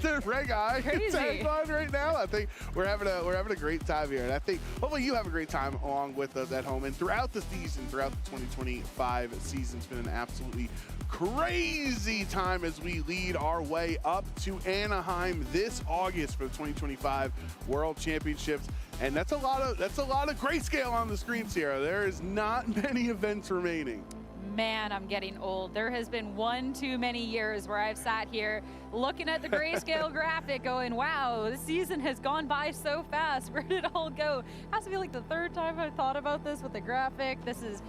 the Reg Eye tagline right now. I think we're having a great time here, and I think hopefully you have a great time along with us at home and throughout the season, throughout the 2025 season. It's been an absolutely crazy time as we lead our way up to Anaheim this August for the 2025 World Championships. And that's a lot of grayscale on the screen, Sierra. There is not many events remaining. Man, I'm getting old. There has been one too many years where I've sat here looking at the grayscale graphic going, wow, this season has gone by so fast. Where did it all go? Has to be like the 3rd time I've thought about this with the graphic. This is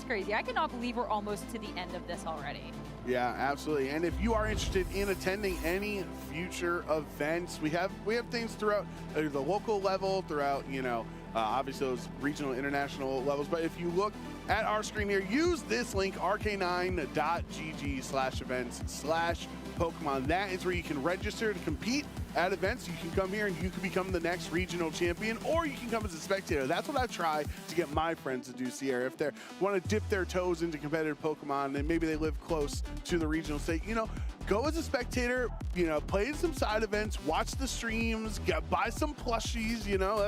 crazy. I cannot believe we're almost to the end of this already. Yeah, absolutely. And if you are interested in attending any future events, we have things throughout the local level, throughout, obviously those regional, international levels. But if you look at our screen here, use this link, rk9.gg/events/Pokemon. That is where you can register to compete at events, you can come here and you can become the next regional champion, or you can come as a spectator. That's what I try to get my friends to do, Sierra. If they want to dip their toes into competitive Pokemon and maybe they live close to the regional state, you know, go as a spectator, you know, play some side events, watch the streams, buy some plushies, you know,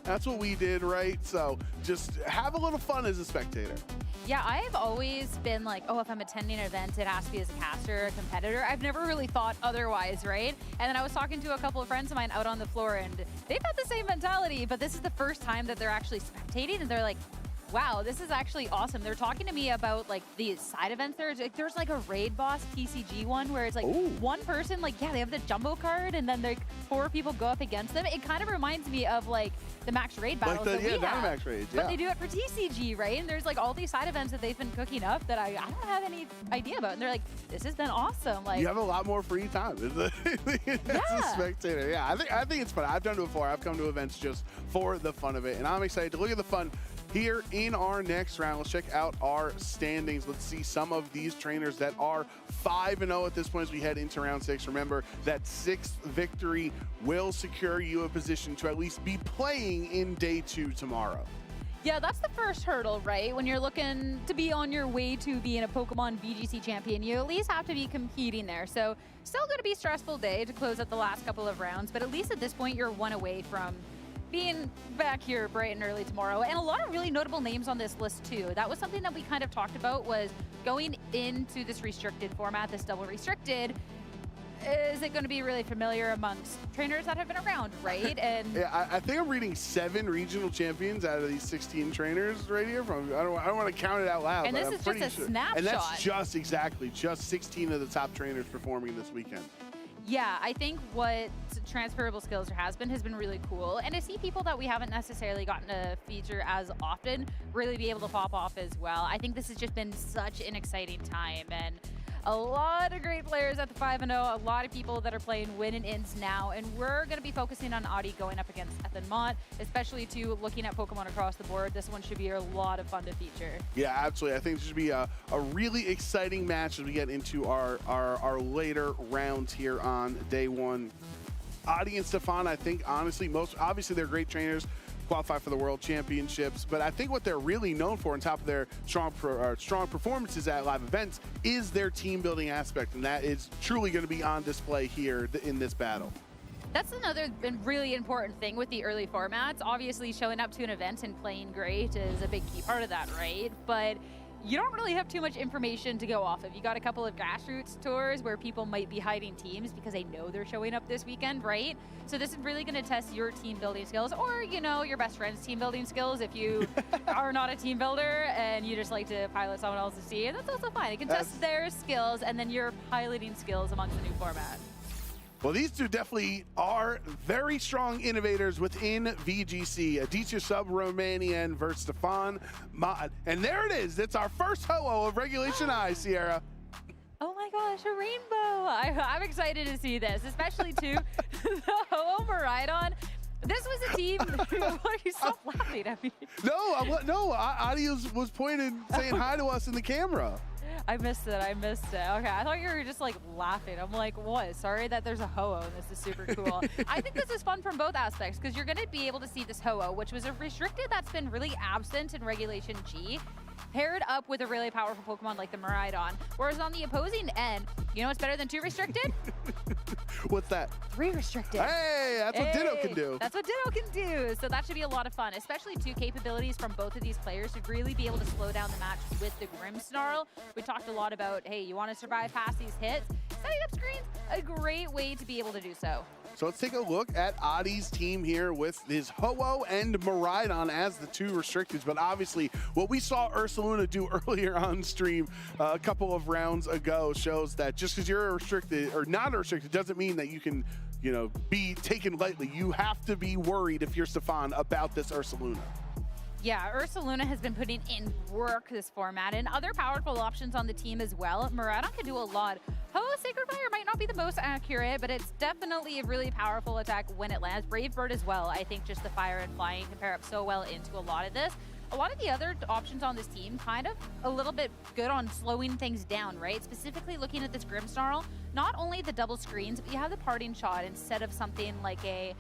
that's what we did, right? So just have a little fun as a spectator. Yeah, I've always been like, oh, if I'm attending an event, it has to be as a caster or a competitor. I've never really thought otherwise, right? And then I was talking to a couple of friends of mine out on the floor, and they've got the same mentality, but this is the first time that they're actually spectating, and they're like, wow, this is actually awesome. They're talking to me about like the side events. There's like a raid boss TCG one where it's like one person, like, yeah, they have the jumbo card and then like 4 people go up against them. It kind of reminds me of like the max raid battles that we have. Dynamax raids, But they do it for TCG, right? And there's like all these side events that they've been cooking up that I don't have any idea about. And they're like, this has been awesome. Like, you have a lot more free time as a spectator. Yeah, I think it's fun. I've done it before. I've come to events just for the fun of it, and I'm excited to look at the fun here in our next round. Let's check out our standings. Let's see some of these trainers that are 5-0 at this point as we head into round 6. Remember, that 6th victory will secure you a position to at least be playing in day 2 tomorrow. yeah, that's the first hurdle, right? When you're looking to be on your way to being a Pokemon VGC champion, you at least have to be competing there. So still going to be a stressful day to close out the last couple of rounds, but at least at this point, you're 1 away from being back here bright and early tomorrow. And a lot of really notable names on this list too. That was something that we kind of talked about, was going into this restricted format, this double restricted, is it going to be really familiar amongst trainers that have been around, right? And yeah, I think I'm reading 7 regional champions out of these 16 trainers right here. I don't want to count it out loud. And this is just a snapshot. And that's just 16 of the top trainers performing this weekend. Yeah, I think what transferable skills has been really cool. And to see people that we haven't necessarily gotten to feature as often really be able to pop off as well. I think this has just been such an exciting time. And a lot of great players at the 5-0, a lot of people that are playing win and ins now, and we're going to be focusing on Audi going up against Mott, especially to looking at Pokemon across the board. This one should be a lot of fun to feature. Yeah, absolutely. I think this should be a really exciting match as we get into our later rounds here on day 1. Audi and Stefan, I think, honestly, obviously they're great trainers, qualify for the World Championships, but I think what they're really known for, on top of their strong performances at live events, is their team building aspect, and that is truly going to be on display here in this battle. That's another really important thing with the early formats. Obviously, showing up to an event and playing great is a big key part of that, right? But you don't really have too much information to go off of. You got a couple of grassroots tours where people might be hiding teams because they know they're showing up this weekend, right? So this is really going to test your team building skills, or, you know, your best friend's team building skills if you are not a team builder and you just like to pilot someone else's team. That's also fine. It can test their skills and then your piloting skills amongst the new format. Well, these two definitely are very strong innovators within VGC. Aditya Subramanian versus Stefan Mott. And there it is. It's our first Ho-Oh of Regulation I, Sierra. Oh my gosh, a rainbow. I'm excited to see this, especially too the Ho-Oh Miraidon. This was a team. Why are you so laughing at me? No, Audi was pointed saying hi to us in the camera. I missed it. Okay, I thought you were just like laughing. I'm like, what? Sorry that there's a Ho-Oh and this is super cool. I think this is fun from both aspects because you're going to be able to see this Ho-Oh, which was a restricted that's been really absent in Regulation G, paired up with a really powerful Pokemon like the Miraidon. Whereas on the opposing end, you know what's better than 2 restricted? What's that? 3 restricted. Hey, that's what Ditto can do. That's what Ditto can do. So that should be a lot of fun, especially 2 capabilities from both of these players to really be able to slow down the match with the Grimmsnarl. We talked a lot about, hey, you want to survive past these hits? Setting up screens, a great way to be able to do so. So let's take a look at Adi's team here with his Ho-Oh and Miraidon as the 2 restricteds. But obviously, what we saw Ursaluna do earlier on stream a couple of rounds ago shows that just because you're a restricted or not a restricted doesn't mean that you can, you know, be taken lightly. You have to be worried if you're Stefan about this Ursaluna. Yeah, Ursaluna has been putting in work this format and other powerful options on the team as well. Miraidon can do a lot. Ho-Oh Sacred Fire might not be the most accurate, but it's definitely a really powerful attack when it lands. Brave Bird as well. I think just the fire and flying can pair up so well into a lot of this. a lot of the other options on this team kind of a little bit good on slowing things down, right? Specifically looking at this Grimmsnarl, not only the double screens, but you have the parting shot instead of something like a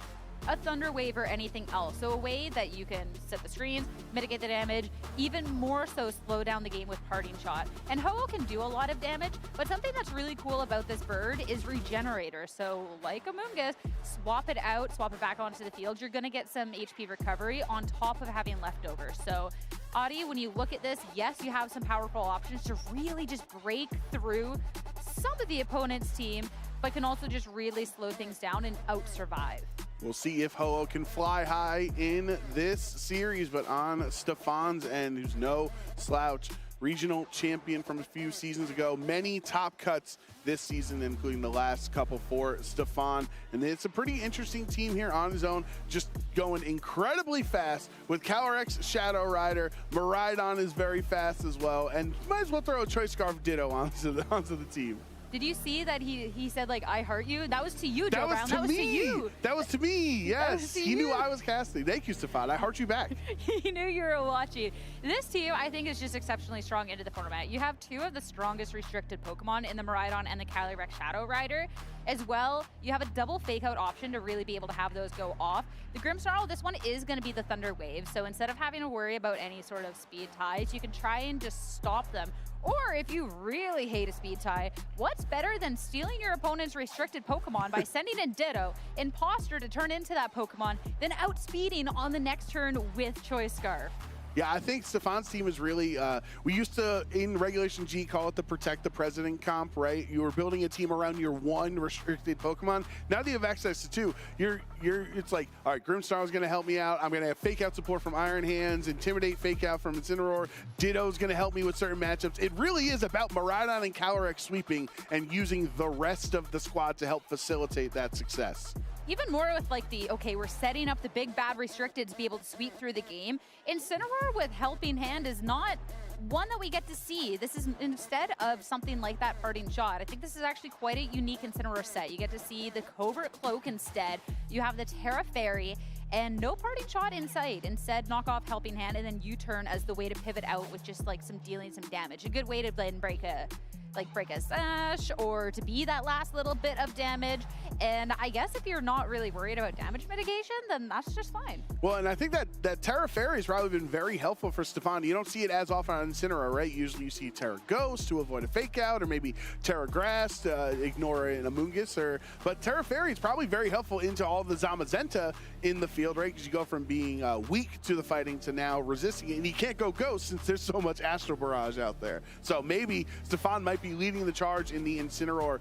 Thunder Wave or anything else. So a way that you can set the screens, mitigate the damage, even more so slow down the game with parting shot. And Ho-Oh can do a lot of damage, but something that's really cool about this bird is regenerator. So like Amoonguss, swap it out, swap it back onto the field, you're gonna get some HP recovery on top of having leftovers. So Audi, when you look at this, yes, you have some powerful options to really just break through some of the opponent's team, but can also just really slow things down and out-survive. We'll see if Ho-Oh can fly high in this series, but on Stefan's end, who's no slouch, regional champion from a few seasons ago, many top cuts this season, including the last couple for Stefan. And it's a pretty interesting team here on his own, just going incredibly fast with Calyrex Shadow Rider. Miraidon is very fast as well, and might as well throw a Choice Scarf Ditto onto the team. Did you see that he said, like, I heart you? That was to you, Joe That was Brown. to That was me. to you. That was to me, yes. was to He knew you. I was casting. Thank you, Stefan. I heart you back. He knew you were watching. This team, I think, is just exceptionally strong into the format. You have two of the strongest restricted Pokemon in the Miraidon and the Calyrex Shadow Rider. As well, you have a double fake out option to really be able to have those go off. The Grimmsnarl, this one is going to be the Thunder Wave. So instead of having to worry about any sort of speed ties, you can try and just stop them. Or if you really hate a speed tie, what's better than stealing your opponent's restricted Pokemon by sending in Ditto, Imposter to turn into that Pokemon, then outspeeding on the next turn with Choice Scarf? Yeah, I think Stefan's team is really, we used to, in Regulation G, call it the Protect the President comp, right? You were building a team around your one restricted Pokemon. Now that you have access to two, it's like, all right, Grimmsnarl is going to help me out. I'm going to have Fake Out support from Iron Hands, Intimidate Fake Out from Incineroar. Ditto's going to help me with certain matchups. It really is about Miraidon and Calyrex sweeping and using the rest of the squad to help facilitate that success. Even more with like okay, we're setting up the big bad restricted to be able to sweep through the game. Incineroar with Helping Hand is not one that we get to see. This is instead of something like that parting shot. I think this is actually quite a unique Incineroar set. You get to see the Covert Cloak instead. You have the Terra Fairy and no parting shot in sight. Instead, knock off Helping Hand and then U-turn as the way to pivot out with just like dealing some damage. A good way to then break a sash or to be that last little bit of damage. And I guess if you're not really worried about damage mitigation, then that's just fine. Well, and I think that Terra Fairy has probably been very helpful for Stefan. You don't see it as often on Incineroar, right? Usually you see Terra Ghost to avoid a fake out, or maybe Terra Grass to ignore an Amoonguss. But Terra Fairy is probably very helpful into all the Zamazenta in the field, right? Because you go from being weak to the fighting to now resisting it. And you can't go Ghost since there's so much Astral Barrage out there. So maybe Stefan might be leading the charge in the Incineroar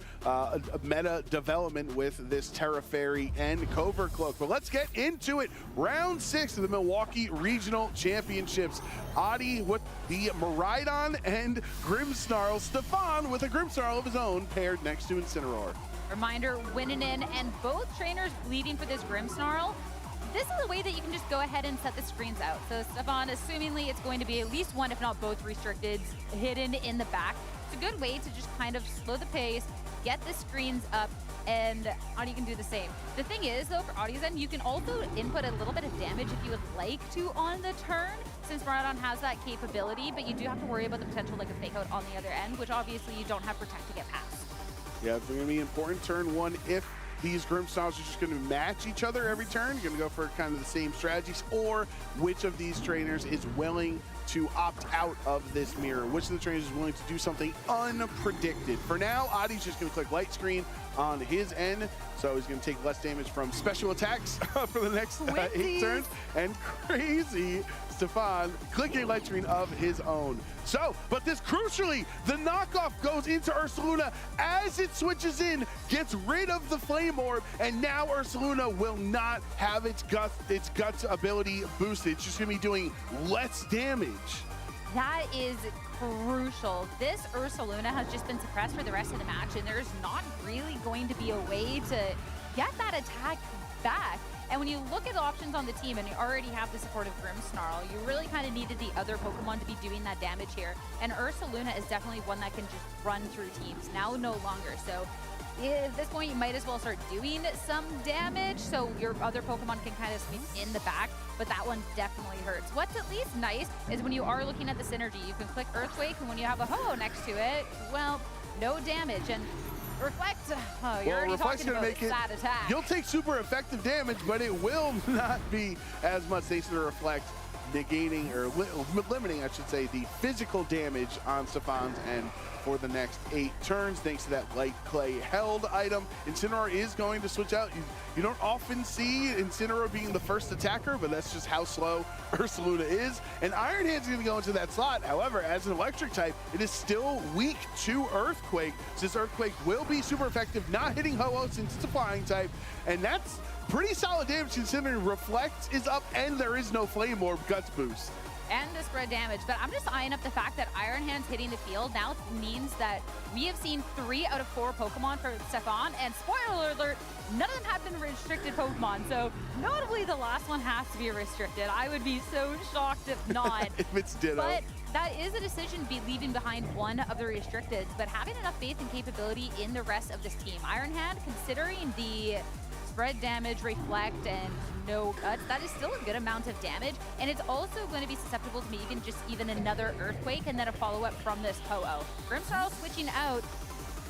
meta development with this Terra Fairy and Covert Cloak. But let's get into it. Round 6 of the Milwaukee Regional Championships. Audi with the Miraidon and Grimmsnarl. Stefan with a Grimmsnarl of his own paired next to Incineroar. Reminder, winning in and both trainers bleeding for this Grimmsnarl. This is a way that you can just go ahead and set the screens out. So Stefan, assumingly it's going to be at least one, if not both restricted, hidden in the back. It's a good way to just kind of slow the pace, get the screens up, and Audi can do the same. The thing is, though, for Audi's end, you can also input a little bit of damage if you would like to on the turn, since Miraidon has that capability, but you do have to worry about the potential like a fake out on the other end, which obviously you don't have Protect to get past. Yeah, it's going to be important turn one if these Grimmsnarls are just going to match each other every turn. You're going to go for kind of the same strategies, or which of these trainers is willing to opt out of this mirror. Which of the trainers is willing to do something unpredicted. For now, Adi's just going to click Light Screen on his end, so he's going to take less damage from special attacks for the next 8 turns. And crazy Stefan clicking Light Screen of his own. So, but this crucially, the knockoff goes into Ursaluna as it switches in, gets rid of the Flame Orb, and now Ursaluna will not have its guts ability boosted. It's just going to be doing less damage. That is crucial. This Ursaluna has just been suppressed for the rest of the match, and there's not really going to be a way to get that attack back. And when you look at the options on the team and you already have the support of Grimmsnarl, you really kind of needed the other Pokemon to be doing that damage here. And Ursaluna is definitely one that can just run through teams, now no longer. So At this point, you might as well start doing some damage so your other Pokemon can kind of sweep in the back, but that one definitely hurts. What's at least nice is when you are looking at the synergy, you can click Earthquake, and when you have a Ho-Oh next to it, well, no damage. And Reflect, oh, you're already talking about a sad attack. You'll take super effective damage, but it will not be as much thanks to the Reflect, negating or limiting, I should say, the physical damage on Stefan's end for the next 8 turns, thanks to that light clay held item. Incineroar is going to switch out. You don't often see Incineroar being the first attacker, but that's just how slow Ursaluna is. And Iron Hand's going to go into that slot. However, as an electric type, it is still weak to Earthquake, since Earthquake will be super effective, not hitting Ho-Oh since it's a flying type. And that's pretty solid damage considering Reflect is up and there is no Flame Orb Guts boost. And the spread damage, but I'm just eyeing up the fact that Iron Hand's hitting the field now means that we have seen 3 out of 4 Pokemon for Stefan, and spoiler alert, none of them have been restricted Pokemon, so notably the last one has to be restricted. I would be so shocked if not. If it's Ditto. But that is a decision to be leaving behind one of the restricted, but having enough faith and capability in the rest of this team. Iron Hand, considering the spread damage, reflect, and no guts, that is still a good amount of damage, and it's also going to be susceptible to maybe even another Earthquake and then a follow-up from this Ho-Oh. Grimmsnarl switching out,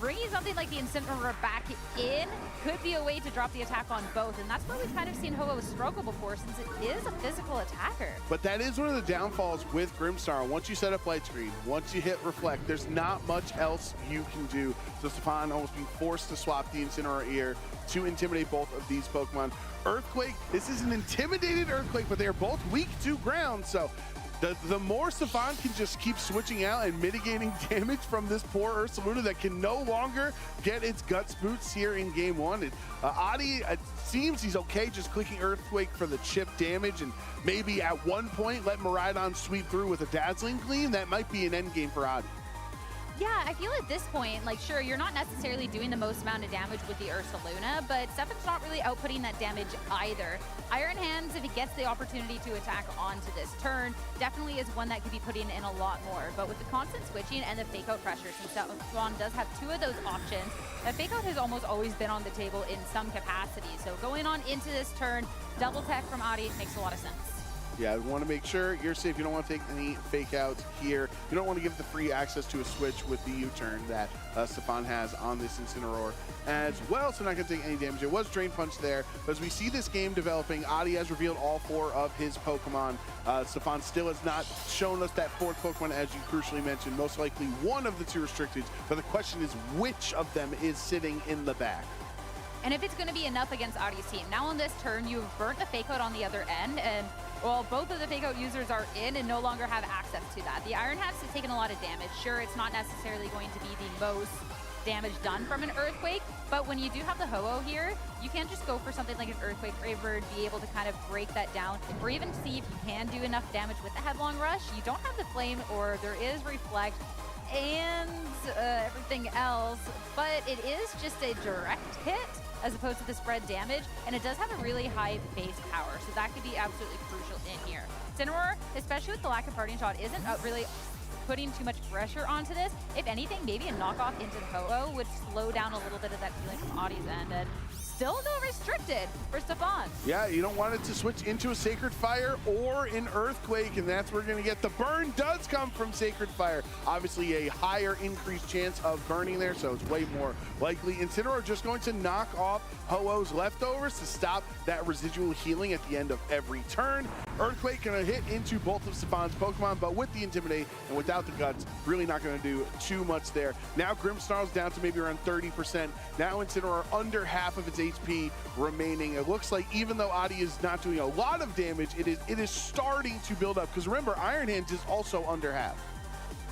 bringing something like the Incineroar back in could be a way to drop the attack on both, and that's where we've kind of seen Ho-Oh struggle before, since it is a physical attacker. But that is one of the downfalls with Grimmsnarl. Once you set up Light Screen, once you hit Reflect, there's not much else you can do. So Stefan almost being forced to swap the Incineroar ear to intimidate both of these Pokemon. Earthquake, this is an intimidated Earthquake, but they are both weak to ground, so the more Stefan can just keep switching out and mitigating damage from this poor Ursaluna that can no longer get its Guts boots here in game 1. Audi, it seems he's okay just clicking Earthquake for the chip damage, and maybe at one point let Miraidon sweep through with a Dazzling Gleam. That might be an end game for Audi. Yeah, I feel at this point, like, sure, you're not necessarily doing the most amount of damage with the Ursaluna, but Stefan's not really outputting that damage either. Iron Hands, if he gets the opportunity to attack onto this turn, definitely is one that could be putting in a lot more. But with the constant switching and the fake-out pressure, since Stefan does have 2 of those options, that fake-out has almost always been on the table in some capacity. So going on into this turn, double tech from Audi makes a lot of sense. Yeah, you want to make sure you're safe. You don't want to take any fake outs here. You don't want to give the free access to a switch with the U-turn that Stefan has on this Incineroar as well, so not going to take any damage. It was Drain Punch there, but as we see this game developing, Audi has revealed all 4 of his Pokemon. Stefan still has not shown us that 4th Pokemon, as you crucially mentioned, most likely one of the 2 restricted, but the question is which of them is sitting in the back. And if it's going to be enough against Audi's team. Now on this turn, you've burnt a fake out on the other end, and well, both of the fake out users are in and no longer have access to that. The Iron Hands has taken a lot of damage. Sure, it's not necessarily going to be the most damage done from an Earthquake, but when you do have the Ho-Oh here, you can just go for something like an Earthquake Raver, be able to kind of break that down, or even see if you can do enough damage with the Headlong Rush. You don't have the Flame, or there is Reflect, and everything else, but it is just a direct hit as opposed to the spread damage, and it does have a really high base power, so that could be absolutely crucial in here. Incineroar, especially with the lack of parting shot, isn't really putting too much pressure onto this. If anything, maybe a knockoff into the Ho-Oh would slow down a little bit of that feeling from Audi's end, and still no restricted for Stefan. Yeah, you don't want it to switch into a Sacred Fire or an Earthquake, and that's where we're going to get the burn does come from Sacred Fire. Obviously a higher increased chance of burning there, so it's way more likely. Incineroar just going to knock off Ho-Oh's leftovers to stop that residual healing at the end of every turn. Earthquake going to hit into both of Stefan's Pokemon, but with the Intimidate and without the Guts, really not going to do too much there. Now Grimmsnarl's down to maybe around 30%. Now Incineroar under half of its HP remaining. It looks like even though Audi is not doing a lot of damage, it is starting to build up, because remember, Iron Hands is also under half.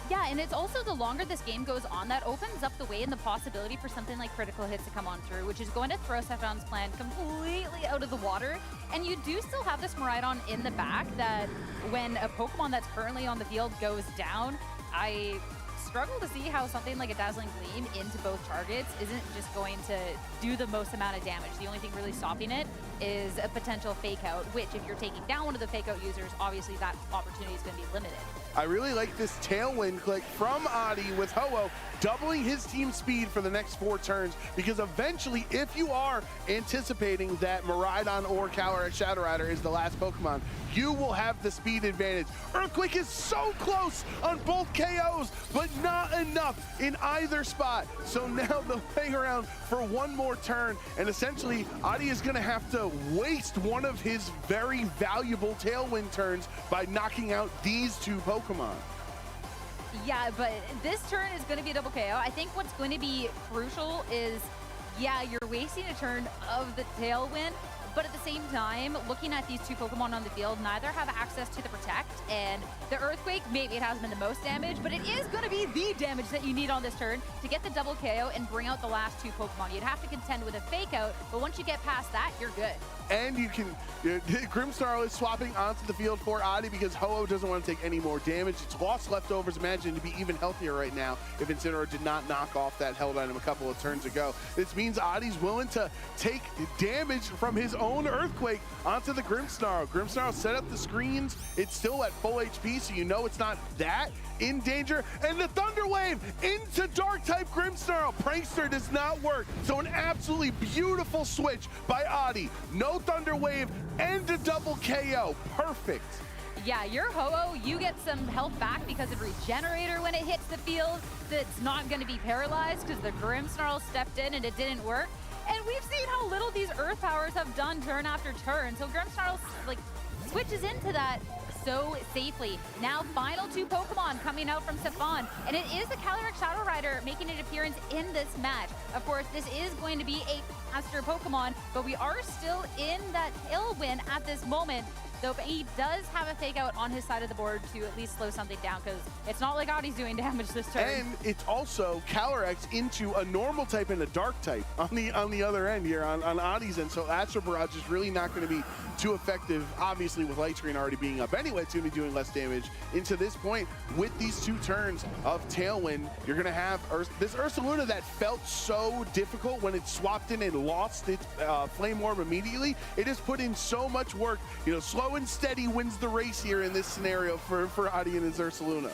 Yeah, and it's also the longer this game goes on, that opens up the way and the possibility for something like critical hits to come on through, which is going to throw Stefan's plan completely out of the water. And you do still have this Miraidon in the back that when a Pokemon that's currently on the field goes down, I struggle to see how something like a Dazzling Gleam into both targets isn't just going to do the most amount of damage. The only thing really stopping it is a potential fake out, which if you're taking down one of the fake out users, obviously that opportunity is going to be limited. I really like this Tailwind click from Audi with Ho-Oh, doubling his team speed for the next 4 turns, because eventually, if you are anticipating that Miraidon or Calyrex Shadow Rider is the last Pokemon, you will have the speed advantage. Earthquake is so close on both KOs, but not enough in either spot. So now they'll hang around for one more turn, and essentially, Audi is gonna have to waste one of his very valuable Tailwind turns by knocking out these 2 Pokemon. Yeah, but this turn is going to be a double KO. I think what's going to be crucial is, yeah, you're wasting a turn of the Tailwind, but at the same time, looking at these 2 Pokemon on the field, neither have access to the Protect, and the Earthquake, maybe it hasn't been the most damage, but it is going to be the damage that you need on this turn to get the double KO and bring out the last 2 Pokemon. You'd have to contend with a Fake Out, but once you get past that, you're good. And you can, Grimmsnarl is swapping onto the field for Audi because Ho-Oh doesn't want to take any more damage. It's lost leftovers, imagine, to be even healthier right now if Incineroar did not knock off that held item a couple of turns ago. This means Audi's willing to take damage from his own Earthquake onto the Grimmsnarl. Grimmsnarl set up the screens. It's still at full HP, so you know it's not that in danger. And the Thunder Wave into Dark-type Grimmsnarl. Prankster does not work, so an absolutely beautiful switch by Audi. No Thunder Wave and a double KO. Perfect. Yeah, your Ho-Oh, you get some health back because of Regenerator when it hits the field. That's not going to be paralyzed because the Grimmsnarl stepped in and it didn't work. And we've seen how little these Earth Powers have done turn after turn. So Grimmsnarl like switches into that so safely. Now, final 2 Pokemon coming out from Stefan, and it is the Calyrex Shadow Rider making an appearance in this match. Of course, this is going to be a faster Pokemon, but we are still in that Tailwind at this moment. Though he does have a Fake Out on his side of the board to at least slow something down, because it's not like Audi's doing damage this turn. And it's also Calyrex into a normal type and a dark type on the other end here, on Audi's end. So Astro Barrage is really not going to be too effective, obviously with Light Screen already being up anyway. It's going to be doing less damage. Into this point, with these 2 turns of Tailwind, you're going to have this Ursaluna that felt so difficult when it swapped in and lost its Flame Orb immediately. It has put in so much work. You know, slow and steady wins the race here in this scenario for Audi and his Ursaluna.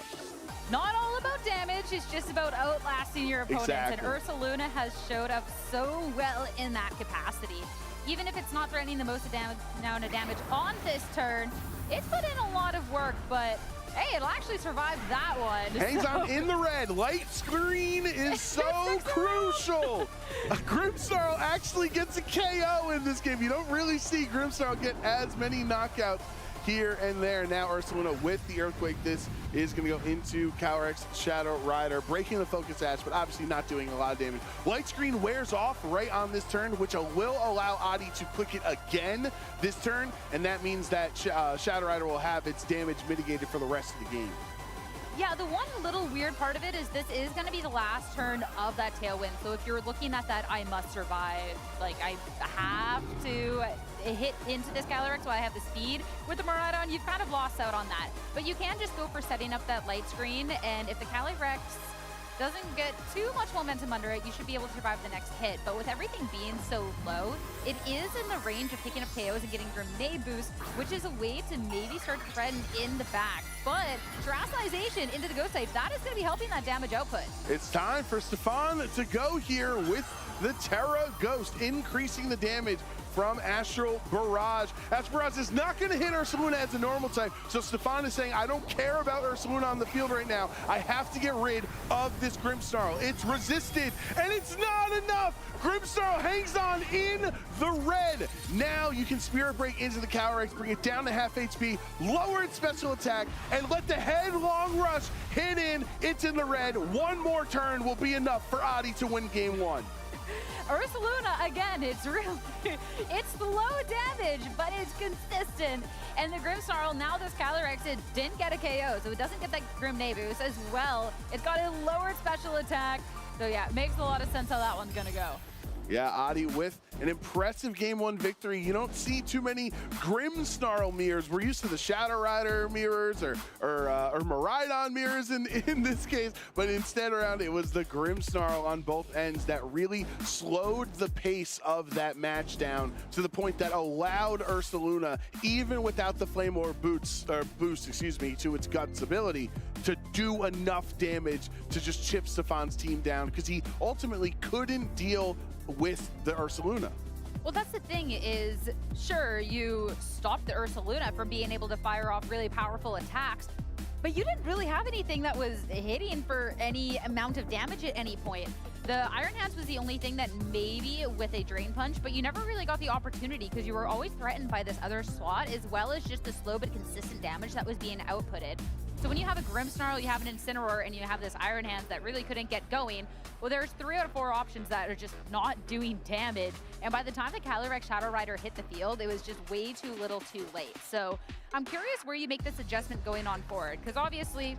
Not all about damage, it's just about outlasting your opponents. Exactly. And Ursaluna has showed up so well in that capacity. Even if it's not threatening the most amount of damage on this turn, it's put in a lot of work, but hey, it'll actually survive that one. Hangs on in the red. Light Screen is so crucial. Grimmsnarl actually gets a KO in this game. You don't really see Grimmsnarl get as many knockouts here and there. Now Ursaluna with the Earthquake. This is going to go into Calyrex Shadow Rider, breaking the Focus Sash, but obviously not doing a lot of damage. Light Screen wears off right on this turn, which will allow Audi to click it again this turn, and that means that Shadow Rider will have its damage mitigated for the rest of the game. Yeah, the one little weird part of it is this is going to be the last turn of that Tailwind. So if you're looking at that, I must survive, like I have to hit into this Calyrex while I have the speed. With the Miraidon, you've kind of lost out on that. But you can just go for setting up that Light Screen, and if the Calyrex doesn't get too much momentum under it, you should be able to survive the next hit. But with everything being so low, it is in the range of picking up KOs and getting Grenade Boost, which is a way to maybe start to threaten in the back. But Terastallization into the Ghost type, that is going to be helping that damage output. It's time for Stefan to go here with the Terra Ghost, increasing the damage from Astral Barrage. Astral Barrage is not going to hit Ursaluna as a normal type, so Stefan is saying, I don't care about Ursaluna on the field right now. I have to get rid of this Grimmsnarl. It's resisted, and it's not enough. Grimmsnarl hangs on in the red. Now you can Spirit Break into the Calyrex, bring it down to half HP, lower its special attack, and let the Headlong Rush hit in. It's in the red. One more turn will be enough for Audi to win game 1. Ursaluna, again, it's low damage, but it's consistent. And the Grimmsnarl, now this Calyrex, it didn't get a KO, so it doesn't get that Grenade Boost as well. It's got a lowered special attack. So yeah, it makes a lot of sense how that one's gonna go. Yeah, Audi with an impressive Game 1 victory. You don't see too many Grimmsnarl mirrors. We're used to the Shadow Rider mirrors or Miraidon mirrors in this case, but instead around it was the Grimmsnarl on both ends that really slowed the pace of that match down to the point that allowed Ursaluna, even without the Flame Orb boost, to its Guts ability, to do enough damage to just chip Stefan's team down, because he ultimately couldn't deal with the Ursaluna. Well, that's the thing is, sure, you stopped the Ursaluna from being able to fire off really powerful attacks, but you didn't really have anything that was hitting for any amount of damage at any point. The Iron Hands was the only thing that maybe with a Drain Punch, but you never really got the opportunity because you were always threatened by this other slot, as well as just the slow but consistent damage that was being outputted. So when you have a Grimmsnarl, you have an Incineroar, and you have this Iron Hands that really couldn't get going, well, there's 3 out of 4 options that are just not doing damage. And by the time the Calyrex Shadow Rider hit the field, it was just way too little too late. So I'm curious where you make this adjustment going on forward, because obviously,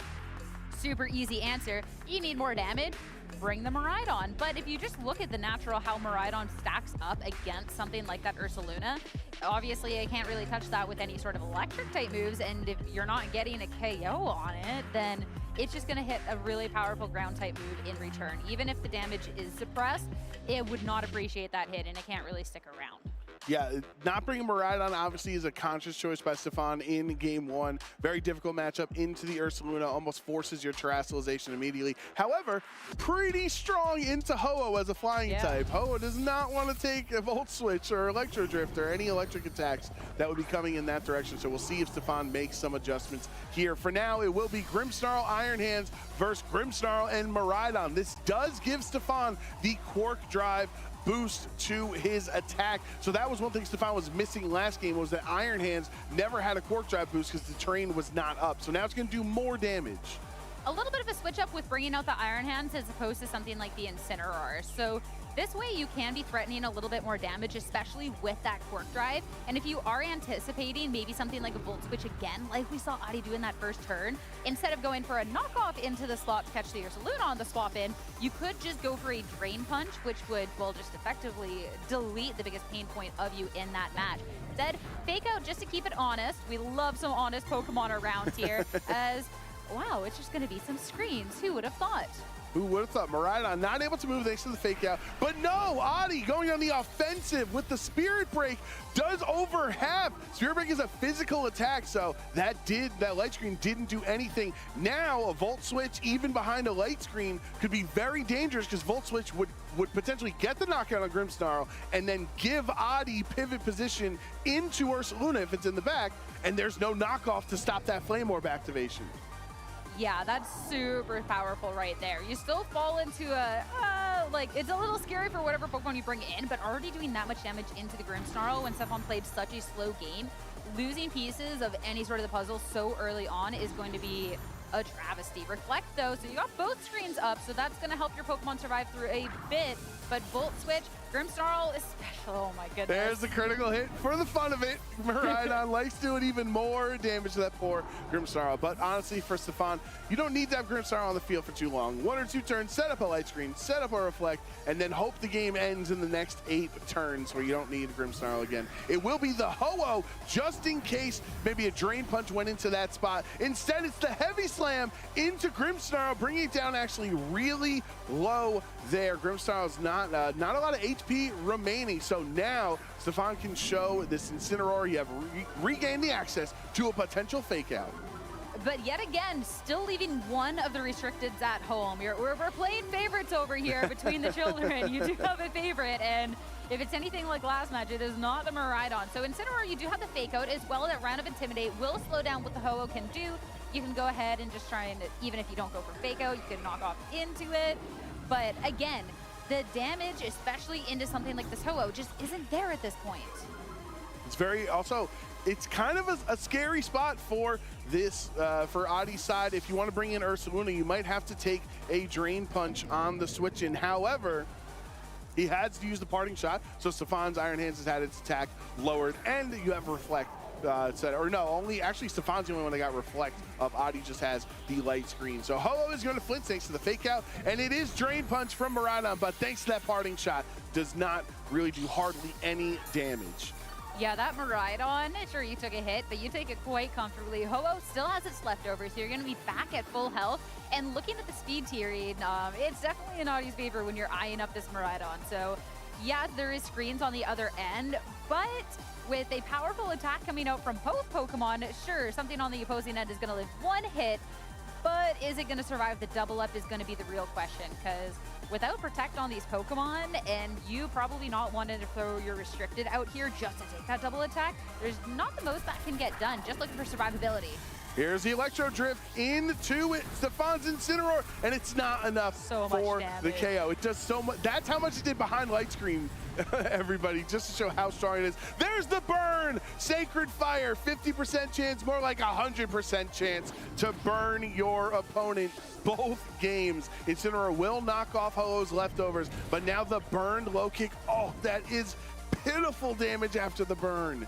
super easy answer, you need more damage, bring the Miraidon. But if you just look at the natural how Miraidon stacks up against something like that Ursaluna, obviously I can't really touch that with any sort of electric type moves, and if you're not getting a KO on it, then it's just gonna hit a really powerful ground type move in return. Even if the damage is suppressed, it would not appreciate that hit, and it can't really stick around. Yeah, not bringing Miraidon obviously is a conscious choice by Stefan in Game 1. Very difficult matchup into the Ursaluna, almost forces your Terrestrialization immediately. However, pretty strong into Ho-Oh as a flying type. Ho-Oh does not want to take a Volt Switch or Electro Drift or any electric attacks that would be coming in that direction. So we'll see if Stefan makes some adjustments here. For now, it will be Grimmsnarl Iron Hands versus Grimmsnarl and Miraidon. This does give Stefan the Quark Drive boost to his attack. So that was one thing Stefan was missing last game, was that Iron Hands never had a Quark Drive boost because the terrain was not up. So now it's going to do more damage. A little bit of a switch up with bringing out the Iron Hands as opposed to something like the Incineroar. So this way you can be threatening a little bit more damage, especially with that Quark Drive. And if you are anticipating maybe something like a Volt Switch again, like we saw Audi do in that first turn, instead of going for a knockoff into the slot to catch the Ursaluna on the swap in, you could just go for a Drain Punch, which would, well, just effectively delete the biggest pain point of you in that match. Instead, fake out just to keep it honest. We love some honest Pokemon around here as, wow, it's just gonna be some screens. Who would have thought? Who would have thought? Miraidon not able to move thanks to the fake out. But no, Audi going on the offensive with the Spirit Break does over half. Spirit Break is a physical attack, so that light screen didn't do anything. Now a Volt Switch, even behind a light screen, could be very dangerous because Volt Switch would potentially get the knockout on Grimmsnarl and then give Audi pivot position into Ursaluna if it's in the back, and there's no knockoff to stop that Flame Orb activation. Yeah, that's super powerful right there. You still fall into a, like, it's a little scary for whatever Pokemon you bring in, but already doing that much damage into the Grimmsnarl when Stefan played such a slow game, losing pieces of any sort of the puzzle so early on is going to be a travesty. Reflect, though, so you got both screens up, so that's going to help your Pokemon survive through a bit, but Volt Switch, Grimmsnarl is special. Oh my goodness. There's the critical hit for the fun of it. Miraidon likes doing even more damage to that poor Grimmsnarl. But honestly, for Stefan, you don't need to have Grimmsnarl on the field for too long. 1 or 2 turns, set up a light screen, set up a reflect, and then hope the game ends in the next 8 turns where you don't need Grimmsnarl again. It will be the Ho-Oh, just in case maybe a Drain Punch went into that spot. Instead, it's the Heavy Slam into Grimmsnarl, bringing it down actually really low there. Grimmsnarl's not a lot of HP remaining, so now Stefan can show this Incineroar. You have regained the access to a potential fake out. But yet again, still leaving one of the restricteds at home. We're playing favorites over here between the children. You do have a favorite, and if it's anything like last match, it is not the Miraidon. So Incineroar, you do have the fake out, as well as that round of Intimidate will slow down what the Ho-Oh can do. You can go ahead and just try and, even if you don't go for fake out, you can knock off into it. But again, the damage, especially into something like this Ho-Oh, just isn't there at this point. It's very, also, it's kind of a scary spot for this, for Audi's side. If you want to bring in Ursaluna, you might have to take a Drain Punch on the switch in. However, he has to use the parting shot, so Stefan's Iron Hands has had its attack lowered, and you have Reflect or no, only actually Stefan's the only one that got reflect of. Audi just has the light screen. So Ho-Oh is going to flinch thanks to the fake out, and it is Drain Punch from Miraidon, but thanks to that parting shot, does not really do hardly any damage. Yeah, that Miraidon, sure, you took a hit, but you take it quite comfortably. Ho-Oh still has its leftovers, so you're going to be back at full health. And looking at the speed tiering, it's definitely in Audi's favor when you're eyeing up this Miraidon. So, yeah, there is screens on the other end, but with a powerful attack coming out from both Pokemon, sure, something on the opposing end is going to live one hit, but is it going to survive the double up is going to be the real question, because without Protect on these Pokemon, and you probably not wanting to throw your Restricted out here just to take that double attack, there's not the most that can get done, just looking for survivability. Here's the Electro Drift into it. Stefan's Incineroar, and it's not enough for the KO. It does so much. That's how much it did behind Light Screen, everybody, just to show how strong it is. There's the burn! Sacred Fire, 50% chance, more like 100% chance to burn your opponent both games. Incineroar will knock off Ho-Oh's leftovers, but now the burned low kick, oh, that is pitiful damage after the burn.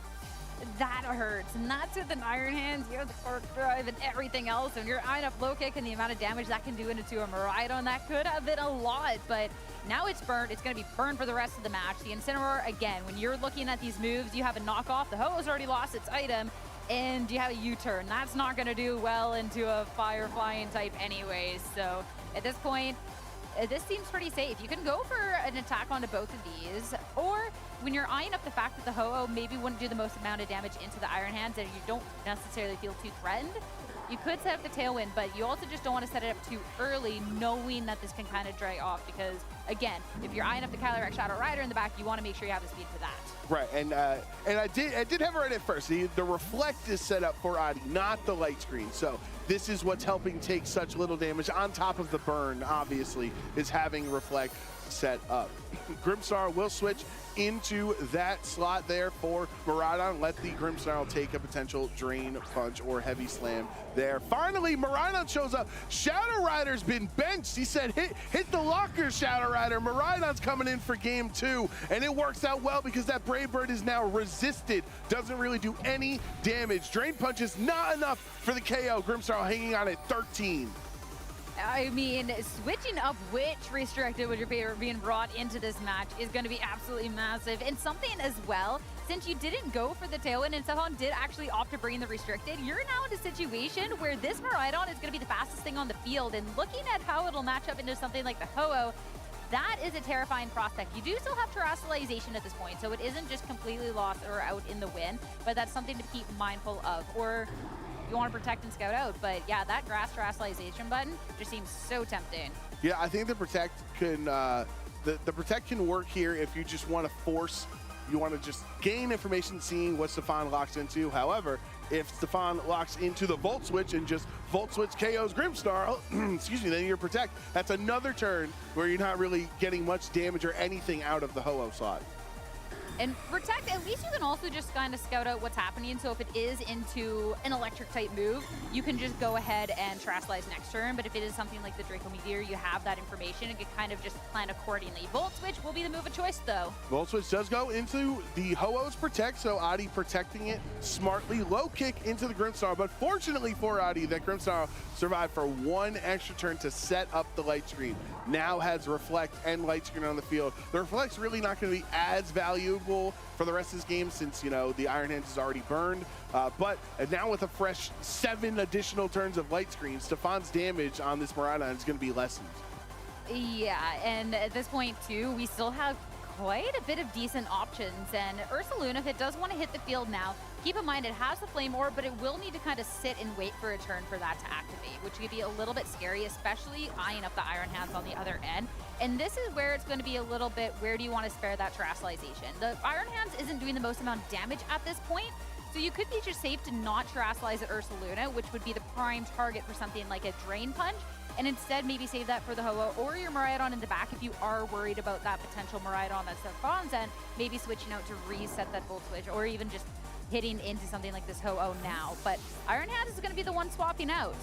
That hurts, and that's with an Iron Hands, you have the Spark Drive and everything else, and you're eyeing up low kick and the amount of damage that can do into a Miraidon, that could have been a lot, but now it's burnt. It's going to be burned for the rest of the match. The Incineroar, again, when you're looking at these moves, you have a knockoff. The Ho-Oh's already lost its item, and you have a U-turn. That's not going to do well into a Fire Flying type anyways, so at this point, this seems pretty safe. You can go for an attack onto both of these, or when you're eyeing up the fact that the Ho-Oh maybe wouldn't do the most amount of damage into the Iron Hands and you don't necessarily feel too threatened, you could set up the Tailwind, but you also just don't want to set it up too early, knowing that this can kind of dry off, because again, if you're eyeing up the Calyrex Shadow Rider in the back, you want to make sure you have the speed for that. Right, and I did have it right at first. The Reflect is set up for Audi, not the Light Screen. So this is what's helping take such little damage on top of the burn, obviously, is having Reflect set up. Grimmsnarl will switch into that slot there for Miraidon. Let the Grimmsnarl take a potential Drain Punch or Heavy Slam there. Finally, Miraidon shows up. Shadow Rider's been benched. He said, hit the locker, Shadow Rider. Miraidon's coming in for game 2, and it works out well because that Brave Bird is now resisted. Doesn't really do any damage. Drain Punch is not enough for the KO. Grimmsnarl hanging on at 13. I mean, switching up which Restricted would your favorite being brought into this match is going to be absolutely massive. And something as well, since you didn't go for the Tailwind and Stefan did actually opt to bring the Restricted, you're now in a situation where this Miraidon is going to be the fastest thing on the field. And looking at how it'll match up into something like the Ho-Oh, that is a terrifying prospect. You do still have Terrestrialization at this point, so it isn't just completely lost or out in the wind, but that's something to keep mindful of. Or you want to Protect and Scout out, but yeah, that Grass Terrestrialization button just seems so tempting. Yeah, I think the Protect can the Protect can work here if you just want to force, you want to just gain information seeing what Stefan locks into. However, if Stefan locks into the Volt Switch and just Volt Switch KOs Grimmsnarl, excuse me, then you're Protect. That's another turn where you're not really getting much damage or anything out of the Ho-Oh slot. And Protect, at least you can also just kind of scout out what's happening. So if it is into an electric type move, you can just go ahead and Terrestrialize next turn. But if it is something like the Draco Meteor, you have that information and can kind of just plan accordingly. Volt Switch will be the move of choice, though. Volt Switch does go into the Ho-Oh's Protect, so Audi protecting it smartly. Low kick into the Grimmsnarl, but fortunately for Audi, that Grimmsnarl survived for one extra turn to set up the Light Screen. Now has Reflect and Light Screen on the field. The Reflect's really not going to be as valuable for the rest of this game since, you know, the Iron Hands is already burned. But now with a fresh 7 additional turns of Light Screen, Stefan's damage on this Miraidon is going to be lessened. Yeah, and at this point, too, we still have quite a bit of decent options. And Ursaluna, if it does want to hit the field now, keep in mind it has the Flame Orb, but it will need to kind of sit and wait for a turn for that to activate, which could be a little bit scary, especially eyeing up the Iron Hands on the other end. And this is where it's going to be a little bit, where do you want to spare that Terrestrialization? The Iron Hands isn't doing the most amount of damage at this point, so you could be just safe to not Terrestrialize at Ursaluna, which would be the prime target for something like a Drain Punch, and instead maybe save that for the Ho-Oh or your Miraidon in the back if you are worried about that potential Miraidon that's Stefan's end, maybe switching out to reset that Volt Switch, or even just hitting into something like this Ho-Oh now. But Iron Hand is going to be the one swapping out.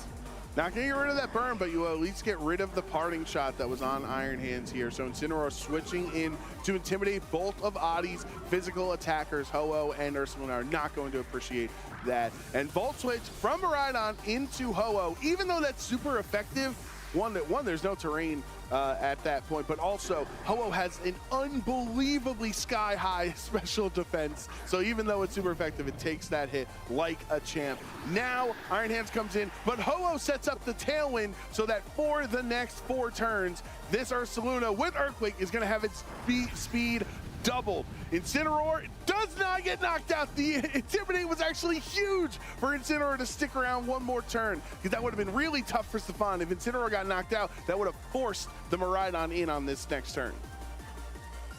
Not going to get rid of that burn, but you will at least get rid of the parting shot that was on Iron Hands here. So Incineroar switching in to intimidate both of Audi's physical attackers. Ho-Oh and Ursaluna are not going to appreciate that. And Volt Switch from Miraidon into Ho-Oh, even though that's super effective, one, there's no terrain at that point, but also Ho-Oh has an unbelievably sky-high special defense. So even though it's super effective, it takes that hit like a champ. Now Iron Hands comes in, but Ho-Oh sets up the tailwind so that for the next 4 turns, this Ursaluna with Earthquake is going to have its speed doubled. Incineroar does not get knocked out. The Intimidate was actually huge for Incineroar to stick around one more turn, because that would have been really tough for Stefan. If Incineroar got knocked out, that would have forced the Miraidon in on this next turn.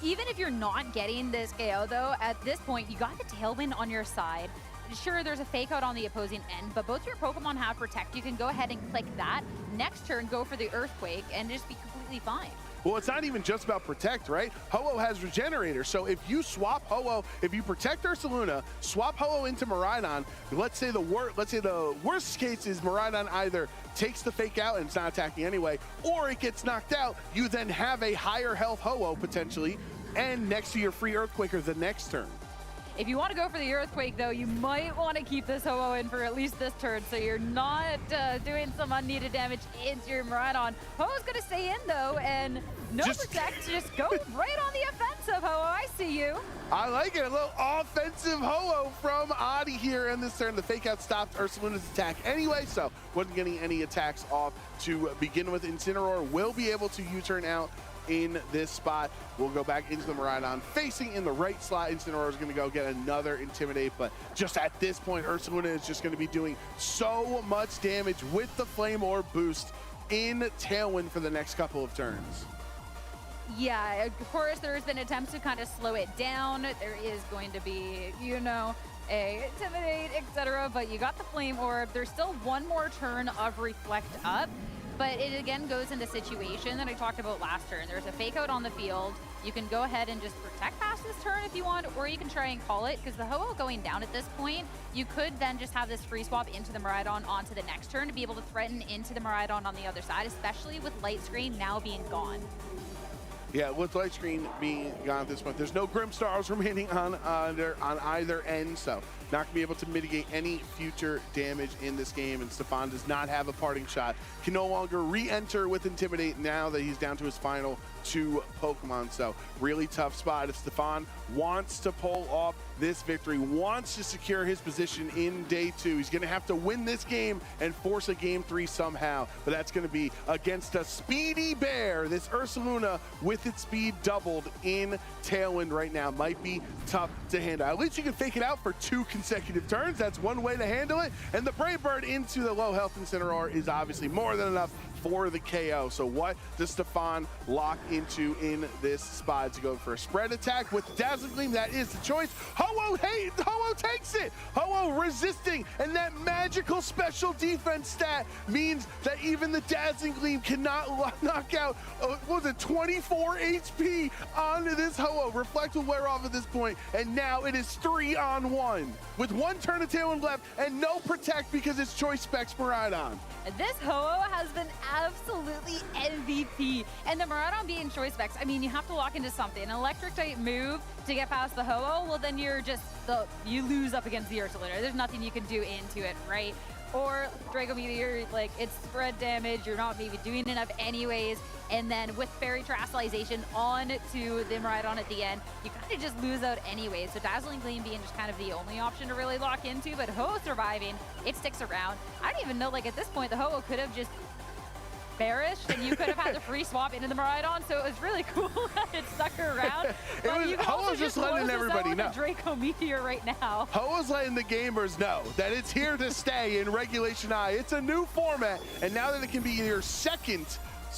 Even if you're not getting this KO though, at this point, you got the Tailwind on your side. Sure, there's a fake out on the opposing end, but both your Pokemon have Protect. You can go ahead and click that. Next turn, go for the Earthquake and just be completely fine. Well, it's not even just about Protect, right? Ho-Oh has Regenerator, so if you swap Ho-Oh, if you protect Ursaluna, swap Ho-Oh into Miraidon, let's say the worst case is Miraidon either takes the fake out and it's not attacking anyway, or it gets knocked out, you then have a higher health Ho-Oh potentially, and next to your free Earthquaker the next turn. If you want to go for the Earthquake, though, you might want to keep this Ho-Oh in for at least this turn, so you're not doing some unneeded damage into your Miraidon. Ho-Oh's going to stay in, though, and no Protect. Just go right on the offensive, Ho-Oh. I see you. I like it. A little offensive Ho-Oh from Audi here in this turn. The fake out stopped Ursaluna's attack anyway, so wasn't getting any attacks off to begin with. Incineroar will be able to U-turn out in this spot. We'll go back into the Miraidon. Facing in the right slot, Incineroar is going to go get another Intimidate, but just at this point, Ursaluna is just going to be doing so much damage with the Flame Orb boost in Tailwind for the next couple of turns. Yeah, of course, there's been attempts to kind of slow it down. There is going to be, you know, a Intimidate, etc., but you got the Flame Orb. There's still one more turn of Reflect up. But it again goes into situation that I talked about last turn. There's a fake out on the field. You can go ahead and just protect past this turn if you want, or you can try and call it, because the Ho-Oh going down at this point, you could then just have this free swap into the Miraidon onto the next turn to be able to threaten into the Miraidon on the other side, especially with Light Screen now being gone. Yeah, with Light Screen being gone at this point, there's no Grimstars remaining on either end, so not going to be able to mitigate any future damage in this game, and Stefan does not have a parting shot. Can no longer re-enter with Intimidate now that he's down to his final 2 Pokemon, so really tough spot. If Stefan wants to pull off this victory, wants to secure his position in day 2, he's going to have to win this game and force a game 3 somehow, but that's going to be against a speedy bear. This Ursaluna with its speed doubled in Tailwind right now might be tough to handle. At least you can fake it out for 2 consecutive turns. That's one way to handle it, and the Brave Bird into the low health Incineroar is obviously more than enough for the KO. So what does Stefan lock into in this spot? To go for a spread attack with Dazzling Gleam? That is the choice. Ho-Oh takes it. Ho-Oh resisting, and that magical special defense stat means that even the Dazzling Gleam cannot knock out, what was it, 24 HP onto this Ho-Oh. Reflect will wear off at this point, and now it is 3-on-1 with 1 turn of Tailwind left and no Protect because it's Choice Specs Miraidon. This Ho-Oh has been absolutely MVP. And the Miraidon being Choice Specs, I mean, you have to lock into something. An electric type move to get past the Ho-Oh, well, then you're just, you lose up against the Ursaluna. There's nothing you can do into it, right? Or Draco Meteor, like, it's spread damage, you're not maybe doing enough anyways, and then with Fairy Terastallization on to the Miraidon at the end, you kind of just lose out anyways. So Dazzling Gleam being just kind of the only option to really lock into, but Ho-Oh surviving, it sticks around. I don't even know, like, at this point, the Ho-Oh could have just perished, and you could have had the free swap into the Miraidon, so it was really cool that it stuck around. But you can also just letting everybody know. Draco Meteor right now. Ho-Oh's letting the gamers know that it's here to stay in Regulation I. It's a new format, and now that it can be your second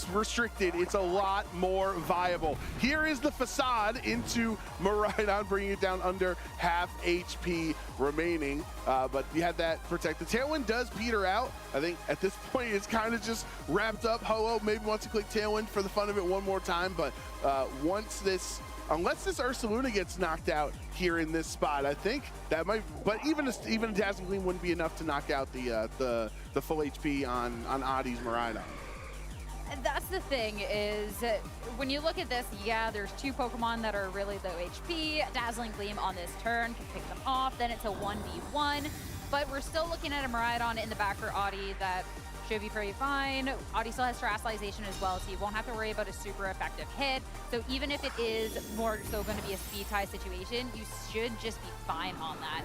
less restricted, it's a lot more viable. Here is the facade into Miraidon, bringing it down under half HP remaining. But you had that protect. The Tailwind does peter out. I think at this point it's kind of just wrapped up. Ho-Oh maybe wants to click Tailwind for the fun of it one more time, but unless this Ursaluna gets knocked out here in this spot, I think that might. But even a Dazzling Gleam wouldn't be enough to knock out the full HP on Audi's Miraidon. And that's the thing is, when you look at this, yeah, there's 2 Pokemon that are really low HP. Dazzling Gleam on this turn can pick them off. Then it's a 1v1. But we're still looking at a Miraidon in the back for Audi that should be pretty fine. Audi still has Terastallization as well, so you won't have to worry about a super effective hit. So even if it is more so going to be a speed tie situation, you should just be fine on that.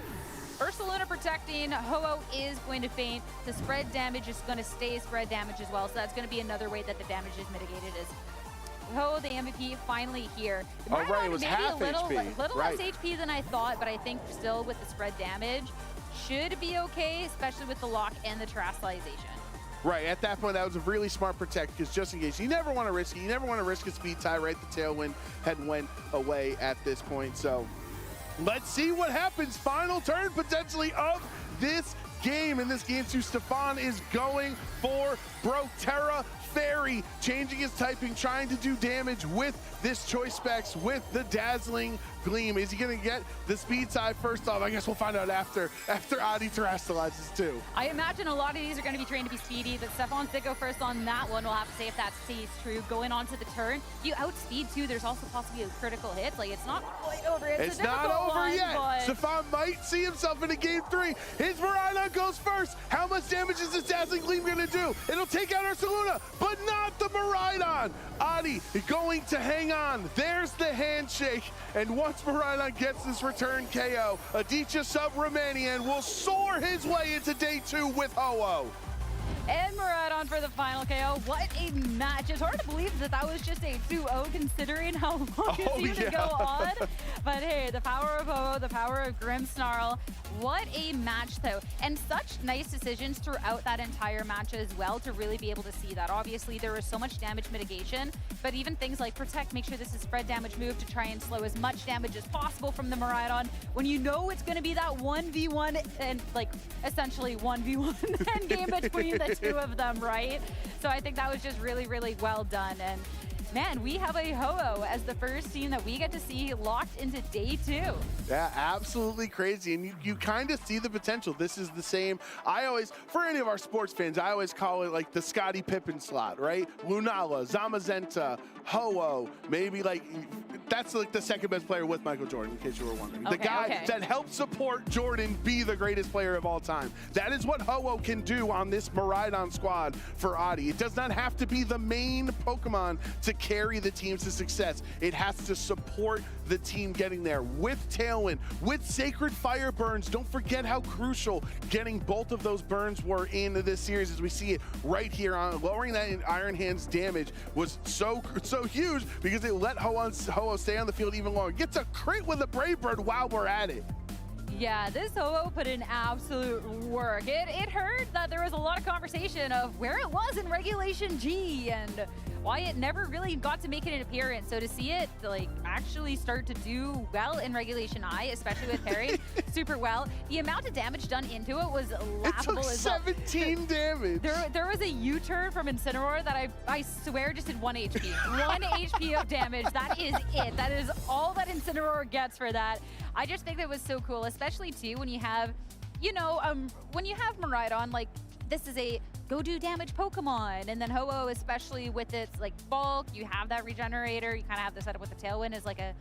Ursaluna protecting, Ho-Oh is going to faint. The spread damage is going to stay spread damage as well, so that's going to be another way that the damage is mitigated. Is Ho, the MVP, finally here. Oh, right, it was maybe half a little HP. Less HP than I thought, but I think still with the spread damage should be okay, especially with the lock and the Terastallization. Right, at that point, that was a really smart protect, because just in case, you never want to risk it. You never want to risk a speed tie, right? The Tailwind had went away at this point, so let's see what happens. Final turn, potentially, of this game. In this game, too, Stefan is going for Broterra Fairy, changing his typing, trying to do damage with this choice specs, with the Dazzling Gleam. Is he going to get the speed side first off? I guess we'll find out after Audi terastallizes too. I imagine a lot of these are going to be trained to be speedy, but Stefan's did go first on that one. We'll have to say if that stays true. Going on to the turn, you outspeed too. There's also possibly a critical hit. Like, it's not quite over. It's a not over one, yet. But Stefan might see himself in a game 3. His Miraidon goes first. How much damage is this Dazzling Gleam going to do? It'll take out Ursaluna, but not the Miraidon. Audi going to hang on. There's the handshake. And once Miraidon gets this return KO, Aditya Subramanian will soar his way into day 2 with Ho-Oh. And Miraidon for the final KO. What a match. It's hard to believe that that was just a 2-0 considering how long it's going to go on. But hey, the power of Ho-Oh, the power of Grimmsnarl. What a match though. And such nice decisions throughout that entire match as well to really be able to see that. Obviously there was so much damage mitigation, but even things like protect, make sure this is spread damage move to try and slow as much damage as possible from the Miraidon. When you know it's going to be that 1v1 and like essentially 1v1 end game between the 2 of them, right? So I think that was just really, really well done. And man, we have a Ho-Oh as the first team that we get to see locked into day 2. Yeah, absolutely crazy. And you kind of see the potential. This is the same. For any of our sports fans, I always call it like the Scottie Pippen slot, right? Lunala, Zamazenta, Ho-Oh, maybe like, that's like the second best player with Michael Jordan, in case you were wondering. The guy that helped support Jordan be the greatest player of all time. That is what Ho-Oh can do on this Miraidon squad for Audi. It does not have to be the main Pokemon to carry the team to success. It has to support the team getting there with Tailwind, with Sacred Fire burns. Don't forget how crucial getting both of those burns were in this series, as we see it right here on lowering that Iron Hand's damage was so huge because it let Ho-Oh stay on the field even longer. Gets a crit with a Brave Bird while we're at it. Yeah, this Ho-Oh put in absolute work. It hurt that there was a lot of conversation of where it was in Regulation G and why it never really got to make an appearance. So to see it like actually start to do well in Regulation I, especially with parrying super well, the amount of damage done into it was laughable as well. It took 17 damage. There was a U-turn from Incineroar that I swear just did 1 HP. 1 HP of damage. That is it. That is all that Incineroar gets for that. I just think that was so cool, especially too when you have, when you have Miraidon, like this is a go do damage Pokemon, and then Ho-Oh, especially with its like bulk, you have that regenerator. You kind of have the setup with the Tailwind as like a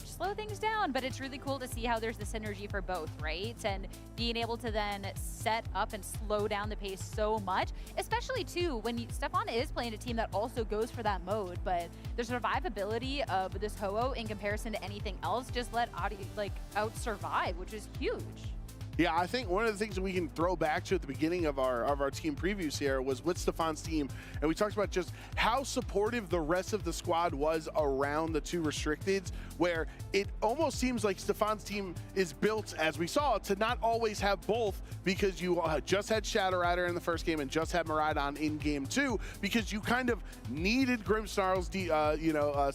slow things down, but it's really cool to see how there's the synergy for both, right? And being able to then set up and slow down the pace so much, especially too when Stefan is playing a team that also goes for that mode, but the survivability of this Ho-Oh in comparison to anything else just let Audi like out survive, which is huge. Yeah, I think one of the things that we can throw back to at the beginning of our team previews here was with Stefan's team, and we talked about just how supportive the rest of the squad was around the 2 restricteds, where it almost seems like Stefan's team is built, as we saw, to not always have both, because you just had Shadow Rider in the first game and just had Miraidon in game 2, because you kind of needed Grimmsnarl's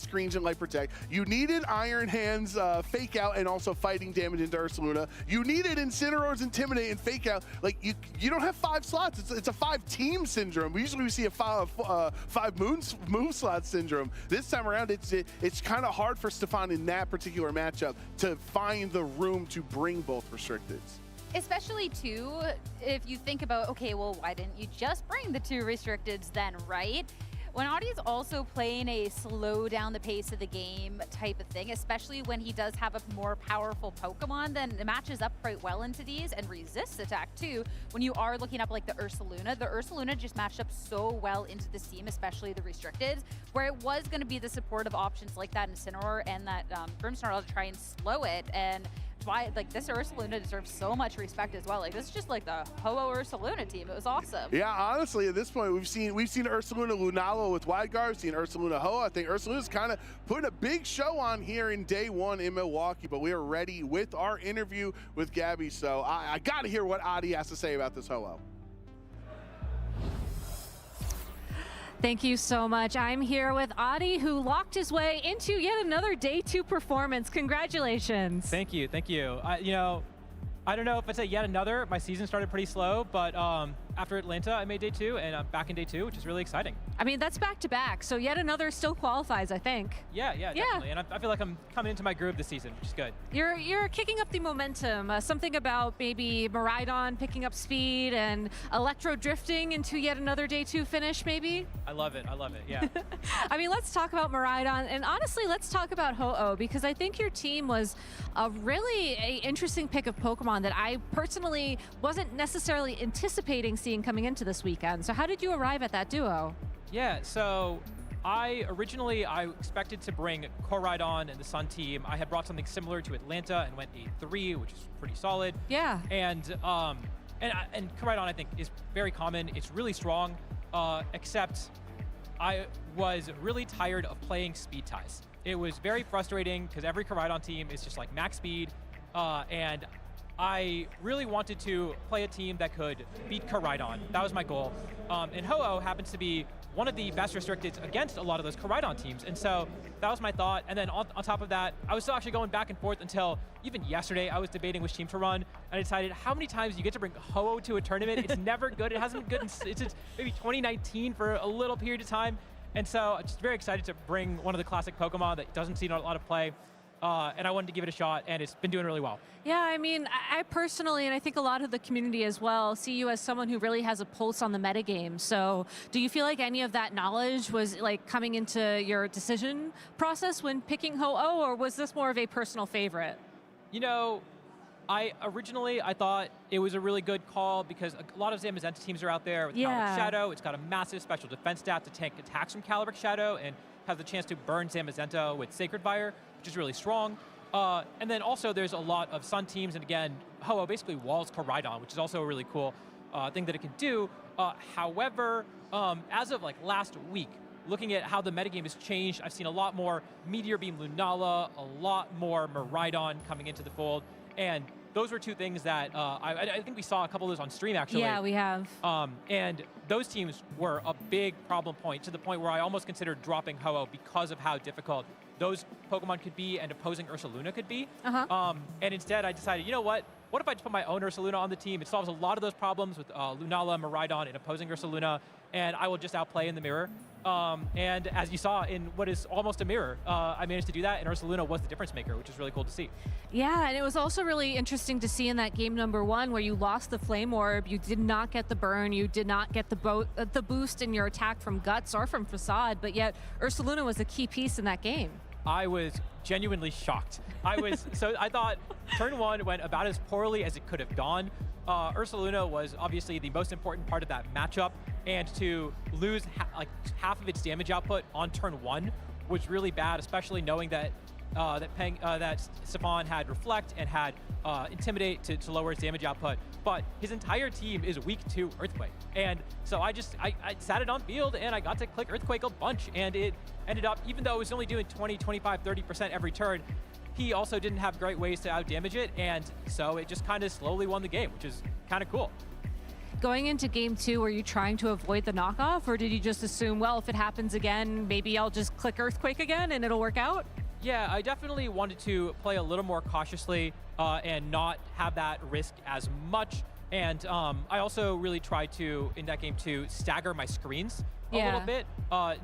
screens and Light Protect. You needed Iron Hand's Fake Out and also fighting damage into Ursaluna. You needed Incineroar's Intimidate and Fake Out. Like, you don't have 5 slots. It's a 5-team syndrome. Usually we see a 5 move slot syndrome. This time around, it's kind of hard for Stefan in that particular matchup to find the room to bring both restricteds. Especially, too, if you think about, okay, well, why didn't you just bring the 2 restricteds then, right? When Audi's also playing a slow down the pace of the game type of thing, especially when he does have a more powerful Pokemon, then it matches up quite well into these and resists attack too. When you are looking up like the Ursaluna just matched up so well into the seam, especially the restricted, where it was going to be the supportive options like that Incineroar and that Grimmsnarl to try and slow it. And why, like, this Ursaluna deserves so much respect as well. Like, this is just like the Ho-Oh Ursaluna team. It was awesome. Yeah, honestly, at this point, we've seen Ursaluna Lunala with Wide Guard, we've seen Ursaluna Ho-Oh. I think Ursaluna's kind of putting a big show on here in day 1 in Milwaukee, but we are ready with our interview with Gabby. So I got to hear what Audi has to say about this Ho-Oh. Thank you so much. I'm here with Audi, who locked his way into yet another day 2 performance. Congratulations. Thank you. I don't know if it's a yet another. My season started pretty slow, but after Atlanta, I made day 2, and I'm back in day 2, which is really exciting. I mean, that's back-to-back, so yet another still qualifies, I think. Yeah, definitely. And I feel like I'm coming into my groove this season, which is good. You're kicking up the momentum. Something about maybe Miraidon picking up speed and Electro drifting into yet another day 2 finish, maybe? I love it, yeah. I mean, let's talk about Miraidon, and honestly, let's talk about Ho-Oh, because I think your team was a really interesting pick of Pokemon that I personally wasn't necessarily anticipating seeing coming into this weekend. So how did you arrive at that duo? Yeah, so I expected to bring Koraidon and the Sun team. I had brought something similar to Atlanta and went 8-3, which is pretty solid. Yeah. And Koraidon, I think, is very common. It's really strong, except I was really tired of playing speed ties. It was very frustrating because every Koraidon team is just like max speed, and I really wanted to play a team that could beat Koraidon. That was my goal. And Ho-Oh happens to be one of the best restricted against a lot of those Koraidon teams. And so that was my thought. And then on top of that, I was still actually going back and forth until even yesterday I was debating which team to run. And I decided how many times you get to bring Ho-Oh to a tournament. It's never good. It hasn't been good it's maybe 2019 for a little period of time. And so I'm just very excited to bring one of the classic Pokemon that doesn't see a lot of play. And I wanted to give it a shot, and it's been doing really well. Yeah, I mean, I personally, and I think a lot of the community as well, see you as someone who really has a pulse on the metagame. So do you feel like any of that knowledge was like coming into your decision process when picking Ho-Oh, or was this more of a personal favorite? You know, I thought it was a really good call because a lot of Zamazenta teams are out there with Calyrex Shadow. It's got a massive special defense stat to tank attacks from Calyrex Shadow and has the chance to burn Zamazenta with Sacred Fire, which is really strong. And then also there's a lot of Sun teams, and again, Ho-Oh basically walls Koraidon, which is also a really cool thing that it can do. However, as of like last week, looking at how the metagame has changed, I've seen a lot more Meteor Beam Lunala, a lot more Miraidon coming into the fold, and those were 2 things that I think we saw a couple of those on stream, actually. Yeah, we have. And those teams were a big problem point, to the point where I almost considered dropping Ho-Oh because of how difficult those Pokemon could be and opposing Ursaluna could be. And instead, I decided, you know what? What if I just put my own Ursaluna on the team? It solves a lot of those problems with Lunala, Miraidon, and opposing Ursaluna, and I will just outplay in the mirror. And as you saw in what is almost a mirror, I managed to do that, and Ursaluna was the difference maker, which is really cool to see. Yeah, and it was also really interesting to see in that game number 1 where you lost the Flame Orb, you did not get the burn, you did not get the boost in your attack from Guts or from Facade, but yet Ursaluna was a key piece in that game. I was genuinely shocked. So I thought turn 1 went about as poorly as it could have gone. Ursaluna was obviously the most important part of that matchup, and to lose half of its damage output on turn 1 was really bad, especially knowing that that Stefan had Reflect and had Intimidate to lower his damage output, but his entire team is weak to Earthquake. And so I sat it on field and I got to click Earthquake a bunch, and it ended up, even though it was only doing 20, 25, 30% every turn, he also didn't have great ways to out-damage it, and so it just kind of slowly won the game, which is kind of cool. Going into game 2, were you trying to avoid the knockoff, or did you just assume, well, if it happens again, maybe I'll just click Earthquake again and it'll work out? Yeah, I definitely wanted to play a little more cautiously and not have that risk as much. And I also really tried to, in that game, to stagger my screens a little bit.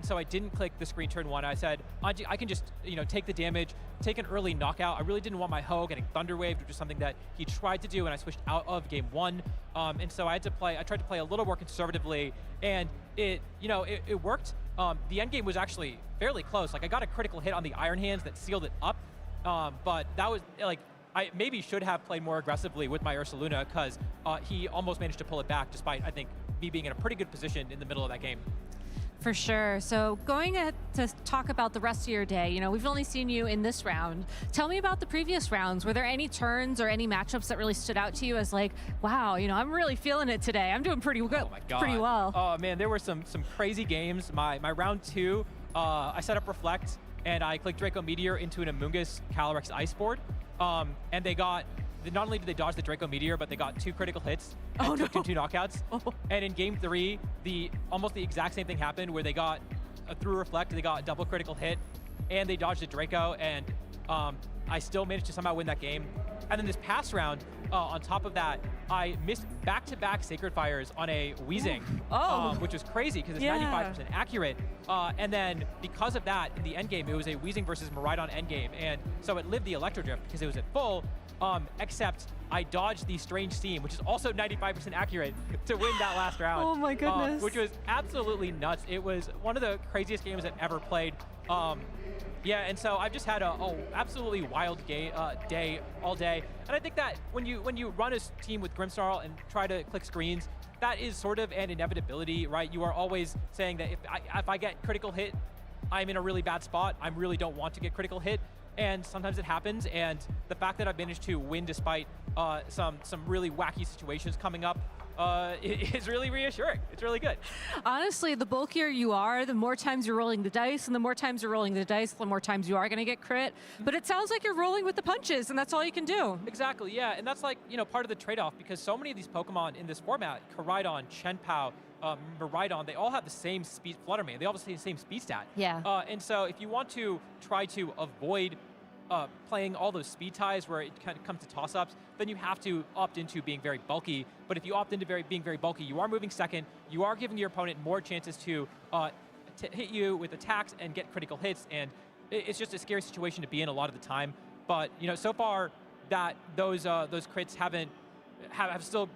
So I didn't click the screen turn 1. I said, I can just take the damage, take an early knockout. I really didn't want my Ho getting Thunder Waved, which is something that he tried to do, and I switched out of game 1. And so I tried to play a little more conservatively, and it worked. The end game was actually fairly close. Like, I got a critical hit on the Iron Hands that sealed it up, but that was like, I maybe should have played more aggressively with my Ursaluna, because he almost managed to pull it back, despite, I think, me being in a pretty good position in the middle of that game. For sure. So going to talk about the rest of your day, we've only seen you in this round. Tell me about the previous rounds. Were there any turns or any matchups that really stood out to you as like, wow, I'm really feeling it today. I'm doing pretty good, pretty well. Oh man, there were some crazy games. My round 2, I set up Reflect and I clicked Draco Meteor into an Amoonguss Calyrex Ice board, and they got. Not only did they dodge the Draco Meteor, but they got 2 critical hits and took 2 knockouts. And in game 3, almost the exact same thing happened, where they got through Reflect, they got a double critical hit, and they dodged the Draco, and I still managed to somehow win that game. And then this past round, on top of that, I missed back-to-back Sacred Fires on a Weezing, which was crazy because it's 95% accurate. And then because of that, in the endgame, it was a Weezing versus Miraidon endgame, and so it lived the Electro Drift because it was at full. Except I dodged the Strange Seam, which is also 95% accurate, to win that last round. Oh my goodness. Which was absolutely nuts. It was one of the craziest games I've ever played. Yeah, and so I've just had a absolutely wild day all day. And I think that when you run a team with Grimsnarl and try to click screens, that is sort of an inevitability, right? You are always saying that if I get critical hit, I'm in a really bad spot. I really don't want to get critical hit. And sometimes it happens, and the fact that I've managed to win despite some really wacky situations coming up is really reassuring. It's really good. Honestly, the bulkier you are, the more times you're rolling the dice, and the more times you're rolling the dice, the more times you are going to get crit. But it sounds like you're rolling with the punches, and that's all you can do. Exactly, yeah, and that's like, part of the trade-off, because so many of these Pokemon in this format, Koraidon, Chien-Pao, Miraidon, they all have the same speed, Fluttermane, they all have the same speed stat. Yeah. And so if you want to try to avoid playing all those speed ties where it kind of comes to toss-ups, then you have to opt into being very bulky. But if you opt into being very bulky, you are moving second, you are giving your opponent more chances to hit you with attacks and get critical hits, and it's just a scary situation to be in a lot of the time. But so far that those crits have still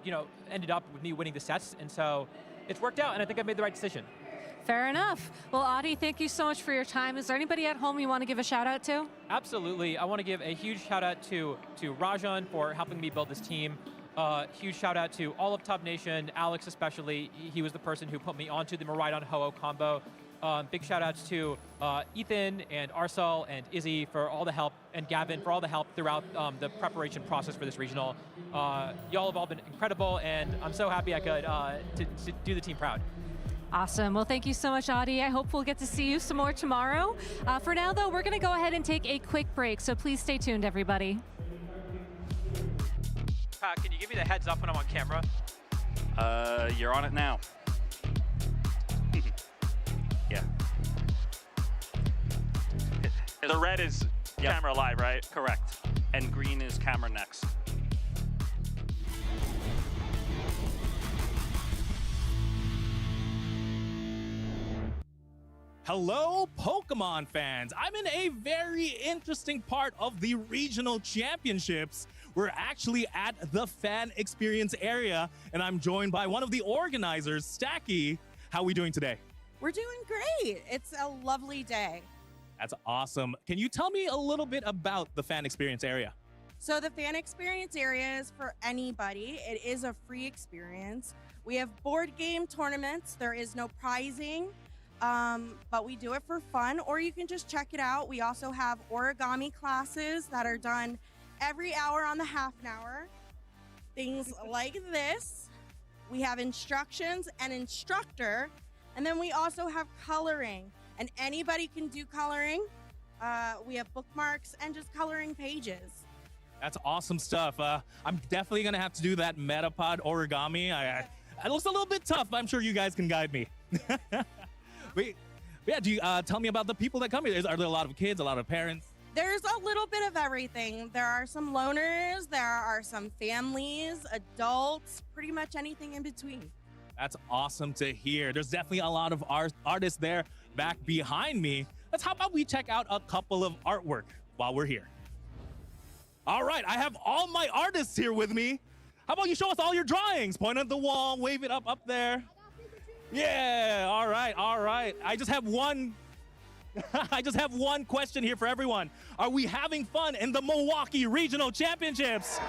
ended up with me winning the sets, and so it's worked out, and I think I made the right decision. Fair enough. Well, Audi, thank you so much for your time. Is there anybody at home you want to give a shout out to? Absolutely. I want to give a huge shout out to Rajan for helping me build this team. Huge shout out to all of Top Nation, Alex especially. He was the person who put me onto the Miraidon Ho-Oh combo. Big shout outs to Ethan and Arsal and Izzy for all the help, and Gavin for all the help throughout the preparation process for this regional. Y'all have all been incredible, and I'm so happy I could to do the team proud. Awesome. Well, thank you so much, Audi. I hope we'll get to see you some more tomorrow. For now, though, we're going to go ahead and take a quick break, so please stay tuned, everybody. Pat, can you give me the heads up when I'm on camera? You're on it now. Yeah. The red is camera live, right? Correct. And green is camera next. Hello, Pokemon fans. I'm in a very interesting part of the regional championships. We're actually at the fan experience area, and I'm joined by one of the organizers, Stacky. How are we doing today? We're doing great. It's a lovely day. That's awesome. Can you tell me a little bit about the fan experience area? So the fan experience area is for anybody. It is a free experience. We have board game tournaments. There is no prizing. but we do it for fun, or you can just check it out. We also have origami classes that are done every hour on the half an hour. Things like this. We have instructions and instructor, and then we also have coloring, and anybody can do coloring. We have bookmarks and just coloring pages. That's awesome stuff. I'm definitely going to have to do that Metapod origami. It looks a little bit tough, but I'm sure you guys can guide me. Wait, yeah, do you tell me about the people that come here? Are there a lot of kids, a lot of parents? There's a little bit of everything. There are some loners, there are some families, adults, pretty much anything in between. That's awesome to hear. There's definitely a lot of artists there back behind me. How about we check out a couple of artwork while we're here? All right, I have all my artists here with me. How about you show us all your drawings? Point at the wall, wave it up there. Yeah, all right. I just have one question here for everyone. Are we having fun in the Milwaukee Regional Championships?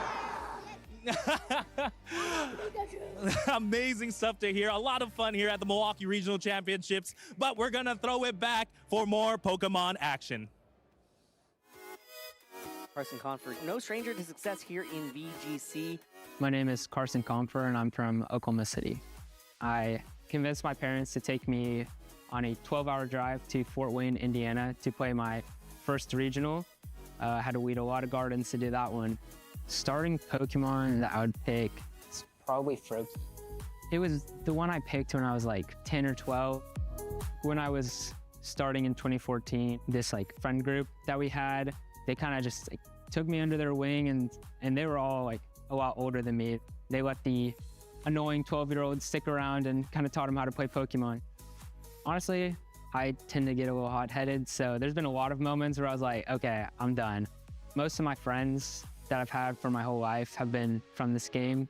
Amazing stuff to hear. A lot of fun here at the Milwaukee Regional Championships, but we're gonna throw it back for more Pokemon action. Carson Confer, no stranger to success here in VGC. My name is Carson Confer, and I'm from Oklahoma City. I convinced my parents to take me on a 12-hour drive to Fort Wayne, Indiana to play my first regional. I had to weed a lot of gardens to do that one. Starting Pokemon that I would pick is probably Froakie. It was the one I picked when I was like 10 or 12. When I was starting in 2014, this like friend group that we had, they kind of just like took me under their wing, and they were all like a lot older than me. They let the annoying 12-year-olds stick around and kind of taught them how to play Pokemon. Honestly, I tend to get a little hot-headed, so there's been a lot of moments where I was like, okay, I'm done. Most of my friends that I've had for my whole life have been from this game.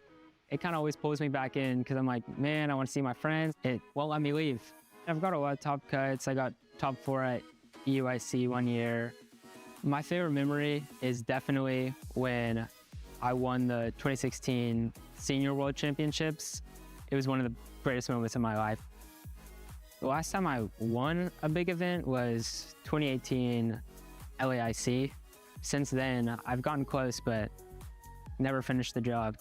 It kind of always pulls me back in because I'm like, man, I want to see my friends. It won't let me leave. I've got a lot of top cuts. I got top 4 at EUIC one year. My favorite memory is definitely when I won the 2016 Senior World Championships. It was one of the greatest moments of my life. The last time I won a big event was 2018 LAIC. Since then, I've gotten close, but never finished the job.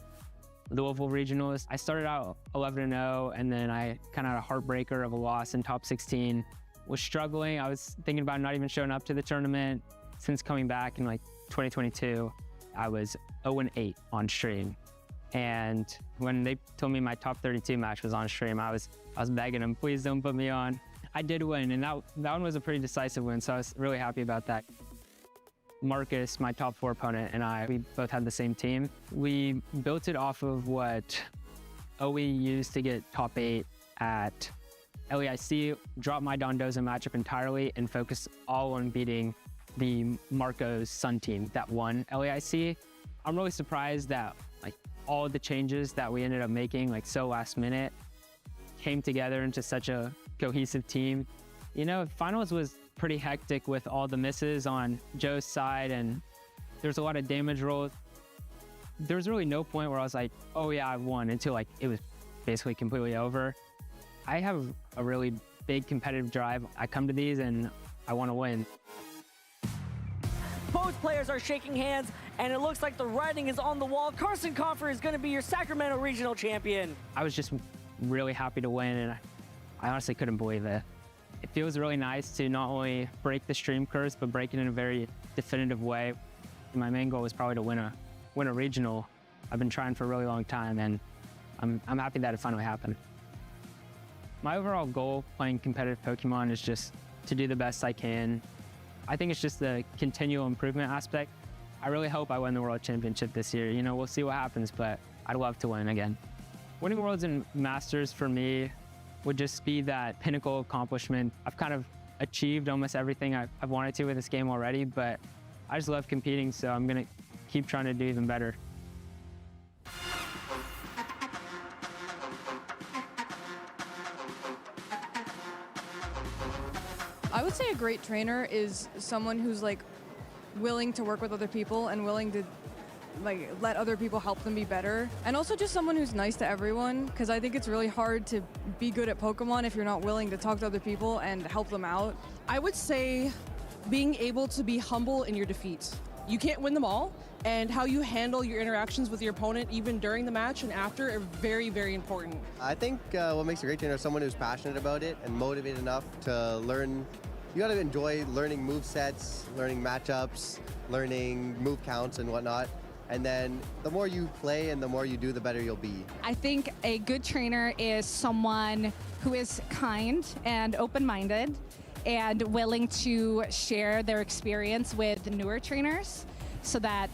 Louisville Regionals, I started out 11-0, and then I kind of had a heartbreaker of a loss in top 16. Was struggling. I was thinking about not even showing up to the tournament. Since coming back in like 2022, I was 0-8 on stream. And when they told me my top 32 match was on stream, I was begging them, please don't put me on. I did win, and that one was a pretty decisive win, so I was really happy about that. Marcus, my top 4 opponent, and we both had the same team. We built it off of what OE used to get top 8 at LAIC, dropped my Dondozo matchup entirely, and focused all on beating the Marco's Sun team that won LAIC. I'm really surprised that like all of the changes that we ended up making like so last minute came together into such a cohesive team. You know, finals was pretty hectic with all the misses on Joe's side, and there's a lot of damage rolls. There was really no point where I was like, oh yeah, I won, until like it was basically completely over. I have a really big competitive drive. I come to these and I want to win. Both players are shaking hands, and it looks like the writing is on the wall. Carson Confer is going to be your Sacramento Regional Champion. I was just really happy to win, and I honestly couldn't believe it. It feels really nice to not only break the stream curse, but break it in a very definitive way. My main goal was probably to win a regional. I've been trying for a really long time, and I'm happy that it finally happened. My overall goal playing competitive Pokemon is just to do the best I can. I think it's just the continual improvement aspect. I really hope I win the World Championship this year. You know, we'll see what happens, but I'd love to win again. Winning Worlds and Masters for me would just be that pinnacle accomplishment. I've kind of achieved almost everything I've wanted to with this game already, but I just love competing, so I'm gonna keep trying to do even better. I would say a great trainer is someone who's like willing to work with other people and willing to like let other people help them be better. And also just someone who's nice to everyone, because I think it's really hard to be good at Pokemon if you're not willing to talk to other people and help them out. I would say being able to be humble in your defeat. You can't win them all, and how you handle your interactions with your opponent even during the match and after are very, very important. I think what makes a great trainer is someone who's passionate about it and motivated enough to learn. You gotta enjoy learning move sets, learning matchups, learning move counts and whatnot. And then the more you play and the more you do, the better you'll be. I think a good trainer is someone who is kind and open-minded and willing to share their experience with newer trainers so that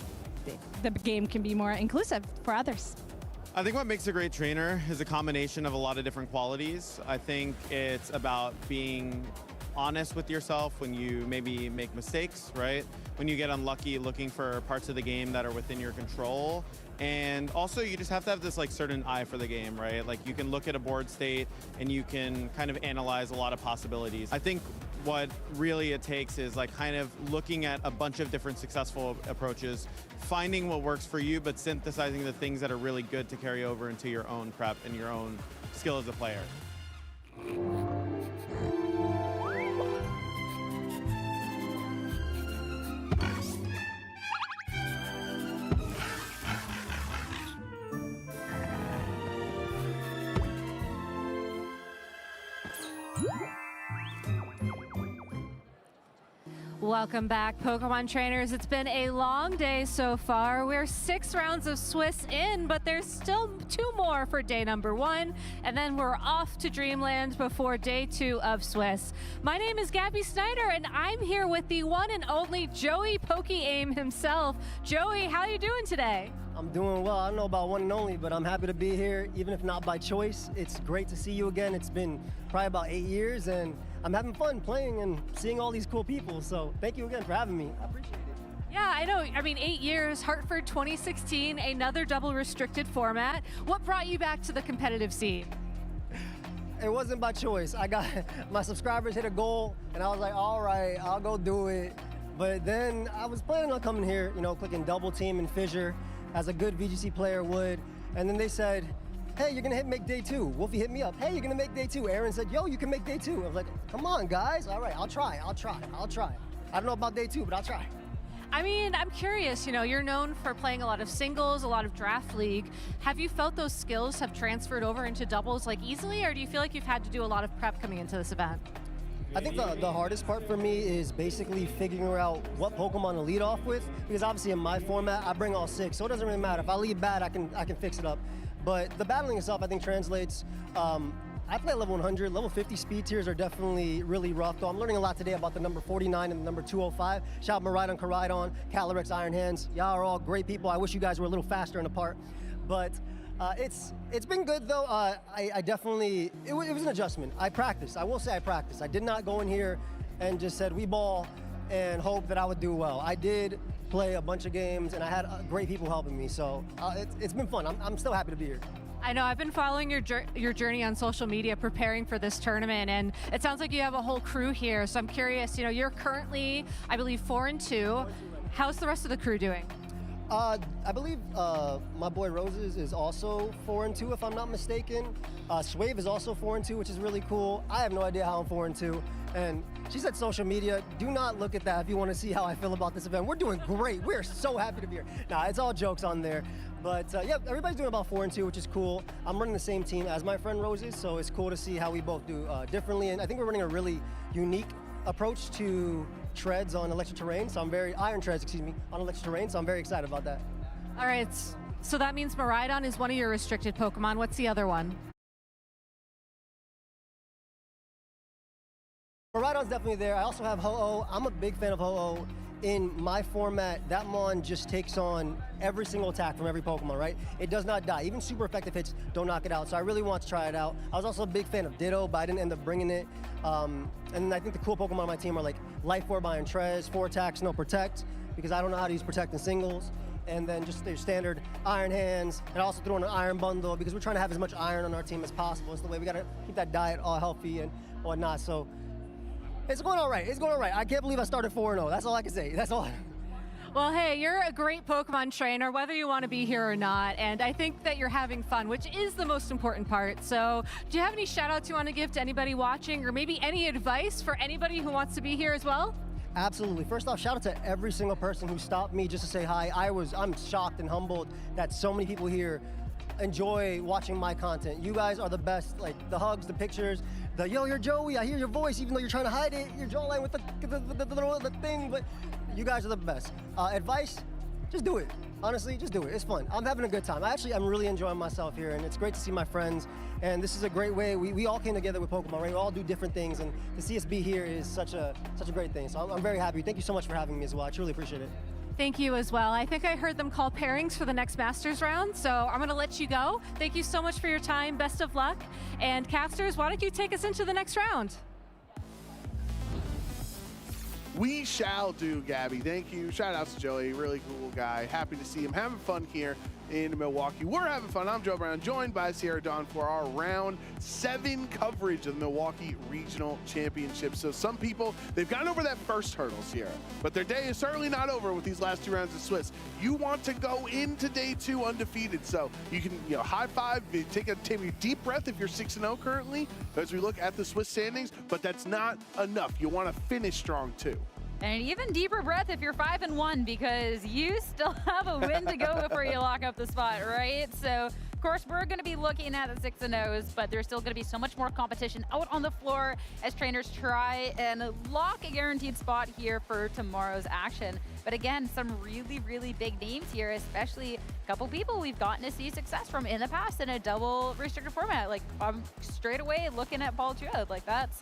the game can be more inclusive for others. I think what makes a great trainer is a combination of a lot of different qualities. I think it's about being honest with yourself when you maybe make mistakes, right? When you get unlucky, looking for parts of the game that are within your control. And also you just have to have this like certain eye for the game, right? Like you can look at a board state and you can kind of analyze a lot of possibilities. I think what really it takes is like kind of looking at a bunch of different successful approaches, finding what works for you, but synthesizing the things that are really good to carry over into your own prep and your own skill as a player. Welcome back, Pokemon trainers. It's been a long day so far. We're 6 rounds of Swiss in, but there's still 2 more for day number 1, and then we're off to Dreamland before day 2 of Swiss. My name is Gabby Snyder, and I'm here with the one and only Joey PokeAim himself. Joey, how you doing today? I'm doing well. I don't know about one and only, but I'm happy to be here, even if not by choice. It's great to see you again. It's been probably about 8 years, and I'm having fun playing and seeing all these cool people. So thank you again for having me. I appreciate it. Yeah, I know. I mean, 8 years, Hartford 2016, another double restricted format. What brought you back to the competitive scene? It wasn't by choice. I got my subscribers hit a goal, and I was like, all right, I'll go do it. But then I was planning on coming here, you know, clicking double team and fissure, as a good VGC player would. And then they said, hey, you're gonna make day 2. Wolfie hit me up, hey, you're gonna make day 2. Aaron said, yo, you can make day 2. I was like, come on, guys. All right, I'll try. I don't know about day 2, but I'll try. I mean, I'm curious, you know, you're known for playing a lot of singles, a lot of draft league. Have you felt those skills have transferred over into doubles like easily, or do you feel like you've had to do a lot of prep coming into this event? I think the hardest part for me is basically figuring out what Pokemon to lead off with, because obviously in my format, I bring all 6, so it doesn't really matter. If I lead bad, I can fix it up. But the battling itself, I think, translates. I play level 100, level 50 speed tiers are definitely really rough, though I'm learning a lot today about the number 49 and the number 205. Shout out Miraidon, Koraidon, Calyrex, Iron Hands. Y'all are all great people. I wish you guys were a little faster in the part. But it's been good, though. I definitely, it was an adjustment. I practiced. I will say I practiced. I did not go in here and just said, we ball, and hope that I would do well. I did play a bunch of games, and I had great people helping me, so it's been fun. I'm still happy to be here. I know, I've been following your journey on social media preparing for this tournament, and it sounds like you have a whole crew here, so I'm curious, you know, you're currently, I believe, 4-2. How's the rest of the crew doing? I believe my boy Roses is also 4-2, if I'm not mistaken. Swave is also 4-2, which is really cool. I have no idea how I'm 4-2. And she said social media, do not look at that if you want to see how I feel about this event. We're doing great. We're so happy to be here. Nah, it's all jokes on there. But yeah, everybody's doing about 4-2, which is cool. I'm running the same team as my friend Roses, so it's cool to see how we both do differently. And I think we're running a really unique approach to treads on electric terrain. So iron treads, excuse me, on electric terrain. So I'm very excited about that. All right, so that means Miraidon is one of your restricted Pokemon. What's the other one? Miraidon's definitely there. I also have Ho-Oh. I'm a big fan of Ho-Oh. In my format, that Mon just takes on every single attack from every Pokemon, right? It does not die. Even super effective hits don't knock it out, so I really want to try it out. I was also a big fan of Ditto, but I didn't end up bringing it. And I think the cool Pokemon on my team are like Life Orb, Iron Trez, 4 attacks, no Protect, because I don't know how to use Protect in singles. And then just their standard Iron Hands, and also throw in an Iron Bundle, because we're trying to have as much iron on our team as possible. It's the way we gotta keep that diet all healthy and whatnot, so. It's going all right. It's going all right. I can't believe I started 4-0. That's all I can say. That's all. Well, hey, you're a great Pokemon trainer, whether you want to be here or not, and I think that you're having fun, which is the most important part. So do you have any shout-outs you want to give to anybody watching, or maybe any advice for anybody who wants to be here as well? Absolutely. First off, shout out to every single person who stopped me just to say hi. I'm shocked and humbled that so many people here enjoy watching my content. You guys are the best. Like the hugs, the pictures, the yo, you're Joey, I hear your voice, even though you're trying to hide it, your jawline with the thing, but you guys are the best. Advice, just do it. Honestly, just do it. It's fun. I'm having a good time. I'm really enjoying myself here, and it's great to see my friends. And this is a great way. We all came together with Pokemon, right? We all do different things, and to see us be here is such a great thing. So I'm very happy. Thank you so much for having me as well. I truly appreciate it. Thank you as well. I think I heard them call pairings for the next Masters round, so I'm going to let you go. Thank you so much for your time. Best of luck. And casters, why don't you take us into the next round? We shall do, Gabby. Thank you. Shout out to Joey, really cool guy. Happy to see him having fun here in Milwaukee. We're having fun. I'm Joe Brown, joined by Sierra Dawn for our round 7 coverage of the Milwaukee Regional Championships. So some people, they've gotten over that first hurdle, Sierra, but their day is certainly not over with these last 2 rounds of Swiss. You want to go into day 2 undefeated, so you can high five, take a deep breath if you're 6-0 currently as we look at the Swiss standings, but that's not enough. You want to finish strong too. And an even deeper breath if you're 5-1, because you still have a win to go before you lock up the spot, right? So, of course, we're going to be looking at the 6-0s, but there's still going to be so much more competition out on the floor as trainers try and lock a guaranteed spot here for tomorrow's action. But again, some really, really big names here, especially a couple people we've gotten to see success from in the past in a double restricted format. Like, I'm straight away looking at Paul Chua. Like, that's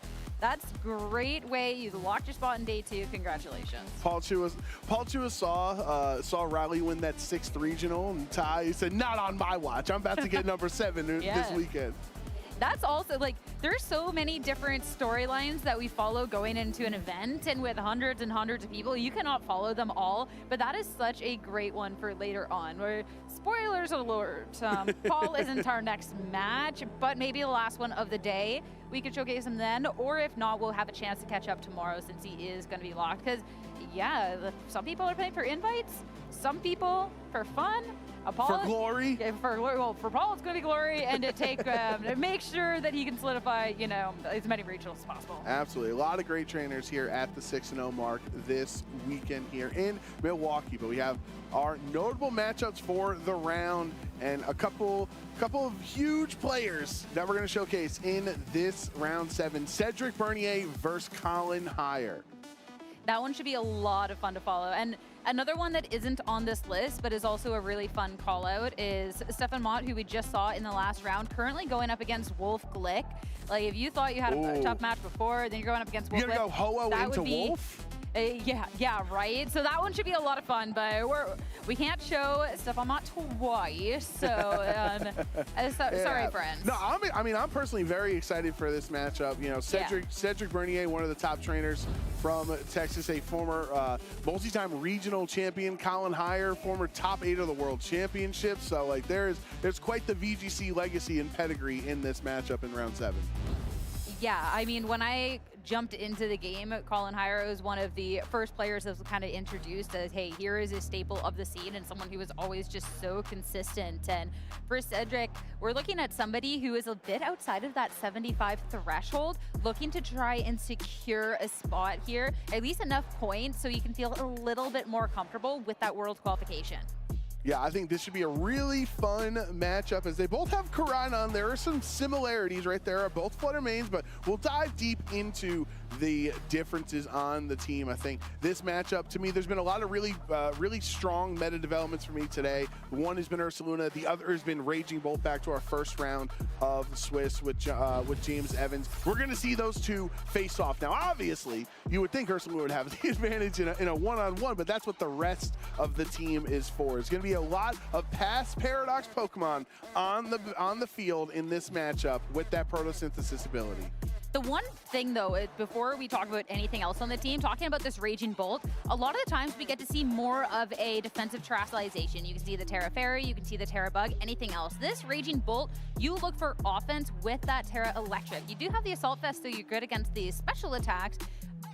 great way. You locked your spot in day 2. Congratulations. Paul Chua saw Riley win that 6th regional, and Ty said, not on my watch. I'm about to get number 7 this weekend. That's also, like, there's so many different storylines that we follow going into an event, and with hundreds and hundreds of people, you cannot follow them all, but that is such a great one for later on, where, spoilers alert, Paul isn't our next match, but maybe the last one of the day. We could showcase him then, or if not, we'll have a chance to catch up tomorrow since he is going to be locked, because, yeah, some people are playing for invites, some people for fun. For glory? For Paul, it's going to be glory, and to make sure that he can solidify, as many regionals as possible. Absolutely. A lot of great trainers here at the 6-0 mark this weekend here in Milwaukee, but we have our notable matchups for the round and a couple of huge players that we're going to showcase in this round 7. Cedric Bernier versus Colin Hyer. That one should be a lot of fun to follow. And another one that isn't on this list, but is also a really fun call out, is Stefan Mott, who we just saw in the last round, currently going up against Wolf Glick. Like, if you thought you had a tough match before, then you're going up against Wolf Glick. You're going to go Ho-Oh into Wolf? Yeah, right. So that one should be a lot of fun, but we can't show Stefan Mott twice. So, sorry, friends. No, I'm personally very excited for this matchup. Cedric Bernier, one of the top trainers from Texas, a former multi-time regional champion. Colin Hyer, former top 8 of the World Championships. So, like, there's quite the VGC legacy and pedigree in this matchup in round 7. Yeah, I mean, when I jumped into the game, Colin Hyer was one of the first players that was kind of introduced as, hey, here is a staple of the scene and someone who was always just so consistent. And for Cedric, we're looking at somebody who is a bit outside of that 75 threshold, looking to try and secure a spot here, at least enough points so you can feel a little bit more comfortable with that world qualification. Yeah, I think this should be a really fun matchup as they both have Karanon. There are some similarities right there, both Flutter mains, but we'll dive deep into the differences on the team. I think this matchup, to me, there's been a lot of really strong meta developments for me today. One has been Ursaluna, the other has been Raging Bolt, back to our first round of the Swiss with James Evans. We're going to see those two face off. Now, obviously, you would think Ursaluna would have the advantage in a one-on-one, but that's what the rest of the team is for. It's going to be a lot of past Paradox Pokemon on the field in this matchup with that photosynthesis ability. The one thing, though, before we talk about anything else on the team, talking about this Raging Bolt, a lot of the times we get to see more of a defensive terrestrialization. You can see the Terra Fairy, you can see the Terra Bug, anything else. This Raging Bolt, you look for offense with that Terra Electric. You do have the Assault Vest, so you're good against the special attacks,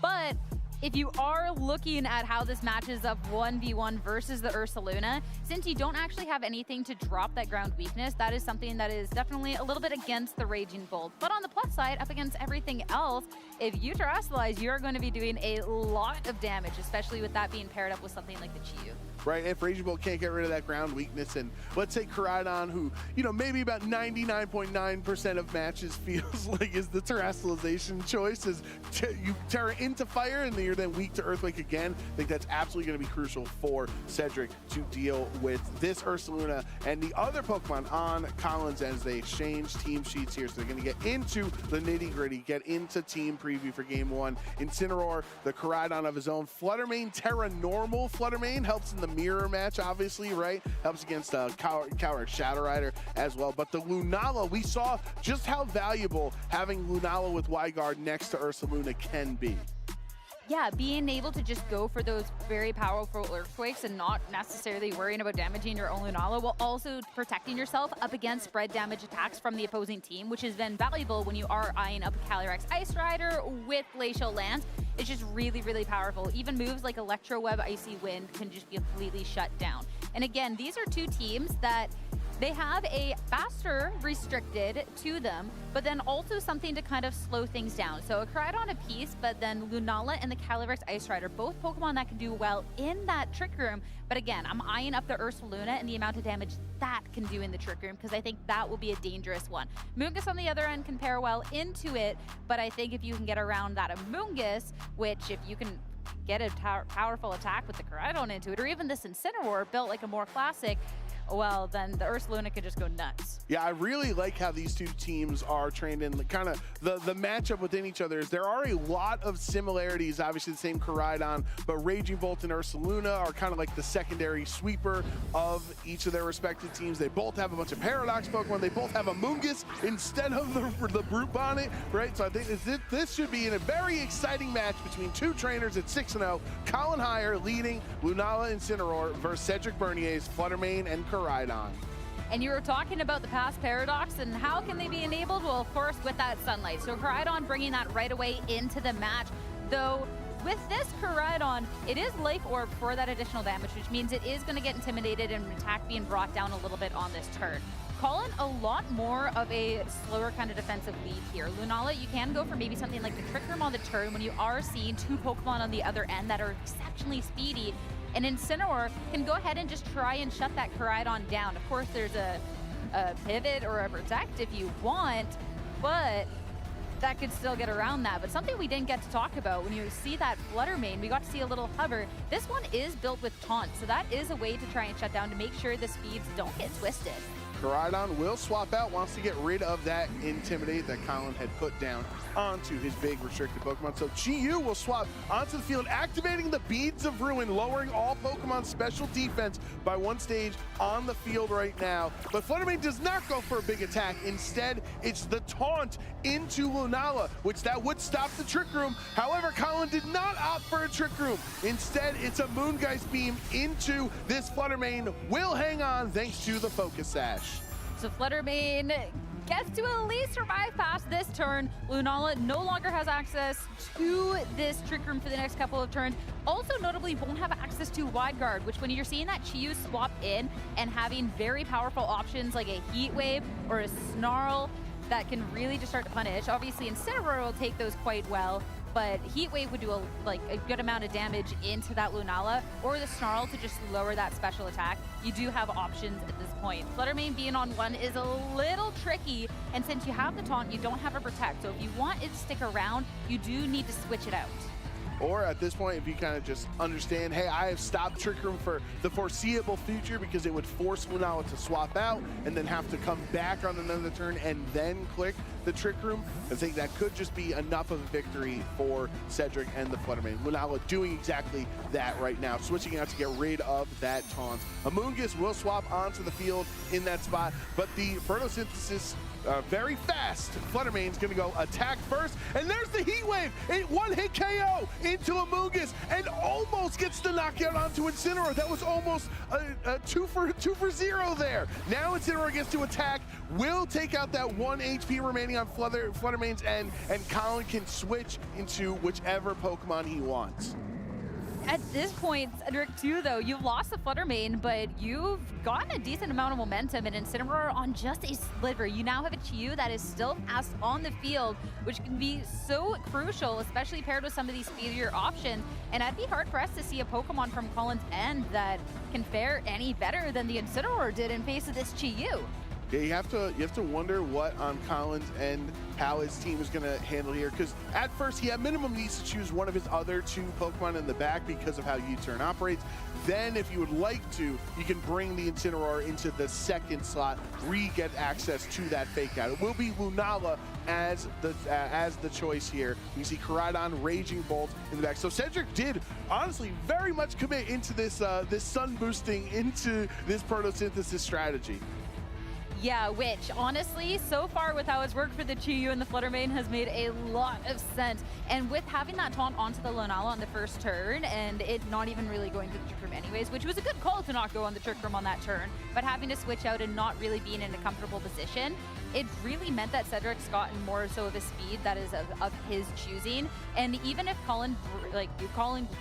but if you are looking at how this matches up 1v1 versus the Ursaluna, since you don't actually have anything to drop that ground weakness, that is something that is definitely a little bit against the Raging Bolt. But on the plus side, up against everything else, if you terastallize, you're going to be doing a lot of damage, especially with that being paired up with something like the Chiyu. Right, if Raging Bolt can't get rid of that ground weakness, and let's say Koraidon, who, you know, maybe about 99.9% of matches feels like is the terastallization choice, is you Terra into fire and you're then weak to Earthquake again. I think that's absolutely going to be crucial for Cedric to deal with this Ursaluna and the other Pokemon on Collins as they exchange team sheets here. So they're going to get into the nitty-gritty, get into team preview for game one. Incineroar, the Koraidon of his own. Fluttermane, Terra Normal Fluttermane, helps in the mirror match, obviously, right? Helps against Calyrex Shadow Rider as well. But the Lunala, we saw just how valuable having Lunala with Wyguard next to Ursaluna can be. Yeah, being able to just go for those very powerful Earthquakes and not necessarily worrying about damaging your own Lunala, while also protecting yourself up against spread damage attacks from the opposing team, which has been valuable when you are eyeing up a Calyrex Ice Rider with Glacial Lance. It's just really, really powerful. Even moves like Electro Web, Icy Wind can just be completely shut down. And again, these are two teams that they have a faster restricted to them, but then also something to kind of slow things down. So a Koraidon a piece, but then Lunala and the Calyrex Ice Rider, both Pokemon that can do well in that Trick Room. But again, I'm eyeing up the Ursaluna and the amount of damage that can do in the Trick Room, because I think that will be a dangerous one. Amoonguss on the other end can pair well into it, but I think if you can get around that Amoonguss, which if you can get a powerful attack with the Koraidon into it, or even this Incineroar built like a more classic, well, then the Ursaluna could just go nuts. Yeah, I really like how these two teams are trained in kind of the matchup within each other. There are a lot of similarities, obviously the same Koraidon, but Raging Bolt and Ursaluna are kind of like the secondary sweeper of each of their respective teams. They both have a bunch of Paradox Pokemon. They both have Amoonguss instead of the Brute Bonnet, right? So I think this should be in a very exciting match between two trainers at 6-0. Colin Hire leading Lunala Incineroar versus Cedric Bernier's Fluttermane and Koraidon. And you were talking about the past Paradox and how can they be enabled? Well, of course, with that Sunlight. So Koraidon bringing that right away into the match. Though with this Koraidon, it is Life Orb for that additional damage, which means it is going to get intimidated and attack being brought down a little bit on this turn. Calling a lot more of a slower kind of defensive lead here. Lunala, you can go for maybe something like the Trick Room on the turn when you are seeing two Pokemon on the other end that are exceptionally speedy. And Incineroar can go ahead and just try and shut that Koraidon down. Of course, there's a pivot or a protect if you want, but that could still get around that. But something we didn't get to talk about, when you see that Fluttermane, we got to see a little hover. This one is built with Taunt, so that is a way to try and shut down to make sure the speeds don't get twisted. Koraidon will swap out, wants to get rid of that Intimidate that Colin had put down onto his big restricted Pokemon. So Chiyu will swap onto the field, activating the Beads of Ruin, lowering all Pokemon special defense by one stage on the field right now. But Fluttermane does not go for a big attack. Instead, it's the Taunt into Lunala, which that would stop the Trick Room. However, Colin did not opt for a Trick Room. Instead, it's a Moongeist Beam into this Fluttermane. Will hang on thanks to the Focus Sash. So Fluttermane gets to at least survive past this turn. Lunala no longer has access to this Trick Room for the next couple of turns. Also notably won't have access to Wide Guard, which when you're seeing that Chiyu swap in and having very powerful options like a Heat Wave or a Snarl that can really just start to punish. Obviously Incineroar will take those quite well, but Heat Wave would do a good amount of damage into that Lunala, or the Snarl to just lower that special attack. You do have options at this point. Fluttermane being on one is a little tricky, and since you have the Taunt, you don't have a Protect. So if you want it to stick around, you do need to switch it out. Or at this point, if you kind of just understand, hey, I have stopped Trick Room for the foreseeable future because it would force Lunala to swap out and then have to come back on another turn and then click the Trick Room. I think that could just be enough of a victory for Cedric and the Fluttermane. Lunala doing exactly that right now, switching out to get rid of that Taunt. Amoonguss will swap onto the field in that spot, but the Photosynthesis very fast. Fluttermane's gonna go attack first, and there's the Heat Wave. One hit KO into Amoonguss, and almost almost gets the knockout onto Incineroar. That was almost a 2 for 0 there. Now Incineroar gets to attack, will take out that 1 HP remaining on Fluttermane's end, and Colin can switch into whichever Pokemon he wants. At this point, Cedric, too, though, you've lost the Fluttermane, but you've gotten a decent amount of momentum, and Incineroar on just a sliver. You now have a Chiyou that is still fast on the field, which can be so crucial, especially paired with some of these speedier options. And I'd be hard-pressed to see a Pokemon from Colin's end that can fare any better than the Incineroar did in face of this Chiyou. Yeah, you have to wonder what on Colin's end, how his team is going to handle here, because at first he at minimum needs to choose one of his other 2 Pokemon in the back because of how U-turn operates. Then if you would like to, you can bring the Incineroar into the second slot, get access to that fake out. It will be Lunala as the choice here. You see Koraidon, Raging Bolt in the back. So Cedric did honestly very much commit into this this sun boosting into this photosynthesis strategy. Yeah, which honestly, so far with how it's worked for the Chiyou and the Fluttermane has made a lot of sense. And with having that taunt onto the Lunala on the first turn and it not even really going to the Trick Room anyways, which was a good call to not go on the Trick Room on that turn, but having to switch out and not really being in a comfortable position, it really meant that Cedric's gotten more so of a speed that is of his choosing. And even if Colin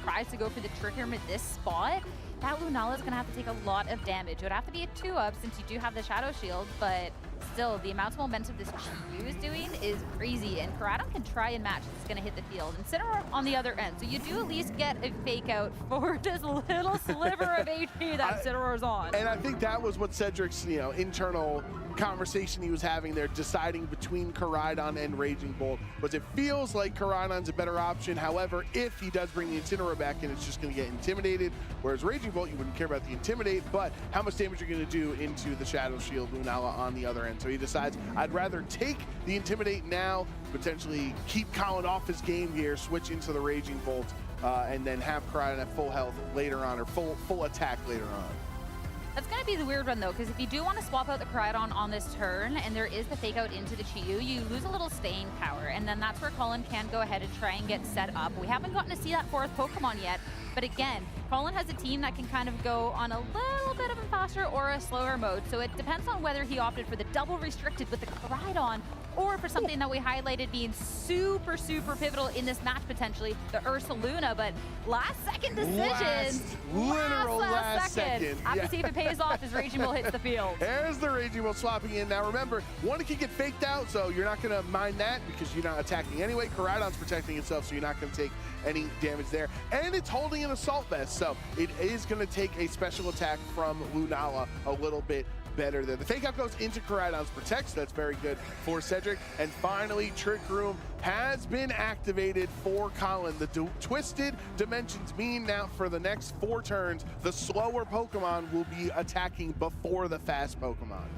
tries to go for the Trick Room at this spot, that Lunala is going to have to take a lot of damage. It would have to be a 2-up since you do have the Shadow Shield, but still, the amount of momentum this Chiyou is doing is crazy, and Koraidon can try and match if it's going to hit the field. Incineroar on the other end, so you do at least get a fake out for this little sliver of HP that Incineroar's on. And I think that was what Cedric's internal conversation he was having there, deciding between Koraidon and Raging Bolt, was it feels like Koraidon's a better option. However, if he does bring the Incineroar back in, it's just going to get intimidated, whereas Raging Bolt, you wouldn't care about the Intimidate, but how much damage you're going to do into the Shadow Shield Lunala on the other end. So he decides, I'd rather take the Intimidate now, potentially keep Colin off his game here, switch into the Raging Bolt, and then have Koraidon at full health later on, or full attack later on. That's going to be the weird one, though, because if you do want to swap out the Koraidon on this turn, and there is the fake out into the Chiyou, you lose a little staying power, and then that's where Colin can go ahead and try and get set up. We haven't gotten to see that 4th Pokemon yet, but again, Colin has a team that can kind of go on a little bit of a faster or a slower mode, so it depends on whether he opted for the double restricted with the Koraidon, or for something that we highlighted being super, super pivotal in this match potentially, the Ursaluna, but last second decision. Last second. Have to see if it pays off as Raging Bull hits the field. There's the Raging Bull swapping in. Now remember, one can get faked out, so you're not gonna mind that because you're not attacking anyway. Koraidon's protecting itself, so you're not gonna take any damage there. And it's holding an Assault Vest, so it is gonna take a special attack from Lunala a little bit better there. The fake out goes into Koraidon's Protect, so that's very good for Cedric. And finally, Trick Room has been activated for Colin. The Twisted Dimensions mean now for the next 4 turns, the slower Pokemon will be attacking before the fast Pokemon.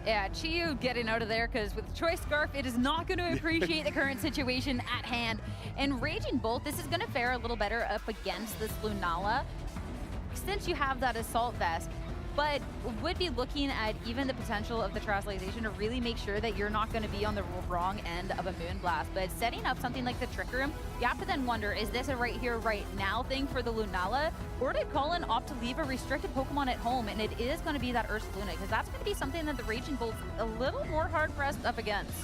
Yeah, Chiyou getting out of there because with Choice Scarf, it is not going to appreciate the current situation at hand. And Raging Bolt, this is going to fare a little better up against this Lunala since you have that Assault Vest. But would be looking at even the potential of the Terastallization to really make sure that you're not going to be on the wrong end of a Moonblast. But setting up something like the Trick Room, you have to then wonder, is this a right here, right now thing for the Lunala? Or did Colin opt to leave a restricted Pokemon at home? And it is going to be that Ursaluna, because that's going to be something that the Raging Bolt's a little more hard-pressed up against.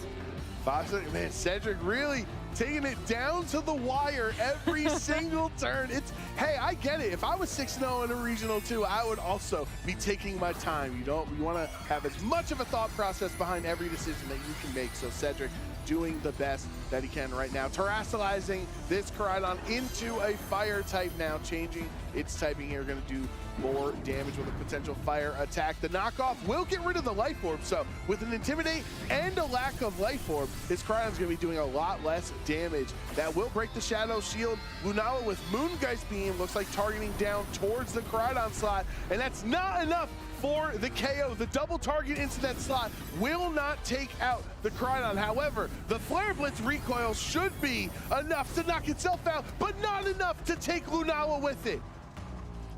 Man, Cedric really taking it down to the wire every single turn. Hey, I get it. If I was 6-0 in a Regional 2, I would also be taking my time. You want to have as much of a thought process behind every decision that you can make. So Cedric doing the best that he can right now. Terastallizing this Koraidon into a fire type now, changing its typing here, going to do more damage with a potential fire attack. The knockoff will get rid of the Life Orb, so with an Intimidate and a lack of Life Orb, this Koraidon's going to be doing a lot less damage. That will break the Shadow Shield. Lunala with Moongeist Beam looks like targeting down towards the Koraidon slot, and that's not enough for the KO. The double target into that slot will not take out the Koraidon. However, the Flare Blitz recoil should be enough to knock itself out, but not enough to take Lunala with it.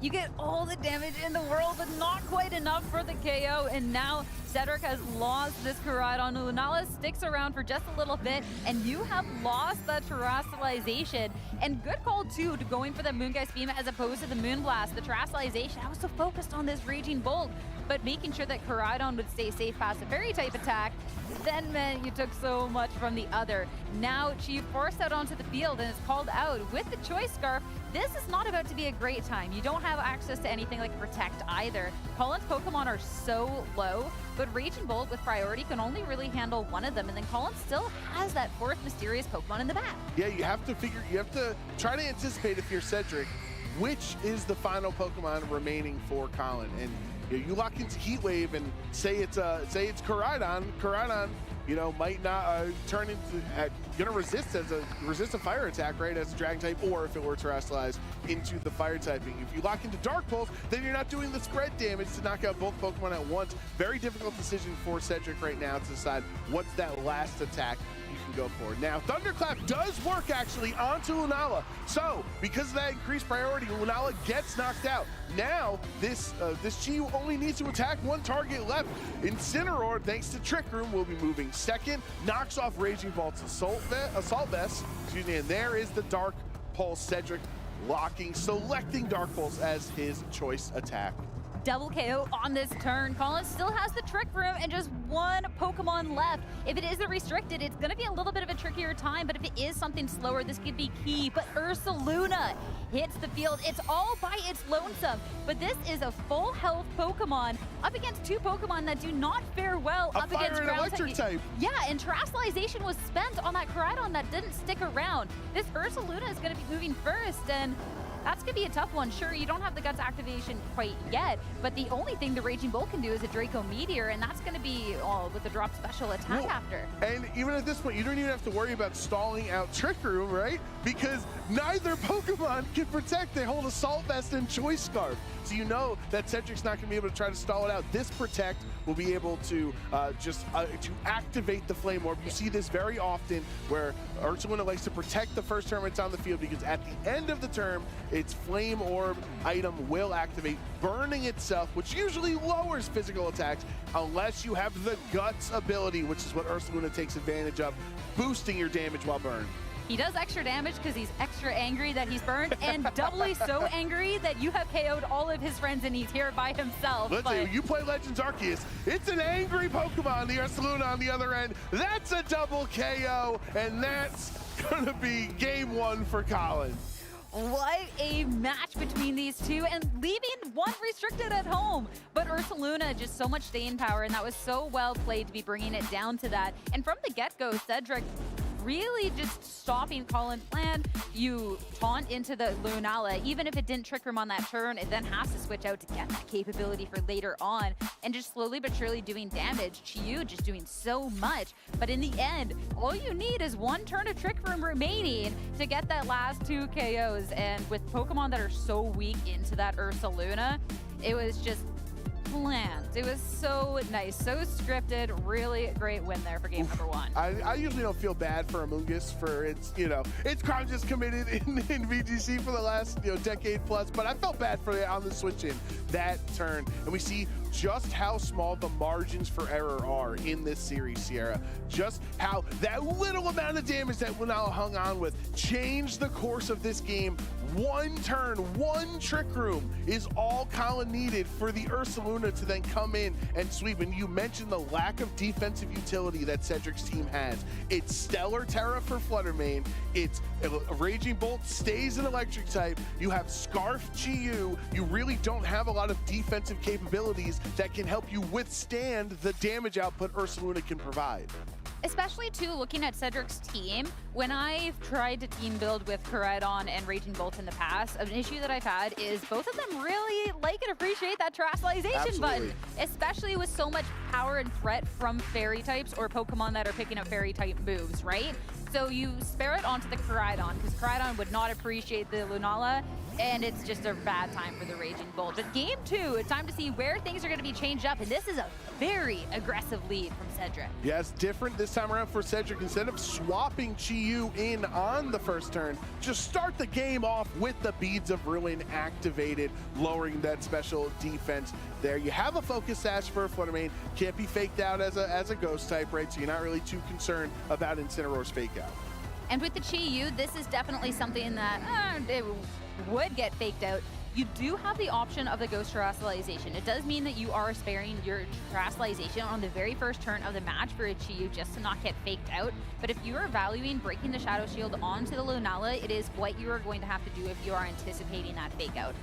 You get all the damage in the world, but not quite enough for the KO. And now Cedric has lost this Koraidon. Lunala sticks around for just a little bit, and you have lost that Terrestrialization. And good call, too, to going for the Moongeist Beam as opposed to the Moonblast. The Terrestrialization, I was so focused on this Raging Bolt, but making sure that Koraidon would stay safe past a fairy type attack then meant you took so much from the other. Now Chi forced out onto the field and is called out with the Choice Scarf. This is not about to be a great time. You don't have access to anything like Protect either. Colin's Pokemon are so low, but Raging Bolt with priority can only really handle one of them, and then Colin still has that fourth mysterious Pokemon in the back. Yeah, you have to try to anticipate if you're Cedric, which is the final Pokemon remaining for Colin. And you lock into Heat Wave and say it's Koraidon. Koraidon, might not turn into gonna resist a fire attack, right, as a Dragon type, or if it were Terrestrialized into the fire typing. If you lock into Dark Pulse, then you're not doing the spread damage to knock out both Pokemon at once. Very difficult decision for Cedric right now to decide what's that last attack you can go for. Now, Thunderclap does work actually onto Lunala. So, because of that increased priority, Lunala gets knocked out. Now, this Chi only needs to attack one target left. Incineroar, thanks to Trick Room, will be moving second, knocks off Raging Bolt's Assault Vest, and there is the Dark Pulse. Cedric selecting Dark Pulse as his choice attack. Double KO on this turn. Colin still has the Trick Room and just one Pokemon left. If it isn't restricted, it's going to be a little bit of a trickier time, but if it is something slower, this could be key. But Ursaluna hits the field. It's all by its lonesome, but this is a full health Pokemon up against two Pokemon that do not fare well up against ground electric type. Yeah, and Terrestrialization was spent on that Koraidon that didn't stick around. This Ursaluna is going to be moving first, and that's going to be a tough one. Sure, you don't have the Guts activation quite yet, but the only thing the Raging Bolt can do is a Draco Meteor, and that's going to be with the drop special attack after. And even at this point, you don't even have to worry about stalling out Trick Room, right? Because neither Pokemon can protect. They hold Assault Vest and Choice Scarf. So you know that Cedric's not going to be able to try to stall it out. This Protect will be able to to activate the Flame Orb. You see this very often where Ursaluna likes to protect the first turn it's on the field, because at the end of the turn, its Flame Orb item will activate, burning itself, which usually lowers physical attacks, unless you have the Guts ability, which is what Ursaluna takes advantage of, boosting your damage while burned. He does extra damage because he's extra angry that he's burned, and doubly so angry that you have KO'd all of his friends and he's here by himself. Let's say, you play Legends Arceus, it's an angry Pokemon, the Ursaluna on the other end. That's a double KO, and that's gonna be game one for Colin. What a match between these two, and leaving one restricted at home. But Ursaluna, just so much staying power, and that was so well played to be bringing it down to that. And from the get-go, Cedric really just stopping Colin's plan. You taunt into the Lunala. Even if it didn't Trick Room on that turn, it then has to switch out to get that capability for later on. And just slowly but surely doing damage. Chiyu just doing so much. But in the end, all you need is one turn of Trick Room remaining to get that last two KOs. And with Pokemon that are so weak into that Ursaluna, it was just planned. It was so nice, so scripted. Really great win there for game number one. I usually don't feel bad for Amoonguss for its crimes just committed in VGC for the last decade plus, but I felt bad for it on the switch in that turn. And we see just how small the margins for error are in this series, Sierra. Just how that little amount of damage that Lunala hung on with changed the course of this game. One turn, one Trick Room is all Colin needed for the Ursaluna to then come in and sweep. And you mentioned the lack of defensive utility that Cedric's team has. It's Stellar Terra for Fluttermane. It's Raging Bolt stays an electric type. You have Scarf Chiyu. You really don't have a lot of defensive capabilities that can help you withstand the damage output Ursaluna can provide. Especially, too, looking at Cedric's team, when I've tried to team build with Koraidon and Raging Bolt in the past, an issue that I've had is both of them really like and appreciate that Terrestrialization button, especially with so much power and threat from Fairy types or Pokemon that are picking up Fairy type moves, right? So you spare it onto the Koraidon, because Koraidon would not appreciate the Lunala. and it's just a bad time for the Raging Bull. But game 2, it's time to see where things are going to be changed up, and this is a very aggressive lead from Cedric. Yes, different this time around for Cedric. Instead of swapping Chi-Yu in on the first turn, just start the game off with the Beads of Ruin activated, lowering that special defense there. You have a Focus Sash for Fluttermane, can't be faked out as a Ghost type, right? So you're not really too concerned about Incineroar's fake out. And with the Chi-Yu, this is definitely something that it would get faked out. You do have the option of the Ghost Terrestrialization. It does mean that you are sparing your Terrestrialization on the very first turn of the match for a Chi-Yu just to not get faked out. But if you are valuing breaking the Shadow Shield onto the Lunala, it is what you are going to have to do if you are anticipating that fake out.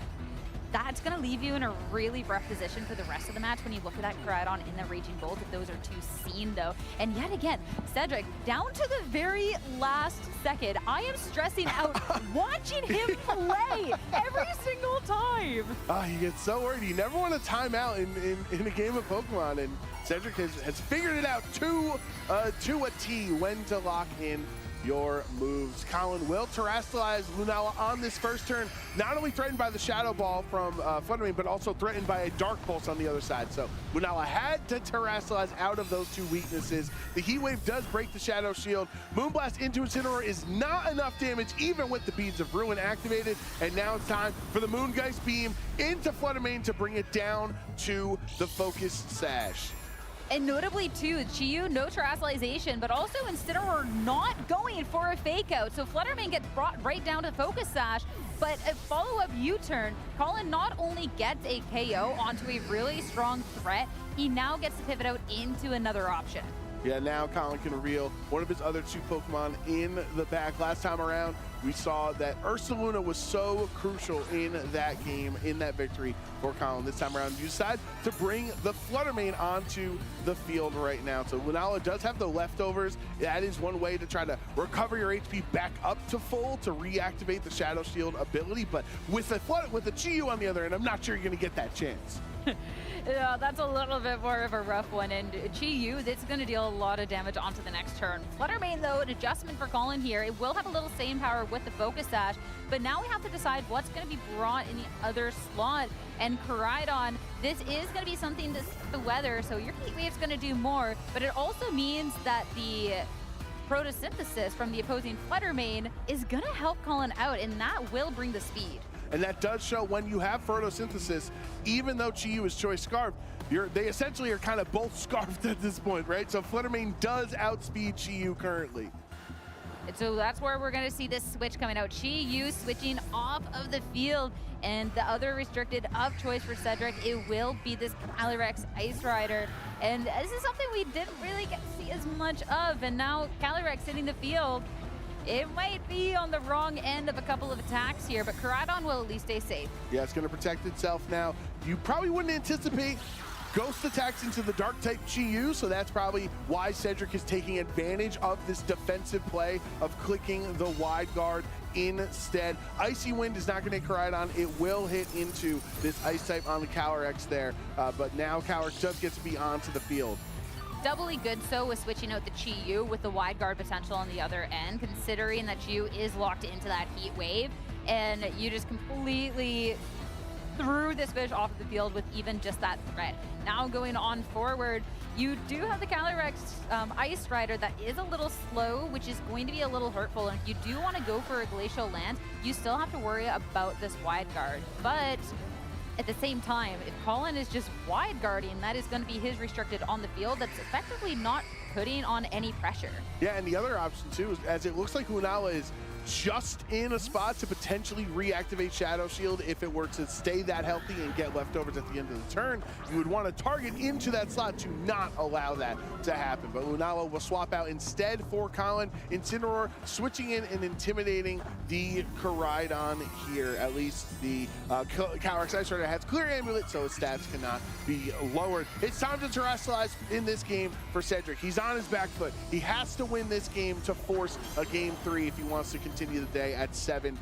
That's going to leave you in a really rough position for the rest of the match when you look at that Koraidon in the Raging Bolt, if those are too seen though. And yet again, Cedric, down to the very last second, I am stressing out watching him play every single time. You get so worried. You never want to time out in a game of Pokemon, and Cedric has figured it out to a T when to lock in your moves. Colin will terrestrialize Lunala on this first turn, not only threatened by the Shadow Ball from Fluttermane, but also threatened by a Dark Pulse on the other side. So Lunala had to terrestrialize out of those two weaknesses. The Heat Wave does break the Shadow Shield. Moonblast into Incineroar is not enough damage, even with the Beads of Ruin activated. And now it's time for the Moongeist Beam into Fluttermane to bring it down to the Focus Sash. And notably too, Chi-Yu, no terrestrialization, but also Incineroar not going for a fake out. So Fluttermane gets brought right down to Focus Sash, but a follow-up U-turn, Colin not only gets a KO onto a really strong threat, he now gets to pivot out into another option. Yeah, now Colin can reveal one of his other two Pokemon in the back. Last time around, we saw that Ursaluna was so crucial in that game, in that victory for Colin. This time around, you decide to bring the Fluttermane onto the field right now. So Lunala does have the leftovers. That is one way to try to recover your HP back up to full to reactivate the Shadow Shield ability. But with the Chi-Yu on the other end, I'm not sure you're going to get that chance. Yeah, that's a little bit more of a rough one, and Chi-Yu, that's going to deal a lot of damage onto the next turn. Fluttermane, though, an adjustment for Colin here. It will have a little same power with the Focus Sash, but now we have to decide what's going to be brought in the other slot. And Koraidon, this is going to be something to the weather, so your Heat Wave's going to do more, but it also means that the photosynthesis from the opposing Fluttermane is going to help Colin out, and that will bring the speed. And that does show when you have photosynthesis, even though Chi-Yu is choice scarfed, they essentially are kind of both scarfed at this point, right? So Fluttermane does outspeed Chi-Yu currently. And so that's where we're going to see this switch coming out. Chi-Yu switching off of the field, and the other restricted of choice for Cedric, it will be this Calyrex Ice Rider. And this is something we didn't really get to see as much of, and now Calyrex hitting the field. It might be on the wrong end of a couple of attacks here, but Koraidon will at least stay safe. Yeah, it's going to protect itself now. You probably wouldn't anticipate Ghost attacks into the Dark type Chi-Yu, so that's probably why Cedric is taking advantage of this defensive play of clicking the wide guard instead. Icy Wind is not going to hit Koraidon. It will hit into this Ice type on the Calyrex there, but now Calyrex does get to be onto the field. Doubly good so with switching out the Chi-Yu with the wide guard potential on the other end, considering that Chi-Yu is locked into that Heat Wave, and you just completely threw this fish off of the field with even just that threat. Now going on forward, you do have the Calyrex Ice Rider that is a little slow, which is going to be a little hurtful, and if you do want to go for a Glacial Land, you still have to worry about this wide guard. But at the same time, if Colin is just wide guarding, that is going to be his restricted on the field. That's effectively not putting on any pressure. Yeah, and the other option too is, as it looks like Lunala is just in a spot to potentially reactivate Shadow Shield if it were to stay that healthy and get leftovers at the end of the turn. You would want to target into that slot to not allow that to happen. But Lunala will swap out instead for Colin. Incineroar switching in and intimidating the Koraidon here. At least the Calyrex Ice Rider has clear amulet, so his stats cannot be lowered. It's time to terrestrialize in this game for Cedric. He's on his back foot. He has to win this game to force a game 3 if he wants to continue continue the day at 7-0.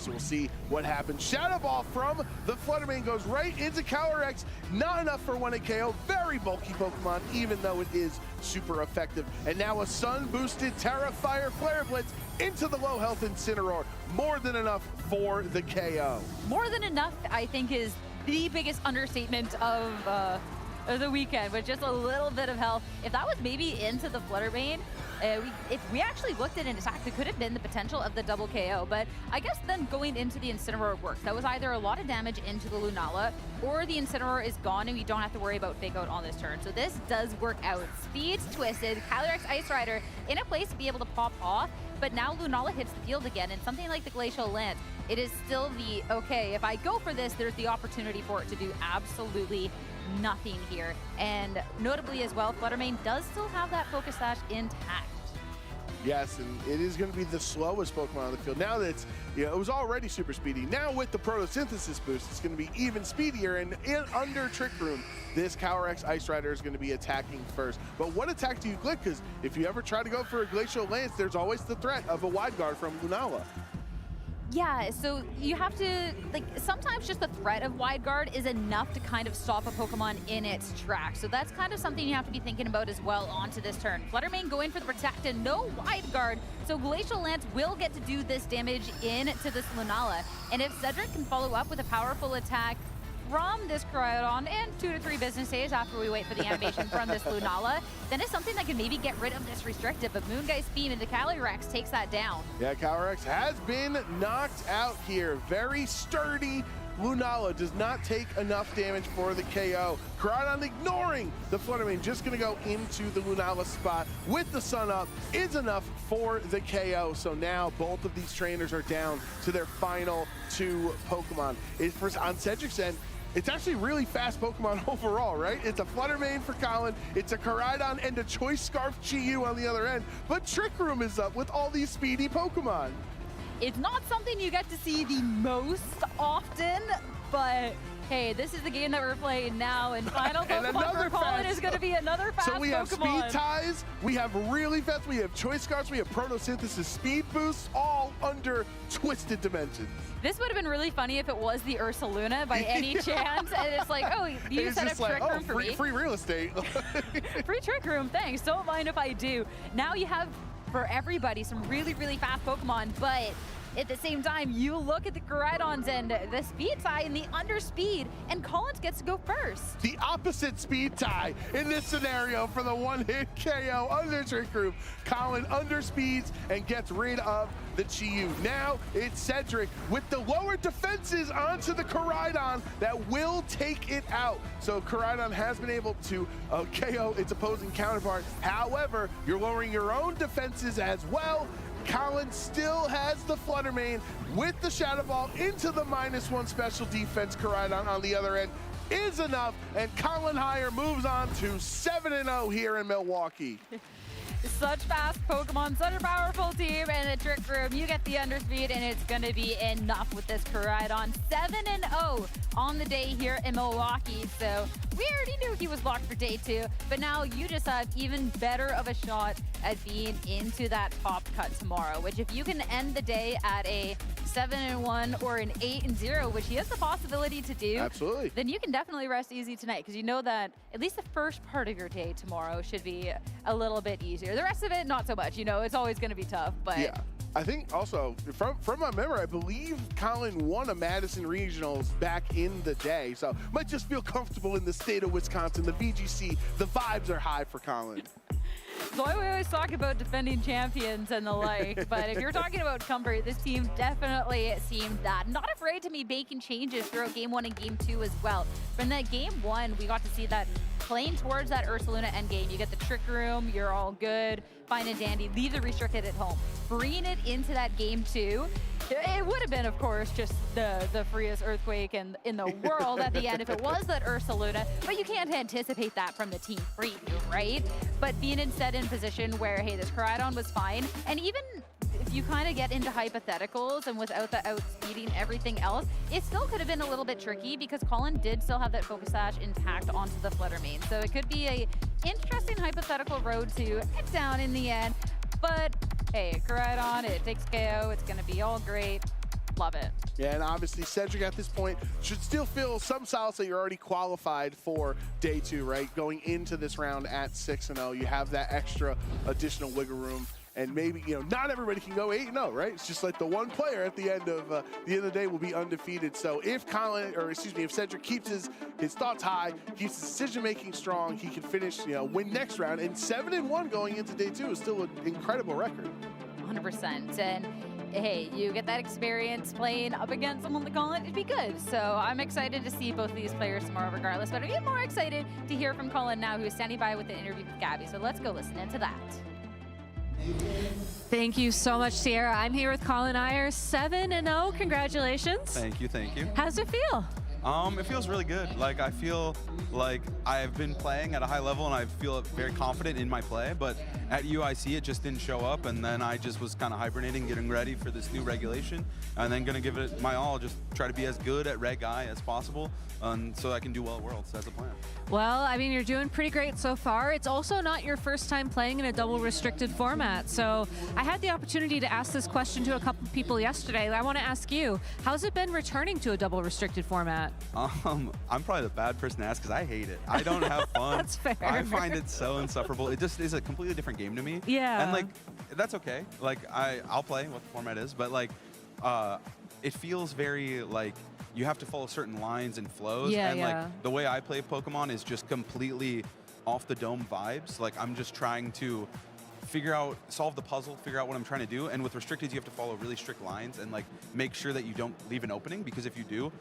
So we'll see what happens. Shadow Ball from the Fluttermane goes right into Calyrex. Not enough for 1-hit KO. Very bulky Pokemon, even though it is super effective. And now a sun-boosted Terra Fire Flare Blitz into the low health Incineroar. More than enough for the KO. More than enough, I think, is the biggest understatement of the weekend, with just a little bit of health. If that was maybe into the Fluttermane, if we actually looked at an attack, it could have been the potential of the double KO. But I guess then going into the Incineroar works. That was either a lot of damage into the Lunala, or the Incineroar is gone and we don't have to worry about Fake Out on this turn. So this does work out. Speed's twisted, Calyrex Ice Rider in a place to be able to pop off, but now Lunala hits the field again, and something like the Glacial Lance, it is still the, okay, if I go for this, there's the opportunity for it to do absolutely nothing here. And notably as well, Fluttermane does still have that Focus Sash intact. Yes, and it is going to be the slowest Pokemon on the field. Now that it's, it was already super speedy. Now with the Photosynthesis boost, it's going to be even speedier. And under Trick Room, this Calyrex Ice Rider is going to be attacking first. But what attack do you click? Because if you ever try to go for a Glacial Lance, there's always the threat of a Wide Guard from Lunala. Yeah, so you have to, sometimes just the threat of Wide Guard is enough to kind of stop a Pokemon in its tracks. So that's kind of something you have to be thinking about as well onto this turn. Fluttermane going for the Protect and no Wide Guard, so Glacial Lance will get to do this damage into this Lunala. And if Cedric can follow up with a powerful attack from this Koraidon in 2 to 3 business days after we wait for the animation from this Lunala, then it's something that can maybe get rid of this restrictive. But Moongeist Beam into Calyrex takes that down. Yeah, Calyrex has been knocked out here. Very sturdy Lunala does not take enough damage for the KO. Koraidon ignoring the Fluttermane, just gonna go into the Lunala spot with the sun up is enough for the KO. So now both of these trainers are down to their final 2 Pokemon. On Cedric's end, it's actually really fast Pokemon overall, right? It's a Fluttermane for Colin, it's a Koraidon and a Choice Scarf Chi-Yu on the other end, but Trick Room is up with all these speedy Pokemon. It's not something you get to see the most often, but hey, this is the game that we're playing now, and final Pokemon for Colin is going to be another fast Pokemon. So we have Speed Ties, we have really fast, we have Choice Scarves, we have Photosynthesis Speed Boosts, all under Twisted Dimensions. This would have been really funny if it was the Ursaluna by any chance, and it's like, oh, you set up Trick Room for me. Free real estate. Free Trick Room, thanks. Don't mind if I do. Now you have, for everybody, some really, really fast Pokemon, but at the same time, you look at the Koraidons and the Speed Tie and the Underspeed, and Collins gets to go first. The opposite Speed Tie in this scenario for the one-hit KO under Trick Room. Colin underspeeds and gets rid of the Chi-Yu. Now it's Cedric with the lower defenses onto the Koraidon that will take it out. So Koraidon has been able to KO its opposing counterpart. However, you're lowering your own defenses as well. Colin still has the Fluttermane with the Shadow Ball into the -1 special defense. Koraidon on the other end is enough, and Colin Higher moves on to 7-0 here in Milwaukee. Such fast Pokemon, such a powerful team, and the Trick Room, you get the Underspeed, and it's going to be enough with this Koraidon. 7-0 on the day here in Milwaukee, so we already knew he was locked for day 2, but now you just have even better of a shot at being into that top cut tomorrow, which if you can end the day at a 7-1 or an 8-0, which he has the possibility to do, absolutely, then you can definitely rest easy tonight, because you know that at least the first part of your day tomorrow should be a little bit easier. The rest of it, not so much. You know, it's always going to be tough, but yeah. I think also, from my memory, I believe Colin won a Madison Regionals back in the day, so might just feel comfortable in the state of Wisconsin. The VGC, the vibes are high for Colin. So we always talk about defending champions and the like, but if you're talking about comfort, this team definitely seemed that. Not afraid to be making changes throughout Game 1 and Game 2 as well. From that Game 1, we got to see that playing towards that Ursaluna endgame. You get the Trick Room, you're all good, fine and dandy, leave the Restricted at home. Bringing it into that Game 2, it would have been, of course, just the freest Earthquake in the world at the end if it was that Ursaluna, but you can't anticipate that from the team preview, right? But being instead in position where, hey, this Koraidon was fine, and even if you kind of get into hypotheticals and without the outspeeding everything else, it still could have been a little bit tricky because Colin did still have that Focus Sash intact onto the Fluttermane. So it could be a interesting hypothetical road to head down in the end, but hey, Koraidon, it takes KO, it's gonna be all great. Love it. Yeah, and obviously Cedric at this point should still feel some solace that you're already qualified for day 2, right? Going into this round at 6-0, you have that extra additional wiggle room. And maybe, you know, not everybody can go 8-0, right? It's just like the one player at the end of the day will be undefeated. So if if Cedric keeps his thoughts high, keeps his decision-making strong, he can finish, you know, win next round. And 7-1 going into day 2 is still an incredible record. 100%. And hey, you get that experience playing up against someone like Colin, it'd be good. So I'm excited to see both of these players tomorrow regardless, but I'm even more excited to hear from Colin now, who is standing by with the interview with Gabby. So let's go listen into that. Thank you so much, Sierra. I'm here with Colin Ayers, 7-0. Congratulations. Thank you, thank you. How's it feel? It feels really good. Like, I feel like I've been playing at a high level and I feel very confident in my play, but at UIC it just didn't show up, and then I just was kind of hibernating, getting ready for this new regulation, and then gonna give it my all, just try to be as good at Reg I as possible, so I can do well at Worlds. That's the plan. Well, I mean, you're doing pretty great so far. It's also not your first time playing in a double restricted format. So I had the opportunity to ask this question to a couple people yesterday. I want to ask you, how's it been returning to a double restricted format? I'm probably the bad person to ask because I hate it. I don't have fun. That's fair. I find it so insufferable. It just is a completely different game to me. Yeah. And like, that's okay. Like, I'll play what the format is, but like, it feels very like, you have to follow certain lines and flows. Yeah, and yeah. like the way I play Pokemon is just completely off the dome vibes. Like, I'm just trying to solve the puzzle, figure out what I'm trying to do. And with restricted, you have to follow really strict lines and like make sure that you don't leave an opening, because if you do,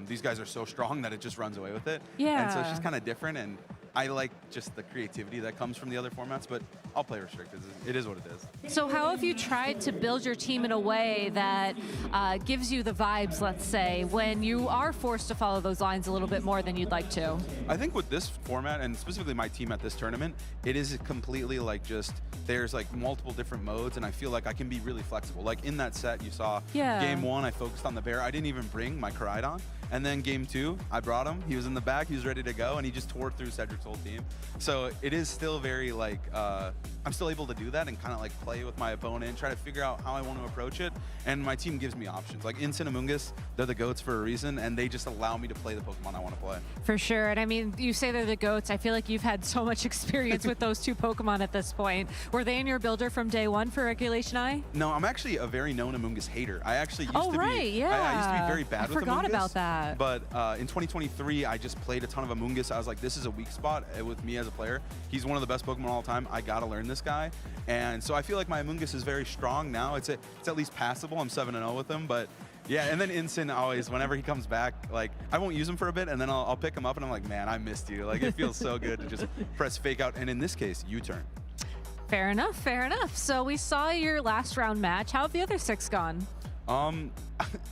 these guys are so strong that it just runs away with it. Yeah. And so it's just kind of different. And I like just the creativity that comes from the other formats, but I'll play restricted. It is what it is. So how have you tried to build your team in a way that gives you the vibes, let's say, when you are forced to follow those lines a little bit more than you'd like to? I think with this format, and specifically my team at this tournament, it is completely like just, there's like multiple different modes, and I feel like I can be really flexible. Like in that set, you saw game 1, I focused on the bear. I didn't even bring my Koraidon. And then game 2, I brought him. He was in the back, he was ready to go, and he just tore through Cedric's whole team. So it is still very like, I'm still able to do that and kind of like play with my opponent, try to figure out how I want to approach it. And my team gives me options. Like in Cinemungus, they're the GOATs for a reason, and they just allow me to play the Pokemon I want to play. For sure. And I mean, you say they're the GOATs. I feel like you've had so much experience with those two Pokemon at this point. Were they in your builder from day 1 for Regulation I? No, I'm actually a very known Amoonguss hater. I actually used to be, I used to be very bad with Amoonguss. I forgot about that. But in 2023, I just played a ton of Amoonguss. I was like, this is a weak spot with me as a player. He's one of the best Pokemon of all time. I gotta learn this guy. And so I feel like my Amoonguss is very strong now. It's at least passable. I'm 7-0 with him, but yeah. And then Incin always, whenever he comes back, like I won't use him for a bit, and then I'll pick him up, and I'm like, man, I missed you. Like it feels so good to just press fake out, and in this case, U-turn. Fair enough, fair enough. So we saw your last round match. How have the other 6 gone?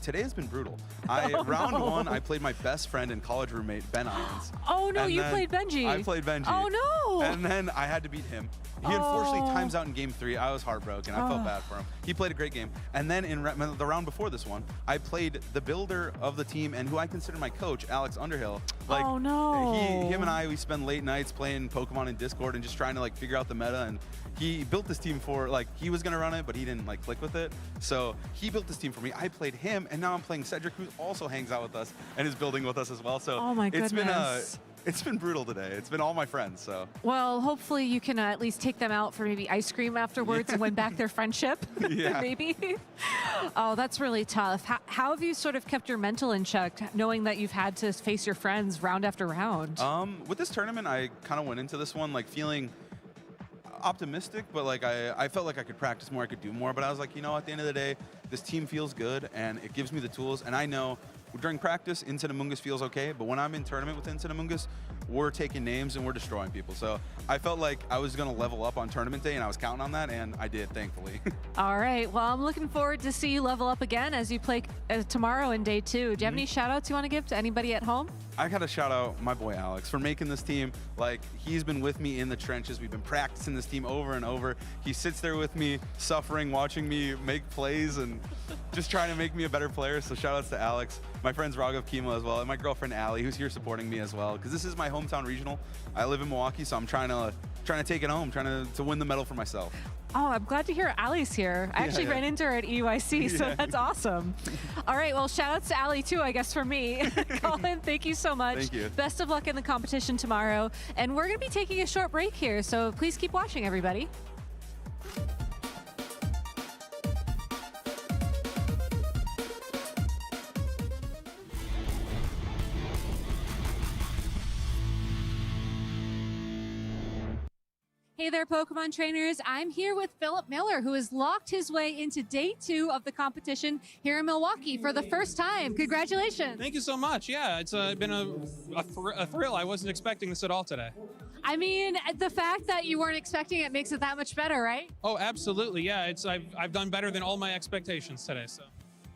Today has been brutal. Round 1, I played my best friend and college roommate, Ben Irons. Oh no, you played Benji. I played Benji. Oh no. And then I had to beat him. He unfortunately times out in game 3. I was heartbroken. I felt bad for him. He played a great game. And then in the round before this one, I played the builder of the team and who I consider my coach, Alex Underhill. Like, oh no. Him and I, we spend late nights playing Pokemon in Discord and just trying to like figure out the meta. And he built this team for, like, he was gonna run it, but he didn't like click with it. So he built this team for me. I played him, and now I'm playing Cedric, who also hangs out with us and is building with us as well. So oh my goodness. It's been brutal today. It's been all my friends, so. Well, hopefully you can at least take them out for maybe ice cream afterwards and win back their friendship, maybe. Oh, that's really tough. How have you sort of kept your mental in check, knowing that you've had to face your friends round after round? With this tournament, I kind of went into this one like feeling optimistic, but like I felt like I could practice more, I could do more, but I was like, you know, at the end of the day, this team feels good and it gives me the tools, and I know during practice, Incin Amoonguss feels okay, but when I'm in tournament with Incin Amoonguss, we're taking names and we're destroying people. So I felt like I was going to level up on tournament day, and I was counting on that, and I did, thankfully. All right. Well, I'm looking forward to see you level up again as you play tomorrow in day 2. Do you have any shout-outs you want to give to anybody at home? I got to shout out my boy Alex for making this team. Like, he's been with me in the trenches. We've been practicing this team over and over. He sits there with me, suffering, watching me make plays, and just trying to make me a better player. So shout outs to Alex. my friends Raghav, Kimo as well, and my girlfriend Allie, who's here supporting me as well. Because this is my hometown regional. I live in Milwaukee, so I'm trying to take it home, trying to win the medal for myself. Oh, I'm glad to hear Allie's here. I actually ran into her at EYC, so that's awesome. All right, well, shout outs to Allie too, I guess, from me. Colin, thank you so much. Thank you. Best of luck in the competition tomorrow. And we're going to be taking a short break here, so please keep watching, everybody. Hey there, Pokemon trainers. I'm here with Philip Miller, who has locked his way into day 2 of the competition here in Milwaukee for the first time. Congratulations. Thank you so much. Yeah, it's been a thrill. I wasn't expecting this at all today. I mean, the fact that you weren't expecting it makes it that much better, right? Oh, absolutely. Yeah, I've done better than all my expectations today. So.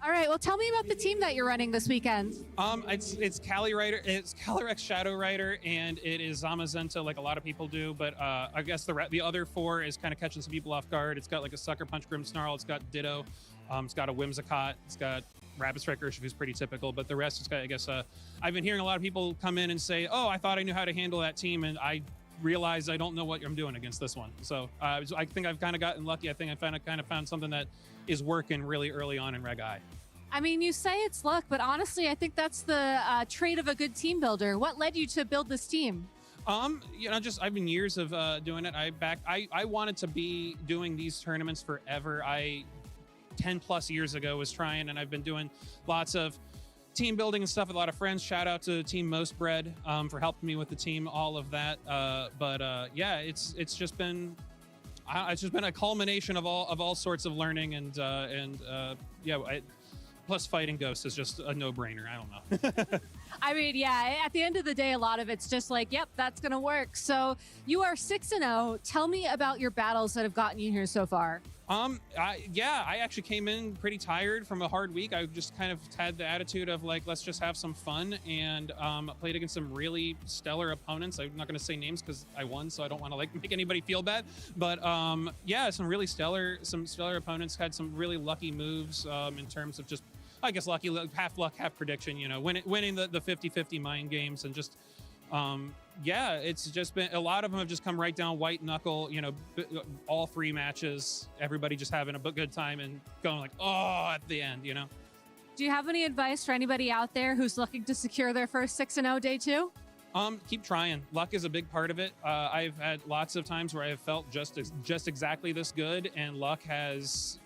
All right, well, tell me about the team that you're running this weekend. It's Cali Rider, it's Calyrex Shadow Rider, and it is Zamazenta, like a lot of people do. But I guess the other 4 is kind of catching some people off guard. It's got like a Sucker Punch Grimmsnarl, it's got Ditto, it's got a Whimsicott, it's got Rapid Strike Urshifu, who's pretty typical. But the rest, it's got, I guess, I've been hearing a lot of people come in and say, "Oh, I thought I knew how to handle that team, and I realized I don't know what I'm doing against this one." So I think I've kind of gotten lucky. I think I kind of found something that is working really early on in Reg I. I mean, you say it's luck, but honestly, I think that's the trait of a good team builder. What led you to build this team? I've been years of doing it. I wanted to be doing these tournaments forever. 10 plus years ago was trying, and I've been doing lots of team building and stuff with a lot of friends. Shout out to Team Most Bread for helping me with the team, all of that. Yeah, it's just been a culmination of all sorts of learning, plus fighting ghosts is just a no-brainer. I don't know. I mean, yeah, at the end of the day, a lot of it's just like, yep, that's going to work. So you are 6-0. Tell me about your battles that have gotten you here so far. I actually came in pretty tired from a hard week. I just kind of had the attitude of like, let's just have some fun, and played against some really stellar opponents. I'm not going to say names because I won, so I don't want to like make anybody feel bad. But yeah, some stellar opponents, had some really lucky moves in terms of just, I guess, lucky, half luck, half prediction, winning the 50-50 mind games, and just yeah, it's just been, a lot of them have just come right down white knuckle, all 3 matches, everybody just having a good time and going like, oh, at the end, Do you have any advice for anybody out there who's looking to secure their first 6-0 day 2? Keep trying. Luck is a big part of it. I've had lots of times where I have felt just exactly this good, and luck has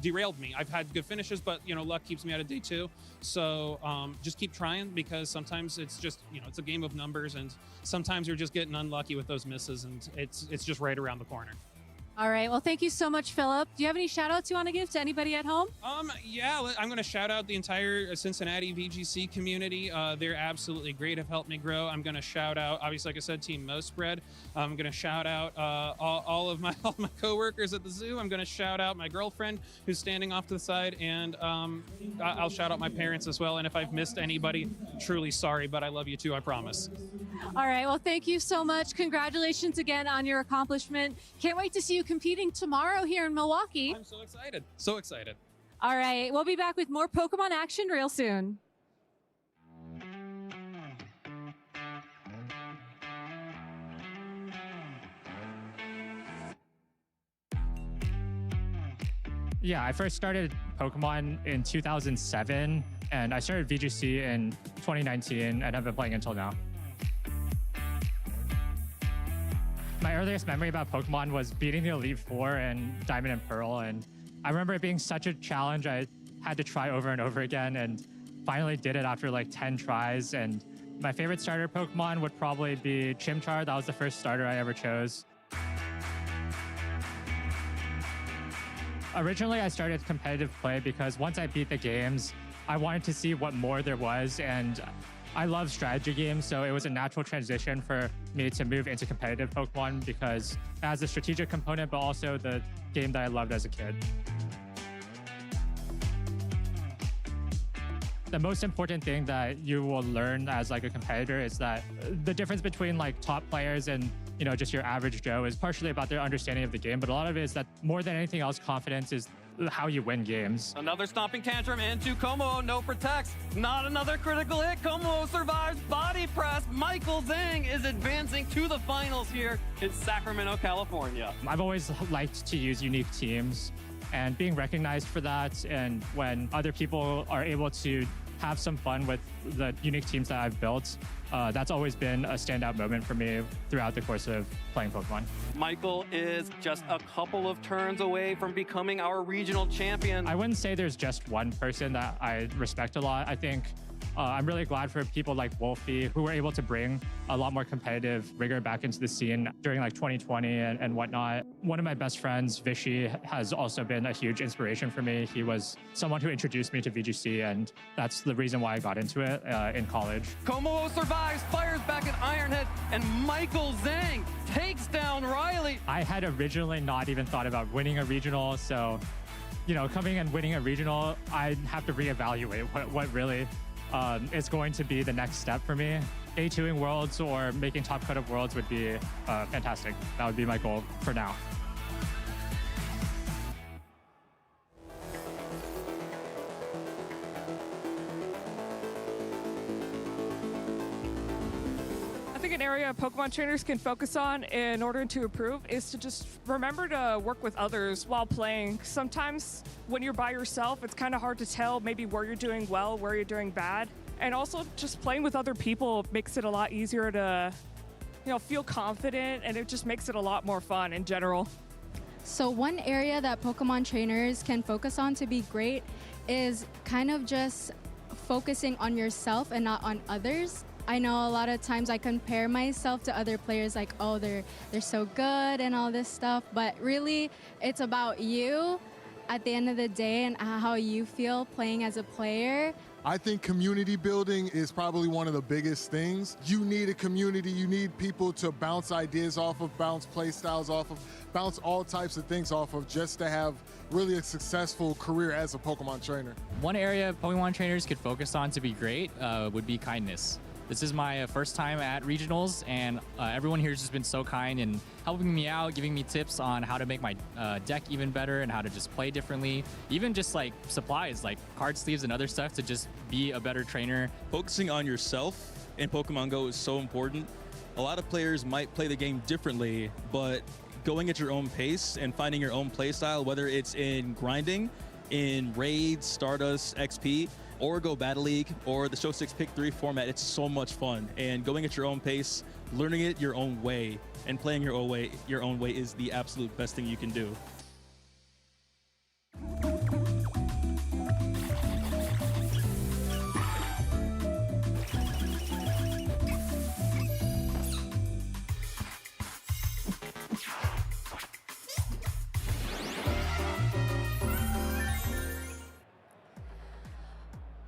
derailed me. I've had good finishes, but luck keeps me out of day 2. So just keep trying, because sometimes it's just it's a game of numbers, and sometimes you're just getting unlucky with those misses, and it's just right around the corner. All right. Well, thank you so much, Philip. Do you have any shout outs you want to give to anybody at home? Yeah, I'm going to shout out the entire Cincinnati VGC community. They're absolutely great, have helped me grow. I'm going to shout out, obviously, like I said, Team Most Spread. I'm going to shout out all of my coworkers at the zoo. I'm going to shout out my girlfriend who's standing off to the side, and I'll shout out my parents as well. And if I've missed anybody, truly sorry, but I love you too, I promise. All right. Well, thank you so much. Congratulations again on your accomplishment. Can't wait to see you competing tomorrow here in Milwaukee. I'm so excited. So excited. All right. We'll be back with more Pokemon action real soon. Yeah, I first started Pokemon in 2007, and I started VGC in 2019, and have been playing until now. My earliest memory about Pokemon was beating the Elite Four in Diamond and Pearl, and I remember it being such a challenge I had to try over and over again, and finally did it after like 10 tries. And my favorite starter Pokemon would probably be Chimchar. That was the first starter I ever chose. Originally, I started competitive play because once I beat the games, I wanted to see what more there was, and I love strategy games, so it was a natural transition for me to move into competitive Pokemon because it has a strategic component, but also the game that I loved as a kid. The most important thing that you will learn as like a competitor is that the difference between like top players and just your average Joe is partially about their understanding of the game, but a lot of it is that more than anything else, confidence is how you win games. Another stomping tantrum into Como, no protects. Not another critical hit. Como survives body press. Michael Zang is advancing to the finals here in Sacramento, California. I've always liked to use unique teams, and being recognized for that, and when other people are able to have some fun with the unique teams that I've built, that's always been a standout moment for me throughout the course of playing Pokemon. Michael is just a couple of turns away from becoming our regional champion. I wouldn't say there's just one person that I respect a lot. I think I'm really glad for people like Wolfie, who were able to bring a lot more competitive rigor back into the scene during like 2020 and whatnot. One of my best friends, Vishy, has also been a huge inspiration for me. He was someone who introduced me to VGC, and that's the reason why I got into it in college. Como survives, fires back at Ironhead, and Michael Zang takes down Riley. I had originally not even thought about winning a regional, so, coming and winning a regional, I have to reevaluate what really is going to be the next step for me. A2ing Worlds or making top cut of Worlds would be fantastic. That would be my goal for now. I think an area Pokemon trainers can focus on in order to improve is to just remember to work with others while playing. Sometimes when you're by yourself, it's kind of hard to tell maybe where you're doing well, where you're doing bad. And also just playing with other people makes it a lot easier to, feel confident, and it just makes it a lot more fun in general. So one area that Pokemon trainers can focus on to be great is kind of just focusing on yourself and not on others. I know a lot of times I compare myself to other players like, oh, they're so good and all this stuff, but really it's about you at the end of the day and how you feel playing as a player. I think community building is probably one of the biggest things. You need a community, you need people to bounce ideas off of, bounce play styles off of, bounce all types of things off of, just to have really a successful career as a Pokemon trainer. One area Pokemon trainers could focus on to be great would be kindness. This is my first time at regionals, and everyone here has just been so kind and helping me out, giving me tips on how to make my deck even better and how to just play differently. Even just like supplies, like card sleeves and other stuff to just be a better trainer. Focusing on yourself in Pokemon Go is so important. A lot of players might play the game differently, but going at your own pace and finding your own play style, whether it's in grinding, in raids, Stardust, XP, or Go Battle League, or the Show 6 Pick 3 format, it's so much fun. And going at your own pace, learning it your own way, and playing your own way is the absolute best thing you can do.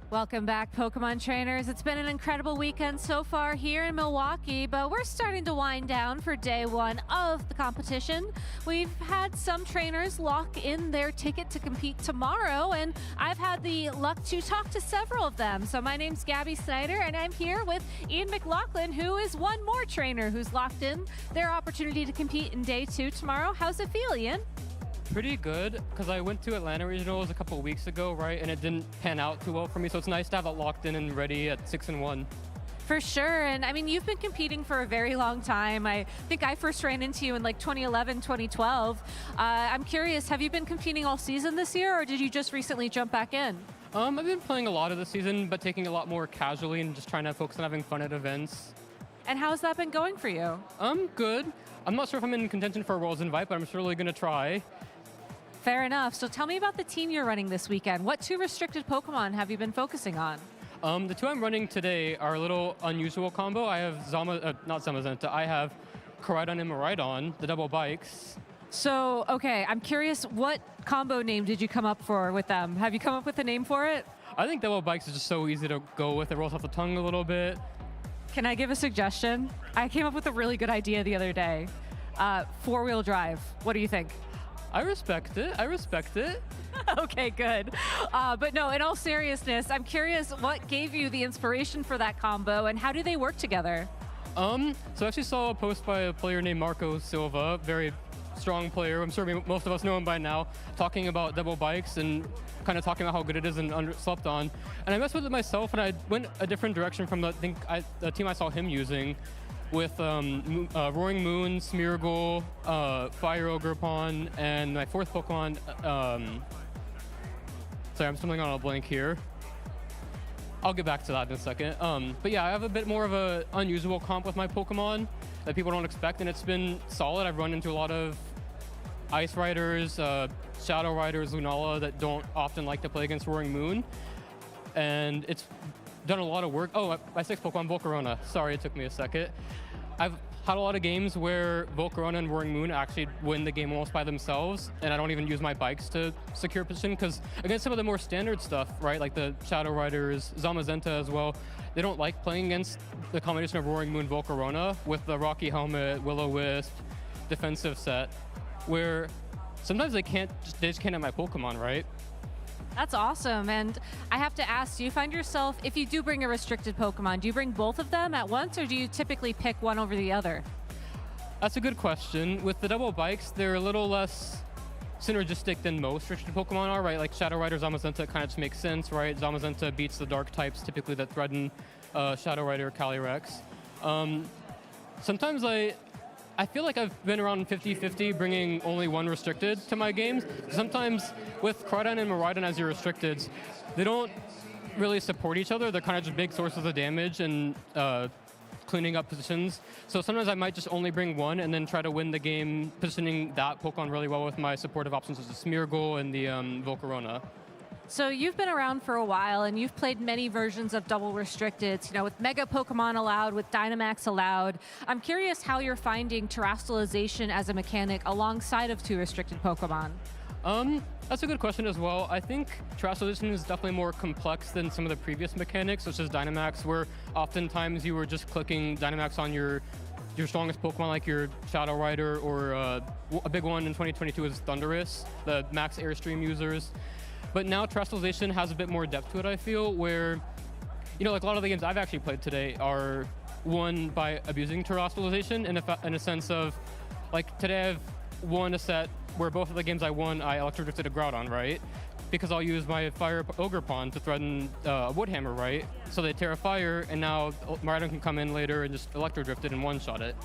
Welcome back, Pokemon trainers. It's been an incredible weekend so far here in Milwaukee, but we're starting to wind down for day one of the competition. We've had some trainers lock in their ticket to compete tomorrow, and I've had the luck to talk to several of them. So my name's Gabby Snyder, and I'm here with Ian McLaughlin, who is one more trainer who's locked in their opportunity to compete in day two tomorrow. How's it feel, Ian? Pretty good, because I went to Atlanta Regionals a couple weeks ago, right, and it didn't pan out too well for me, so it's nice to have it locked in and ready at 6-1. For sure, and I mean, you've been competing for a very long time. I think I first ran into you in like 2011, 2012. I'm curious, have you been competing all season this year, or did you just recently jump back in? I've been playing a lot of the season, but taking it a lot more casually and just trying to focus on having fun at events. And how's that been going for you? Good. I'm not sure if I'm in contention for a Worlds Invite, but I'm surely going to try. Fair enough. So tell me about the team you're running this weekend. What two restricted Pokemon have you been focusing on? The two I'm running today are a little unusual combo. I have not Zamazenta, I have Koraidon and Miraidon, the double bikes. So, okay, I'm curious, what combo name did you come up for with them? Have you come up with a name for it? I think double bikes is just so easy to go with. It rolls off the tongue a little bit. Can I give a suggestion? I came up with a really good idea the other day. Four-wheel drive. What do you think? I respect it. Okay, good. But no, in all seriousness, I'm curious what gave you the inspiration for that combo and how do they work together? So I actually saw a post by a player named Marco Silva, very strong player. I'm sure most of us know him by now, talking about double bikes and kind of talking about how good it is and slept on. And I messed with it myself, and I went a different direction from the team I saw him using, with Roaring Moon, Smeargle, Fire Ogerpon, and my fourth Pokemon. Sorry, I'm stumbling on a blank here. I'll get back to that in a second. But yeah, I have a bit more of an unusual comp with my Pokemon that people don't expect, and it's been solid. I've run into a lot of Ice Riders, Shadow Riders, Lunala that don't often like to play against Roaring Moon, and it's done a lot of work. Oh, my sixth Pokemon, Volcarona. Sorry, it took me a second. I've had a lot of games where Volcarona and Roaring Moon actually win the game almost by themselves, and I don't even use my bikes to secure position, because against some of the more standard stuff, right, like the Shadow Riders, Zamazenta as well, they don't like playing against the combination of Roaring Moon, Volcarona with the Rocky Helmet, Will-O-Wisp, defensive set, where sometimes they just can't have my Pokemon, right? That's awesome. And I have to ask, do you find yourself, if you do bring a restricted Pokemon, do you bring both of them at once, or do you typically pick one over the other? That's a good question. With the double bikes, they're a little less synergistic than most restricted Pokemon are, right? Like Shadow Rider, Zamazenta kind of just makes sense, right? Zamazenta beats the dark types typically that threaten Shadow Rider, Calyrex. Sometimes I feel like I've been around 50-50 bringing only one restricted to my games. Sometimes with Crawdon and Miraidon as your restricteds, they don't really support each other. They're kind of just big sources of damage and cleaning up positions. So sometimes I might just only bring one and then try to win the game positioning that Pokemon really well with my supportive options as the Smeargle and the Volcarona. So you've been around for a while, and you've played many versions of double restricteds, with Mega Pokemon allowed, with Dynamax allowed. I'm curious how you're finding terrestrialization as a mechanic alongside of two restricted Pokemon. That's a good question as well. I think terrestrialization is definitely more complex than some of the previous mechanics, such as Dynamax, where oftentimes you were just clicking Dynamax on your strongest Pokemon, like your Shadow Rider, or a big one in 2022 is Thundurus, the max Airstream users. But now terrestrialization has a bit more depth to it, I feel, where, like a lot of the games I've actually played today are won by abusing terrestrialization in a sense of, like, today I've won a set where both of the games I won, I electro-drifted a Groudon, right? Because I'll use my Fire Ogerpon to threaten a Woodhammer, right? So they Terra Fire, and now Miraidon can come in later and just electro-drift it and one-shot it.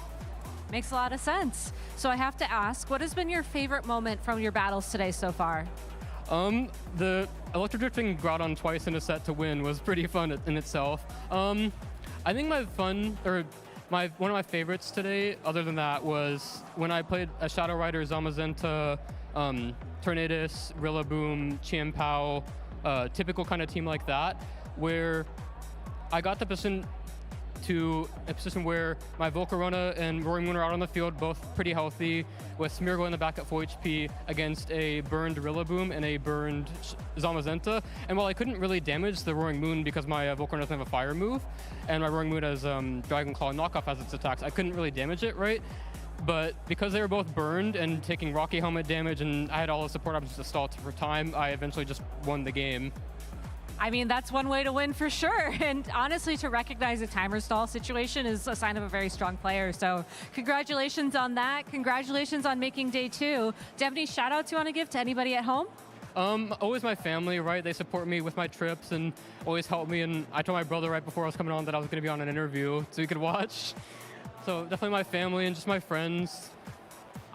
Makes a lot of sense. So I have to ask, what has been your favorite moment from your battles today so far? The electro-drifting Groudon twice in a set to win was pretty fun in itself. I think one of my favorites today, other than that, was when I played a Shadow Rider, Zamazenta, Tornadus, Rillaboom, Chimpao, typical kind of team like that, where I got the position to a position where my Volcarona and Roaring Moon are out on the field, both pretty healthy, with Smeargle in the back at full HP against a burned Rillaboom and a burned Zamazenta. And while I couldn't really damage the Roaring Moon because my Volcarona doesn't have a fire move, and my Roaring Moon has Dragon Claw knockoff as its attacks, I couldn't really damage it, right? But because they were both burned and taking Rocky Helmet damage, and I had all the support options to stall for time, I eventually just won the game. I mean, that's one way to win for sure. And honestly, to recognize a timer stall situation is a sign of a very strong player. So congratulations on that. Congratulations on making day 2. Do you have any shout outs you want to give to anybody at home? Always my family, right? They support me with my trips and always help me. And I told my brother right before I was coming on that I was going to be on an interview so he could watch. So definitely my family and just my friends.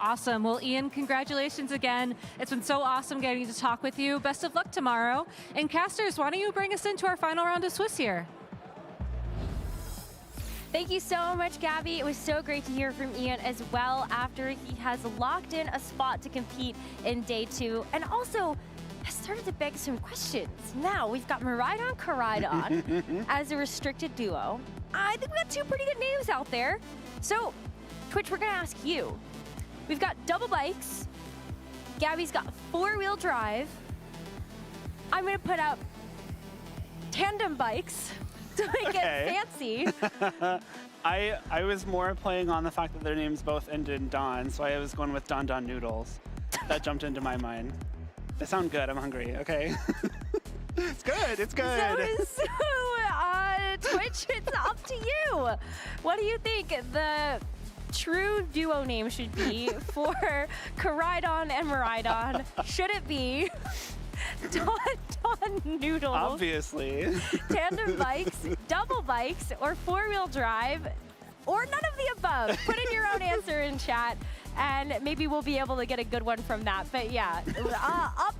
Awesome. Well, Ian, congratulations again. It's been so awesome getting to talk with you. Best of luck tomorrow. And casters, why don't you bring us into our final round of Swiss here? Thank you so much, Gabby. It was so great to hear from Ian as well after he has locked in a spot to compete in day 2 and also has started to beg some questions. Now we've got Miraidon, Koraidon as a restricted duo. I think we got 2 pretty good names out there. So, Twitch, we're gonna ask you. We've got double bikes. Gabby's got 4-wheel drive. I'm gonna put up tandem bikes to make it fancy. I was more playing on the fact that their names both ended in Don, so I was going with Don Don Noodles. That jumped into my mind. They sound good. I'm hungry. Okay. It's good. It's good. So Twitch, it's up to you. What do you think? true duo name should be for Koraidon and Miraidon? Should it be Don Noodles? Obviously. Tandem bikes, double bikes, or four-wheel drive, or none of the above? Put in your own answer in chat, and maybe we'll be able to get a good one from that. But yeah, up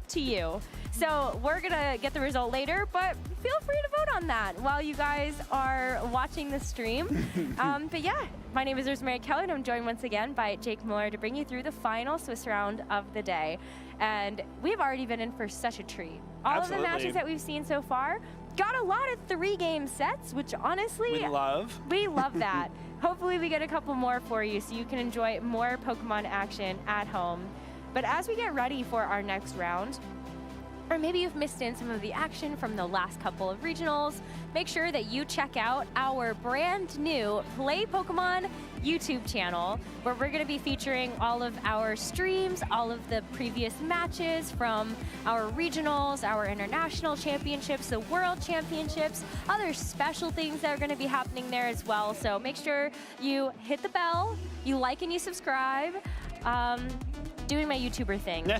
to you. So we're gonna get the result later, but feel free to vote on that while you guys are watching the stream. But yeah, my name is Rosemary Keller, and I'm joined once again by Jake Miller to bring you through the final Swiss round of the day. And we've already been in for such a treat. All Absolutely. of the matches that we've seen so far got a lot of 3-game sets, which honestly, we love. We love that. Hopefully we get a couple more for you so you can enjoy more Pokemon action at home. But as we get ready for our next round, or maybe you've missed in some of the action from the last couple of regionals, make sure that you check out our brand new Play Pokemon YouTube channel, where we're going to be featuring all of our streams, all of the previous matches from our regionals, our international championships, the world championships, other special things that are going to be happening there as well. So make sure you hit the bell, you like and you subscribe. Doing my YouTuber thing.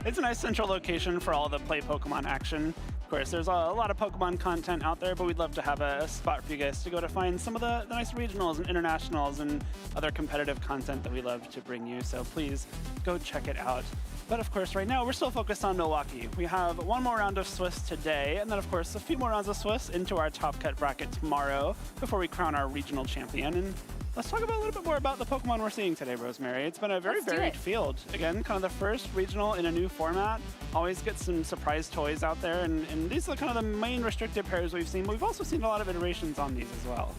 It's a nice central location for all the Play Pokemon action. Of course, there's a lot of Pokemon content out there, but we'd love to have a spot for you guys to go to find some of the nice regionals and internationals and other competitive content that we love to bring you. So please go check it out. But of course, right now, we're still focused on Milwaukee. We have one more round of Swiss today, and then of course, a few more rounds of Swiss into our top cut bracket tomorrow before we crown our regional champion. And let's talk about a little bit more about the Pokemon we're seeing today, Rosemary. It's been a very varied field. Again, kind of the first regional in a new format. Always get some surprise toys out there, and these are kind of the main restricted pairs we've seen. But we've also seen a lot of iterations on these as well.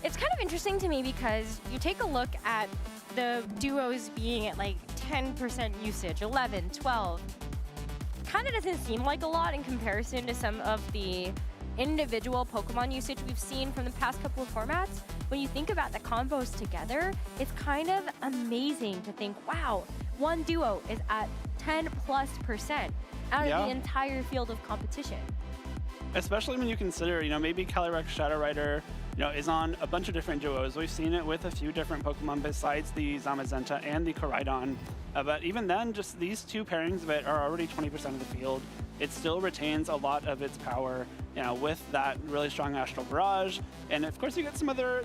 It's kind of interesting to me because you take a look at the duos being at like 10% usage, 11, 12. Kind of doesn't seem like a lot in comparison to some of the individual Pokemon usage we've seen from the past couple of formats. When you think about the combos together, it's kind of amazing to think, wow, one duo is at 10+% out of the entire field of competition. Especially when you consider, maybe Calyrex Shadow Rider, is on a bunch of different duos. We've seen it with a few different Pokemon besides the Zamazenta and the Koraidon. But even then, just these two pairings of it are already 20% of the field. It still retains a lot of its power, with that really strong Astral Barrage. And of course, you get some other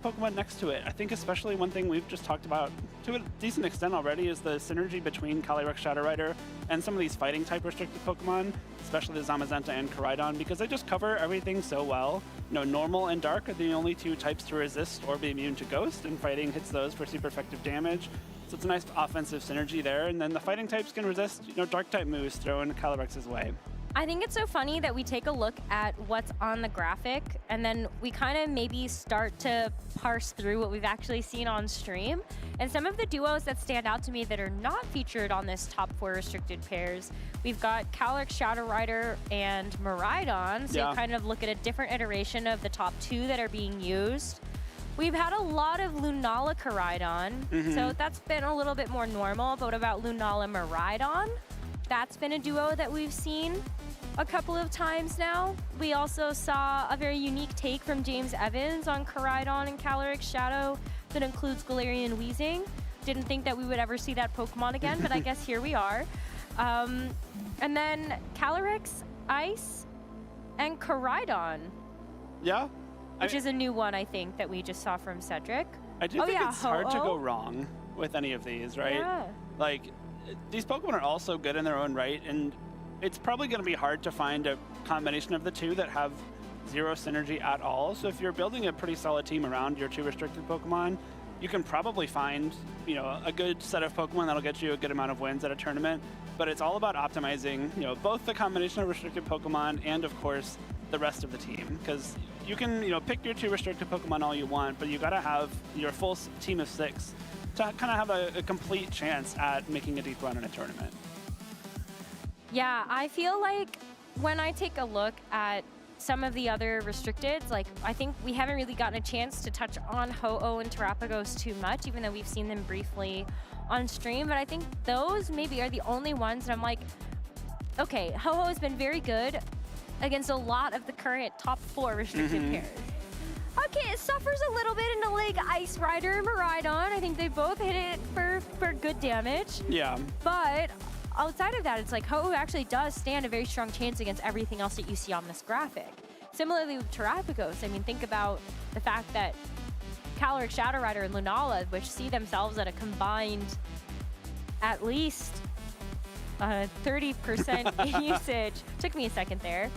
Pokemon next to it. I think especially one thing we've just talked about to a decent extent already is the synergy between Calyrex Shadow Rider and some of these fighting type restricted Pokemon, especially the Zamazenta and Koraidon, because they just cover everything so well. Normal and Dark are the only two types to resist or be immune to Ghost, and fighting hits those for super effective damage. So it's a nice offensive synergy there, and then the fighting types can resist, Dark type moves thrown Calyrex's way. I think it's so funny that we take a look at what's on the graphic, and then we kind of maybe start to parse through what we've actually seen on stream. And some of the duos that stand out to me that are not featured on this top 4 restricted pairs, we've got Calyrex Shadow Rider and Miraidon, so you kind of look at a different iteration of the top 2 that are being used. We've had a lot of Lunala Koraidon, so that's been a little bit more normal. But what about Lunala Miraidon? That's been a duo that we've seen a couple of times now. We also saw a very unique take from James Evans on Koraidon and Calyrex Shadow that includes Galarian Weezing. Didn't think that we would ever see that Pokemon again, but I guess here we are. And then Calyrex Ice and Koraidon. Yeah. Which is a new one, I think, that we just saw from Cedric. I do think it's hard to go wrong with any of these, right? Yeah. Like, these Pokemon are also good in their own right, and it's probably going to be hard to find a combination of the two that have zero synergy at all. So if you're building a pretty solid team around your 2 restricted Pokemon, you can probably find, a good set of Pokemon that'll get you a good amount of wins at a tournament. But it's all about optimizing, both the combination of restricted Pokemon and, of course, the rest of the team. Because you can, pick your 2 restricted Pokemon all you want, but you got to have your full team of 6 to kind of have a complete chance at making a deep run in a tournament. Yeah, I feel like when I take a look at some of the other restricteds, like I think we haven't really gotten a chance to touch on Ho-Oh and Terapagos too much, even though we've seen them briefly on stream. But I think those maybe are the only ones that I'm like, okay, Ho-Oh has been very good against a lot of the current top 4 restricted pairs. Okay, it suffers a little bit into like Ice Rider and Miraidon. I think they both hit it for good damage. Yeah. But outside of that, it's like Ho-Oh actually does stand a very strong chance against everything else that you see on this graphic. Similarly with Terapagos, I mean, think about the fact that Calyrex Shadow Rider and Lunala, which see themselves at a combined at least 30% usage. Took me a second there.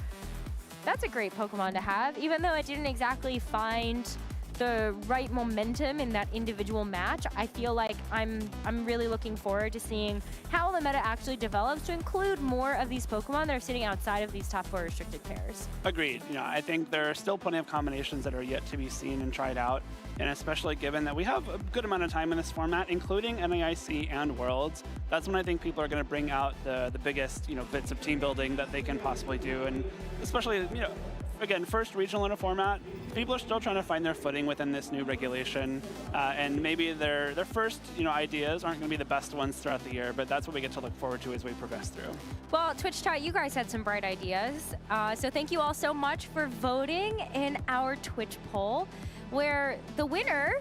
That's a great Pokemon to have, even though it didn't exactly find the right momentum in that individual match. I feel like I'm really looking forward to seeing how the meta actually develops to include more of these Pokemon that are sitting outside of these top 4 restricted pairs. Agreed. You know, I think there are still plenty of combinations that are yet to be seen and tried out, and especially given that we have a good amount of time in this format, including NAIC and Worlds, that's when I think people are going to bring out the biggest, you know, bits of team building that they can possibly do, and especially, you know, again, first regional in a format, people are still trying to find their footing within this new regulation, and maybe their first, you know, ideas aren't going to be the best ones throughout the year, but that's what we get to look forward to as we progress through. Well, Twitch chat, you guys had some bright ideas, so thank you all so much for voting in our Twitch poll, where the winner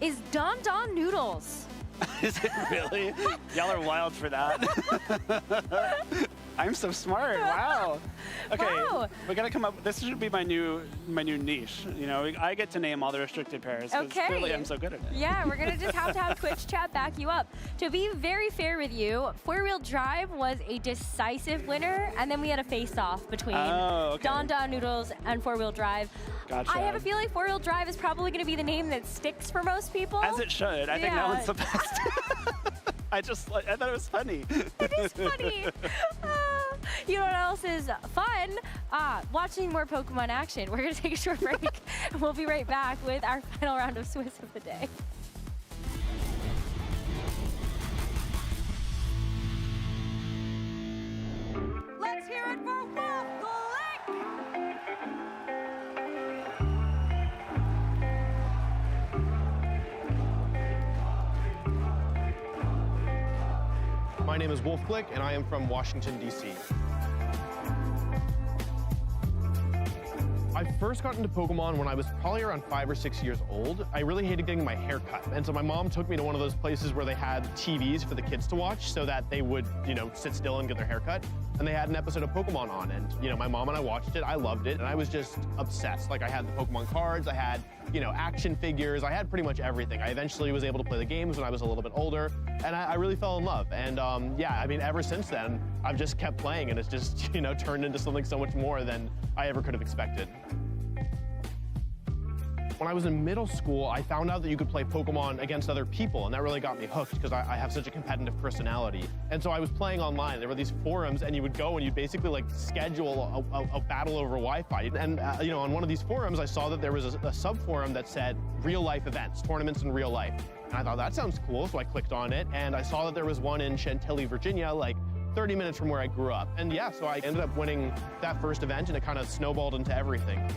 is Don Don Noodles. Is it really? Y'all are wild for that. I'm so smart. Wow. Okay, wow. We gotta come up. This should be my new niche. You know, I get to name all the restricted pairs. Okay. Clearly, I'm so good at it. Yeah, we're gonna just have to have Twitch chat back you up. To be very fair with you, 4-wheel drive was a decisive winner, and then we had a face-off between Don Don Noodles and 4-wheel drive. Gotcha. I have a feeling 4-wheel drive is probably gonna be the name that sticks for most people. As it should. I think that one's the best. I thought it was funny. It is funny. You know what else is fun? Watching more Pokemon action. We're going to take a short break, and we'll be right back with our final round of Swiss of the day. Let's hear it for Wolf Click! My name is Wolf Glick, and I am from Washington, D.C. I first got into Pokemon when I was probably around 5 or 6 years old. I really hated getting my hair cut, and so my mom took me to one of those places where they had TVs for the kids to watch so that they would, you know, sit still and get their hair cut. And they had an episode of Pokemon on, and, you know, my mom and I watched it. I loved it, and I was just obsessed. Like, I had the Pokemon cards, I had, you know, action figures, I had pretty much everything. I eventually was able to play the games when I was a little bit older, and I really fell in love. And yeah, I mean, ever since then, I've just kept playing, and it's just, you know, turned into something so much more than I ever could have expected. When I was in middle school, I found out that you could play Pokemon against other people, and that really got me hooked because I have such a competitive personality. And so I was playing online. There were these forums, and you would go and you'd basically like schedule a battle over Wi-Fi. And you know, on one of these forums, I saw that there was a sub-forum that said real-life events, tournaments in real life. And I thought, that sounds cool, so I clicked on it, and I saw that there was one in Chantilly, Virginia, like 30 minutes from where I grew up. And yeah, so I ended up winning that first event, and it kind of snowballed into everything.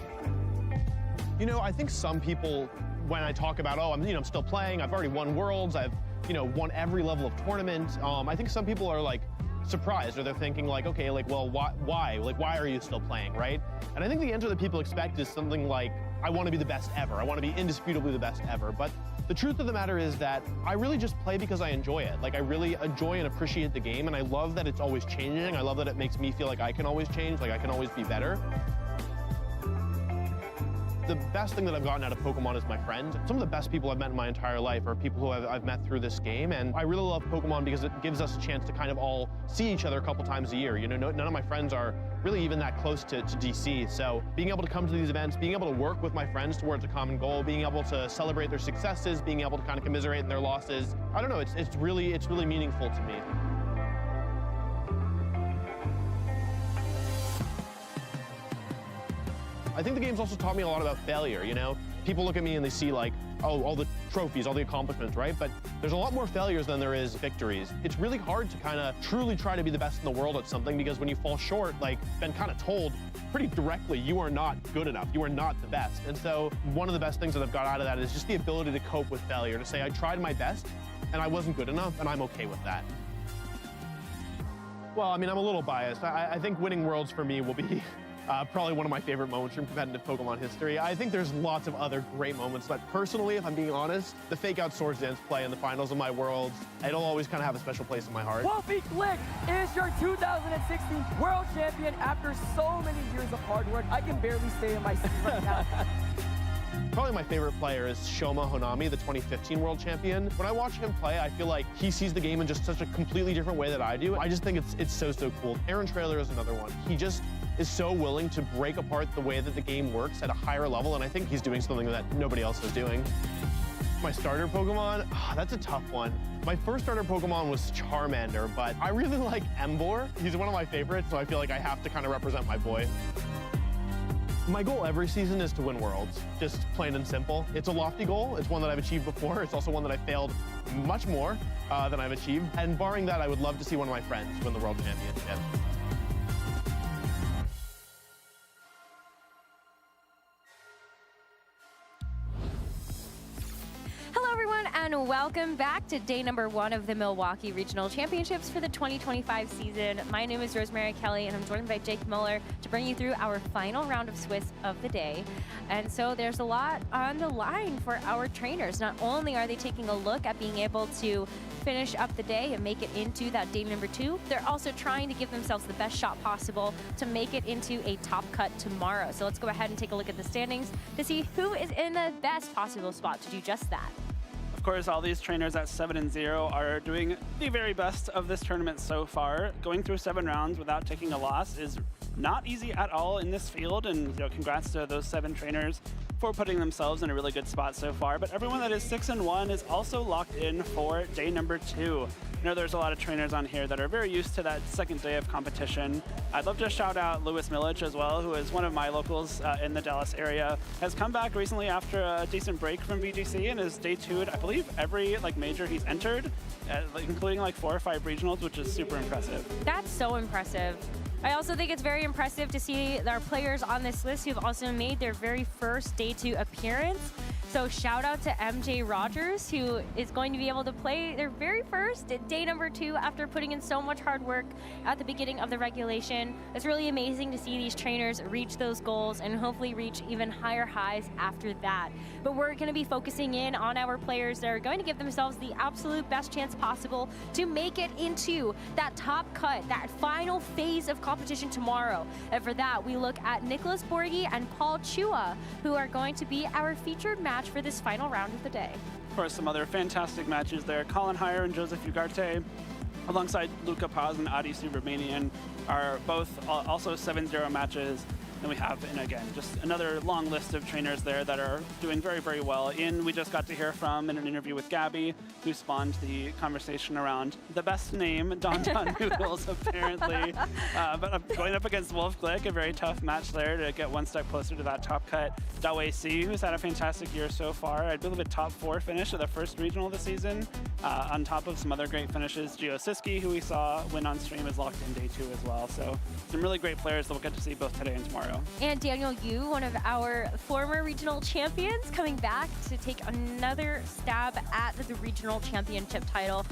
You know, I think some people, when I talk about, oh, I'm still playing, I've already won Worlds, I've, you know, won every level of tournament, I think some people are like surprised, or they're thinking like, okay, like, well, why? Like, why are you still playing, right? And I think the answer that people expect is something like, I want to be the best ever, I want to be indisputably the best ever. But the truth of the matter is that I really just play because I enjoy it. Like, I really enjoy and appreciate the game, and I love that it's always changing. I love that it makes me feel like I can always change, like I can always be better. The best thing that I've gotten out of Pokemon is my friends. Some of the best people I've met in my entire life are people who I've met through this game, and I really love Pokemon because it gives us a chance to kind of all see each other a couple times a year. You know, none of my friends are really even that close to DC, so being able to come to these events, being able to work with my friends towards a common goal, being able to celebrate their successes, being able to kind of commiserate in their losses, I don't know, it's really meaningful to me. I think the game's also taught me a lot about failure, you know? People look at me and they see like, oh, all the trophies, all the accomplishments, right? But there's a lot more failures than there is victories. It's really hard to kind of truly try to be the best in the world at something, because when you fall short, like, been kind of told pretty directly, you are not good enough, you are not the best. And so one of the best things that I've got out of that is just the ability to cope with failure, to say I tried my best and I wasn't good enough, and I'm okay with that. Well, I mean, I'm a little biased. I think winning Worlds for me will be Probably one of my favorite moments from competitive Pokemon history. I think there's lots of other great moments, but personally, if I'm being honest, the Fake Out Swords Dance play in the finals of my Worlds, it'll always kind of have a special place in my heart. Wolfie Glick is your 2016 World Champion after so many years of hard work. I can barely stay in my seat right now. Probably my favorite player is Shoma Honami, the 2015 World Champion. When I watch him play, I feel like he sees the game in just such a completely different way that I do. I just think it's so cool. Aaron Traylor is another one. He just is so willing to break apart the way that the game works at a higher level, and I think he's doing something that nobody else is doing. My starter Pokemon, that's a tough one. My first starter Pokemon was Charmander, but I really like Emboar. He's one of my favorites, so I feel like I have to kind of represent my boy. My goal every season is to win Worlds, just plain and simple. It's a lofty goal. It's one that I've achieved before. It's also one that I failed much more than I've achieved. And barring that, I would love to see one of my friends win the World Championship. And welcome back to day number 1 of the Milwaukee Regional Championships for the 2025 season. My name is Rosemary Kelly, and I'm joined by Jake Muller to bring you through our final round of Swiss of the day. And so there's a lot on the line for our trainers. Not only are they taking a look at being able to finish up the day and make it into that day number 2, they're also trying to give themselves the best shot possible to make it into a top cut tomorrow. So let's go ahead and take a look at the standings to see who is in the best possible spot to do just that. Of course, all these trainers at 7-0 are doing the very best of this tournament so far. Going through 7 rounds without taking a loss is not easy at all in this field, and congrats to those 7 trainers for putting themselves in a really good spot so far. But everyone that is 6-1 is also locked in for day number 2. I know there's a lot of trainers on here that are very used to that second day of competition. I'd love to shout out Lewis Milich as well, who is one of my locals in the Dallas area. Has come back recently after a decent break from VGC and is day 2'd, I believe, every major he's entered, including 4 or 5 regionals, which is super impressive. That's so impressive. I also think it's very impressive to see our players on this list who've also made their very first day 2 appearance. So shout out to MJ Rogers, who is going to be able to play their very first day number 2 after putting in so much hard work at the beginning of the regulation. It's really amazing to see these trainers reach those goals and hopefully reach even higher highs after that. But we're going to be focusing in on our players that are going to give themselves the absolute best chance possible to make it into that top cut, that final phase of competition tomorrow. And for that, we look at Nicholas Borgi and Paul Chua, who are going to be our featured match for this final round of the day. Of course, some other fantastic matches there. Colin Heyer and Joseph Ugarte, alongside Luca Paz and Audi Subramanian, are both also 7-0 matches. And we have, and again, just another long list of trainers there that are doing very, very well. We just got to hear from in an interview with Gabby, who spawned the conversation around the best name, Don Noodles, apparently. But going up against Wolf Glick, a very tough match there to get one step closer to that top cut. Dawei C, who's had a fantastic year so far. I believe a top 4 finish at the first regional of the season, on top of some other great finishes. Gio Syski, who we saw win on stream, is locked in day 2 as well. So some really great players that we'll get to see both today and tomorrow. And Daniel Yu, one of our former regional champions, coming back to take another stab at the regional championship title.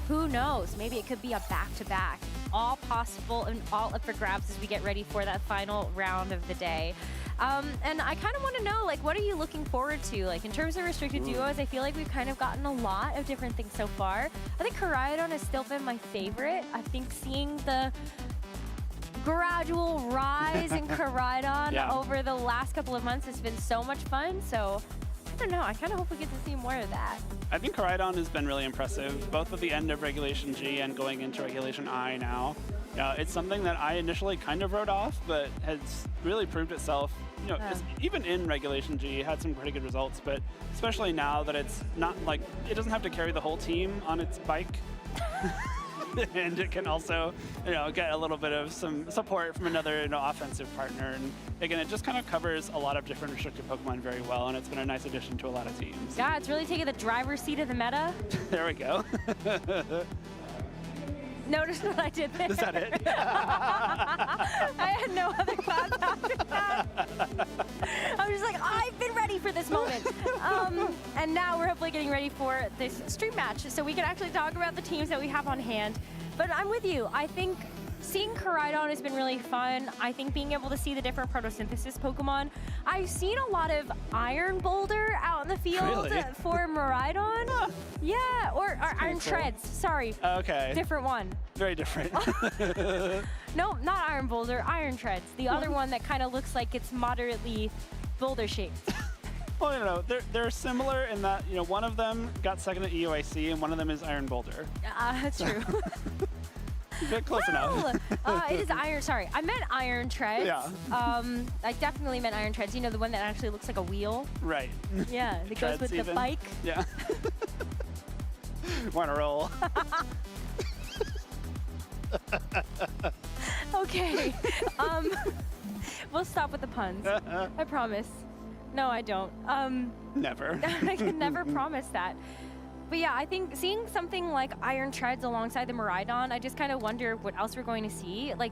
Who knows? Maybe it could be a back-to-back. All possible and all up for grabs as we get ready for that final round of the day. And I kind of want to know, what are you looking forward to? In terms of restricted duos, I feel like we've kind of gotten a lot of different things so far. I think Koraidon has still been my favorite. I think seeing the gradual rise in Koraidon over the last couple of months has been so much fun. So I don't know, I kind of hope we get to see more of that. I think Koraidon has been really impressive, both at the end of Regulation G and going into Regulation I now. It's something that I initially kind of wrote off, but has really proved itself. Even in Regulation G, had some pretty good results, but especially now that it's not it doesn't have to carry the whole team on its bike. And it can also, get a little bit of some support from another, offensive partner. And again, it just kind of covers a lot of different restricted Pokemon very well, and it's been a nice addition to a lot of teams. Yeah, it's really taken the driver's seat of the meta. There we go. Notice what I did there. Is that it? I had no other thoughts after that. I was just I've been ready for this moment. And now we're hopefully getting ready for this stream match so we can actually talk about the teams that we have on hand. But I'm with you. I think seeing Koraidon has been really fun. I think being able to see the different photosynthesis Pokemon. I've seen a lot of Iron Boulder out in the field for Miraidon. Yeah, or Iron Treads, sorry. Okay. Different one. Very different. No, not Iron Boulder, Iron Treads. The other one that kind of looks like it's moderately boulder shaped. Well, you know, they're similar in that, you know, one of them got second at EUIC and one of them is Iron Boulder. That's true. Get close enough. It is Iron, sorry. I meant Iron Treads. Yeah. I definitely meant Iron Treads. You know, the one that actually looks like a wheel? Right. Yeah, that goes with the bike. Yeah. Wanna roll. Okay. We'll stop with the puns. I promise. No, I don't. Never. I can never promise that. But yeah, I think seeing something like Iron Treads alongside the Miraidon, I just kind of wonder what else we're going to see. Like,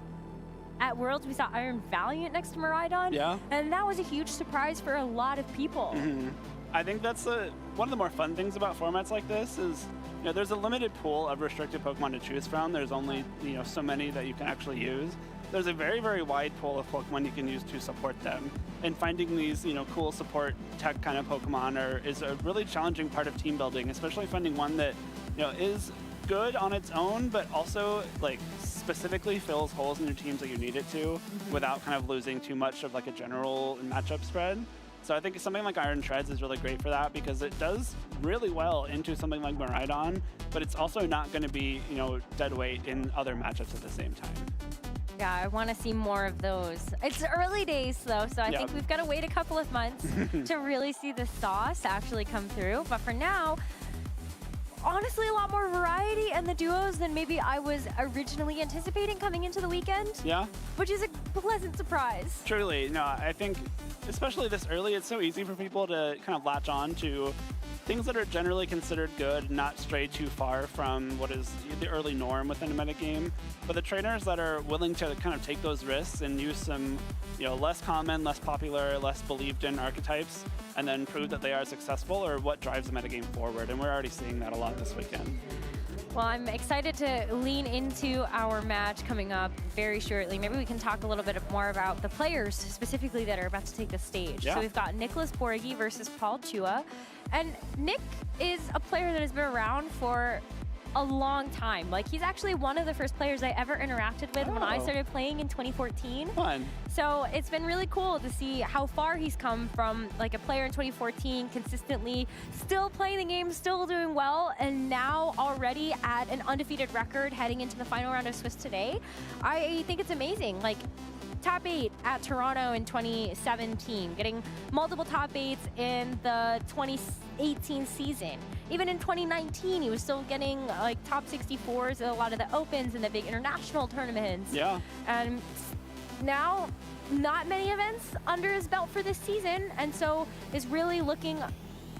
at Worlds, we saw Iron Valiant next to Miraidon. Yeah. And that was a huge surprise for a lot of people. Mm-hmm. I think that's one of the more fun things about formats like this is, you know, there's a limited pool of restricted Pokemon to choose from. There's only, you know, so many that you can actually use. There's a very, very wide pool of Pokemon you can use to support them. And finding these, you know, cool support tech kind of Pokemon is a really challenging part of team building, especially finding one that, you know, is good on its own, but also like specifically fills holes in your teams that you need it to without kind of losing too much of like a general matchup spread. So I think something like Iron Treads is really great for that because it does really well into something like Miraidon, but it's also not going to be, you know, dead weight in other matchups at the same time. Yeah, I want to see more of those. It's early days, though, so I think we've got to wait a couple of months to really see the sauce actually come through. But for now, honestly, a lot more variety in the duos than maybe I was originally anticipating coming into the weekend. Yeah. Which is a pleasant surprise. Truly. No, I think, especially this early, it's so easy for people to kind of latch on to things that are generally considered good, not stray too far from what is the early norm within a metagame. But the trainers that are willing to kind of take those risks and use some, you know, less common, less popular, less believed in archetypes, and then prove that they are successful are what drives the metagame forward. And we're already seeing that a lot this weekend. Well, I'm excited to lean into our match coming up very shortly. Maybe we can talk a little bit more about the players specifically that are about to take the stage. Yeah. So we've got Nicholas Borgi versus Paul Chua. And Nick is a player that has been around for a long time. Like, he's actually one of the first players I ever interacted with when I started playing in 2014. Fun. So it's been really cool to see how far he's come from like a player in 2014, consistently still playing the game, still doing well, and now already at an undefeated record heading into the final round of Swiss today. I think it's amazing. Like, top 8 at Toronto in 2017, getting multiple top 8s in the 2018 season. Even in 2019, he was still getting like top 64s at a lot of the opens and the big international tournaments. Yeah. And now, not many events under his belt for this season, and so is really looking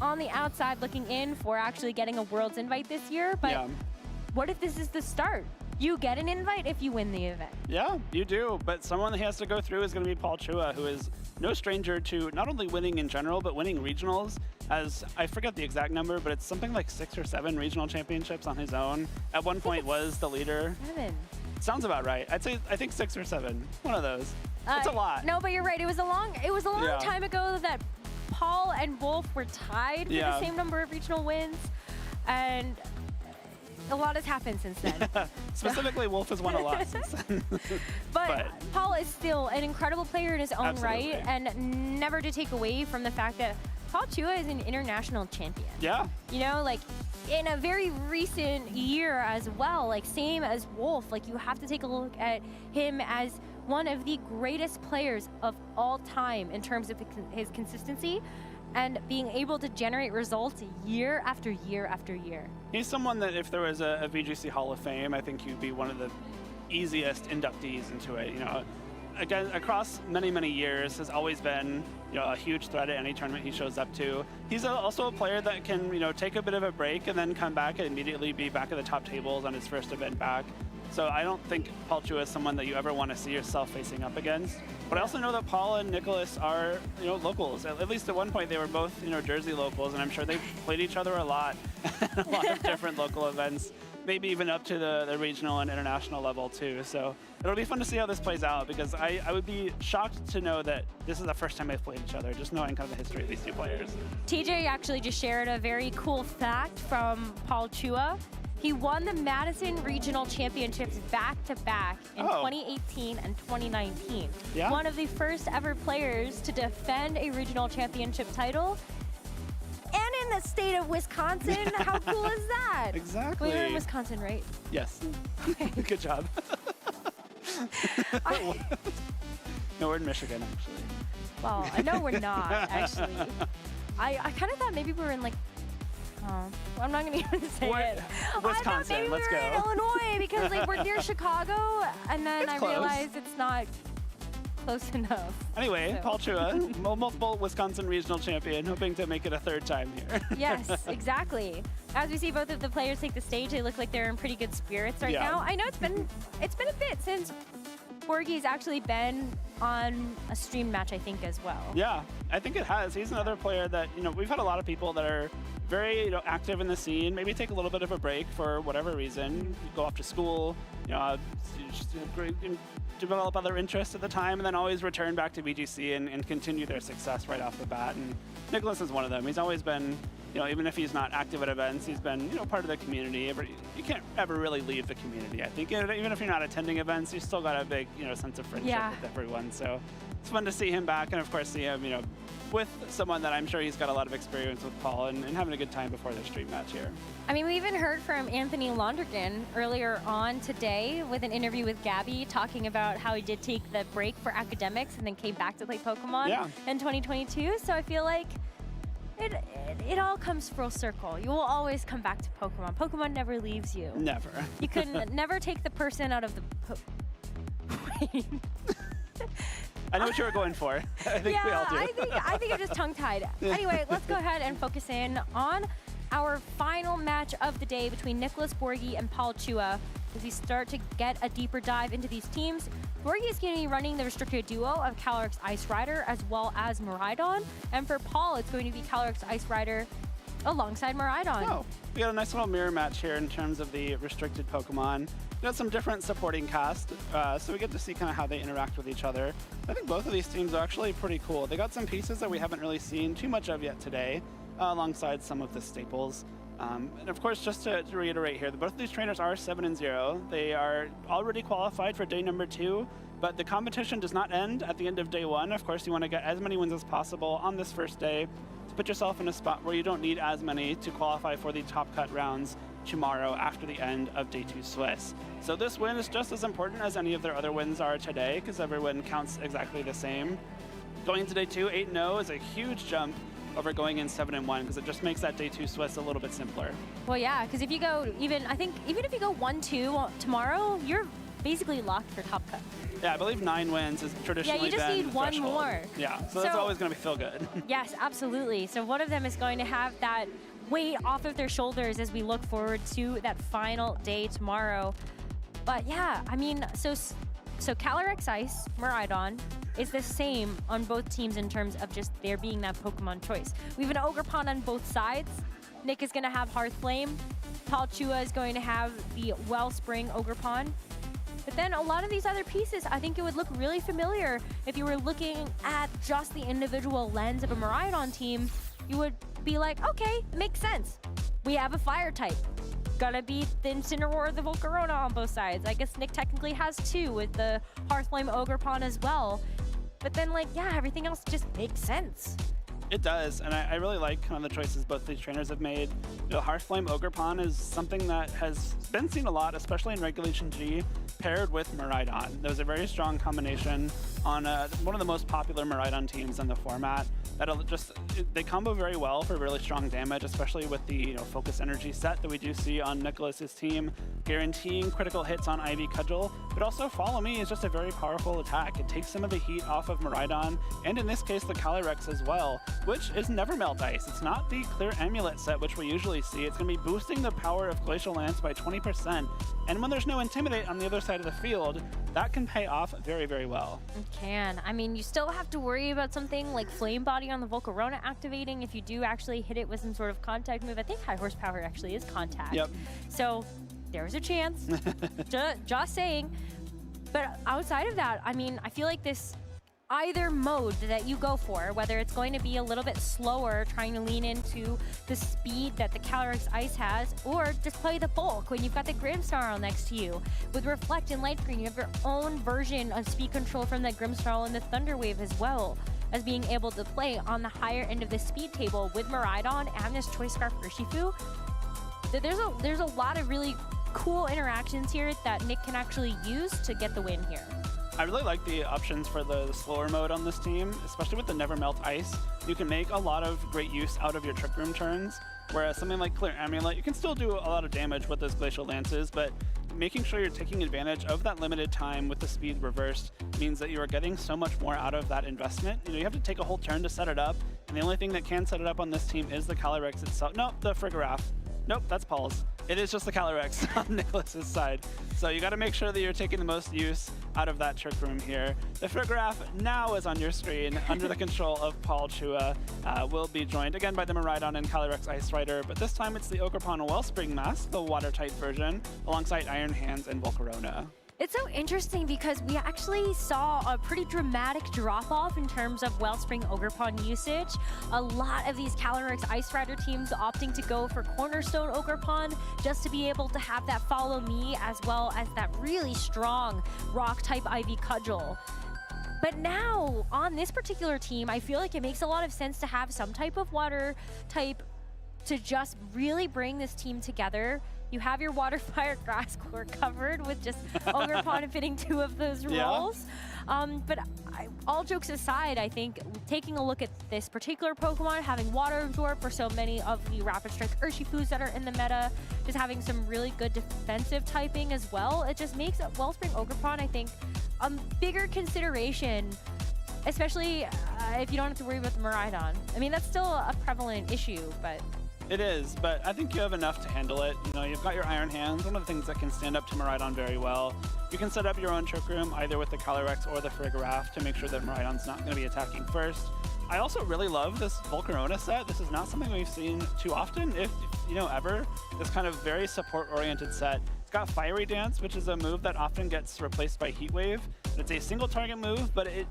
on the outside, looking in for actually getting a Worlds invite this year. But what if this is the start? You get an invite if you win the event. Yeah, you do. But someone he has to go through is going to be Paul Chua, who is no stranger to not only winning in general, but winning regionals. As I forget the exact number, but it's something like 6 or 7 regional championships on his own. At one point was the leader. 7. Sounds about right. I think 6 or 7. One of those. It's a lot. No, but you're right. It was a long time ago that Paul and Wolf were tied for the same number of regional wins, and a lot has happened since then. Specifically, Wolf has won a lot since then. But Paul is still an incredible player in his own right, and never to take away from the fact that Paul Chua is an international champion. Yeah. You know, like, in a very recent year as well, like same as Wolf, like you have to take a look at him as one of the greatest players of all time in terms of his consistency and being able to generate results year after year after year. He's someone that if there was a VGC Hall of Fame, I think he'd be one of the easiest inductees into it. You know, again, across many, many years has always been, you know, a huge threat at any tournament he shows up to. He's also a player that can, you know, take a bit of a break and then come back and immediately be back at the top tables on his first event back. So I don't think Paul Chua is someone that you ever want to see yourself facing up against. But I also know that Paul and Nicholas are, you know, locals. At least at one point they were both, you know, Jersey locals, and I'm sure they've played each other a lot at a lot of different local events maybe even up to the regional and international level too. So it'll be fun to see how this plays out, because I would be shocked to know that this is the first time they've played each other, just knowing kind of the history of these two players. TJ actually just shared a very cool fact from Paul Chua. He won the Madison Regional Championships back-to-back in 2018 and 2019. Yeah. One of the first ever players to defend a regional championship title. And in the state of Wisconsin. How cool is that? Exactly. We're in Wisconsin, right? Yes. Good job. No, we're in Michigan, actually. Well, I know we're not, actually. I kind of thought maybe we were in, like, I'm not going to even say it. Wisconsin, I thought maybe let's we were go. in Illinois, because like we're near Chicago, and then I close. realized it's not close enough. Anyway, So. Paul Chua, multiple Wisconsin regional champion, hoping to make it a third time here. Yes, exactly. As we see both of the players take the stage, they look like they're in pretty good spirits right Yeah. now. I know it's been a bit since Borgi's actually been on a stream match, I think, as well. Yeah, I think it has. He's another player that, we've had a lot of people that are very active in the scene, maybe take a little bit of a break for whatever reason, go off to school, just develop other interests at the time, and then always return back to VGC and continue their success right off the bat. And Nicholas is one of them. He's always been, even if he's not active at events, he's been, part of the community. You can't ever really leave the community, I think. Even if you're not attending events, you still got a big, sense of friendship with everyone. So it's fun to see him back, and of course see him, with someone that I'm sure he's got a lot of experience with, Paul, and having a good time before their stream match here. I mean, we even heard from Anthony Londergan earlier on today with an interview with Gabby talking about how he did take the break for academics and then came back to play Pokemon in 2022. So I feel like it all comes full circle. You will always come back to Pokemon. Pokemon never leaves you. Never. You can never take the person out of the I know what you were going for. I think we all do. I think I'm just tongue-tied. Anyway, let's go ahead and focus in on our final match of the day between Nicholas Borgi and Paul Chua. As we start to get a deeper dive into these teams, Borgi is going to be running the restricted duo of Calyrex Ice Rider as well as Miraidon. And for Paul, it's going to be Calyrex Ice Rider alongside Miraidon. Oh, we got a nice little mirror match here in terms of the restricted Pokemon. We got some different supporting cast, so we get to see kind of how they interact with each other. I think both of these teams are actually pretty cool. They got some pieces that we haven't really seen too much of yet today, alongside some of the staples. And of course, just to reiterate here, both of these trainers are 7-0. They are already qualified for day number 2, but the competition does not end at the end of day 1. Of course, you want to get as many wins as possible on this first day to put yourself in a spot where you don't need as many to qualify for the top cut rounds tomorrow after the end of day 2 Swiss. So this win is just as important as any of their other wins are today, because every win counts exactly the same. Going into day 2, 8-0 is a huge jump over going in 7-1, because it just makes that day 2 Swiss a little bit simpler. Well, yeah, because if you go even if you go 1-2 tomorrow, you're basically locked for top cut. Yeah, I believe 9 wins is traditionally you just been need the one threshold. more. Yeah, so that's always going to feel good. Yes, absolutely. So one of them is going to have that weight off of their shoulders as we look forward to that final day tomorrow. But yeah, I mean, so Calyrex Ice, Miraidon, is the same on both teams in terms of just there being that Pokemon choice. We have an Ogerpon on both sides. Nick is going to have Hearthflame. Paul Chua is going to have the Wellspring Ogerpon. But then a lot of these other pieces, I think it would look really familiar if you were looking at just the individual lens of a Miraidon team. You would be like, okay, makes sense. We have a fire type. Gotta beat the Incineroar or the Volcarona on both sides. I guess Nick technically has 2 with the Hearthflame Ogerpon as well. But then, everything else just makes sense. It does, and I really like kind of the choices both these trainers have made. Hearthflame Ogerpon is something that has been seen a lot, especially in Regulation G, paired with Miraidon. There's a very strong combination on one of the most popular Miraidon teams in the format. They combo very well for really strong damage, especially with the focus energy set that we do see on Nicholas's team, guaranteeing critical hits on Ivy Cudgel. But also Follow Me is just a very powerful attack. It takes some of the heat off of Miraidon, and in this case the Calyrex as well, which is never Melt Ice. It's not the clear amulet set which we usually see. It's going to be boosting the power of Glacial Lance by 20%, and when there's no Intimidate on the other side of the field, that can pay off very, very well. It can. I mean, you still have to worry about something like Flame Body on the Volcarona activating if you do actually hit it with some sort of contact move. I think High Horsepower actually is contact. Yep. So there's a chance. Just saying. But outside of that, I mean, I feel like this either mode that you go for, whether it's going to be a little bit slower, trying to lean into the speed that the Calyrex Ice has, or just play the bulk when you've got the Grimmsnarl next to you. With Reflect and Light Green, you have your own version of speed control from the Grimmsnarl and the Thunder Wave, as well as being able to play on the higher end of the speed table with Miraidon and this Choice Scarf Urshifu. There's a lot of really cool interactions here that Nick can actually use to get the win here. I really like the options for the slower mode on this team, especially with the Never Melt Ice. You can make a lot of great use out of your Trick Room turns, whereas something like Clear Amulet, you can still do a lot of damage with those Glacial Lances, but making sure you're taking advantage of that limited time with the speed reversed means that you are getting so much more out of that investment. You know, you have to take a whole turn to set it up, and the only thing that can set it up on this team is the Calyrex itself. Nope, the Frigoraph. Nope, that's Paul's. It is just the Calyrex on Nicholas's side. So you got to make sure that you're taking the most use out of that Trick Room here. The Frigoraph now is on your screen under the control of Paul Chua. Will be joined again by the Miraidon and Calyrex Ice Rider, but this time it's the Ogerpon Wellspring Mask, the water-type version, alongside Iron Hands and Volcarona. It's so interesting because we actually saw a pretty dramatic drop-off in terms of Wellspring Ogerpon usage. A lot of these Calyrex Ice Rider teams opting to go for Cornerstone Ogerpon just to be able to have that Follow Me, as well as that really strong Rock-type Ivy Cudgel. But now, on this particular team, I feel like it makes a lot of sense to have some type of water type to just really bring this team together. You have your Water, Fire, Grass core covered with just Ogerpon fitting 2 of those roles. But all jokes aside, I think taking a look at this particular Pokemon, having Water Absorb for so many of the Rapid Strike Urshifus that are in the meta, just having some really good defensive typing as well, it just makes Wellspring Ogerpon, I think, a bigger consideration, especially if you don't have to worry about the Miraidon. I mean, that's still a prevalent issue, but... It is, but I think you have enough to handle it. You know, you've got your Iron Hands, one of the things that can stand up to Miraidon very well. You can set up your own Trick Room, either with the Calyrex or the Frigoraph, to make sure that Miraidon's not going to be attacking first. I also really love this Volcarona set. This is not something we've seen too often, if you know, ever. This kind of very support-oriented set. It's got Fiery Dance, which is a move that often gets replaced by Heat Wave. It's a single target move, but it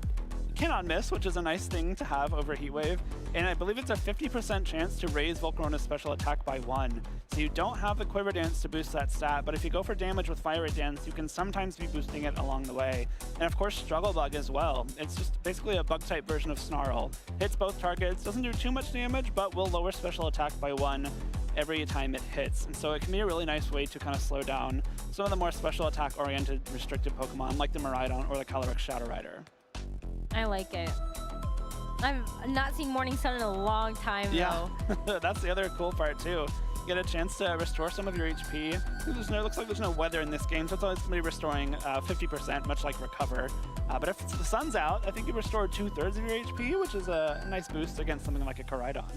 cannot miss, which is a nice thing to have over Heat Wave. And I believe it's a 50% chance to raise Volcarona's special attack by 1. So you don't have the Quiver Dance to boost that stat, but if you go for damage with Fiery Dance, you can sometimes be boosting it along the way. And of course, Struggle Bug as well. It's just basically a bug-type version of Snarl. Hits both targets, doesn't do too much damage, but will lower special attack by 1 every time it hits. And so it can be a really nice way to kind of slow down some of the more special attack-oriented restricted Pokemon like the Miraidon or the Calyrex Shadow Rider. I like it. I've not seen Morning Sun in a long time, though. That's the other cool part, too. You get a chance to restore some of your HP. It looks like there's no weather in this game, so it's always going to be restoring 50%, much like Recover. But if the sun's out, I think you restore 2/3 of your HP, which is a nice boost against something like a Koraidon.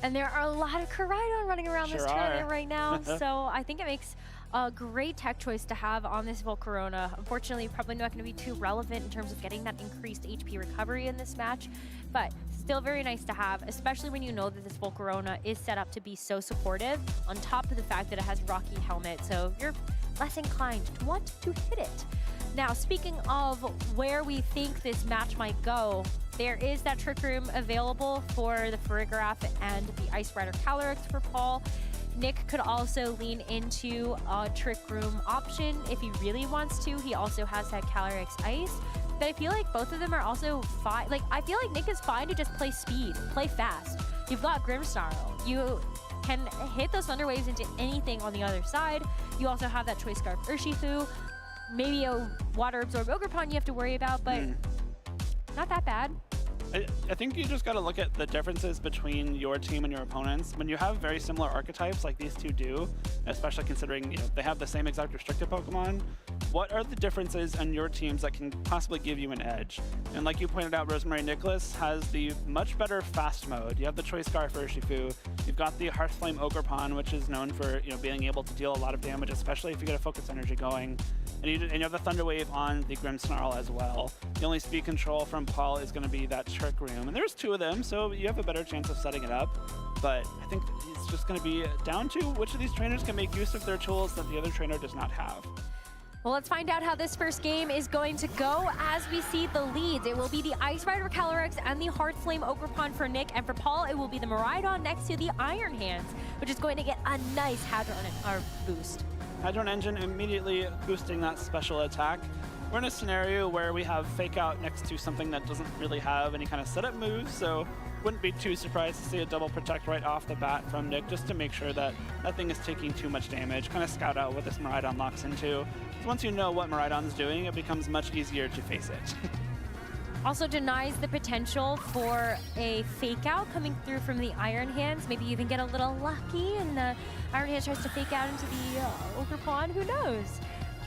And there are a lot of Koraidon running around this tournament right now, so I think it makes a great tech choice to have on this Volcarona. Unfortunately, probably not going to be too relevant in terms of getting that increased HP recovery in this match, but still very nice to have, especially when you know that this Volcarona is set up to be so supportive, on top of the fact that it has Rocky Helmet, so you're less inclined to want to hit it. Now, speaking of where we think this match might go, there is that Trick Room available for the Frigoraph and the Ice Rider Calyrex for Paul. Nick could also lean into a Trick Room option if he really wants to. He also has that Calyrex Ice. But I feel like both of them are also fine. Like, I feel like Nick is fine to just play speed, play fast. You've got Grimmsnarl. You can hit those Thunder Waves into anything on the other side. You also have that Choice Scarf Urshifu. Maybe a Water Absorb Ogerpon you have to worry about, but not that bad. I think you just got to look at the differences between your team and your opponents. When you have very similar archetypes like these two do, especially considering they have the same exact restricted Pokemon, what are the differences in your teams that can possibly give you an edge? And like you pointed out, Rosemary Nicholas has the much better fast mode. You have the Choice Scarf Urshifu. You've got the Hearthflame Ogerpon, which is known for being able to deal a lot of damage, especially if you get a Focus Energy going. and you have the Thunder Wave on the Grimmsnarl as well. The only speed control from Paul is going to be that Trick Room, and there's 2 of them, so you have a better chance of setting it up. But I think it's just going to be down to which of these trainers can make use of their tools that the other trainer does not have. Well, let's find out how this first game is going to go as we see the leads. It will be the Ice Rider Calyrex and the Heart Flame Ogerpon for Nick, and for Paul, it will be the Miraidon next to the Iron Hands, which is going to get a nice Hadron boost. Hadron Engine immediately boosting that special attack. We're in a scenario where we have Fake Out next to something that doesn't really have any kind of setup moves, so wouldn't be too surprised to see a double protect right off the bat from Nick, just to make sure that nothing is taking too much damage. Kind of scout out what this Miraidon locks into. So once you know what Miraidon's doing, it becomes much easier to face it. Also denies the potential for a Fake Out coming through from the Iron Hands. Maybe even get a little lucky and the Iron Hands tries to Fake Out into the Ogerpon, who knows?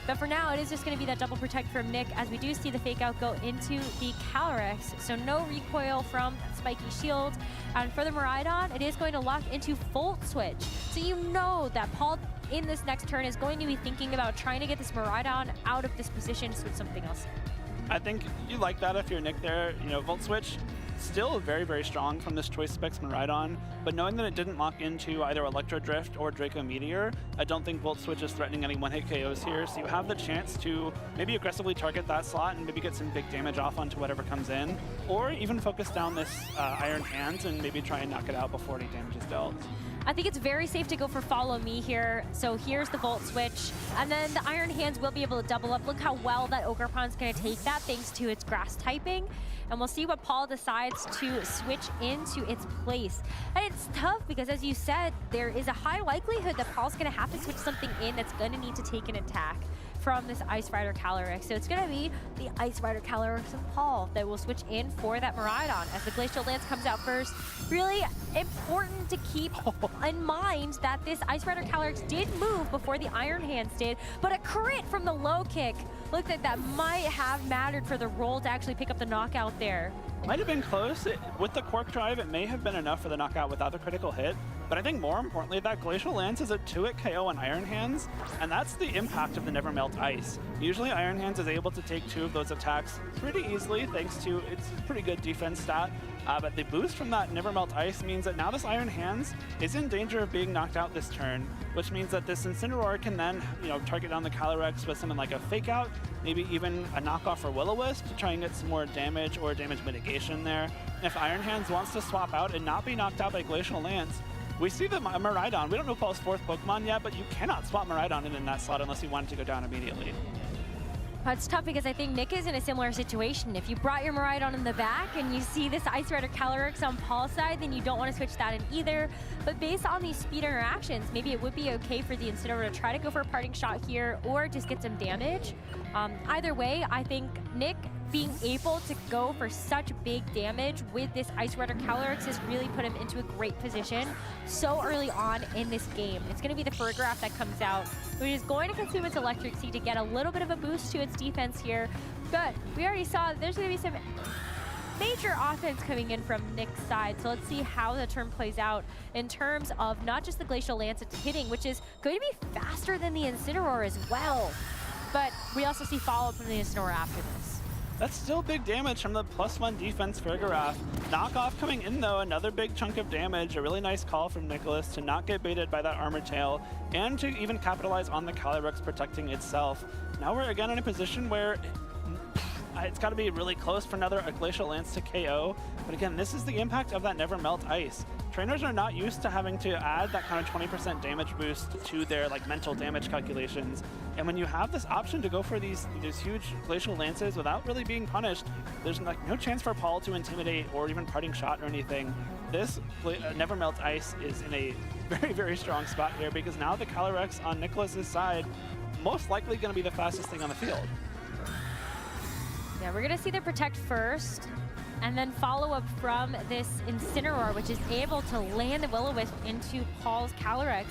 But for now, it is just going to be that double protect from Nick, as we do see the Fake Out go into the Calyrex. So no recoil from Spiky Shield. And for the Miraidon, it is going to lock into Volt Switch. So you know that Paul, in this next turn, is going to be thinking about trying to get this Miraidon out of this position to switch something else in. I think you like that if you're Nick there. You know, Volt Switch, still very, very strong from this Choice Specs Miraidon, but knowing that it didn't lock into either Electro Drift or Draco Meteor, I don't think Volt Switch is threatening any one-hit KOs here, so you have the chance to maybe aggressively target that slot and maybe get some big damage off onto whatever comes in, or even focus down this Iron Hands and maybe try and knock it out before any damage is dealt. I think it's very safe to go for Follow Me here. So here's the Volt Switch, and then the Iron Hands will be able to double up. Look how well that Ogerpon's going to take that thanks to its grass typing. And we'll see what Paul decides to switch into its place. And it's tough because, as you said, there is a high likelihood that Paul's going to have to switch something in that's going to need to take an attack from this Ice Rider Calyrex. So it's going to be the Ice Rider Calyrex of Paul that will switch in for that Miraidon as the Glacial Lance comes out first. Really important to keep in mind that this Ice Rider Calyrex did move before the Iron Hands did, but a crit from the low kick. Looked like that might have mattered for the roll to actually pick up the knockout there. Might have been close. With the Quark Drive, it may have been enough for the knockout without the critical hit, but I think more importantly, that Glacial Lance is a 2-hit KO on Iron Hands, and that's the impact of the Never Melt Ice. Usually Iron Hands is able to take 2 of those attacks pretty easily thanks to its pretty good defense stat, but the boost from that Never Melt Ice means that now this Iron Hands is in danger of being knocked out this turn, which means that this Incineroar can then, target down the Calyrex with something like a Fake Out, maybe even a knockoff for Will-O-Wisp to try and get some more damage or damage mitigation there. And if Iron Hands wants to swap out and not be knocked out by Glacial Lance, we see the Miraidon. We don't know Paul's 4th Pokemon yet, but you cannot swap Miraidon in that slot unless you want it to go down immediately. It's tough because I think Nick is in a similar situation. If you brought your Miraidon in the back and you see this Ice Rider Calyrex on Paul's side, then you don't want to switch that in either. But based on these speed interactions, maybe it would be okay for the Incineroar to try to go for a parting shot here or just get some damage. Either way, I think Nick being able to go for such big damage with this Ice Rider Calyrex has really put him into a great position so early on in this game. It's going to be the Farigiraf that comes out, which is going to consume its Electric Seed to get a little bit of a boost to its defense here. But we already saw that there's going to be some major offense coming in from Nick's side. So let's see how the turn plays out in terms of not just the Glacial Lance it's hitting, which is going to be faster than the Incineroar as well. But we also see follow-up from the Incineroar after this. That's still big damage from the +1 defense for Farigiraf. Knockoff coming in though, another big chunk of damage. A really nice call from Nicholas to not get baited by that Armor Tail and to even capitalize on the Calyrex protecting itself. Now we're again in a position where it's got to be really close for another Glacial Lance to KO. But again, this is the impact of that Never Melt Ice. Trainers are not used to having to add that kind of 20% damage boost to their mental damage calculations. And when you have this option to go for these huge Glacial Lances without really being punished, there's no chance for Paul to intimidate or even parting shot or anything. This Never Melt Ice is in a very, very strong spot here because now the Calyrex on Nicholas's side most likely going to be the fastest thing on the field. Yeah, we're going to see the Protect first, and then follow up from this Incineroar, which is able to land the Will-O-Wisp into Paul's Calyrex.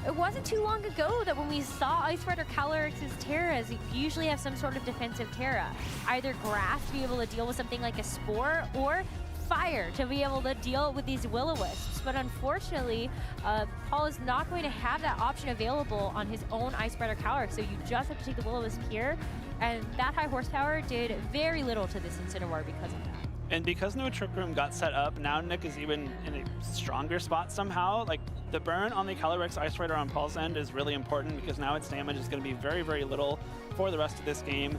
It wasn't too long ago that when we saw Ice Rider Calyrex's Terras, you usually have some sort of defensive Terra. Either Grass to be able to deal with something like a Spore, or fire to be able to deal with these Will-O-Wisps. But unfortunately, Paul is not going to have that option available on his own Ice Spreader Calyrex, so you just have to take the Will-O-Wisp here. And that high horsepower did very little to this Incineroar because of that. And because no Trick Room got set up, now Nick is even in a stronger spot somehow. Like, the burn on the Calyrex Ice Rider on Paul's end is really important because now its damage is going to be very, very little for the rest of this game.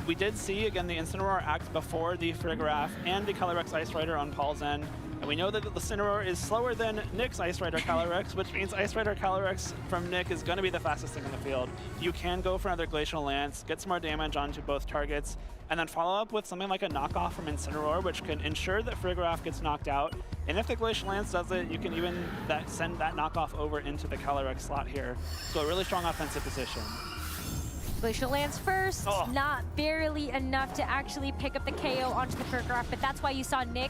We did see, again, the Incineroar act before the Farigiraf and the Calyrex Ice Rider on Paul's end. And we know that the Incineroar is slower than Nick's Ice Rider Calyrex, which means Ice Rider Calyrex from Nick is going to be the fastest thing in the field. You can go for another Glacial Lance, get some more damage onto both targets, and then follow up with something like a knockoff from Incineroar, which can ensure that Farigiraf gets knocked out. And if the Glacial Lance does it, you can even send that knockoff over into the Calyrex slot here. So a really strong offensive position. Glacial Lance first, not barely enough to actually pick up the KO onto the Farigiraf, but that's why you saw Nick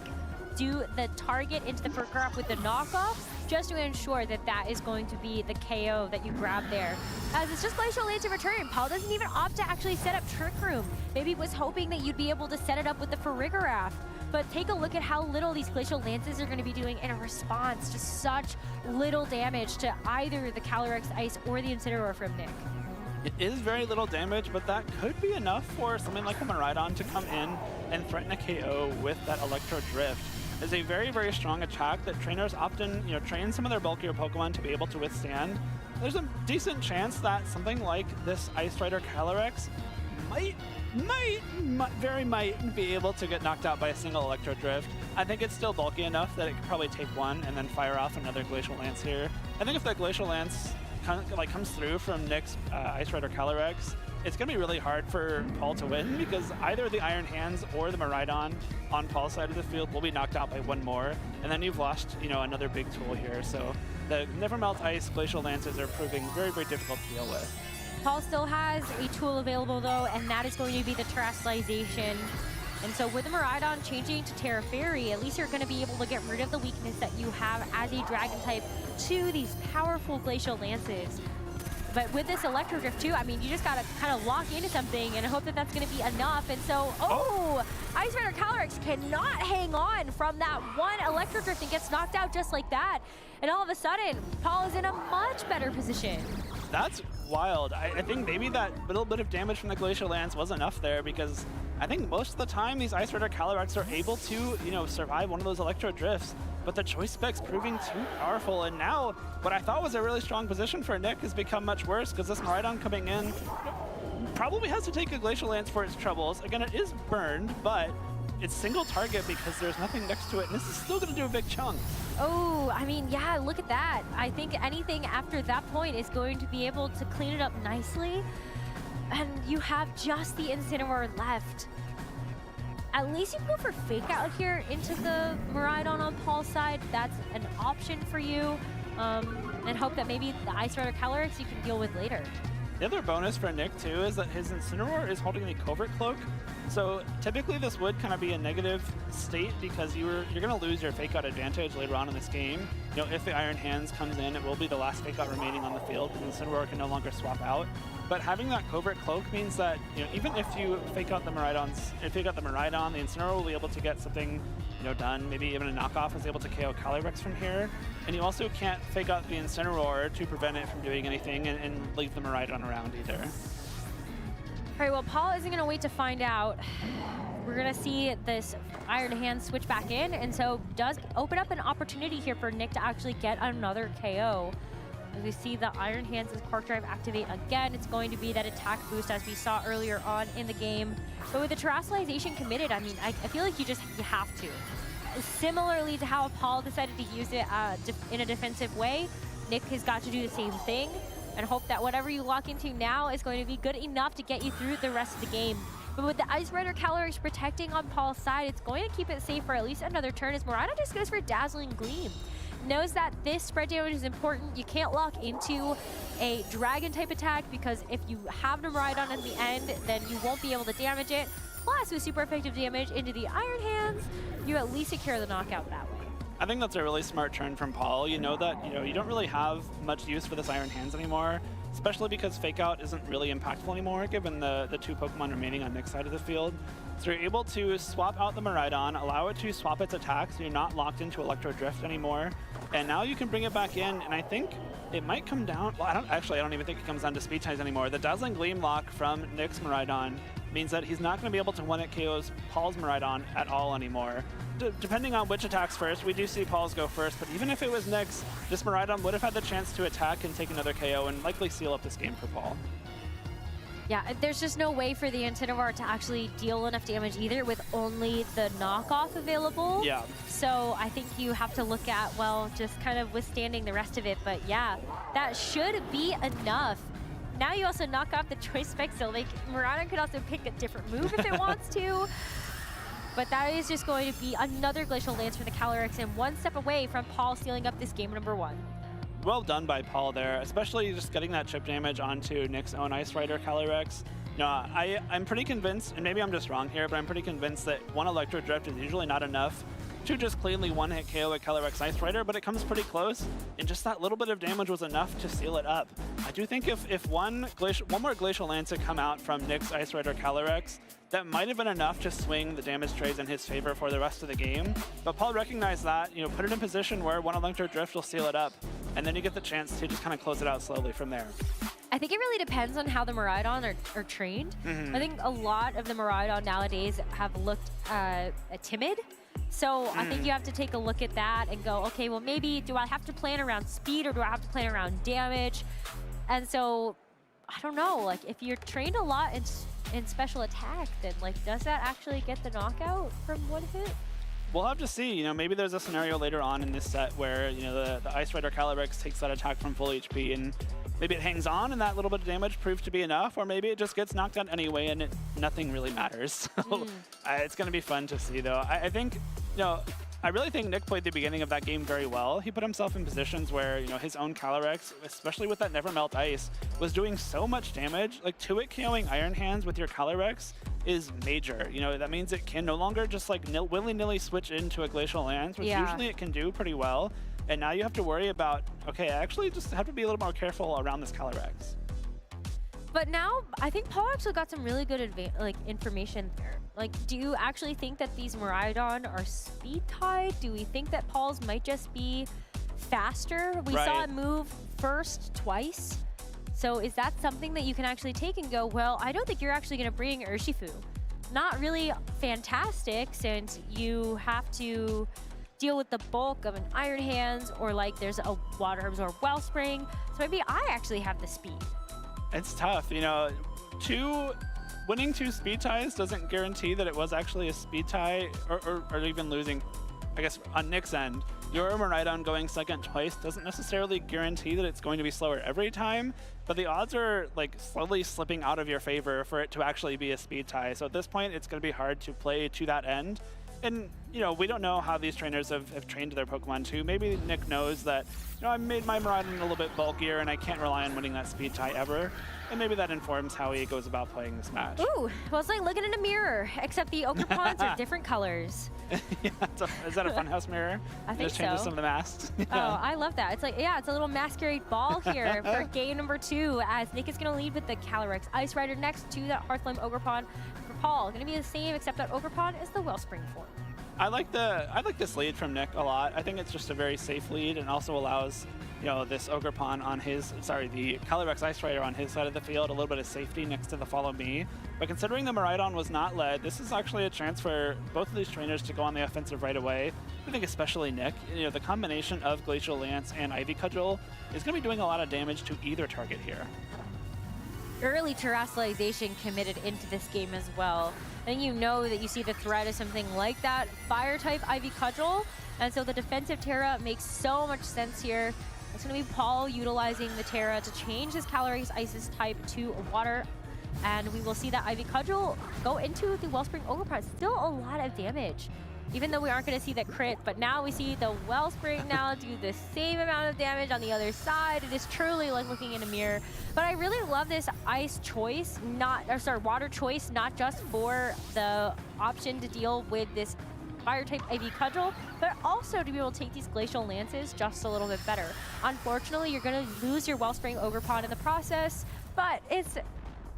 do the target into the Farigiraf with the knockoff, just to ensure that that is going to be the KO that you grab there. As it's just Glacial Lance in return. Paul doesn't even opt to actually set up Trick Room. Maybe was hoping that you'd be able to set it up with the Farigiraf. But take a look at how little these Glacial Lances are going to be doing in response to such little damage to either the Calyrex Ice or the Incineroar from Nick. It is very little damage, but that could be enough for something like a Miraidon to come in and threaten a KO with that Electro Drift. It's a very, very strong attack that trainers often, train some of their bulkier Pokemon to be able to withstand. There's a decent chance that something like this Ice Rider Calyrex might be able to get knocked out by a single Electro Drift. I think it's still bulky enough that it could probably take one and then fire off another Glacial Lance here. I think if that Glacial Lance comes through from Nick's Ice Rider Calyrex, it's going to be really hard for Paul to win because either the Iron Hands or the Miraidon on Paul's side of the field will be knocked out by one more, and then you've lost, another big tool here. So the Never Melt Ice Glacial Lances are proving very, very difficult to deal with. Paul still has a tool available though, and that is going to be the Terrestrialization. And so with the Miraidon changing to Terra Fairy, at least you're going to be able to get rid of the weakness that you have as a Dragon type to these powerful Glacial Lances. But with this Electro Drift too, I mean, you just got to kind of lock into something and hope that that's going to be enough. And so, Ice Rider Calyrex cannot hang on from that one Electro Drift and gets knocked out just like that. And all of a sudden, Paul is in a much better position. That's wild. I think maybe that little bit of damage from the Glacial Lance was enough there because I think most of the time these Ice Rider Calyrex are able to, survive one of those Electro Drifts. But the choice spec's proving too powerful, and now what I thought was a really strong position for Nick has become much worse because this Miraidon coming in probably has to take a Glacial Lance for its troubles. Again, it is burned, but it's single target because there's nothing next to it, and this is still going to do a big chunk. Oh, I mean, yeah, look at that. I think anything after that point is going to be able to clean it up nicely, and you have just the Incineroar left. At least you can go for Fake Out here into the Miraidon on Paul's side. That's an option for you. And hope that maybe the Ice Rider Calyrex you can deal with later. The other bonus for Nick, too, is that his Incineroar is holding the Covert Cloak. So typically this would kind of be a negative state because you're going to lose your Fake Out advantage later on in this game. If the Iron Hands comes in, it will be the last Fake Out remaining on the field because Incineroar can no longer swap out. But having that Covert Cloak means that even if you Fake Out the Miraidon, the Incineroar will be able to get something done. Maybe even a knockoff is able to KO Calyrex from here. And you also can't Fake Out the Incineroar to prevent it from doing anything and leave the Miraidon around either. All right, well, Paul isn't going to wait to find out. We're going to see this Iron Hand switch back in, and so does open up an opportunity here for Nick to actually get another KO. As we see the Iron Hands' Quark Drive activate again, it's going to be that attack boost as we saw earlier on in the game. But with the Terrestrialization committed, I mean, I feel like you have to. Similarly to how Paul decided to use it in a defensive way, Nick has got to do the same thing and hope that whatever you lock into now is going to be good enough to get you through the rest of the game. But with the Ice Rider Calyrex protecting on Paul's side, it's going to keep it safe for at least another turn as Miraidon just goes for Dazzling Gleam. Knows that this spread damage is important. You can't lock into a Dragon type attack because if you have the Miraidon in the end, then you won't be able to damage it. Plus, with super effective damage into the Iron Hands, you at least secure the knockout that way. I think that's a really smart turn from Paul. You know that you don't really have much use for this Iron Hands anymore, especially because Fake Out isn't really impactful anymore given the 2 Pokemon remaining on Nick's side of the field. So you're able to swap out the Miraidon, allow it to swap its attack so you're not locked into Electro Drift anymore. And now you can bring it back in, and I think it might come down, well, I don't even think it comes down to speed ties anymore. The Dazzling Gleam lock from Nick's Miraidon means that he's not going to be able to one-hit KO's Paul's Miraidon at all anymore. Depending on which attacks first, we do see Paul's go first, but even if it was Nick's, this Miraidon would have had the chance to attack and take another KO and likely seal up this game for Paul. Yeah, there's just no way for the Incineroar to actually deal enough damage either with only the knockoff available. Yeah. So I think you have to look at, well, just kind of withstanding the rest of it. But yeah, that should be enough. Now you also knock off the Choice Spec, so like Miraidon could also pick a different move if it wants to. But that is just going to be another Glacial Lance for the Calyrex and one step away from Paul stealing up this game number 1. Well done by Paul there, especially just getting that chip damage onto Nick's own Ice Rider Calyrex. I'm pretty convinced, and maybe I'm just wrong here, but I'm pretty convinced that 1 Electro Drift is usually not enough to just cleanly one-hit KO a Calyrex Ice Rider, but it comes pretty close, and just that little bit of damage was enough to seal it up. I do think if one more Glacial Lance had come out from Nick's Ice Rider Calyrex, that might have been enough to swing the damage trades in his favor for the rest of the game. But Paul recognized that, put it in position where 1 Electro Drift will seal it up, and then you get the chance to just kind of close it out slowly from there. I think it really depends on how the Miraidon are trained. I think a lot of the Miraidon nowadays have looked timid. So I think you have to take a look at that and go, okay, well maybe do I have to plan around speed or do I have to plan around damage? And so, I don't know, like if you're trained a lot in special attack, then like does that actually get the knockout from 1 hit? We'll have to see. Maybe there's a scenario later on in this set where the Ice Rider Calyrex takes that attack from full HP and maybe it hangs on and that little bit of damage proves to be enough, or maybe it just gets knocked out anyway and nothing really matters. So it's going to be fun to see though. I think, I really think Nick played the beginning of that game very well. He put himself in positions where, his own Calyrex, especially with that Never Melt Ice, was doing so much damage. Like 2-hit KOing Iron Hands with your Calyrex is major. That means it can no longer just like willy-nilly switch into a Glacial Lance, which usually it can do pretty well. And now you have to worry about, okay, I actually just have to be a little more careful around this Calyrex. But now, I think Paul actually got some really good information there. Like, do you actually think that these Miraidon are speed tied? Do we think that Paul's might just be faster? We saw it move first twice. So is that something that you can actually take and go, well, I don't think you're actually going to bring Urshifu. Not really fantastic, since you have to deal with the bulk of an Iron Hands, or like there's a Water Absorb Wellspring. So maybe I actually have the speed. It's tough, winning 2 speed ties doesn't guarantee that it was actually a speed tie, or even losing, I guess, on Nick's end. Your Miraidon going second twice doesn't necessarily guarantee that it's going to be slower every time, but the odds are like slowly slipping out of your favor for it to actually be a speed tie. So at this point, it's going to be hard to play to that end. And, we don't know how these trainers have trained their Pokemon too. Maybe Nick knows that, I made my Miraidon a little bit bulkier and I can't rely on winning that speed tie ever. And maybe that informs how he goes about playing this match. Ooh, well, it's like looking in a mirror, except the Ogerpons are different colors. Yeah, is that a funhouse mirror? I think just changes so. some of the masks. Oh, I love that. It's like, it's a little masquerade ball here for game number 2, as Nick is going to lead with the Calyrex Ice Rider next to that Hearthflame Ogerpon. For Paul, going to be the same, except that Ogerpon is the Wellspring form. I like this lead from Nick a lot. I think it's just a very safe lead and also allows, this Ogerpon on the Calyrex Ice Rider on his side of the field, a little bit of safety next to the Follow Me. But considering the Miraidon was not led, this is actually a chance for both of these trainers to go on the offensive right away. I think especially Nick, the combination of Glacial Lance and Ivy Cudgel is going to be doing a lot of damage to either target here. Early terrestrialization committed into this game as well. And you know that you see the threat of something like that Fire-type Ivy Cudgel, and so the defensive Terra makes so much sense here. It's going to be Paul utilizing the Terra to change his Calyrex Ice's type to Water, and we will see that Ivy Cudgel go into the Wellspring Ogerpon. Still a lot of damage, even though we aren't going to see the crit, but now we see the Wellspring now do the same amount of damage on the other side. It is truly like looking in a mirror. But I really love this Ice choice, Water choice, not just for the option to deal with this Fire-type IV Cudgel, but also to be able to take these Glacial Lances just a little bit better. Unfortunately, you're going to lose your Wellspring Ogerpon in the process, but it's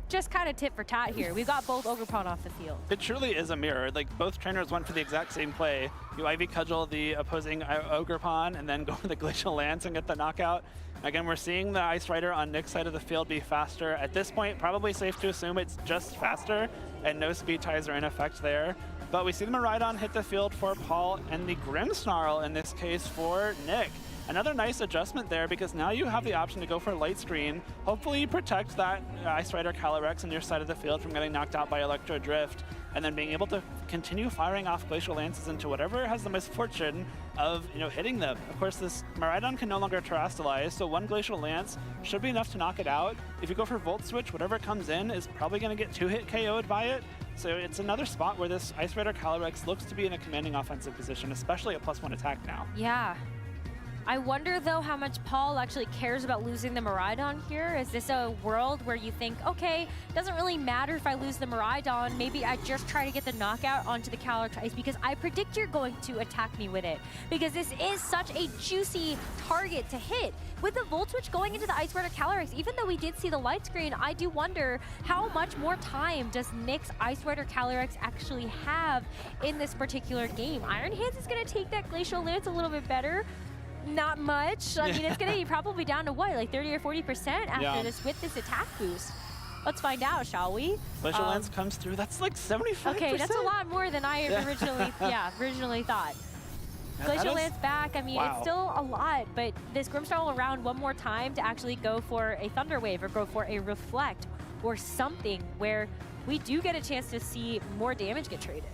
just kind of tit for tat here. We've got both Ogerpon off the field. It truly is a mirror. Like, both trainers went for the exact same play. You IV Cudgel the opposing Ogerpon and then go for the Glacial Lance and get the knockout. Again, we're seeing the Ice Rider on Nick's side of the field be faster. At this point, probably safe to assume it's just faster and no speed ties are in effect there. But we see the Miraidon hit the field for Paul and the Grimmsnarl in this case for Nick. Another nice adjustment there because now you have the option to go for Light Screen. Hopefully you protect that Ice Rider Calyrex on your side of the field from getting knocked out by Electro Drift, and then being able to continue firing off Glacial Lances into whatever has the misfortune of hitting them. Of course, this Miraidon can no longer Terrastalize, so one Glacial Lance should be enough to knock it out. If you go for Volt Switch, whatever comes in is probably going to get 2-hit KO'd by it. So it's another spot where this Ice Rider Calyrex looks to be in a commanding offensive position, especially at +1 attack now. Yeah. I wonder, though, how much Paul actually cares about losing the Miraidon here. Is this a world where you think, okay, doesn't really matter if I lose the Miraidon, maybe I just try to get the knockout onto the Calyrex Ice because I predict you're going to attack me with it. Because this is such a juicy target to hit. With the Volt Switch going into the Ice Rider Calyrex, even though we did see the light screen, I do wonder how much more time does Nick's Ice Rider Calyrex actually have in this particular game. Iron Hands is going to take that Glacial Lance a little bit better. Not much. I mean, it's going to be probably down to what, like 30 or 40% after this with this attack boost. Let's find out, shall we? Glacial Lance comes through. That's like 75%. Okay, that's a lot more than I originally thought. Glacial Lance back. I mean, it's still a lot, but this Grimmsnarl will round one more time to actually go for a Thunder Wave or go for a Reflect or something where we do get a chance to see more damage get traded.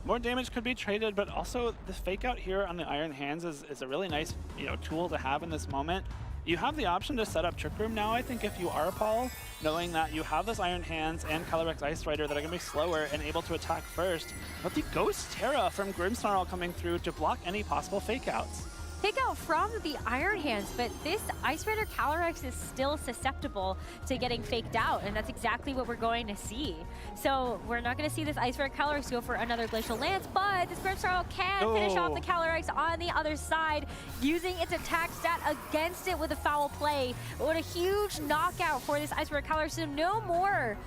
More damage could be traded, but also the fake out here on the Iron Hands is a really nice tool to have in this moment. You have the option to set up Trick Room now, I think, if you are Paul, knowing that you have this Iron Hands and Calyrex Ice Rider that are going to be slower and able to attack first. But the Ghost Terra from Grimmsnarl coming through to block any possible fake outs. Take out from the Iron Hands, but this Ice Rider Calyrex is still susceptible to getting faked out, and that's exactly what we're going to see. So we're not going to see this Ice Rider Calyrex go for another Glacial Lance, but this Grimmsnarl can finish off the Calyrex on the other side, using its attack stat against it with a foul play. What a huge knockout for this Ice Rider Calyrex, so no more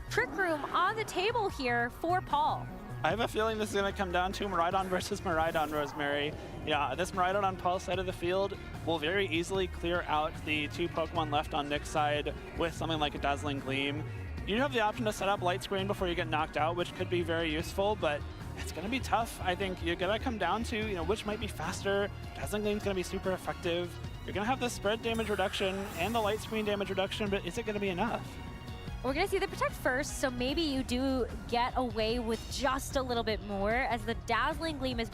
Trick Room on the table here for Paul. I have a feeling this is going to come down to Miraidon versus Miraidon, Rosemary. Yeah, this Miraidon on Paul's side of the field will very easily clear out the two Pokemon left on Nick's side with something like a Dazzling Gleam. You have the option to set up Light Screen before you get knocked out, which could be very useful, but it's going to be tough. I think you're going to come down to which might be faster. Dazzling Gleam's going to be super effective. You're going to have the spread damage reduction and the Light Screen damage reduction, but is it going to be enough? We're going to see the Protect first, so maybe you do get away with just a little bit more, as the Dazzling Gleam is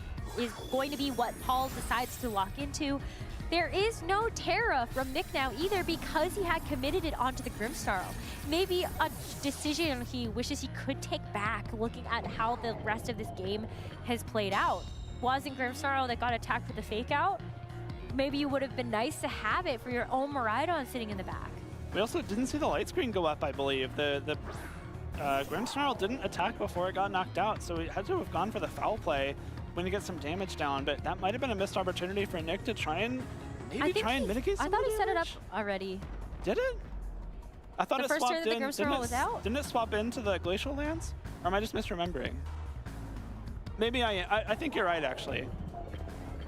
going to be what Paul decides to lock into. There is no Terra from Nick now either because he had committed it onto the Grimmsnarl. Maybe a decision he wishes he could take back, looking at how the rest of this game has played out. Wasn't Grimmsnarl that got attacked with the fake out? Maybe it would have been nice to have it for your own Miraidon sitting in the back. We also didn't see the light screen go up, I believe. The Grimmsnarl didn't attack before it got knocked out, so it had to have gone for the foul play when you get some damage down, but that might have been a missed opportunity for Nick to try and mitigate some I thought he set it up already. Did it? I thought the it first swapped turn that in. the Grimmsnarl was out? Didn't it swap into the Glacial Lance? Or am I just misremembering? Maybe I think you're right, actually.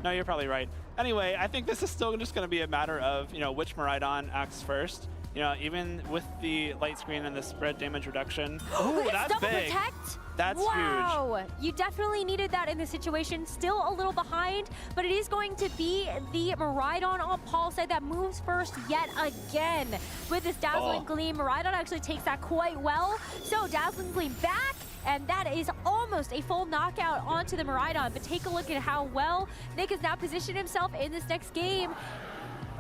No, you're probably right. Anyway, I think this is still just going to be a matter of, which Miraidon acts first. Even with the light screen and the spread damage reduction. Oh, that's double big. Protect? That's huge. Wow, you definitely needed that in this situation. Still a little behind, but it is going to be the Miraidon on Paul's side that moves first yet again. With this Dazzling Gleam, Miraidon actually takes that quite well. So Dazzling Gleam back, and that is almost a full knockout onto the Miraidon. But take a look at how well Nick has now positioned himself in this next game.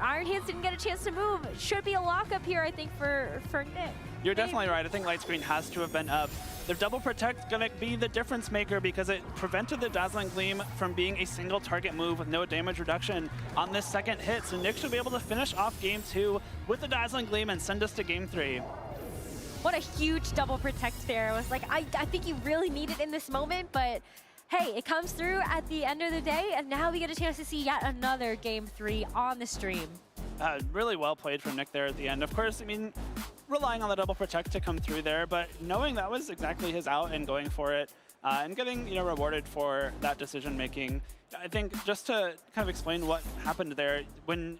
Iron Hands didn't get a chance to move. Should be a lockup here, I think, for Nick. You're definitely right. I think Light Screen has to have been up. The double protect gonna be the difference maker because it prevented the Dazzling Gleam from being a single target move with no damage reduction on this second hit. So Nick should be able to finish off game 2 with the Dazzling Gleam and send us to game 3. What a huge double protect there. It was like, I think you really need it in this moment, but hey, it comes through at the end of the day, and now we get a chance to see yet another Game 3 on the stream. Really well played from Nick there at the end. Of course, I mean, relying on the double protect to come through there, but knowing that was exactly his out and going for it, and getting rewarded for that decision making. I think just to kind of explain what happened there, when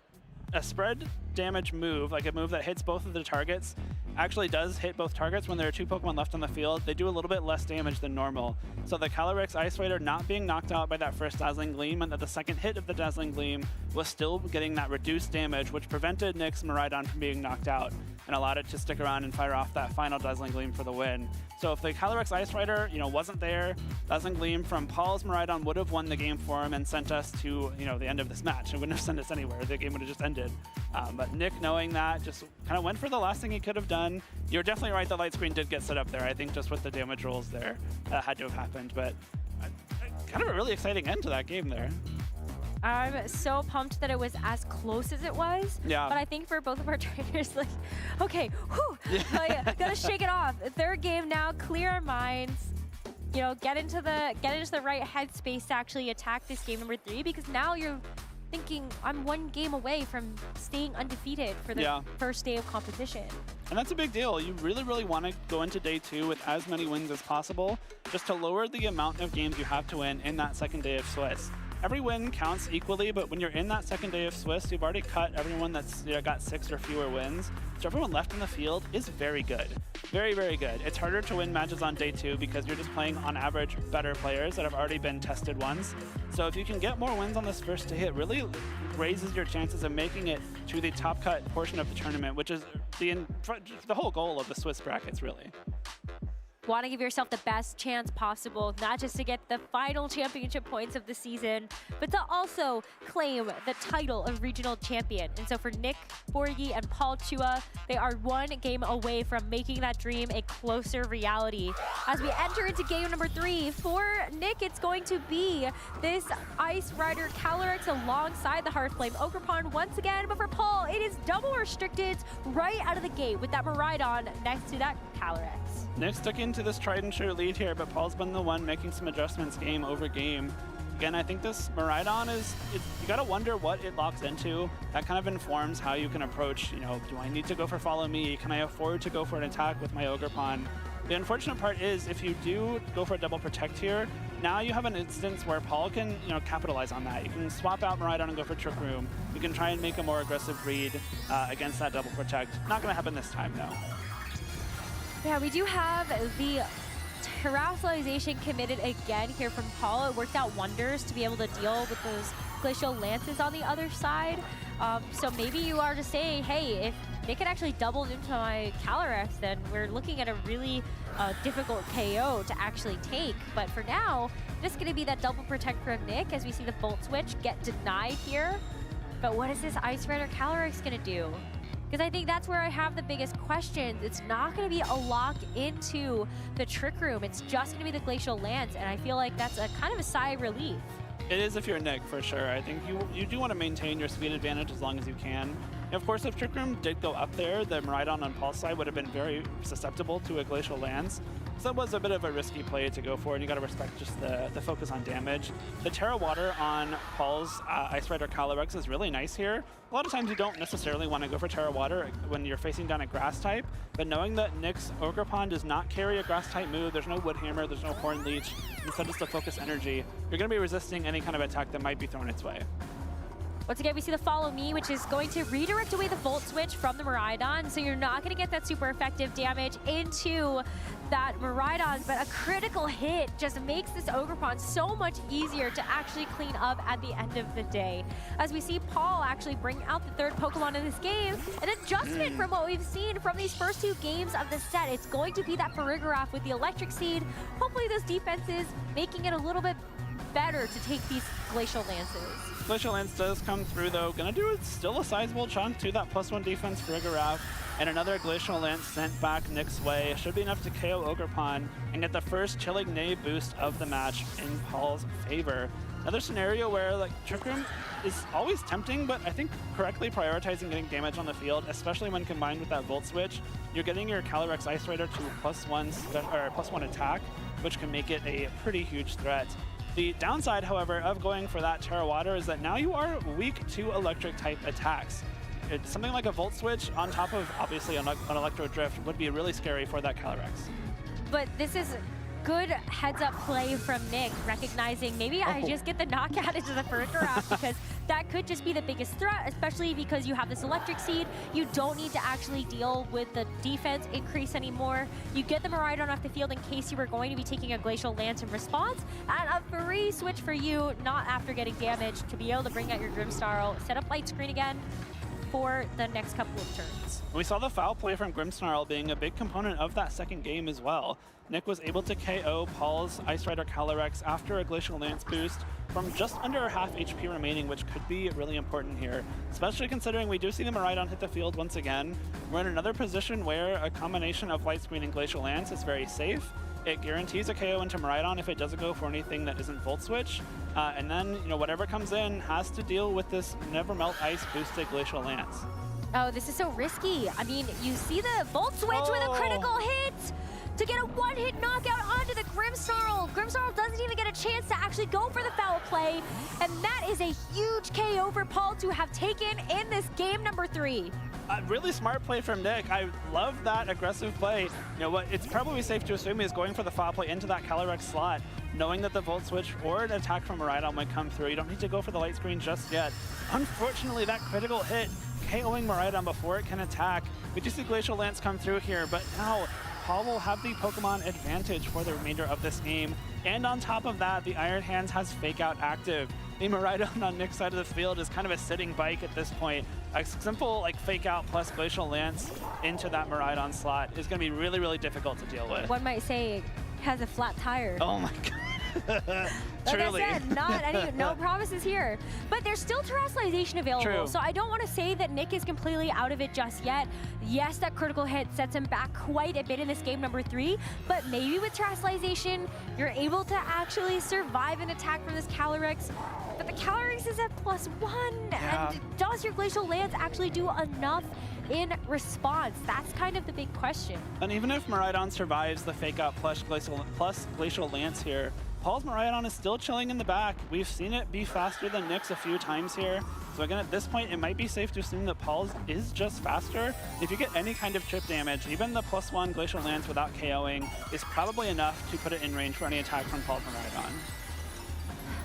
a spread damage move, like a move that hits both of the targets, actually does hit both targets when there are 2 Pokemon left on the field, they do a little bit less damage than normal. So the Calyrex Ice Rider not being knocked out by that first Dazzling Gleam meant that the second hit of the Dazzling Gleam was still getting that reduced damage, which prevented Nick's Miraidon from being knocked out and allowed it to stick around and fire off that final Dazzling Gleam for the win. So if the Calyrex Ice Rider, wasn't there, Dazzling Gleam from Paul's Miraidon would have won the game for him and sent us to, the end of this match. It wouldn't have sent us anywhere. The game would have just ended. But Nick, knowing that, just kind of went for the last thing he could have done. You're definitely right, the light screen did get set up there. I think just with the damage rolls there, had to have happened. But kind of a really exciting end to that game there. I'm so pumped that it was as close as it was. Yeah. But I think for both of our trainers, like, okay, whew, like, gotta shake it off. Third game now, clear our minds. Get into the right headspace to actually attack this game number 3, because now you're thinking I'm 1 game away from staying undefeated for the first day of competition. And that's a big deal. You really, really want to go into day 2 with as many wins as possible, just to lower the amount of games you have to win in that second day of Swiss. Every win counts equally, but when you're in that second day of Swiss, you've already cut everyone that's got 6 or fewer wins. So everyone left in the field is very good. Very, very good. It's harder to win matches on day 2 because you're just playing, on average, better players that have already been tested once. So if you can get more wins on this first day, it really raises your chances of making it to the top cut portion of the tournament, which is the whole goal of the Swiss brackets, really. Want to give yourself the best chance possible, not just to get the final championship points of the season, but to also claim the title of regional champion. And so for Nick, Borgi, and Paul Chua, they are 1 game away from making that dream a closer reality. As we enter into game number 3, for Nick, it's going to be this Ice Rider Calyrex alongside the Hearthflame Ogerpon once again. But for Paul, it is double restricted right out of the gate with that Miraidon next to that Calyrex. Nick sticking to this tried and true lead here, but Paul's been the one making some adjustments game over game. Again, I think this Miraidon you gotta wonder what it locks into. That kind of informs how you can approach, do I need to go for follow me? Can I afford to go for an attack with my Ogerpon? The unfortunate part is if you do go for a double protect here, now you have an instance where Paul can, capitalize on that. You can swap out Miraidon and go for Trick Room. You can try and make a more aggressive read against that double protect. Not gonna happen this time, no. Yeah, we do have the terrestrialization committed again here from Paul. It worked out wonders to be able to deal with those Glacial Lances on the other side. So maybe you are just saying, hey, if Nick had actually doubled into my Calyrex, then we're looking at a really difficult KO to actually take. But for now, just going to be that double protect from Nick as we see the Volt Switch get denied here. But what is this Ice Rider Calyrex going to do? Because I think that's where I have the biggest questions. It's not going to be a lock into the Trick Room. It's just going to be the Glacial Lance, and I feel like that's a kind of a sigh of relief. It is if you're Nick, for sure. I think you do want to maintain your speed advantage as long as you can. And of course, if Trick Room did go up there, the Miraidon on Paul's side would have been very susceptible to a Glacial Lance. So that was a bit of a risky play to go for, and you got to respect just the focus on damage. The Terra Water on Paul's Ice Rider Calyrex is really nice here. A lot of times you don't necessarily want to go for Terra Water when you're facing down a grass type, but knowing that Nick's Ogerpon does not carry a grass type move, there's no Wood Hammer, there's no Horn Leech, instead it's the focus energy, you're going to be resisting any kind of attack that might be thrown its way. Once again, we see the Follow Me, which is going to redirect away the Volt Switch from the Miraidon, so you're not going to get that super effective damage into that Miraidon, but a critical hit just makes this Ogerpon so much easier to actually clean up at the end of the day. As we see Paul actually bring out the 3rd Pokemon in this game, an adjustment from what we've seen from these first 2 games of the set. It's going to be that Farigiraf with the Electric Seed. Hopefully those defenses making it a little bit better to take these Glacial Lances. Glacial Lance does come through, though. Gonna do still a sizable chunk to that +1 defense for Farigiraf. And another Glacial Lance sent back Nick's way. Should be enough to KO Ogerpon and get the first Chilling Neigh boost of the match in Paul's favor. Another scenario where Trick Room is always tempting, but I think correctly prioritizing getting damage on the field, especially when combined with that Volt Switch, you're getting your Calyrex Ice Rider to +1 attack, which can make it a pretty huge threat. The downside, however, of going for that Terra Water is that now you are weak to electric type attacks. It's something like a Volt Switch on top of, obviously, an Electro Drift would be really scary for that Calyrex. But this is good heads-up play from Nick, recognizing maybe I just get the knockout into the first round because that could just be the biggest threat, especially because you have this Electric Seed. You don't need to actually deal with the defense increase anymore. You get the Miraidon off the field in case you were going to be taking a Glacial Lance in response, and a free switch for you, not after getting damaged, to be able to bring out your Grimmsnarl, set up Light Screen again for the next couple of turns. We saw the foul play from Grimmsnarl being a big component of that second game as well. Nick was able to KO Paul's Ice Rider Calyrex after a Glacial Lance boost from just under half HP remaining, which could be really important here, especially considering we do see the Miraidon hit the field once again. We're in another position where a combination of Light Screen and Glacial Lance is very safe. It guarantees a KO into Miraidon if it doesn't go for anything that isn't Volt Switch. And then, whatever comes in has to deal with this Never Melt Ice boosted Glacial Lance. Oh, this is so risky. I mean, you see the Volt Switch with a critical hit to get a one-hit knockout onto the Grimmsnarl. Grimmsnarl doesn't even get a chance to actually go for the foul play. And that is a huge KO for Paul to have taken in this game number 3. A really smart play from Nick. I love that aggressive play. What it's probably safe to assume is going for the foul play into that Calyrex slot, knowing that the Volt Switch or an attack from Miraidon might come through. You don't need to go for the Light Screen just yet. Unfortunately, that critical hit, KOing Miraidon before it can attack. We just see Glacial Lance come through here, but now Paul will have the Pokemon advantage for the remainder of this game. And on top of that, the Iron Hands has Fake Out active. The Miraidon on Nick's side of the field is kind of a sitting bike at this point. A simple Fake Out plus Glacial Lance into that Miraidon slot is going to be really, really difficult to deal with. One might say it has a flat tire. Oh my god. Like I said, no promises here. But there's still Terrestrialization available. True. So I don't want to say that Nick is completely out of it just yet. Yes, that critical hit sets him back quite a bit in this game number 3, but maybe with Terrestrialization, you're able to actually survive an attack from this Calyrex. But the Calyrex is at +1, and does your Glacial Lance actually do enough in response? That's kind of the big question. And even if Miraidon survives the Fake Out plus Glacial Lance here, Paul's Miraidon is still chilling in the back. We've seen it be faster than Nick's a few times here. So again, at this point, it might be safe to assume that Paul's is just faster. If you get any kind of chip damage, even the +1 Glacial Lance without KOing is probably enough to put it in range for any attack from Paul's Miraidon.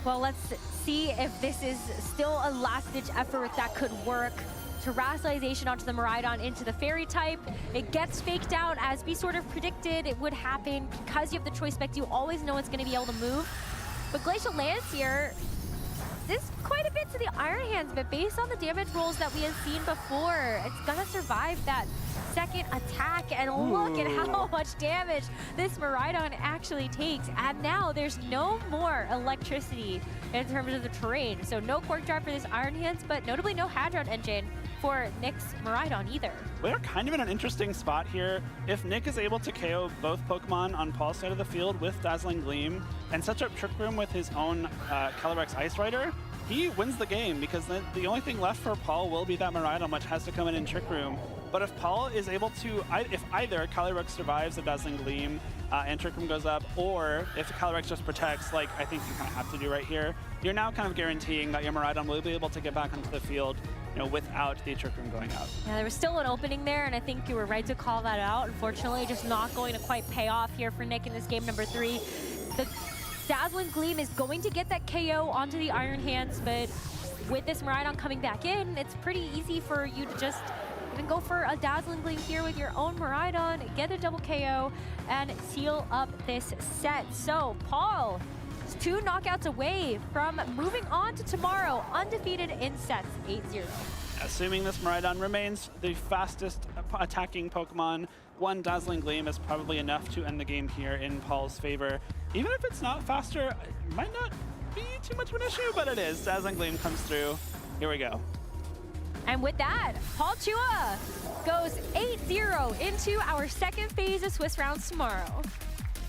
Well, let's see if this is still a last-ditch effort that could work. Terrestrialization onto the Miraidon into the Fairy type. It gets faked out as we sort of predicted it would happen. Because you have the choice spec, you always know it's going to be able to move. But Glacial Lance here is quite a bit to the Iron Hands, but based on the damage rolls that we have seen before, it's going to survive that second attack. And look at how much damage this Miraidon actually takes. And now there's no more electricity in terms of the terrain. So no Quark Drive for this Iron Hands, but notably no Hadron Engine for Nick's Miraidon either. We're kind of in an interesting spot here. If Nick is able to KO both Pokemon on Paul's side of the field with Dazzling Gleam and sets up Trick Room with his own Calyrex Ice Rider, he wins the game because the only thing left for Paul will be that Miraidon, which has to come in Trick Room. But if Paul is able to, if either Calyrex survives the Dazzling Gleam and Trick Room goes up, or if Calyrex just protects, like I think you kind of have to do right here, you're now kind of guaranteeing that your Miraidon will be able to get back onto the field without the Trick Room going out. Yeah, there was still an opening there, and I think you were right to call that out. Unfortunately, just not going to quite pay off here for Nick in this game number 3. The Dazzling Gleam is going to get that KO onto the Iron Hands, but with this Miraidon coming back in, it's pretty easy for you to just even go for a Dazzling Gleam here with your own Miraidon, get a double KO, and seal up this set. So, Paul is 2 knockouts away from moving on to tomorrow, undefeated in sets, 8-0. Assuming this Miraidon remains the fastest attacking Pokemon, 1 Dazzling Gleam is probably enough to end the game here in Paul's favor. Even if it's not faster, it might not be too much of an issue, but it is. Dazzling Gleam comes through. Here we go. And with that, Paul Chua goes 8-0 into our second phase of Swiss rounds tomorrow.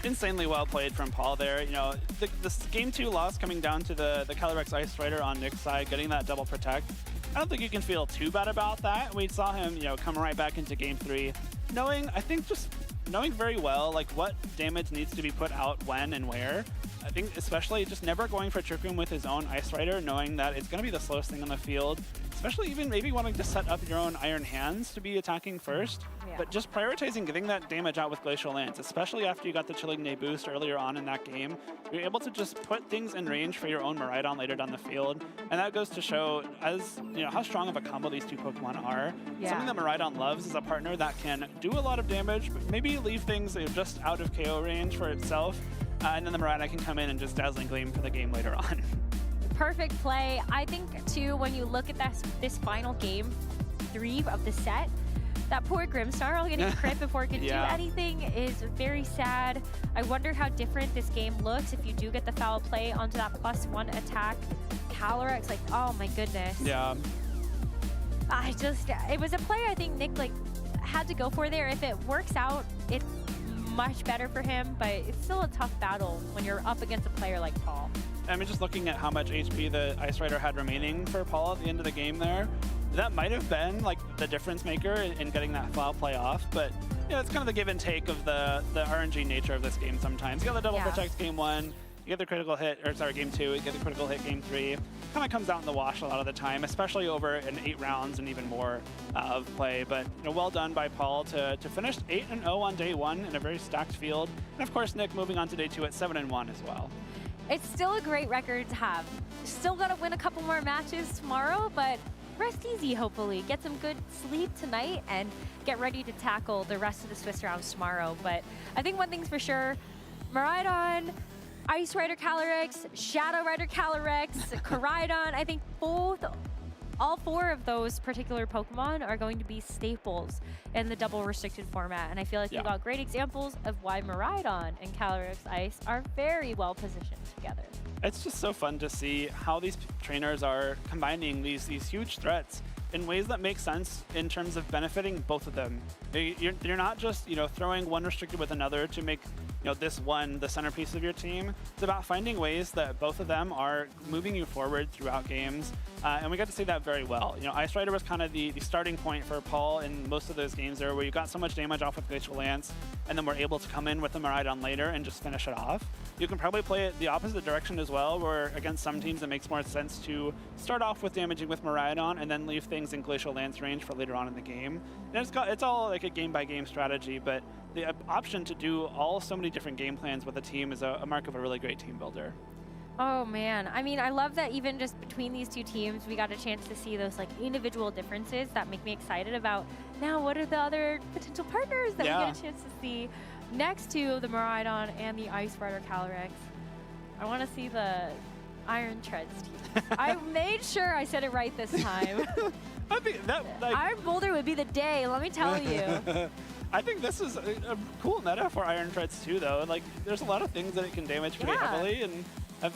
Insanely well played from Paul there. The game 2 loss coming down to the Calyrex Ice Rider on Nick's side, getting that double protect. I don't think you can feel too bad about that. We saw him, come right back into game 3, knowing, I think, just knowing very well like what damage needs to be put out when and where. I think especially just never going for Trick Room with his own Ice Rider, knowing that it's going to be the slowest thing on the field, especially even maybe wanting to set up your own Iron Hands to be attacking first, but just prioritizing getting that damage out with Glacial Lance, especially after you got the Chilling Day boost earlier on in that game. You're able to just put things in range for your own Miraidon later down the field, and that goes to show as how strong of a combo these two Pokemon are. Something that Miraidon loves is a partner that can do a lot of damage, but maybe leave things just out of KO range for itself. And then the Miraidon can come in and just Dazzling Gleam for the game later on. Perfect play. I think, too, when you look at this final game 3 of the set, that poor Grimmsnarl getting crit before it can do anything is very sad. I wonder how different this game looks if you do get the foul play onto that +1 attack. Calyrex, like, oh my goodness. Yeah. It was a play I think Nick had to go for there. If it works out, it's much better for him, but it's still a tough battle when you're up against a player like Paul. I mean, just looking at how much HP the Ice Rider had remaining for Paul at the end of the game there, that might have been like the difference maker in getting that foul play off, but it's kind of the give and take of the RNG nature of this game sometimes. You got the double protect game 1, you get the critical hit, or sorry, game 2, you get the critical hit game 3. Kind of comes out in the wash a lot of the time, especially over in 8 rounds and even more of play. But well done by Paul to finish 8-0 on day 1 in a very stacked field. And of course, Nick moving on to day 2 at 7-1 as well. It's still a great record to have. Still got to win a couple more matches tomorrow, but rest easy, hopefully. Get some good sleep tonight and get ready to tackle the rest of the Swiss rounds tomorrow. But I think one thing's for sure, Miraidon, Ice Rider Calyrex, Shadow Rider Calyrex, Koraidon, I think all 4 of those particular Pokemon are going to be staples in the double restricted format. And I feel like we've got great examples of why Miraidon and Calyrex Ice are very well positioned together. It's just so fun to see how these trainers are combining these huge threats in ways that make sense in terms of benefiting both of them. You're not just throwing one restricted with another to make this one the centerpiece of your team. It's about finding ways that both of them are moving you forward throughout games, and we got to see that very well. Ice Rider was kind of the starting point for Paul in most of those games there, where you got so much damage off with Glacial Lance, and then we're able to come in with the Miraidon later and just finish it off. You can probably play it the opposite direction as well, where against some teams it makes more sense to start off with damaging with Miraidon and then leave things in Glacial Lance range for later on in the game. And it's all like a game-by-game strategy, but the option to do so many different game plans with a team is a mark of a really great team builder. Oh man, I mean, I love that even just between these two teams, we got a chance to see those individual differences that make me excited about now what are the other potential partners that we get a chance to see next to the Miraidon and the Ice Rider Calyrex. I want to see the Iron Treads team. I made sure I said it right this time. I think that Iron Boulder would be the day, let me tell you. I think this is a cool meta for Iron Treads too, though. There's a lot of things that it can damage pretty heavily, and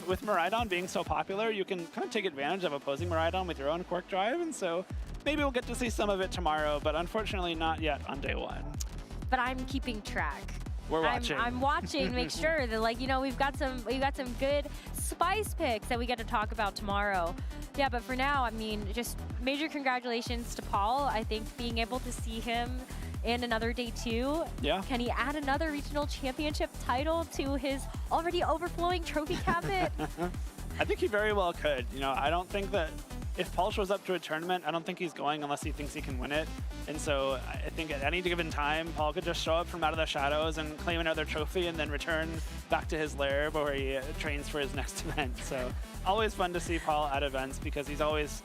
with Miraidon being so popular, you can kind of take advantage of opposing Miraidon with your own Quark Drive, and so maybe we'll get to see some of it tomorrow, but unfortunately not yet on day 1. But I'm keeping track. We're watching. I'm watching, make sure that we've got some good spice picks that we get to talk about tomorrow. Yeah, but for now, I mean, just major congratulations to Paul. I think being able to see him in another day 2. Yeah. Can he add another regional championship title to his already overflowing trophy cabinet? I think he very well could. I don't think that if Paul shows up to a tournament, I don't think he's going unless he thinks he can win it. And so I think at any given time, Paul could just show up from out of the shadows and claim another trophy and then return back to his lair where he trains for his next event. So always fun to see Paul at events because he's always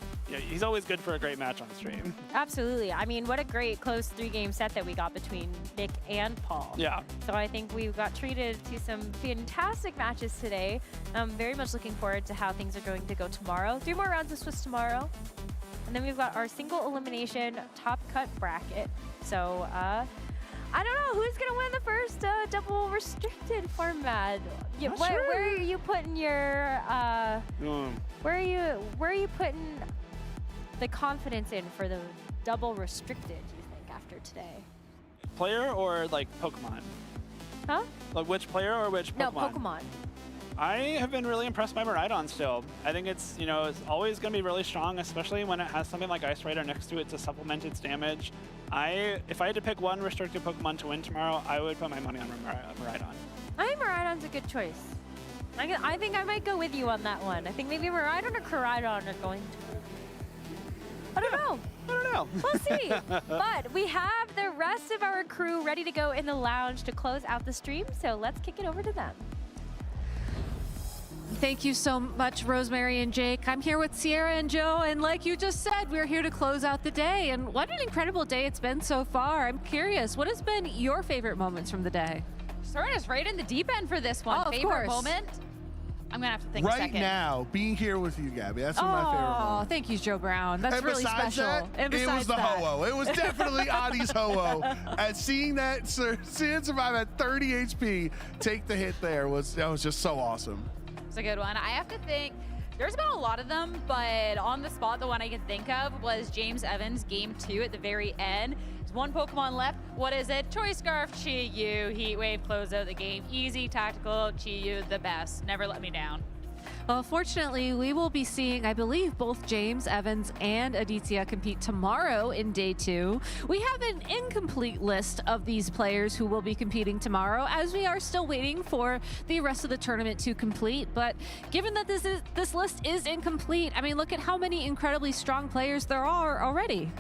good for a great match on stream. Absolutely. I mean, what a great close 3-game set that we got between Nick and Paul. Yeah. So I think we got treated to some fantastic matches today. I'm very much looking forward to how things are going to go tomorrow. 3 more rounds of Swiss tomorrow. And then we've got our single elimination top cut bracket. So I don't know who's gonna win the first double restricted format. Where are you putting your where are you putting the confidence in for the double restricted, do you think, after today? Player or Pokemon? Huh? Which player or which Pokemon? No, Pokemon. I have been really impressed by Miraidon still. I think it's, you know, it's always going to be really strong, especially when it has something like Ice Rider next to it to supplement its damage. If I had to pick one restricted Pokemon to win tomorrow, I would put my money on Miraidon. I think Miraidon's a good choice. I think I might go with you on that one. I think maybe Miraidon or Koraidon are going to. I don't know. I don't know. We'll see. But we have the rest of our crew ready to go in the lounge to close out the stream, so let's kick it over to them. Thank you so much, Rosemary and Jake. I'm here with Sierra and Joe, and like you just said, we're here to close out the day. And what an incredible day it's been so far. I'm curious, what has been your favorite moments from the day? Throwing us right in the deep end for this one. Oh, favorite moment? I'm gonna have to think a second. Right now, being here with you, Gabby. That's my favorite moment. Oh, thank you, Joe Brown. That's really special. That, it was the Ho-Oh. It was definitely Audi's Ho-Oh. And seeing that, seeing it survive at 30 HP, take the hit there, that was just so awesome. It's a good one. I have to think. There's been a lot of them, but on the spot, the one I can think of was James Evans' Game 2 at the very end. There's one Pokemon left. What is it? Choice Scarf, Chi-Yu, Heat Wave, close out the game. Easy, tactical, Chi-Yu, the best. Never let me down. Well, fortunately, we will be seeing, I believe, both James Evans and Aditya compete tomorrow in Day 2. We have an incomplete list of these players who will be competing tomorrow, as we are still waiting for the rest of the tournament to complete. But given that this list is incomplete, I mean, look at how many incredibly strong players there are already.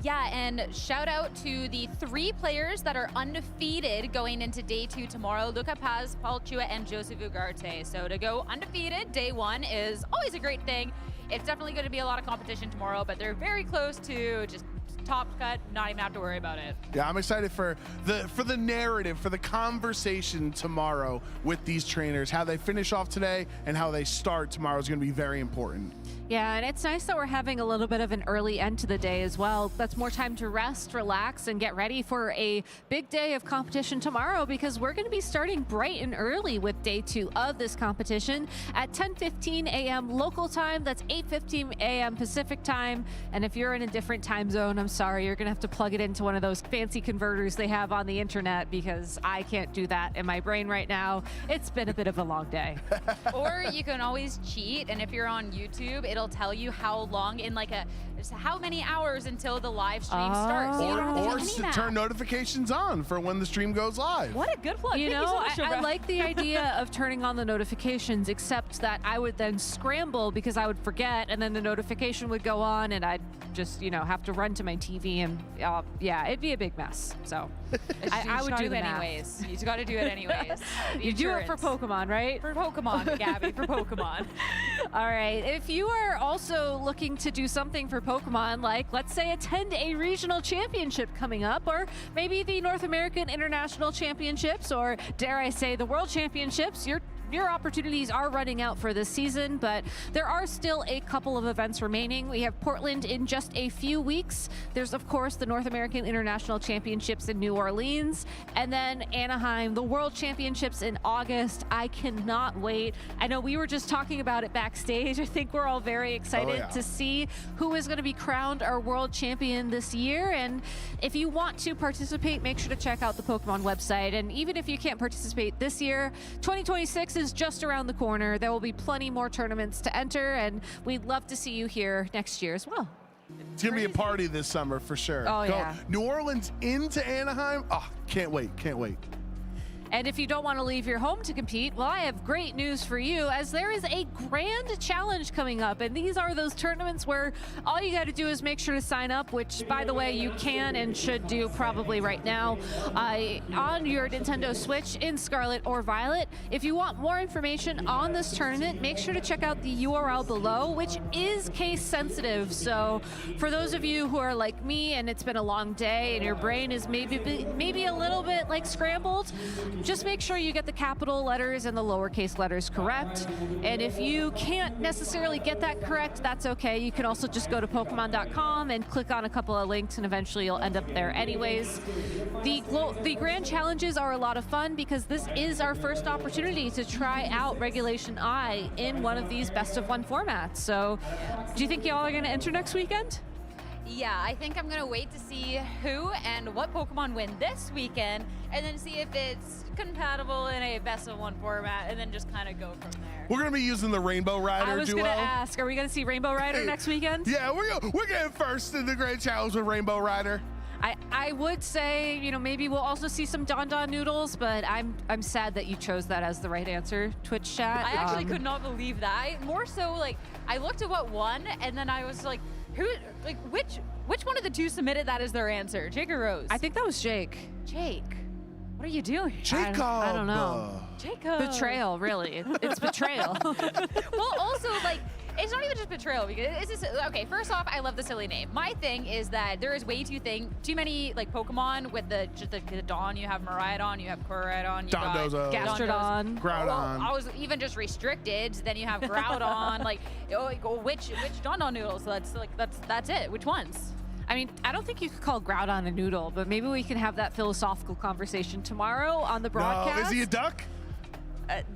Yeah, and shout out to the 3 players that are undefeated going into Day 2 tomorrow, Luca Paz, Paul Chua, and Joseph Ugarte. So to go undefeated, Day 1 is always a great thing. It's definitely going to be a lot of competition tomorrow, but they're very close to just top cut, not even have to worry about it. Yeah, I'm excited for the narrative, for the conversation tomorrow with these trainers. How they finish off today and how they start tomorrow is going to be very important. Yeah, and it's nice that we're having a little bit of an early end to the day as well. That's more time to rest, relax, and get ready for a big day of competition tomorrow, because we're going to be starting bright and early with Day 2 of this competition at 10:15 a.m. local time. That's 8:15 a.m. Pacific time. And if you're in a different time zone, I'm sorry, you're going to have to plug it into one of those fancy converters they have on the internet, because I can't do that in my brain right now. It's been a bit of a long day. Or you can always cheat, and if you're on YouTube, it'll tell you how long in like how many hours until the live stream starts. So you don't have to do turn notifications on for when the stream goes live. What a good plug. You know, I like the idea of turning on the notifications, except that I would then scramble because I would forget, and then the notification would go on, and I'd just, you know, have to run to my TV, and yeah, it'd be a big mess. So I would do it anyways. You got to do it anyways. You do it for Pokemon, right? For Pokemon, Gabby, for Pokemon. All right. If you are also looking to do something for Pokemon, like let's say attend a regional championship coming up, or maybe the North American International Championships, or dare I say the World Championships, your opportunities are running out for this season, but there are still a couple of events remaining. We have Portland in just a few weeks. There's, of course, the North American International Championships in New Orleans, and then Anaheim, the World Championships in August. I cannot wait. I know we were just talking about it backstage. I think we're all very excited to see who is going to be crowned our world champion this year. And if you want to participate, make sure to check out the Pokemon website. And even if you can't participate this year, 2026 is just around the corner. There will be plenty more tournaments to enter, and we'd love to see you here next year as well. It's going to be a party this summer for sure. Oh, yeah. New Orleans into Anaheim. Oh, can't wait. Can't wait. And if you don't want to leave your home to compete, well, I have great news for you, as there is a grand challenge coming up. And these are those tournaments where all you got to do is make sure to sign up, which, by the way, you can and should do probably right now on your Nintendo Switch in Scarlet or Violet. If you want more information on this tournament, make sure to check out the URL below, which is case sensitive. So for those of you who are like me and it's been a long day and your brain is maybe a little bit like scrambled, just make sure you get the capital letters and the lowercase letters correct. And if you can't necessarily get that correct, that's okay. You can also just go to Pokemon.com and click on a couple of links, and eventually you'll end up there anyways. The grand challenges are a lot of fun because this is our first opportunity to try out Regulation I in one of these best of one formats. So do you think y'all are going to enter next weekend? Yeah, I think I'm gonna wait to see who and what Pokemon win this weekend, and then see if it's compatible in a best of one format, and then just kind of go from there. We're gonna be using the Rainbow Rider duo. I was gonna ask, are we gonna see Rainbow Rider next weekend? Yeah, we're getting first in the Grand Challenge with Rainbow Rider. I would say, you know, maybe we'll also see some Don Don Noodles, but I'm sad that you chose that as the right answer, Twitch chat. I actually could not believe that. More so, like, I looked at what won, and then I was like, which one of the two submitted that as their answer, Jake or Rose? I think that was Jake. Jake, what are you doing? Jacob. I don't know. Jacob. Betrayal, really. It's betrayal. Well, also, like, it's not even just betrayal, because it's just, okay, first off, I love the silly name. My thing is that there is way too many like Pokemon with the Dawn. You have Miraidon, you have Koraidon, you got Gastrodon, Groudon. Well, I was even just restricted. Then you have Groudon. like, which Don Noodles? That's it. Which ones? I mean, I don't think you could call Groudon a noodle, but maybe we can have that philosophical conversation tomorrow on the broadcast. No, is he a duck?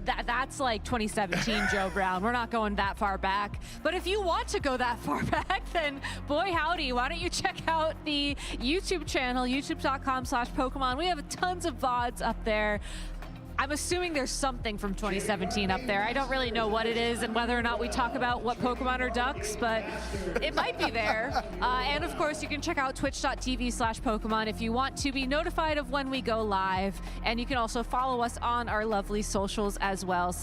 That's like 2017 Joe Brown. We're not going that far back. But if you want to go that far back, then boy howdy, why don't you check out the YouTube channel, youtube.com/Pokemon. We have tons of VODs up there. I'm assuming there's something from 2017 up there. I don't really know what it is and whether or not we talk about what Pokemon are ducks, but it might be there. And of course, you can check out twitch.tv/Pokemon if you want to be notified of when we go live. And you can also follow us on our lovely socials as well.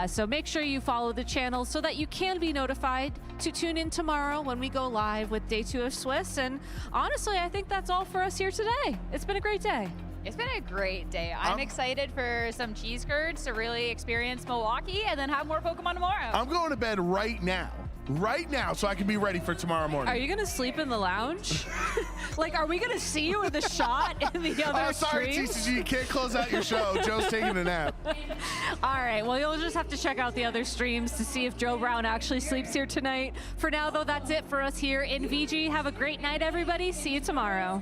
So make sure you follow the channel so that you can be notified to tune in tomorrow when we go live with Day 2 of Swiss. And honestly, I think that's all for us here today. It's been a great day. It's been a great day. I'm excited for some cheese curds to really experience Milwaukee and then have more Pokemon tomorrow. I'm going to bed right now, so I can be ready for tomorrow morning. Are you going to sleep in the lounge? Like, are we going to see you with a shot in the other sorry, stream? TCG, you can't close out your show. Joe's taking a nap. All right, well, you'll just have to check out the other streams to see if Joe Brown actually sleeps here tonight. For now, though, that's it for us here in VG. Have a great night, everybody. See you tomorrow.